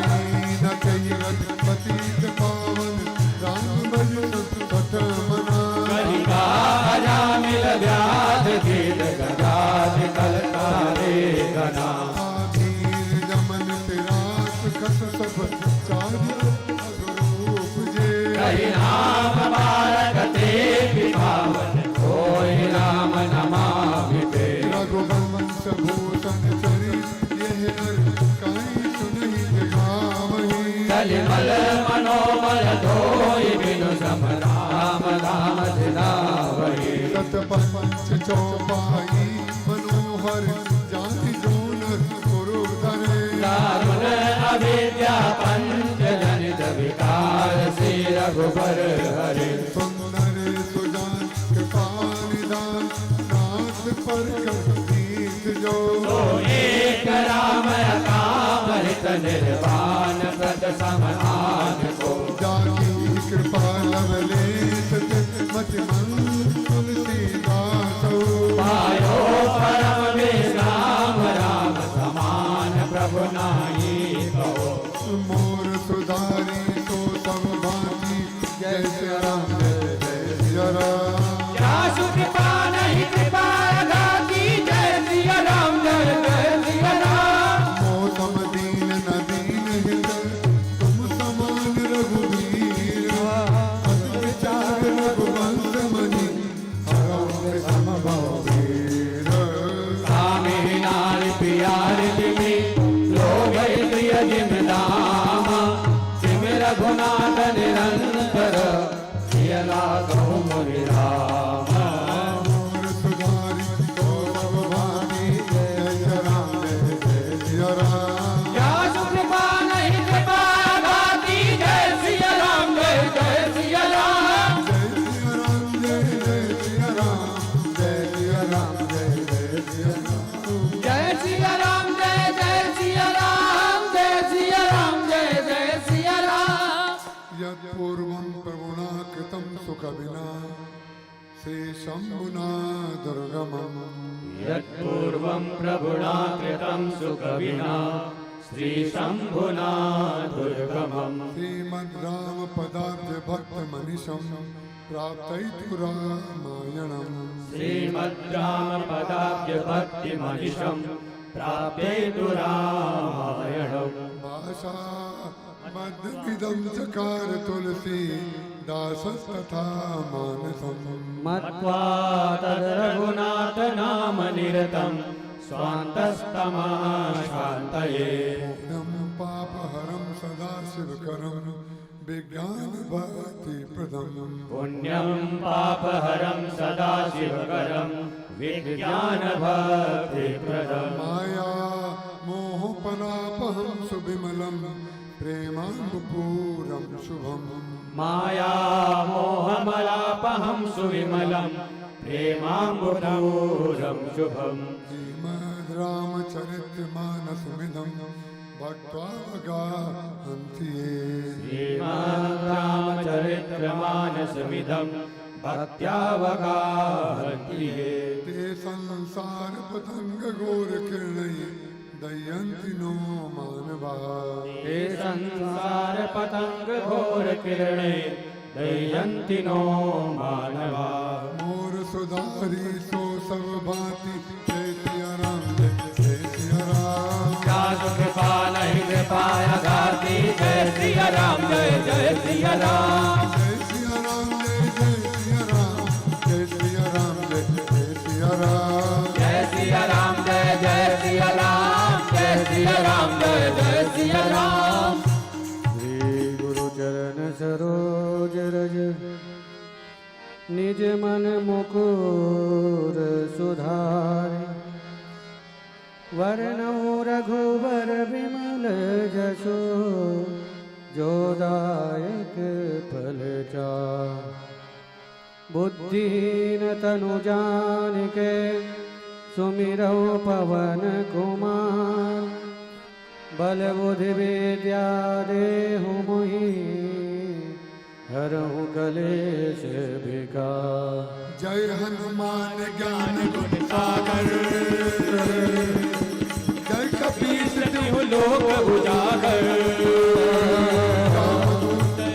न कई रथ पतित पावन राम भज सत मना कलिका मिल व्याध गीत गजाद कलकारे गना आधीर जमन पिरास खस सब चार्य अगरूप जे कही नाम बारक ते पावन कोई राम नमामि ते रघुवंश भूषण चरी यह नर काई सुनहि जगावहि कलिमल मनोमल धोई बिनु सम राम धाम धिनावहि सत पंच चौपाई मनोहर जाति जोनर गुरु धरे दारुण अविद्या पंच जनित विकार श्री रघुबर हरे सुंदर सुजान कृपाल दान नाथ पर करीत जो तो एक राम काम हित निर्वाण प्रत समाधान को जाकी कृपा लवलेश मति मन तुलसीदास पायो परम विश्राम राम समान प्रभु नाई कहो मोर सुधारी तो सब भांति जय सिया राम जय जय सिया राम क्या सुकृपा नहीं कृपा गाती जय सिया राम जय जय सिया राम मौसम दीन न दीन हित तुम समान रघुवीर अस विचार रघुवंश मणि हरौ समभव वीर स्वामी नारी प्यारी तिमि लोग प्रिय जिम दाम सिम रघुनाथ निरंतर सियला कहु मोहि राम मोर सुधारी तो सब भांति जय सिया राम जय जय सिया राम क्या सुकृपा नहीं कृपा गाती जय सिया राम जय जय सिया राम जय सिया राम जय जय सिया राम जय सिया राम जय जय सिया राम जय सिया राम जय जय सिया राम जय सिया राम जय जय सिया राम यत्पूर्वं प्रभुना कृतं सुखविना श्रीशम्भुना दुर्गमम् यत्पूर्वं प्रभुना कृतं सुखविना श्रीशम्भुना दुर्गमम् श्रीमद्रामपदाब्जभक्तमनिशं प्राप्तैतु रामायणम् श्रीमद्रामपदाब्जभक्तिमनिशं प्राप्येतु रामायणम् भाषा मद्विदं चकार तुलसी दासस्तथा मानसम् मत्वा तद्रघुनाथ नाम निरतं स्वान्तस्तमाशान्तये पूर्णं पापहरं सदा शिवकरं विज्ञानभक्तिप्रदम् पुण्यं पापहरं सदा शिवकरं विज्ञानभक्तिप्रदम् माया मोहपलापहं सुविमलं प्रेमानुपूरं शुभम् माया मोहमलापहं सुविमलं प्रेमाम्बुपूरं शुभम् श्रीमद् रामचरितमानसमिदं भक्त्वा गाहन्ति ये। श्रीमद्रामचरितमानसमिदं भक्त्यावगाहन्ति ये। ते संसार पतंग घोर किरणै दयन्ति नो मानवा। ते संसार पतंग घोर किरणे दयन्ति नो मानवा। मोर सुधारी सो सब भांति जय सिया राम जय सिया राम। साधु कृपा नहीं कृपाया गाती जय सिया राम जय जय सिया राम। जय सिया राम जय सिया राम जय सिया राम जय सिया राम। जय सिया राम जय सिया राम जय सिया राम जय सिया राम। श्री गुरु चरण सरोज रज निज मन मुकुर सुधारि। वरनौ रघुवर विमल जसो जो दायक फल चारि। बुद्धिहीन तनु जानिके सुमिरौ पवन कुमार। बल बुद्धि विद्या देहु मोहि हरहु कलेश विकार। जय हनुमान ज्ञान गुण सागर जय कपीस तिहु लोक उजागर।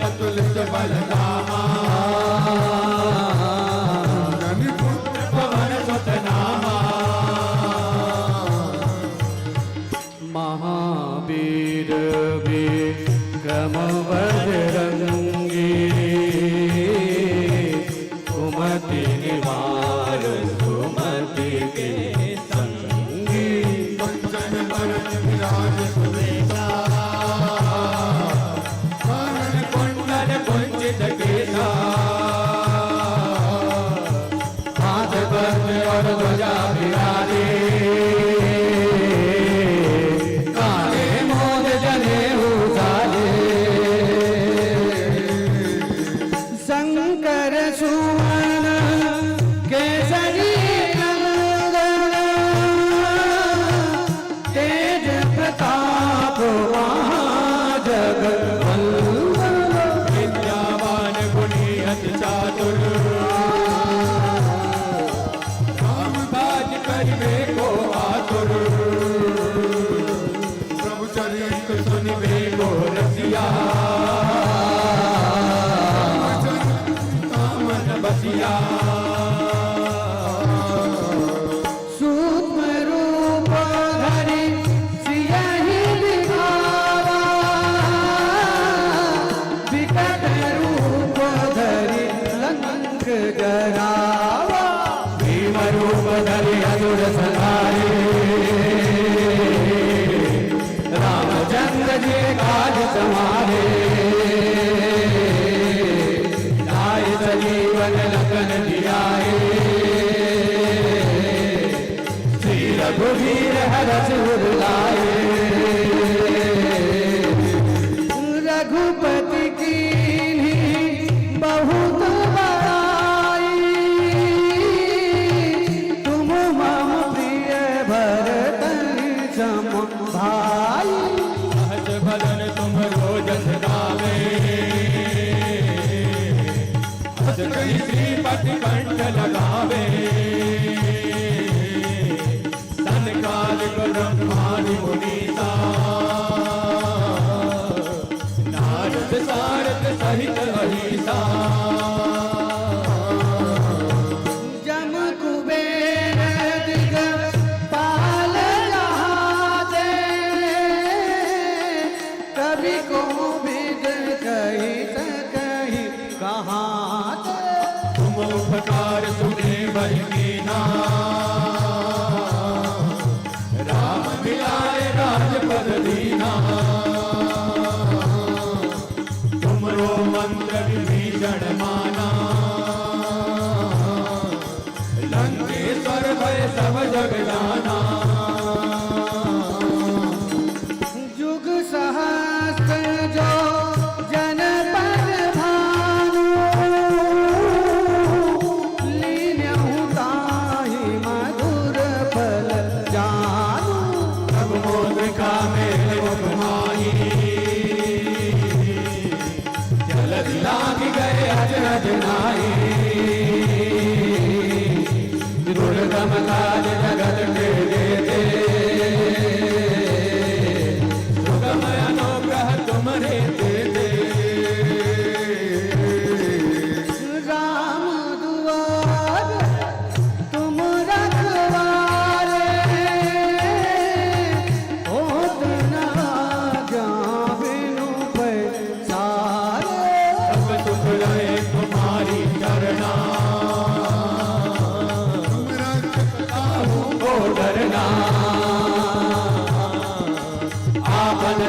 अतुलित बल धामा धनि पुत्र पवन सुत नामा। महावीर विक्रम बजरंगी। सुमति निवार सुमति के संगी। कंचन बरन विराज सुबेसा कानन कुंडल कुंचित केसा। हाथ पद्म और ध्वजा विराजे। काले मोद जनेऊ साजे। शंकर सुमन केसरी नंदन। तेज प्रताप महाजगवंदन। विद्यावान गुणी अति चातुर। राम काज करिबे को आतुर। प्रभु चरित सुनिबे को रसिया। कामन बसिया। सूक्ष्म रूप धरि सियहि दिखावा। विकट रूप धरि लंक जरावा। भीम रूप धरि असुर संहारे। रामचंद्र जी काज संहारे। लाए सजीवन लखन जियाए। श्री रघुवीर हरष उर लाए। रघुपति कीन्ही बहुत बड़ाई। तुम मम प्रिय भरतन सम भाई। सहज बदन तुम रोजस गावे। हस कहि श्रीपति कंठ लगावे। सनकालिक ब्रह्मादि मुनीसा। नारद सारद सहित अहिसा। जम कुबेर दिगपाल जहाते। कभी को विद कही सकहि कहाते। तुम उपकार सुने बहि कीना। राम मिलाए राजपद दीना। तुमरो मंत्र विभीषण माना। लंकेश्वर भय सब जग जाना। जुग सहस्त्र जो जन पर भानु। लीन्यहु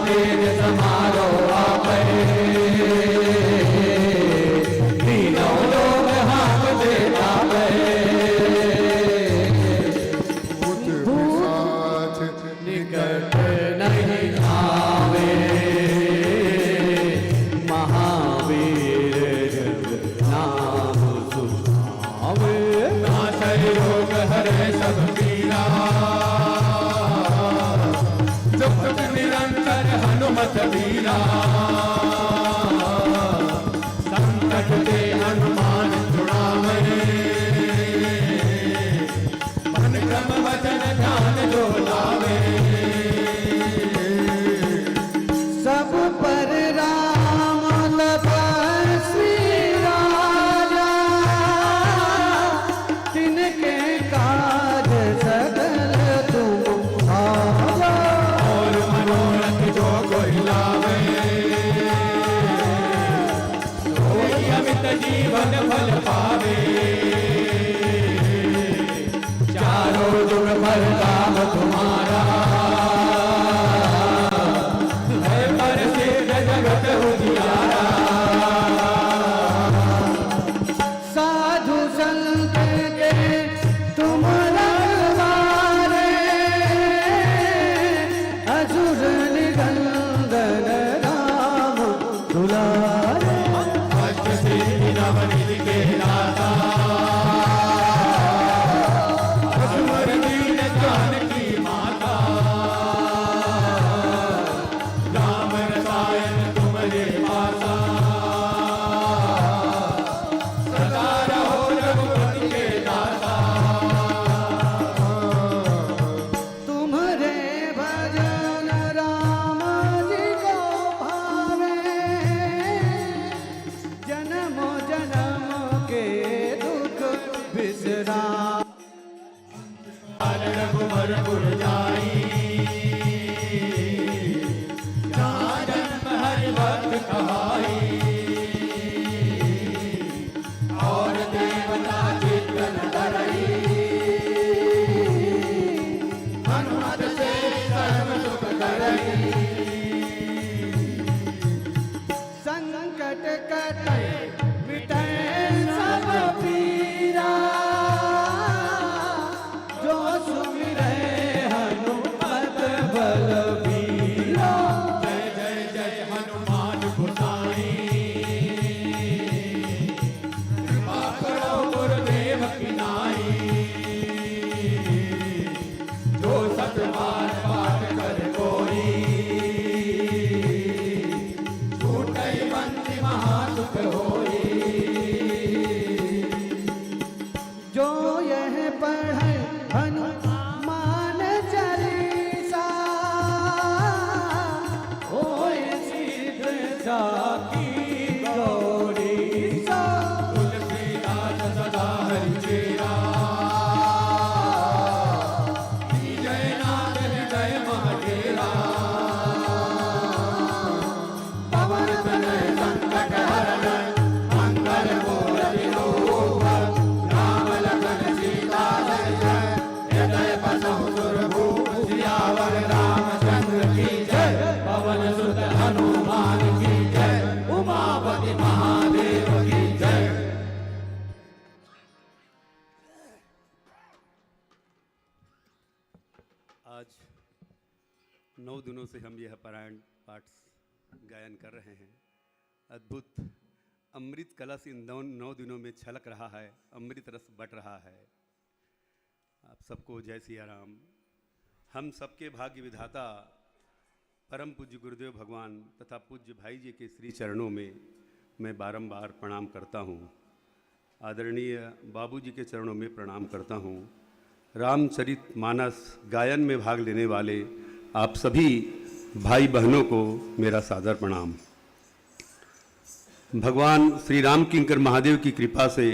तेज समारो आपे, तीनों लोग हाथ दे जावे, भूत पिशाच निकट नहीं आवे, महावीर जग नाम सुनावे, नाशय रोग हरे सब पीरा, जप निरंतर हनुमत वीरा, संकट ते हनुमान छुड़ावे, मन क्रम वचन ध्यान जो लावे, सब पर राम तपस्वी राजा, तिनके काज सकल तुम आवा, और मनोरथ जो कोई लावे, कोई अमित जीवन फल पावे, चारों जुग पर राम तुम्हारा, है प्रसिद्ध जगत उजियारा, साधु संत के तुम रखवारे, असुर निकंदन राम दुलारे, अष्ट सिद्धि नवनिधि के दाता, असुर दीन जानकी माता, राम रसायन तुम्हारे पासा, सदा रहो रघुपति के दाता, तुम्हारे भजन राम जी को भावे, जन्म जन्म के दुख बिसरा, रघुबर पुर जाई, जहाँ जन्म हरि भक्त कहाई, और देवता चित्तन धरई, हनुमत से सर्व सुख करई, संकट कटे मिटे सब पीरा, जो सुमिरे हनुमत बलबीरा, जय जय जय हनुमान गोसाई, कृपा करो गुरुदेव की नाई, जो सतबार पाठ कर कोई, छूटई बंदी महासुख होई, जो यह पढ़े हनुमान चालीसा, होय सिद्ध साकी गौरीसा, तुलसीदास सदा हरि चेरा, जय नाथ हृदय महडेरा, पवन तनय संकट हरण, मंगल मूर्ति रूप, राम लखन सीता जय, हृदय बसहु सुरभूप, सियावर रामचंद्र की जय, पवन सुत हनुमान की जय, उमापति महादेव की जय। आज 9 दिनों से हम यह पारायण पाठ गायन कर रहे हैं। अद्भुत अमृत कला से इन 9 दिनों में छलक रहा है, अमृत रस बट रहा है। आप सबको जय सिया राम। हम सबके भाग्य विधाता परम पूज्य गुरुदेव भगवान तथा पूज्य भाई जी के श्री चरणों में मैं बारंबार प्रणाम करता हूँ। आदरणीय बाबूजी के चरणों में प्रणाम करता हूँ। रामचरित मानस गायन में भाग लेने वाले आप सभी भाई बहनों को मेरा सादर प्रणाम। भगवान श्री राम किंकर महादेव की कृपा से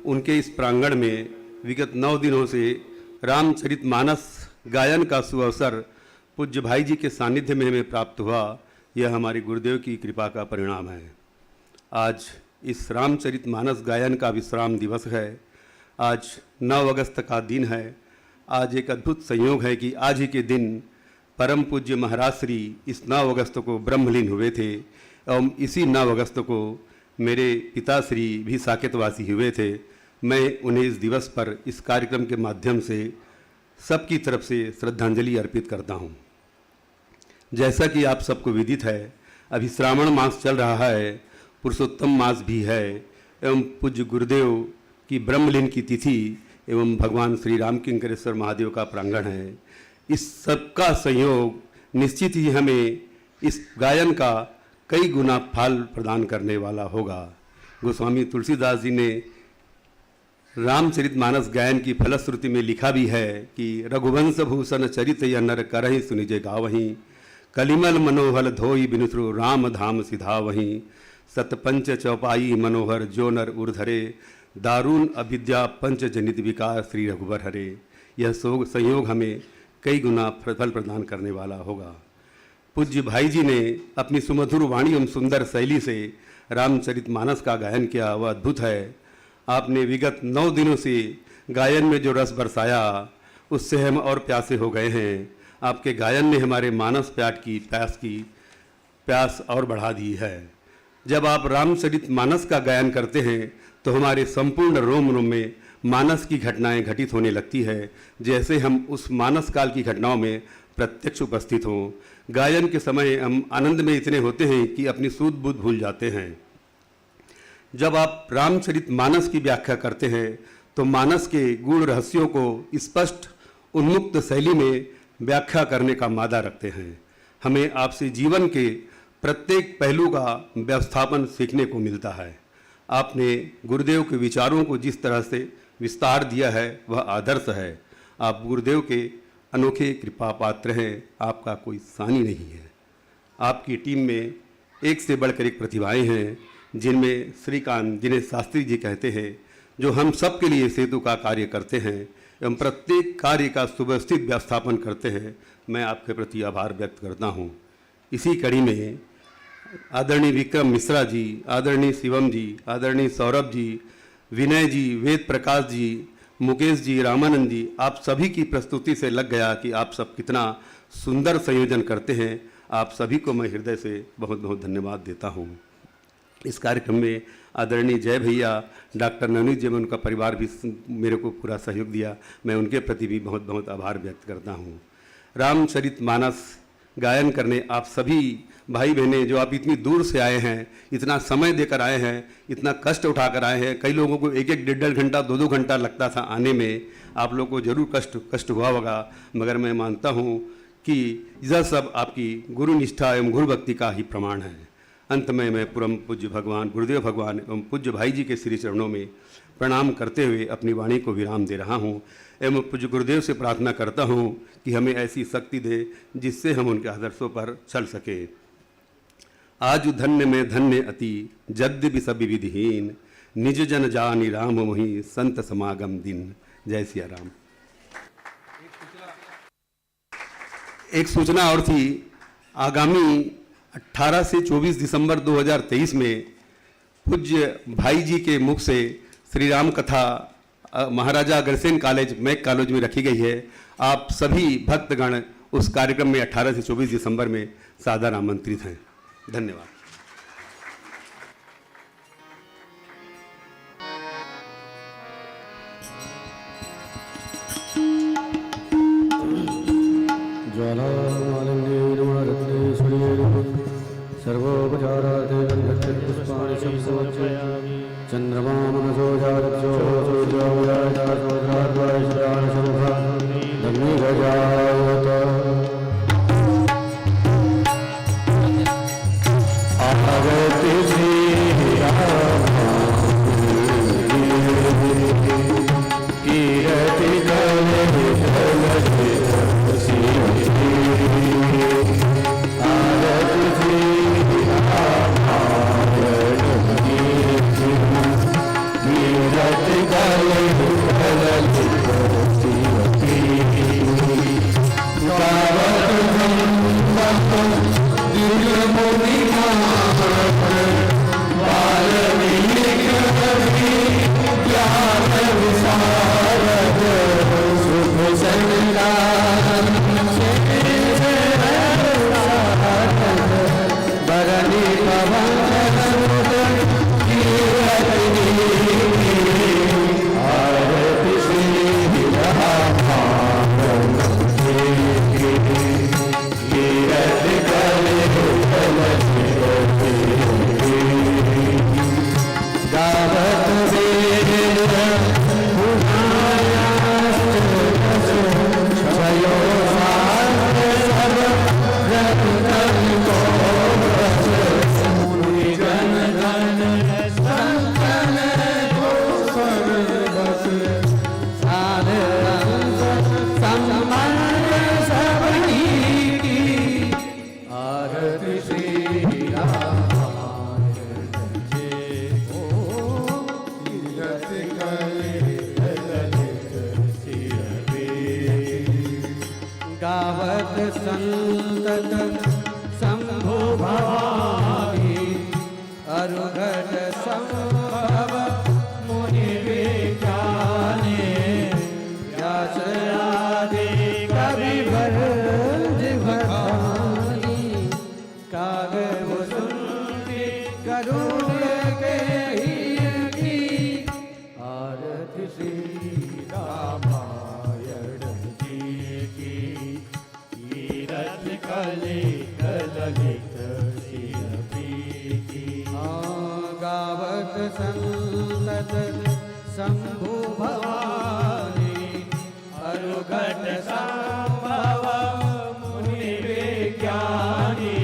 उनके इस प्रांगण में विगत 9 दिनों से रामचरित मानस गायन का सुअवसर पूज्य भाई जी के सानिध्य में हमें प्राप्त हुआ। यह हमारे गुरुदेव की कृपा का परिणाम है। आज इस रामचरित मानस गायन का विश्राम दिवस है। आज 9 अगस्त का दिन है। आज एक अद्भुत संयोग है कि आज ही के दिन परम पूज्य महाराज श्री इस 9 अगस्त को ब्रह्मलीन हुए थे एवं इसी 9 अगस्त को मेरे पिताश्री भी साकेतवासी हुए थे। मैं उन्हें इस दिवस पर इस कार्यक्रम के माध्यम से सबकी तरफ से श्रद्धांजलि अर्पित करता हूँ। जैसा कि आप सबको विदित है, अभी श्रावण मास चल रहा है, पुरुषोत्तम मास भी है एवं पूज्य गुरुदेव की ब्रह्मलीन की तिथि एवं भगवान श्री राम किंकरेश्वर महादेव का प्रांगण है। इस सबका संयोग निश्चित ही हमें इस गायन का कई गुना फल प्रदान करने वाला होगा। गोस्वामी तुलसीदास जी ने रामचरितमानस गायन की फलश्रुति में लिखा भी है कि रघुवंश भूषण चरित या नर करहि सुनिजे गावहीं, कलिमल मनोहर धोई बिनुसु राम धाम सिधा वहीं, सतपंच चौपाई मनोहर जो नर उर्धरे, दारुण अविद्या पंच जनित विकार श्री रघुवर हरे। यह संयोग हमें कई गुना फल प्रदान करने वाला होगा। पूज्य भाई जी ने अपनी सुमधुर वाणी एवं सुंदर शैली से रामचरितमानस का गायन किया, वह अद्भुत है। आपने विगत 9 दिनों से गायन में जो रस बरसाया उससे हम और प्यासे हो गए हैं। आपके गायन ने हमारे मानस प्यास और बढ़ा दी है। जब आप रामचरितमानस का गायन करते हैं तो हमारे संपूर्ण रोम रोम में मानस की घटनाएं घटित होने लगती है, जैसे हम उस मानस काल की घटनाओं में प्रत्यक्ष उपस्थित हों। गायन के समय हम आनंद में इतने होते हैं कि अपनी सूझ बूझ भूल जाते हैं। जब आप रामचरितमानस की व्याख्या करते हैं तो मानस के गूढ़ रहस्यों को स्पष्ट उन्मुक्त शैली में व्याख्या करने का मादा रखते हैं। हमें आपसे जीवन के प्रत्येक पहलू का व्यवस्थापन सीखने को मिलता है। आपने गुरुदेव के विचारों को जिस तरह से विस्तार दिया है वह आदर्श है। आप गुरुदेव के अनोखे कृपा पात्र हैं, आपका कोई सानी नहीं है। आपकी टीम में एक से बढ़कर एक प्रतिभाएं हैं, जिनमें श्रीकांत, जिन्हें शास्त्री जी कहते हैं, जो हम सब के लिए सेतु का कार्य करते हैं एवं प्रत्येक कार्य का सुव्यवस्थित व्यवस्थापन करते हैं। मैं आपके प्रति आभार व्यक्त करता हूँ। इसी कड़ी में आदरणीय विक्रम मिश्रा जी, आदरणीय शिवम जी, आदरणीय सौरभ जी, विनय जी, वेद प्रकाश जी, मुकेश जी, रामानंद जी, आप सभी की प्रस्तुति से लग गया कि आप सब कितना सुंदर संयोजन करते हैं। आप सभी को मैं हृदय से बहुत बहुत धन्यवाद देता हूँ। इस कार्यक्रम में आदरणीय जय भैया, डॉक्टर नवनीत जी, उनका परिवार भी मेरे को पूरा सहयोग दिया। मैं उनके प्रति भी बहुत बहुत आभार व्यक्त करता हूँ। रामचरितमानस गायन करने आप सभी भाई बहनें जो आप इतनी दूर से आए हैं, इतना समय देकर आए हैं, इतना कष्ट उठाकर आए हैं। कई लोगों को 1-1, 1.5 घंटा, 2-2 घंटा लगता था आने में। आप लोगों को जरूर कष्ट हुआ होगा, मगर मैं मानता हूँ कि यह सब आपकी गुरु निष्ठा एवं गुरु भक्ति का ही प्रमाण है। अंत में मैं परम पूज्य भगवान गुरुदेव भगवान एवं पूज्य भाई जी के श्री चरणों में प्रणाम करते हुए अपनी वाणी को विराम दे रहा हूँ एवं पूज्य गुरुदेव से प्रार्थना करता हूँ कि हमें ऐसी शक्ति दे जिससे हम उनके आदर्शों पर चल सके। आज धन्य में धन्य अति जद्यपि सभी विधिहीन, निज जन जानी राम मोहि संत समागम दिन। जय सिया राम। एक सूचना और थी, आगामी 18 से 24 दिसंबर 2023 में पूज्य भाई जी के मुख से श्री राम कथा Maharaja Agrasen college Mac college में रखी गई है। आप सभी भक्तगण उस कार्यक्रम में 18 से 24 दिसंबर में सादर आमंत्रित हैं। धन्यवाद। सर्वोपचारार्थे पुष्पाणि समर्पयामि। चंद्रमा मनसो जातो Bye. गावत संतत शंभु भवानी अरुघट संभव मुनि विज्ञानी व्यास आदि कवि भरज भवानी कागज सुनती गरुड़ के हीर की आरती श्री रामायण जी की कीरत कलित ललित शिरपी की गावत संतत शंभु भवानी अरुघट संभव मुनि विज्ञानी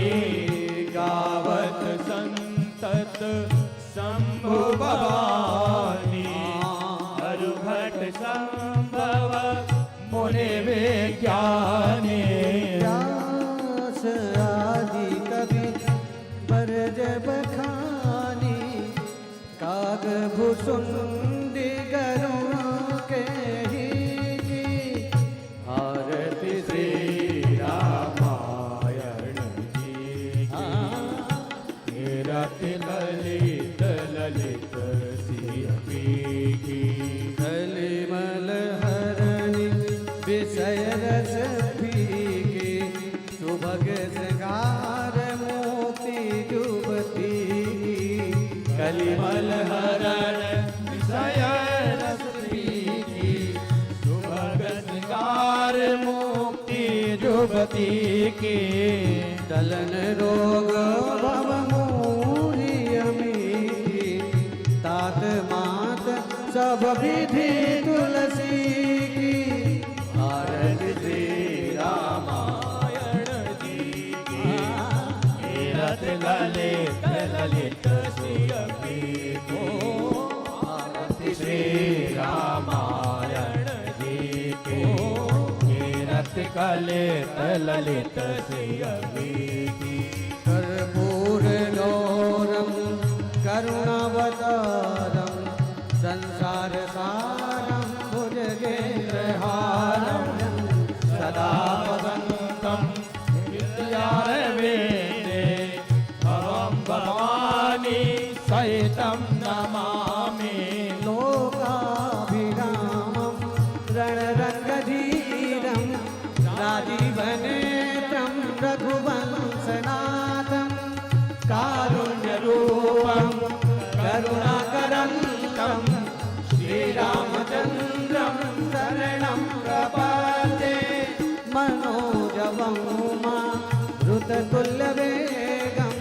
गावत संतत शंभु भवानी अरुघट संभव मुनि विज्ञानी व्यास आदि कवि बरज बखानी काग भुसुंडी गरुण के ही की आरती श्री रामायण जी की कीरत ललित ललित शिरपी की कलिमल हरणी विषय रस फीकी सुभग श्रृंगार मोती जुबती कलिमल हरण विषय रस पीकी सुभग श्रृंगार मुक्ति जुबती की दलन रोग भव मूलियमी तात मात सब विधि तुलसी की आरती श्री रामायण जी की कीरत ललित ललित शिरपी की आरती श्री रामायण जी की कीरत ललित ललित शिरपी की कर्पूर गौरम करुणावतारम संसार सारम भुजगेन्द्रहारम सदा वसन्तं विद्यारवेदे भवं भवानी सहितं नमामि लोकाभिरामं रणरङ्गधीरं राजीवनेत्रं रघुवंशनाथं कारुण्यरूपं करुणाकरन्तं श्रीरामचन्द्रं शरणं प्रपद्ये मनोजवं मारुततुल्यवेगं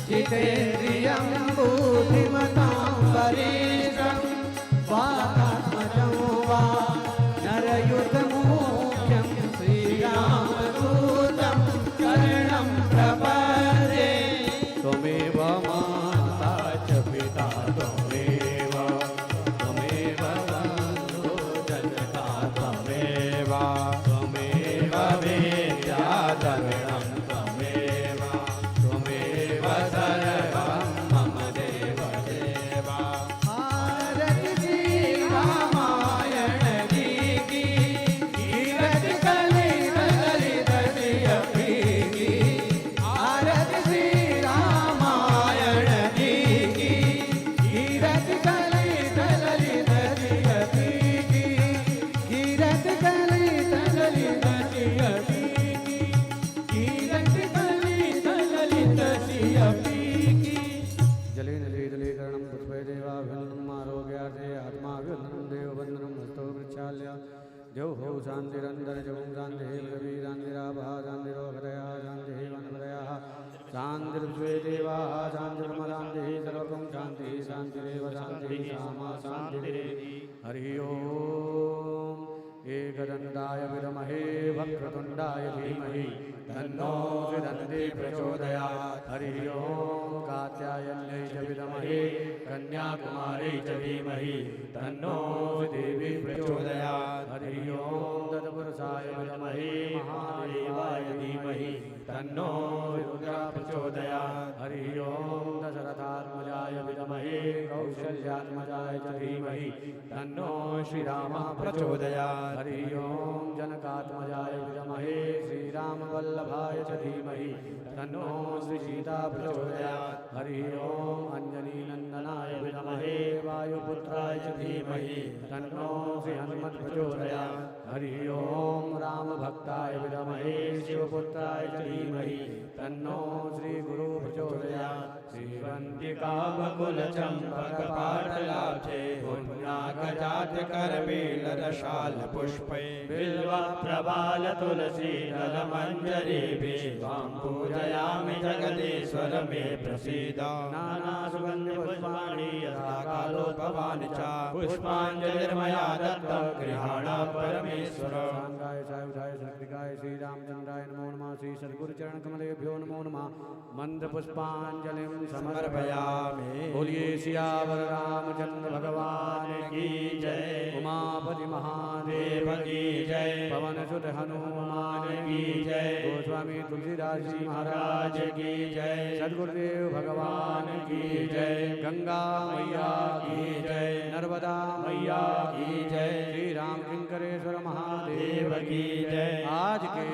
जितेन्द्रियं बुद्धिमतां वरिष्ठं वातात्मजं वा नरयुतमुख्यं श्रीरामदूतं शरणं प्रपद्ये त्वमेव माता च पिता त्वमेव त्वमेव बन्धो जनता त्वमेव त्वमेव विद्याधरणं त्वमेव त्वमेव सर्वं मम देव देव आरति श्री रामायण जी की कीरत कलित ललित शिरपी की आरति श्री रामायण जी की कीरत कलित ललित शिरपी की कीरत कलित ललित शिरपी की कीरत कलित ललित शिरपी की जले नले जले कर्णं पुष्पे देवाभिवन्दनम् आरोग्यार्थे आत्माभिवन्दनं देववन्दनं हस्तो प्रक्षाल्य देवो शान्तिरन्तर्जगं शान्तिः पृथिवीरान्तिरापः शान्तिरोगदया शान्तिः वनपदयः शान्तिर्विश्वे देवाः शान्तिर्मशान्तिः सर्वं शान्तिः शान्तिरेव शान्तिः सामा शान्तिरेव हरिः ओम् एकदन्ताय विद्महे वक्रतुण्डाय धीमहि तन्नो दन्ति प्रचोदयात् हरिः ओम् कात्यायन्यै च विद्महे कन्याकुमारी च धीमहि तन्नो देवी प्रचोदयात् हरिः ओम् तत्पुरुषाय विद्महे महादेवाय धीमहि तन्नो रुद्रः प्रचोदयात् हरिः ओम् दशरथात्मजाय विद्महे कौसल्यात्मजाय च धीमहि तन्नो श्रीरामः प्रचोदयात् हरिः ओम् जनकात्मजाय विद्महे श्रीराम राम वल्लभाय च धीमहि तन्नो श्री सीता प्रचोदयात्। हरि ओम अंजनी नंदनाय विद्महे वायुपुत्राय च धीमहि तन्नो श्री हनुमत् प्रचोदयात्। हरि ओम राम भक्ताय विद्महे शिवपुत्राय च धीमहि तन्नो श्री गुरु प्रचोदयात्। श्रीवन्दिका बकुल चंपक पाटलाब्धे पुण्यागजात करवेल रसाल पुष्पे बिल्व प्रबाल तुलसी दल मंजरी त्वां पूजयामि जगदीश्वर मे प्रसीद। नाना सुगंधि पुष्पाणि यथा कालोद्भवानि च पुष्पाञ्जलिर्मया दत्तं गृहाण परमेश्वर। सांगाय सायुधाय सत्रिकाय श्री रामचंद्राय नमो नमः। श्री सद्गुरु चरण कमलेभ्यो नमो नमः। मंत्र पुष्पांजलिं समर्पयामि। बोलिए सियावर रामचंद्र भगवान की जय। उमापति महादेव की जय। पवन सुत हनुमान की जय। गोस्वामी तुलसीदास जी महाराज की जय। सद्गुरुदेव भगवान की जय। गंगा मैया की जय। नर्मदा मैया की जय। श्री राम किंकरेश्वर महादेव की जय। आज के